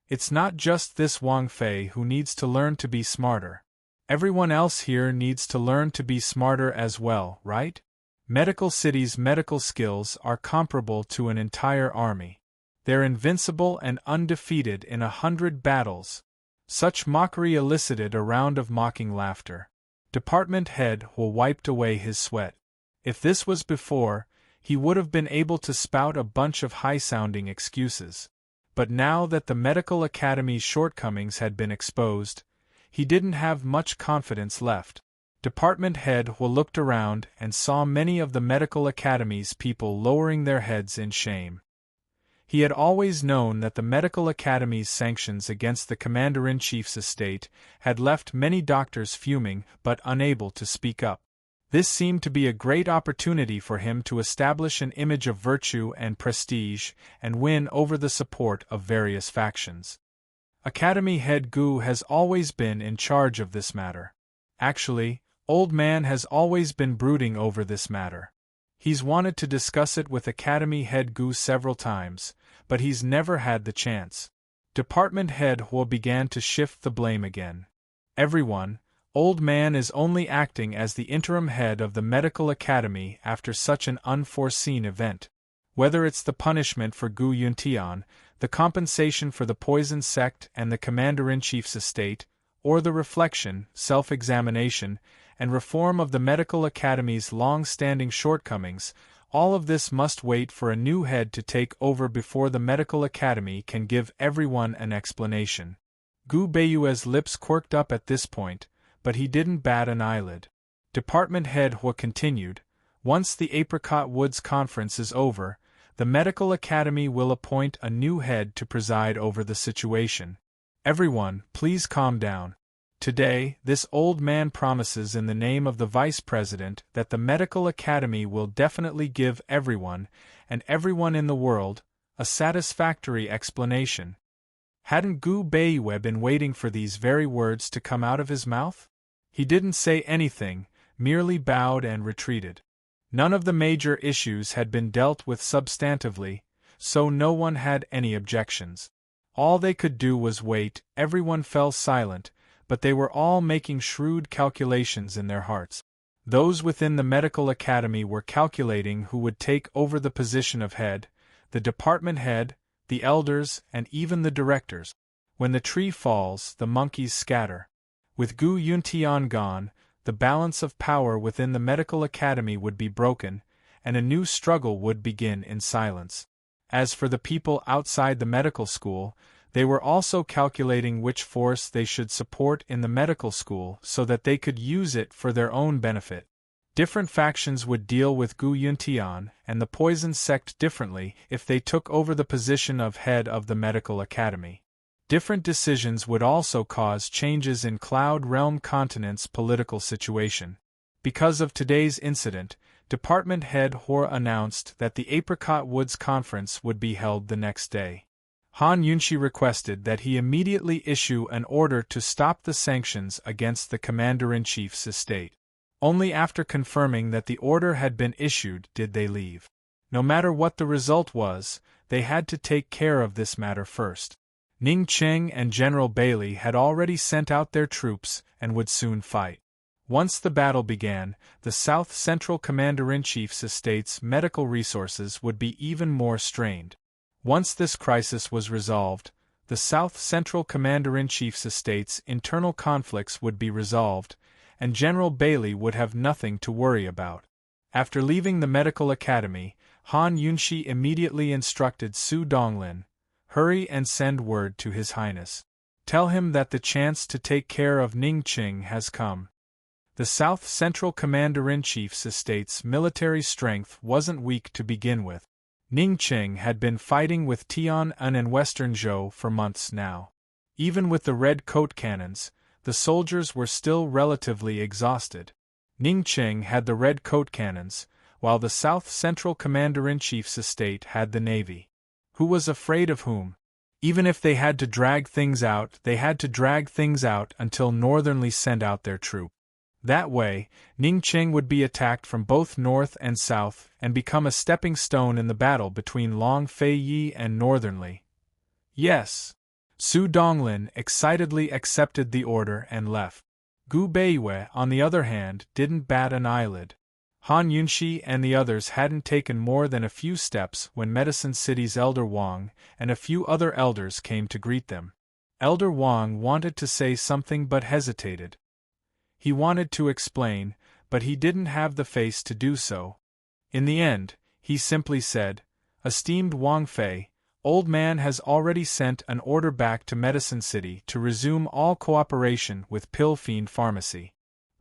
It's not just this Wang Fei who needs to learn to be smarter. Everyone else here needs to learn to be smarter as well, right? Medical City's medical skills are comparable to an entire army. They're invincible and undefeated in 100 battles. Such mockery elicited a round of mocking laughter. Department Head Hua wiped away his sweat. If this was before, he would have been able to spout a bunch of high-sounding excuses. But now that the medical academy's shortcomings had been exposed, he didn't have much confidence left. Department Head Hua looked around and saw many of the medical academy's people lowering their heads in shame. He had always known that the medical academy's sanctions against the commander-in-chief's estate had left many doctors fuming but unable to speak up. This seemed to be a great opportunity for him to establish an image of virtue and prestige and win over the support of various factions. Academy head Gu has always been in charge of this matter. Actually, Old Man has always been brooding over this matter. He's wanted to discuss it with Academy head Gu several times, but he's never had the chance. Department Head Hua began to shift the blame again. Everyone, Old Man is only acting as the interim head of the medical academy after such an unforeseen event. Whether it's the punishment for Gu Yuntian, the compensation for the poison sect and the commander-in-chief's estate, or the reflection, self-examination, and reform of the medical academy's long-standing shortcomings, all of this must wait for a new head to take over before the medical academy can give everyone an explanation. Gu Beiyue's lips quirked up at this point, but he didn't bat an eyelid. Department Head Hua continued, "Once the Apricot Woods Conference is over, the Medical Academy will appoint a new head to preside over the situation. Everyone, please calm down. Today, this old man promises in the name of the Vice President that the Medical Academy will definitely give everyone, and everyone in the world, a satisfactory explanation." Hadn't Gu Beiyue been waiting for these very words to come out of his mouth? He didn't say anything, merely bowed and retreated. None of the major issues had been dealt with substantively, so no one had any objections. All they could do was wait. Everyone fell silent, but they were all making shrewd calculations in their hearts. Those within the medical academy were calculating who would take over the position of head, the department head, the elders, and even the directors. When the tree falls, the monkeys scatter. With Gu Yuntian gone, the balance of power within the medical academy would be broken, and a new struggle would begin in silence. As for the people outside the medical school, they were also calculating which force they should support in the medical school so that they could use it for their own benefit. Different factions would deal with Gu Yuntian and the poison sect differently if they took over the position of head of the medical academy. Different decisions would also cause changes in Cloud Realm Continent's political situation. Because of today's incident, Department Head Hor announced that the Apricot Woods Conference would be held the next day. Han Yunshi requested that he immediately issue an order to stop the sanctions against the Commander-in-Chief's estate. Only after confirming that the order had been issued did they leave. No matter what the result was, they had to take care of this matter first. Ning Cheng and General Bailey had already sent out their troops and would soon fight. Once the battle began, the South Central Commander-in-Chief's estate's medical resources would be even more strained. Once this crisis was resolved, the South Central Commander-in-Chief's estate's internal conflicts would be resolved, and General Bailey would have nothing to worry about. After leaving the medical academy, Han Yunshi immediately instructed Su Donglin, "Hurry and send word to His Highness. Tell him that the chance to take care of Ningqing has come." The South Central Commander-in-Chief's estate's military strength wasn't weak to begin with. Ningqing had been fighting with Tian'an and Western Zhou for months now. Even with the red coat cannons, the soldiers were still relatively exhausted. Ningqing had the red coat cannons, while the South Central Commander-in-Chief's estate had the navy. Who was afraid of whom? Even if they had to drag things out, they had to drag things out until Northernly sent out their troop. That way, Ningqing would be attacked from both north and south and become a stepping stone in the battle between Long Fei Yi and Northernly. Yes. Su Donglin excitedly accepted the order and left. Gu Beiyue, on the other hand, didn't bat an eyelid. Han Yunshi and the others hadn't taken more than a few steps when Medicine City's Elder Wang and a few other elders came to greet them. Elder Wang wanted to say something but hesitated. He wanted to explain, but he didn't have the face to do so. In the end, he simply said, "Esteemed Wang Fei, Old Man has already sent an order back to Medicine City to resume all cooperation with Pill Fiend Pharmacy.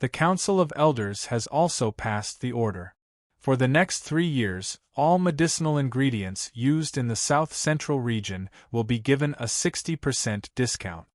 The Council of Elders has also passed the order. For the next 3 years, all medicinal ingredients used in the South Central region will be given a 60% discount."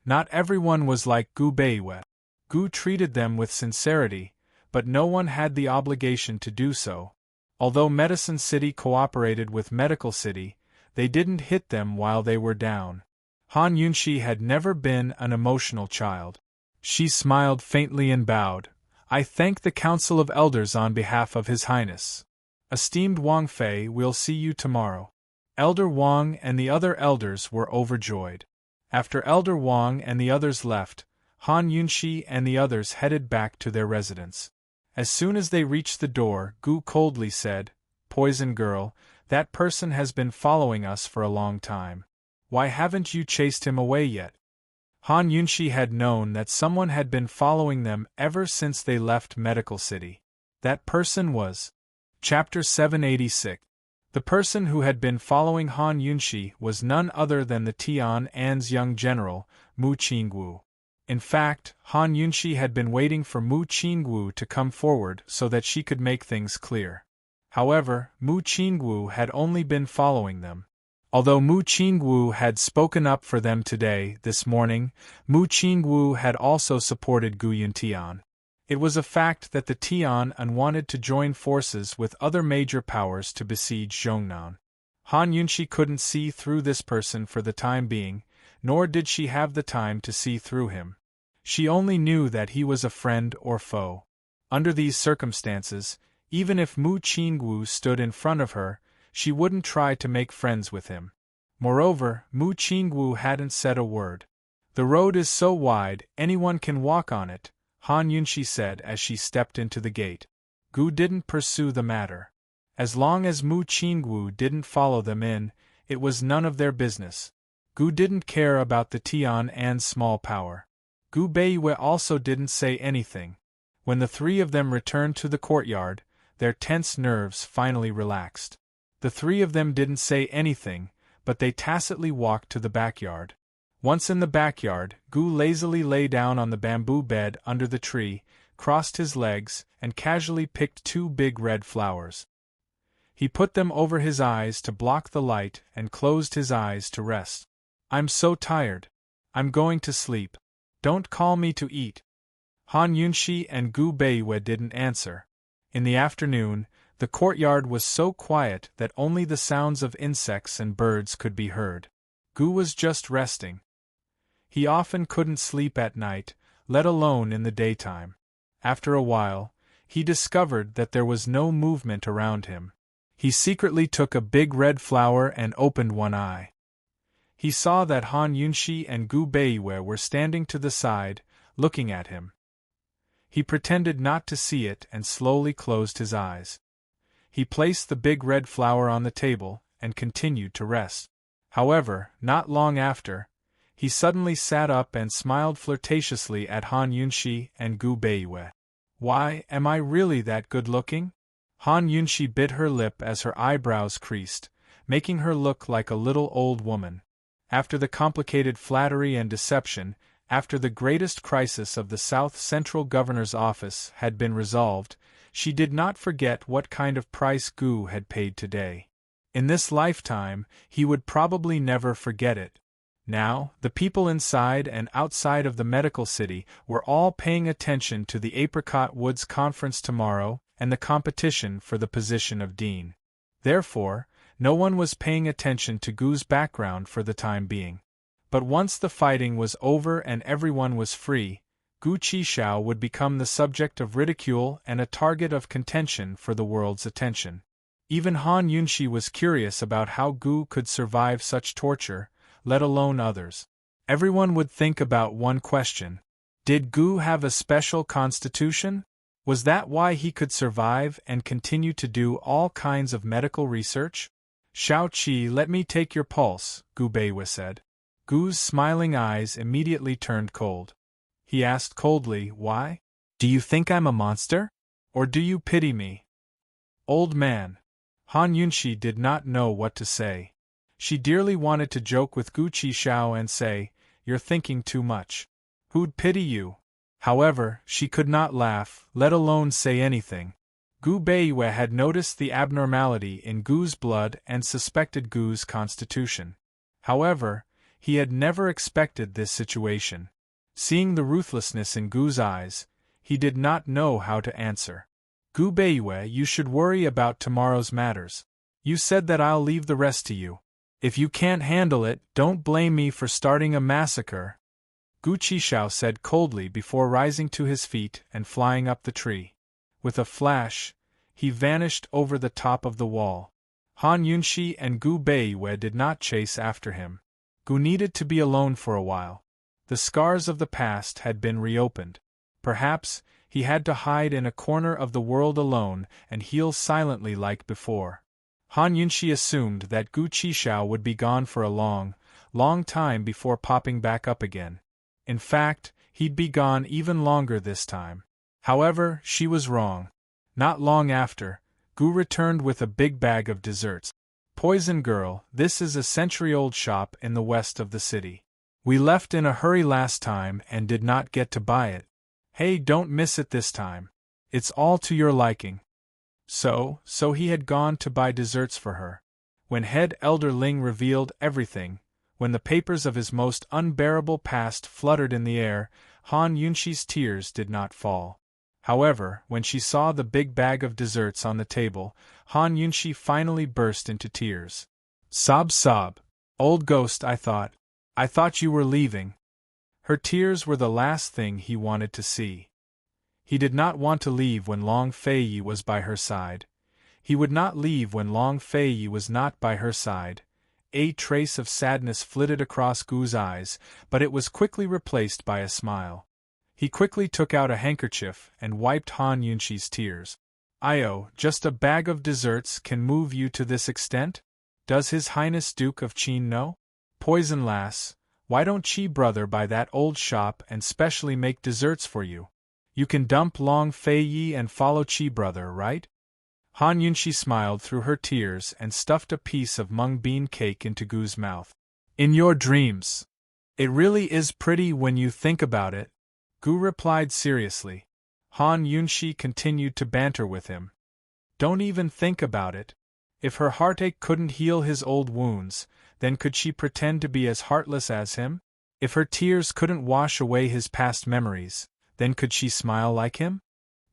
Not everyone was like Gu Beiyue. Gu treated them with sincerity, but no one had the obligation to do so. Although Medicine City cooperated with Medical City, they didn't hit them while they were down. Han Yunshi had never been an emotional child. She smiled faintly and bowed. "I thank the Council of Elders on behalf of His Highness. Esteemed Wang Fei, we'll see you tomorrow." Elder Wang and the other elders were overjoyed. After Elder Wang and the others left, Han Yunshi and the others headed back to their residence. As soon as they reached the door, Gu coldly said, "Poison girl, that person has been following us for a long time. Why haven't you chased him away yet?" Han Yunshi had known that someone had been following them ever since they left Medical City. That person was Chapter 786. The person who had been following Han Yunshi was none other than the Tian An's young general, Mu Qingwu. In fact, Han Yunshi had been waiting for Mu Qingwu to come forward so that she could make things clear. However, Mu Qingwu had only been following them. Although Mu Qingwu had spoken up for them this morning, Mu Qingwu had also supported Gu Yuntian. It was a fact that the Tian An wanted to join forces with other major powers to besiege Zhongnan. Han Yunshi couldn't see through this person for the time being, nor did she have the time to see through him. She only knew that he was a friend or foe. Under these circumstances, even if Mu Qingwu stood in front of her, she wouldn't try to make friends with him. Moreover, Mu Qingwu hadn't said a word. "The road is so wide, anyone can walk on it," Han Yunshi said as she stepped into the gate. Gu didn't pursue the matter. As long as Mu Qingwu didn't follow them in, it was none of their business. Gu didn't care about the Tian An's small power. Gu Beiwei also didn't say anything. When the three of them returned to the courtyard, their tense nerves finally relaxed. The three of them didn't say anything, but they tacitly walked to the backyard. Once in the backyard, Gu lazily lay down on the bamboo bed under the tree, crossed his legs, and casually picked 2 big red flowers. He put them over his eyes to block the light and closed his eyes to rest. "I'm so tired. I'm going to sleep. Don't call me to eat." Han Yunshi and Gu Beiwei didn't answer. In the afternoon, the courtyard was so quiet that only the sounds of insects and birds could be heard. Gu was just resting. He often couldn't sleep at night, let alone in the daytime. After a while, he discovered that there was no movement around him. He secretly took a big red flower and opened one eye. He saw that Han Yunshi and Gu Beiwei were standing to the side, looking at him. He pretended not to see it and slowly closed his eyes. He placed the big red flower on the table and continued to rest. However, not long after, he suddenly sat up and smiled flirtatiously at Han Yunshi and Gu Beiwei. "Why, am I really that good-looking?" Han Yunshi bit her lip as her eyebrows creased, making her look like a little old woman. After the complicated flattery and deception, after the greatest crisis of the South Central Governor's office had been resolved, she did not forget what kind of price Gu had paid today. In this lifetime, he would probably never forget it. Now, the people inside and outside of the medical city were all paying attention to the Apricot Woods Conference tomorrow and the competition for the position of dean. Therefore, no one was paying attention to Gu's background for the time being. But once the fighting was over and everyone was free, Gu Qishao would become the subject of ridicule and a target of contention for the world's attention. Even Han Yunshi was curious about how Gu could survive such torture, let alone others. Everyone would think about one question. Did Gu have a special constitution? Was that why he could survive and continue to do all kinds of medical research? "Shao Qi, let me take your pulse," Gu Beiwei said. Gu's smiling eyes immediately turned cold. He asked coldly, "Why? Do you think I'm a monster? Or do you pity me?" "Old man." Han Yunshi did not know what to say. She dearly wanted to joke with Gu Qishao and say, "You're thinking too much. Who'd pity you?" However, she could not laugh, let alone say anything. Gu Beiwei had noticed the abnormality in Gu's blood and suspected Gu's constitution. However, he had never expected this situation. Seeing the ruthlessness in Gu's eyes, he did not know how to answer. "Gu Beiwei, you should worry about tomorrow's matters. You said that I'll leave the rest to you. If you can't handle it, don't blame me for starting a massacre." Gu Qishao said coldly before rising to his feet and flying up the tree. With a flash, he vanished over the top of the wall. Han Yunshi and Gu Beiwei did not chase after him. Gu needed to be alone for a while. The scars of the past had been reopened. Perhaps he had to hide in a corner of the world alone and heal silently like before. Han Yunxi assumed that Gu Qishao would be gone for a long, long time before popping back up again. In fact, he'd be gone even longer this time. However, she was wrong. Not long after, Gu returned with a big bag of desserts. Poison Girl, this is a century-old shop in the west of the city. We left in a hurry last time and did not get to buy it. Hey, don't miss it this time. It's all to your liking. So he had gone to buy desserts for her. When head elder Ling revealed everything, when the papers of his most unbearable past fluttered in the air, Han Yunxi's tears did not fall. However, when she saw the big bag of desserts on the table, Han Yunxi finally burst into tears. Sob, sob. Old ghost, I thought you were leaving. Her tears were the last thing he wanted to see. He did not want to leave when Long Feiyi was by her side. He would not leave when Long Feiyi was not by her side. A trace of sadness flitted across Gu's eyes, but it was quickly replaced by a smile. He quickly took out a handkerchief and wiped Han Yunxi's tears. "Io, just a bag of desserts can move you to this extent? Does His Highness Duke of Qin know? Poison lass, why don't Qi brother buy that old shop and specially make desserts for you? You can dump Long Feiyi and follow Qi brother, right?" Han Yunxi smiled through her tears and stuffed a piece of mung bean cake into Gu's mouth. "In your dreams. It really is pretty when you think about it," Gu replied seriously. Han Yunxi continued to banter with him. "Don't even think about it. If her heartache couldn't heal his old wounds, then could she pretend to be as heartless as him? If her tears couldn't wash away his past memories, then could she smile like him?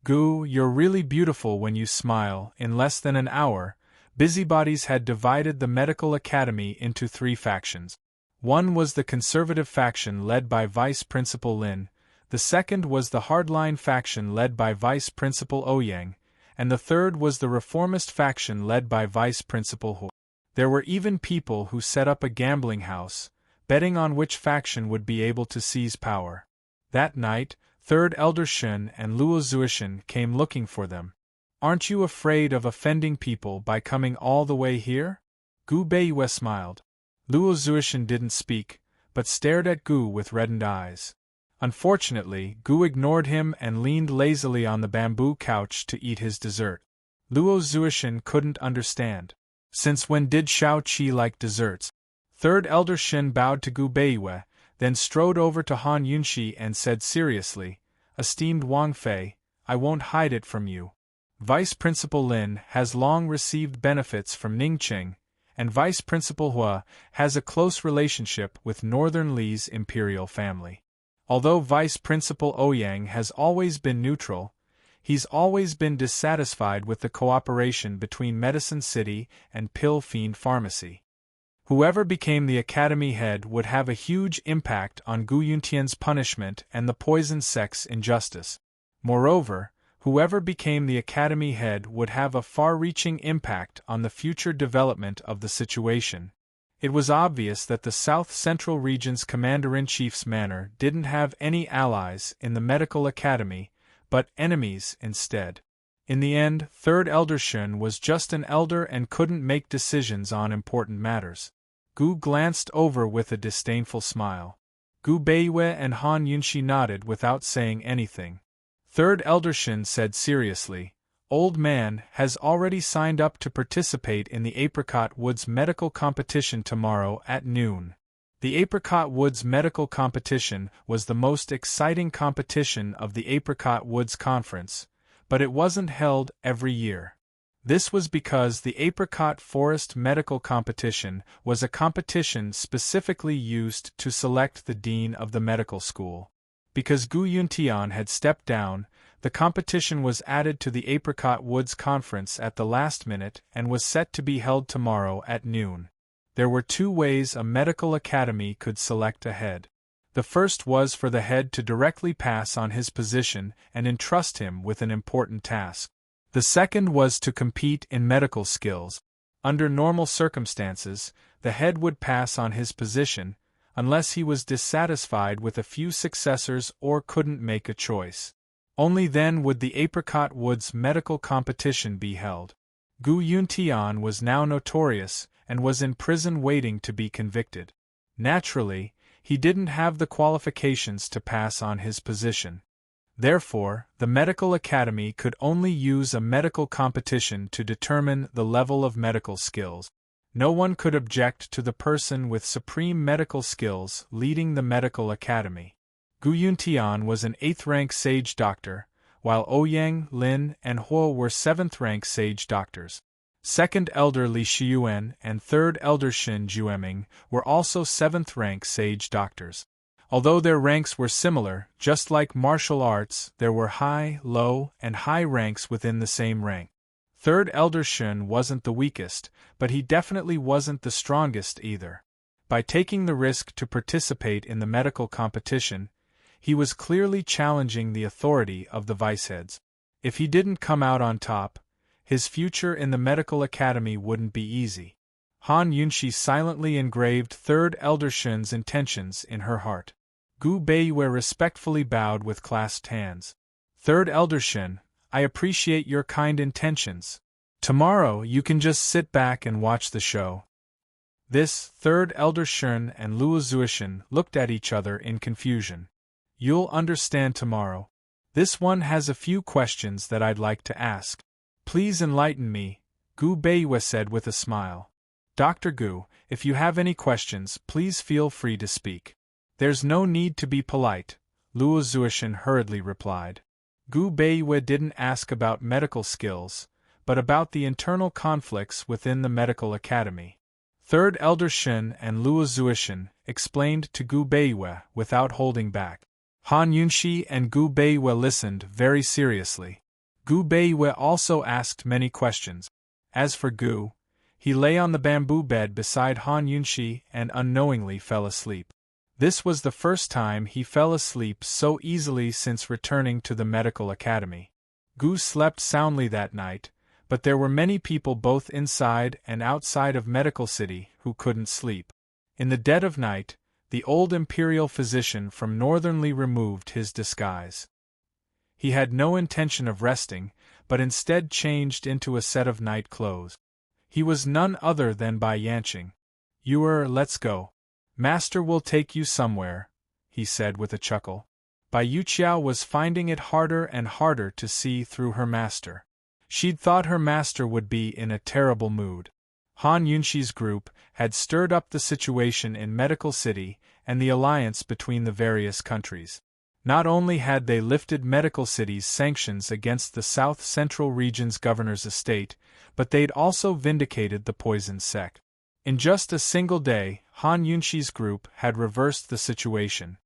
Gu, you're really beautiful when you smile." In less than an hour, busybodies had divided the medical academy into 3 factions. One was the conservative faction led by Vice Principal Lin, the second was the hardline faction led by Vice Principal Ouyang, and the third was the reformist faction led by Vice Principal Hu. There were even people who set up a gambling house, betting on which faction would be able to seize power. That night, Third Elder Shun and Luo Zuishan came looking for them. "Aren't you afraid of offending people by coming all the way here?" Gu Beiyue smiled. Luo Zuishan didn't speak, but stared at Gu with reddened eyes. Unfortunately, Gu ignored him and leaned lazily on the bamboo couch to eat his dessert. Luo Zuishan couldn't understand. Since when did Shao Qi like desserts? Third Elder Shin bowed to Gu Beiyue, then strode over to Han Yunxi and said seriously, "Esteemed Wang Fei, I won't hide it from you. Vice Principal Lin has long received benefits from Ningqing, and Vice Principal Hua has a close relationship with Northern Li's imperial family. Although Vice Principal Ouyang has always been neutral, he's always been dissatisfied with the cooperation between Medicine City and Pill Fiend Pharmacy. Whoever became the academy head would have a huge impact on Gu Yuntian's punishment and the poison sex injustice. Moreover, whoever became the academy head would have a far-reaching impact on the future development of the situation. It was obvious that the South Central Region's Commander-in-Chief's manor didn't have any allies in the medical academy, but enemies instead. In the end, Third Elder Shun was just an elder and couldn't make decisions on important matters. Gu glanced over with a disdainful smile. Gu Beiyue and Han Yunxi nodded without saying anything. Third Elder Shun said seriously, "Old Man has already signed up to participate in the Apricot Woods medical competition tomorrow at noon." The Apricot Woods medical competition was the most exciting competition of the Apricot Woods Conference, but it wasn't held every year. This was because the Apricot Forest Medical Competition was a competition specifically used to select the dean of the medical school. Because Gu Yuntian had stepped down, the competition was added to the Apricot Woods Conference at the last minute and was set to be held tomorrow at noon. There were 2 ways a medical academy could select a head. The first was for the head to directly pass on his position and entrust him with an important task. The second was to compete in medical skills. Under normal circumstances, the head would pass on his position, unless he was dissatisfied with a few successors or couldn't make a choice. Only then would the Apricot Woods medical competition be held. Gu Yuntian was now notorious and was in prison waiting to be convicted. Naturally, he didn't have the qualifications to pass on his position. Therefore, the medical academy could only use a medical competition to determine the level of medical skills. No one could object to the person with supreme medical skills leading the medical academy. Gu Yuntian was an 8th-rank sage doctor, while Ouyang, Lin, and Huo were 7th-rank sage doctors. 2nd Elder Li Shiyuan and 3rd Elder Shin Jueming were also 7th-rank sage doctors. Although their ranks were similar, just like martial arts, there were high, low, and high ranks within the same rank. 3rd Elder Shin wasn't the weakest, but he definitely wasn't the strongest either. By taking the risk to participate in the medical competition, he was clearly challenging the authority of the viceheads. If he didn't come out on top, his future in the medical academy wouldn't be easy. Han Yunxi silently engraved 3rd Elder Shin's intentions in her heart. Gu Beiyue respectfully bowed with clasped hands. 3rd Elder Shin, I appreciate your kind intentions. Tomorrow you can just sit back and watch the show. This 3rd Elder Shin and Luo Zuishin looked at each other in confusion. You'll understand tomorrow. This one has a few questions that I'd like to ask. Please enlighten me, Gu Beiyue said with a smile. Dr. Gu, if you have any questions, please feel free to speak. There's no need to be polite, Luo Zuishin hurriedly replied. Gu Beiyue didn't ask about medical skills, but about the internal conflicts within the medical academy. 3rd Elder Shin and Luo Zuishin explained to Gu Beiyue without holding back. Han Yunxi and Gu Beiyue listened very seriously. Gu Beiyue also asked many questions. As for Gu, he lay on the bamboo bed beside Han Yunxi and unknowingly fell asleep. This was the first time he fell asleep so easily since returning to the medical academy. Gu slept soundly that night, but there were many people both inside and outside of Medical City who couldn't sleep. In the dead of night, the old imperial physician from Northern Li removed his disguise. He had no intention of resting, but instead changed into a set of night clothes. He was none other than Bai Yanqing. Let's go. Master will take you somewhere, he said with a chuckle. Bai Yuqiao was finding it harder and harder to see through her master. She'd thought her master would be in a terrible mood. Han Yunxi's group had stirred up the situation in Medical City and the alliance between the various countries. Not only had they lifted Medical City's sanctions against the South Central Region's governor's estate, but they'd also vindicated the poison sect. In just a single day, Han Yunxi's group had reversed the situation.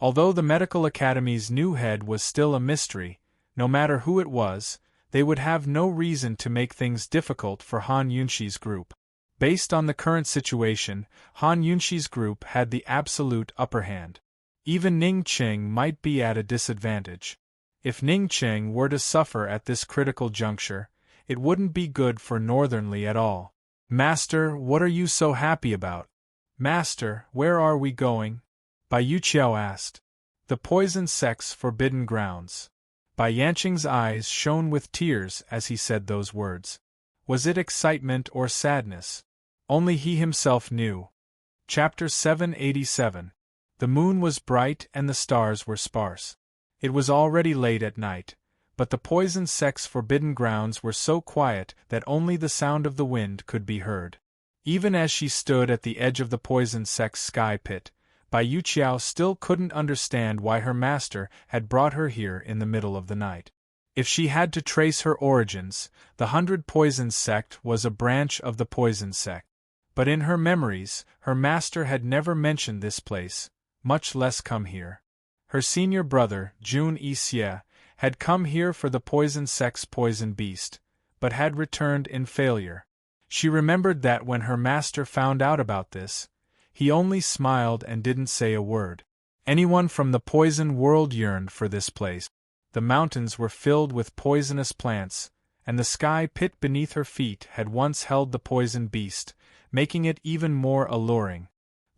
Although the Medical Academy's new head was still a mystery, no matter who it was, they would have no reason to make things difficult for Han Yunxi's group. Based on the current situation, Han Yunxi's group had the absolute upper hand. Even Ning Qing might be at a disadvantage. If Ning Qing were to suffer at this critical juncture, it wouldn't be good for Northern Li at all. Master, what are you so happy about? Master, where are we going? Bai Yuqiao asked. The poison sect's forbidden grounds. Bai Yanqing's eyes shone with tears as he said those words. Was it excitement or sadness? Only he himself knew. Chapter 787. The moon was bright and the stars were sparse. It was already late at night, but the poison sect's forbidden grounds were so quiet that only the sound of the wind could be heard. Even as she stood at the edge of the poison sect's sky pit, Bai Yuqiao still couldn't understand why her master had brought her here in the middle of the night. If she had to trace her origins, the 100 Poison sect was a branch of the poison sect. But in her memories, her master had never mentioned this place, much less come here. Her senior brother, Jun Yixie, had come here for the poison sect's poison beast, but had returned in failure. She remembered that when her master found out about this, he only smiled and didn't say a word. Anyone from the poison world yearned for this place. The mountains were filled with poisonous plants, and the sky pit beneath her feet had once held the poison beast, making it even more alluring.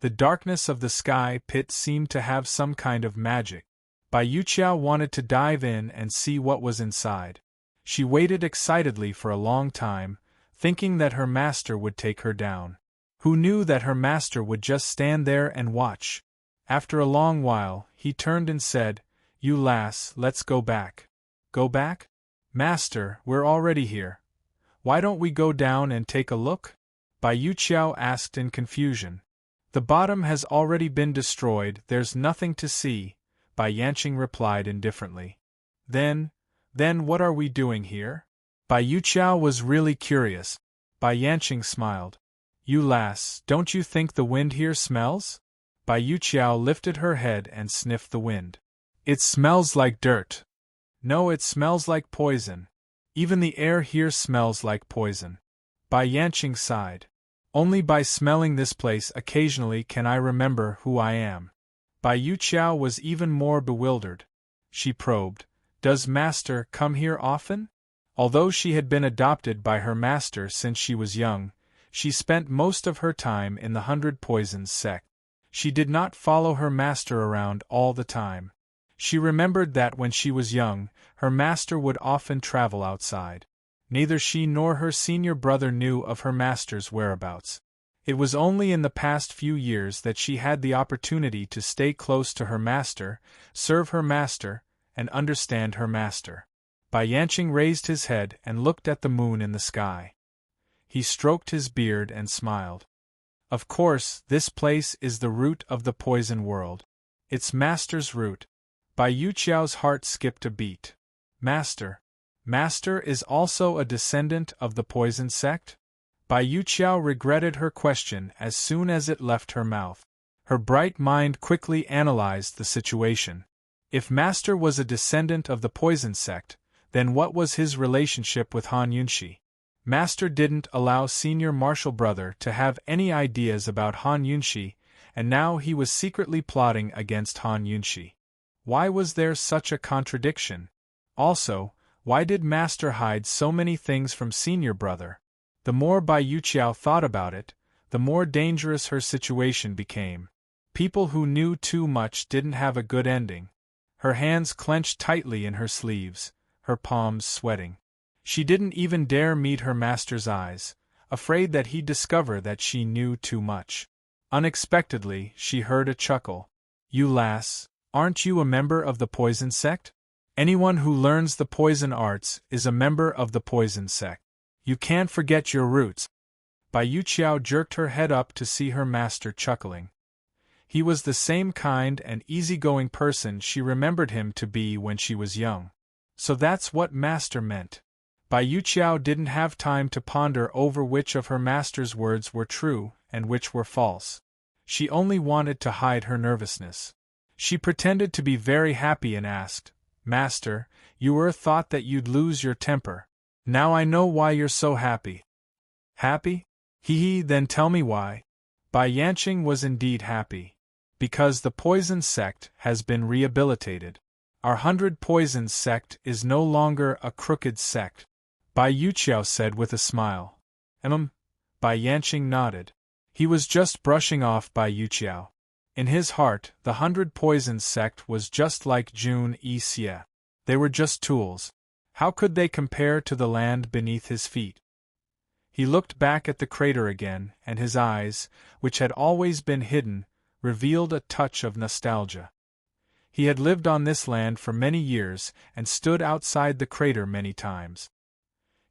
The darkness of the sky pit seemed to have some kind of magic. Bai Yuqiao wanted to dive in and see what was inside. She waited excitedly for a long time, thinking that her master would take her down. Who knew that her master would just stand there and watch? After a long while, he turned and said, "You lass, let's go back." "Go back? Master, we're already here. Why don't we go down and take a look?" Bai Yuqiao asked in confusion. "The bottom has already been destroyed, there's nothing to see," Bai Yanqing replied indifferently. Then what are we doing here?" Bai Yuqiao was really curious. Bai Yanqing smiled. "You lass, don't you think the wind here smells?" Bai Yuqiao lifted her head and sniffed the wind. "It smells like dirt." "No, it smells like poison. Even the air here smells like poison." Bai Yanqing sighed. "Only by smelling this place occasionally can I remember who I am." Bai Yuqiao was even more bewildered. She probed, "Does master come here often?" Although she had been adopted by her master since she was young, she spent most of her time in the 100 Poisons sect. She did not follow her master around all the time. She remembered that when she was young, her master would often travel outside. Neither she nor her senior brother knew of her master's whereabouts. It was only in the past few years that she had the opportunity to stay close to her master, serve her master, and understand her master. Bai Yanqing raised his head and looked at the moon in the sky. He stroked his beard and smiled. "Of course, this place is the root of the poison world. Its master's root." Bai Yuqiao's heart skipped a beat. "Master? Master is also a descendant of the poison sect?" Bai Yuqiao regretted her question as soon as it left her mouth. Her bright mind quickly analyzed the situation. If Master was a descendant of the poison sect, then what was his relationship with Han Yunxi? Master didn't allow senior martial brother to have any ideas about Han Yunxi, and now he was secretly plotting against Han Yunxi. Why was there such a contradiction? Also, why did Master hide so many things from senior brother? The more Bai Yuqiao thought about it, the more dangerous her situation became. People who knew too much didn't have a good ending. Her hands clenched tightly in her sleeves, her palms sweating. She didn't even dare meet her master's eyes, afraid that he'd discover that she knew too much. Unexpectedly, she heard a chuckle. "You lass, aren't you a member of the poison sect? Anyone who learns the poison arts is a member of the poison sect. You can't forget your roots." Bai Yuqiao jerked her head up to see her master chuckling. He was the same kind and easygoing person she remembered him to be when she was young. So that's what master meant. Bai Yuqiao didn't have time to ponder over which of her master's words were true and which were false. She only wanted to hide her nervousness. She pretended to be very happy and asked, "Master, you were thought that you'd lose your temper. Now I know why you're so happy." "Happy? Hee, then tell me why." Bai Yanqing was indeed happy. "Because the poison sect has been rehabilitated. Our 100 Poisons sect is no longer a crooked sect," Bai Yuqiao said with a smile. Bai Yanqing nodded. He was just brushing off Bai Yuqiao. In his heart, the 100 Poisons sect was just like Jun Yi Xie. They were just tools. How could they compare to the land beneath his feet? He looked back at the crater again, and his eyes, which had always been hidden, revealed a touch of nostalgia. He had lived on this land for many years and stood outside the crater many times.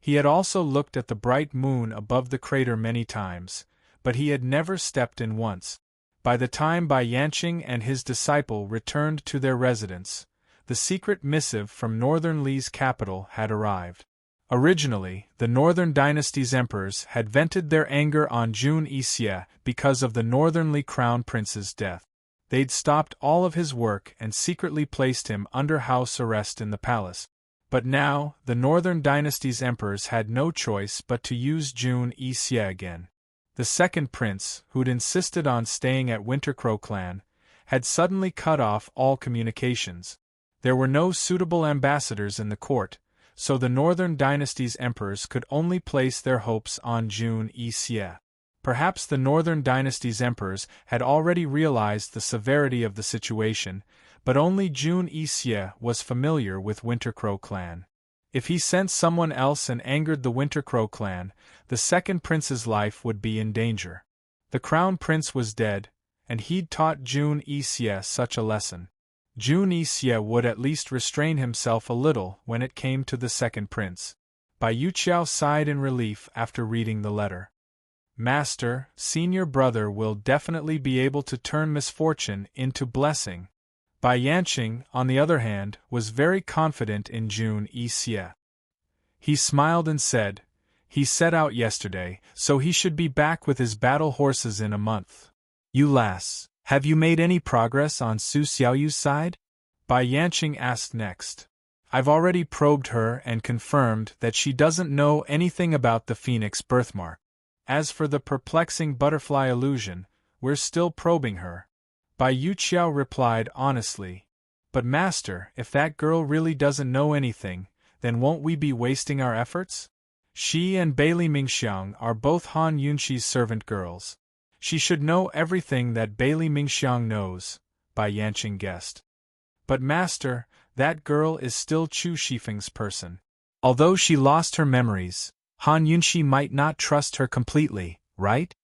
He had also looked at the bright moon above the crater many times, but he had never stepped in once. By the time Bai Yanqing and his disciple returned to their residence, the secret missive from Northern Li's capital had arrived. Originally, the Northern Dynasty's emperors had vented their anger on Jun Yi Xie because of the Northern Li crown prince's death. They'd stopped all of his work and secretly placed him under house arrest in the palace. But now, the Northern Dynasty's emperors had no choice but to use Jun Yi Xie again. The second prince, who'd insisted on staying at Wintercrow clan, had suddenly cut off all communications. There were no suitable ambassadors in the court, so the Northern Dynasty's emperors could only place their hopes on Jun Yi Xie. Perhaps the Northern Dynasty's emperors had already realized the severity of the situation, but only Jun Yixie was familiar with Winter Crow clan. If he sent someone else and angered the Winter Crow clan, the second prince's life would be in danger. The crown prince was dead, and he'd taught Jun Yixie such a lesson. Jun Yixie would at least restrain himself a little when it came to the second prince. Bai Yuqiao sighed in relief after reading the letter. Master, senior brother will definitely be able to turn misfortune into blessing. Bai Yanqing, on the other hand, was very confident in Jun Yixie. He smiled and said, "He set out yesterday, so he should be back with his battle horses in a month. You lass, have you made any progress on Su Xiaoyu's side?" Bai Yanqing asked next. "I've already probed her and confirmed that she doesn't know anything about the phoenix birthmark. As for the perplexing butterfly illusion, we're still probing her." Bai Yuqiao replied honestly. "But master, if that girl really doesn't know anything, then won't we be wasting our efforts? She and Bailey Mingxiang are both Han Yunxi's servant girls. She should know everything that Bailey Mingxiang knows," Bai Yanqing guessed. "But master, that girl is still Chu Shifeng's person. Although she lost her memories, Han Yunxi might not trust her completely, right?"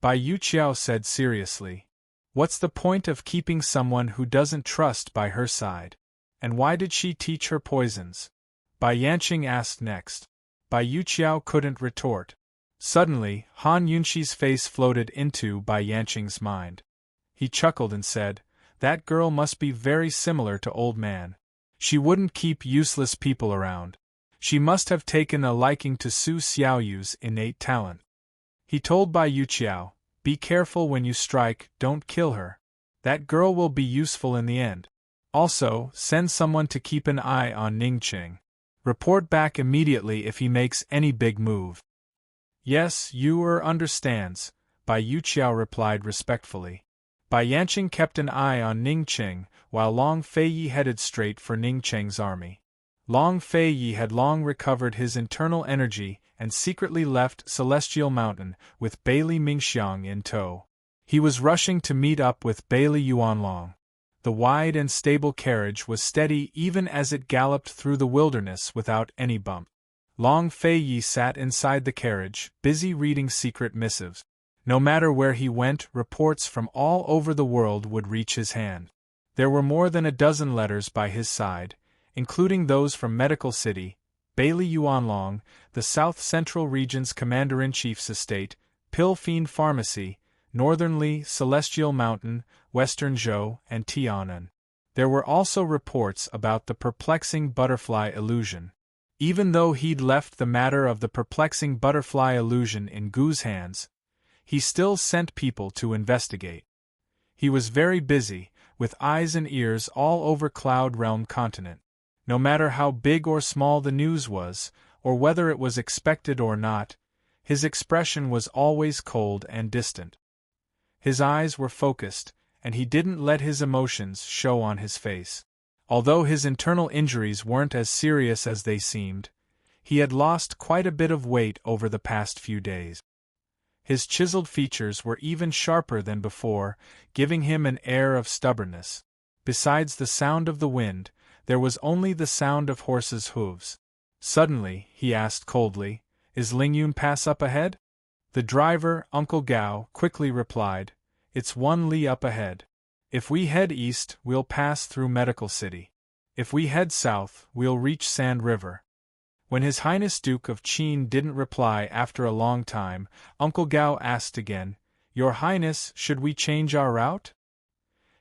Bai Yuqiao said seriously. "What's the point of keeping someone who doesn't trust by her side? And why did she teach her poisons?" Bai Yanqing asked next. Bai Yuqiao couldn't retort. Suddenly, Han Yunxi's face floated into Bai Yanqing's mind. He chuckled and said, "That girl must be very similar to Old Man. She wouldn't keep useless people around. She must have taken a liking to Su Xiaoyu's innate talent." He told Bai Yuqiao, "Be careful when you strike, don't kill her. That girl will be useful in the end. Also, send someone to keep an eye on Ningqing. Report back immediately if he makes any big move." "Yes, you understands," Bai Yuqiao replied respectfully. Bai Yanqing kept an eye on Ningqing, while Long Feiyi headed straight for Ningqing's army. Long Feiyi had long recovered his internal energy and secretly left Celestial Mountain with Bailey Mingxiang in tow. He was rushing to meet up with Bailey Yuanlong. The wide and stable carriage was steady even as it galloped through the wilderness without any bump. Long Feiyi sat inside the carriage, busy reading secret missives. No matter where he went, reports from all over the world would reach his hand. There were more than a dozen letters by his side, including those from Medical City, Bailey Yuanlong, the South Central Region's Commander-in-Chief's estate, Pill Fiend Pharmacy, Northern Li, Celestial Mountain, Western Zhou, and Tianan. There were also reports about the perplexing butterfly illusion. Even though he'd left the matter of the perplexing butterfly illusion in Gu's hands, he still sent people to investigate. He was very busy, with eyes and ears all over Cloud Realm continent. No matter how big or small the news was, or whether it was expected or not, his expression was always cold and distant. His eyes were focused, and he didn't let his emotions show on his face. Although his internal injuries weren't as serious as they seemed, he had lost quite a bit of weight over the past few days. His chiseled features were even sharper than before, giving him an air of stubbornness. Besides the sound of the wind, there was only the sound of horses' hooves. Suddenly, he asked coldly, "Is Lingyun Pass up ahead?" The driver, Uncle Gao, quickly replied, "It's 1 li up ahead. If we head east, we'll pass through Medical City. If we head south, we'll reach Sand River." When His Highness Duke of Qin didn't reply after a long time, Uncle Gao asked again, "Your Highness, should we change our route?"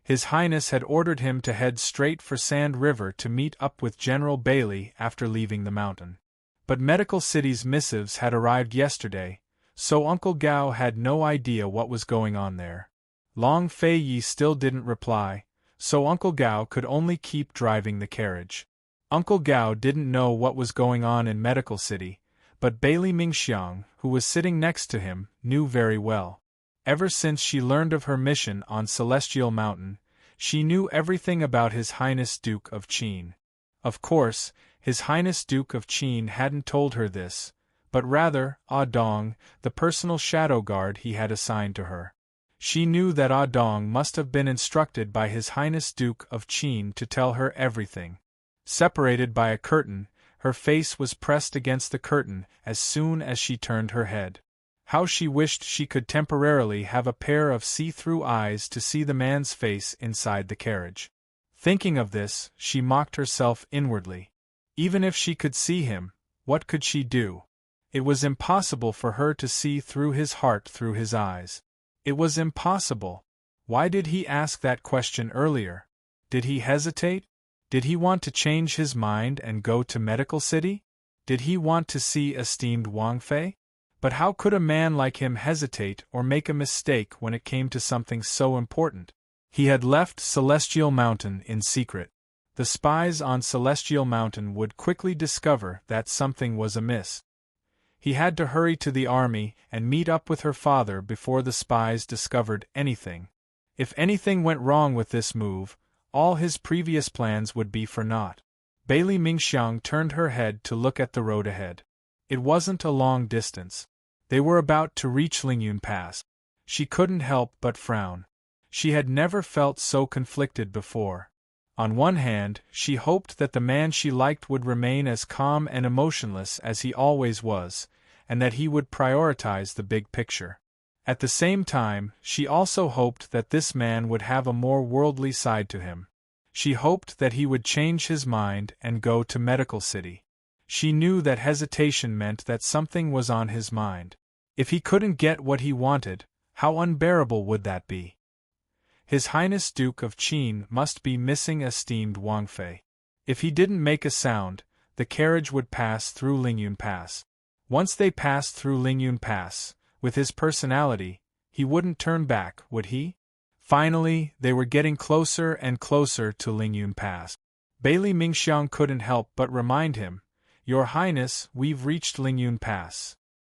His Highness had ordered him to head straight for Sand River to meet up with General Bailey after leaving the mountain. But Medical City's missives had arrived yesterday, so Uncle Gao had no idea what was going on there. Long Feiyi still didn't reply, so Uncle Gao could only keep driving the carriage. Uncle Gao didn't know what was going on in Medical City, but Bailey Mingxiang, who was sitting next to him, knew very well. Ever since she learned of her mission on Celestial Mountain, she knew everything about His Highness Duke of Qin. Of course, His Highness Duke of Qin hadn't told her this, but rather Ah Dong, the personal shadow guard he had assigned to her. She knew that Ah Dong must have been instructed by His Highness Duke of Qin to tell her everything. Separated by a curtain, her face was pressed against the curtain as soon as she turned her head. How she wished she could temporarily have a pair of see-through eyes to see the man's face inside the carriage. Thinking of this, she mocked herself inwardly. Even if she could see him, what could she do? It was impossible for her to see through his heart through his eyes. It was impossible. Why did he ask that question earlier? Did he hesitate? Did he want to change his mind and go to Medical City? Did he want to see esteemed Wang Fei? But how could a man like him hesitate or make a mistake when it came to something so important? He had left Celestial Mountain in secret. The spies on Celestial Mountain would quickly discover that something was amiss. He had to hurry to the army and meet up with her father before the spies discovered anything. If anything went wrong with this move, all his previous plans would be for naught. Bailey Mingxiang turned her head to look at the road ahead. It wasn't a long distance. They were about to reach Lingyun Pass. She couldn't help but frown. She had never felt so conflicted before. On one hand, she hoped that the man she liked would remain as calm and emotionless as he always was, and that he would prioritize the big picture. At the same time, she also hoped that this man would have a more worldly side to him. She hoped that he would change his mind and go to Medical City. She knew that hesitation meant that something was on his mind. If he couldn't get what he wanted, how unbearable would that be? His Highness Duke of Qin must be missing esteemed Wang Fei. If he didn't make a sound, the carriage would pass through Lingyun Pass. Once they passed through Lingyun Pass, with his personality, he wouldn't turn back, would he? Finally, they were getting closer and closer to Lingyun Pass. Bailey Mingxiang couldn't help but remind him, "Your Highness, we've reached Lingyun Pass."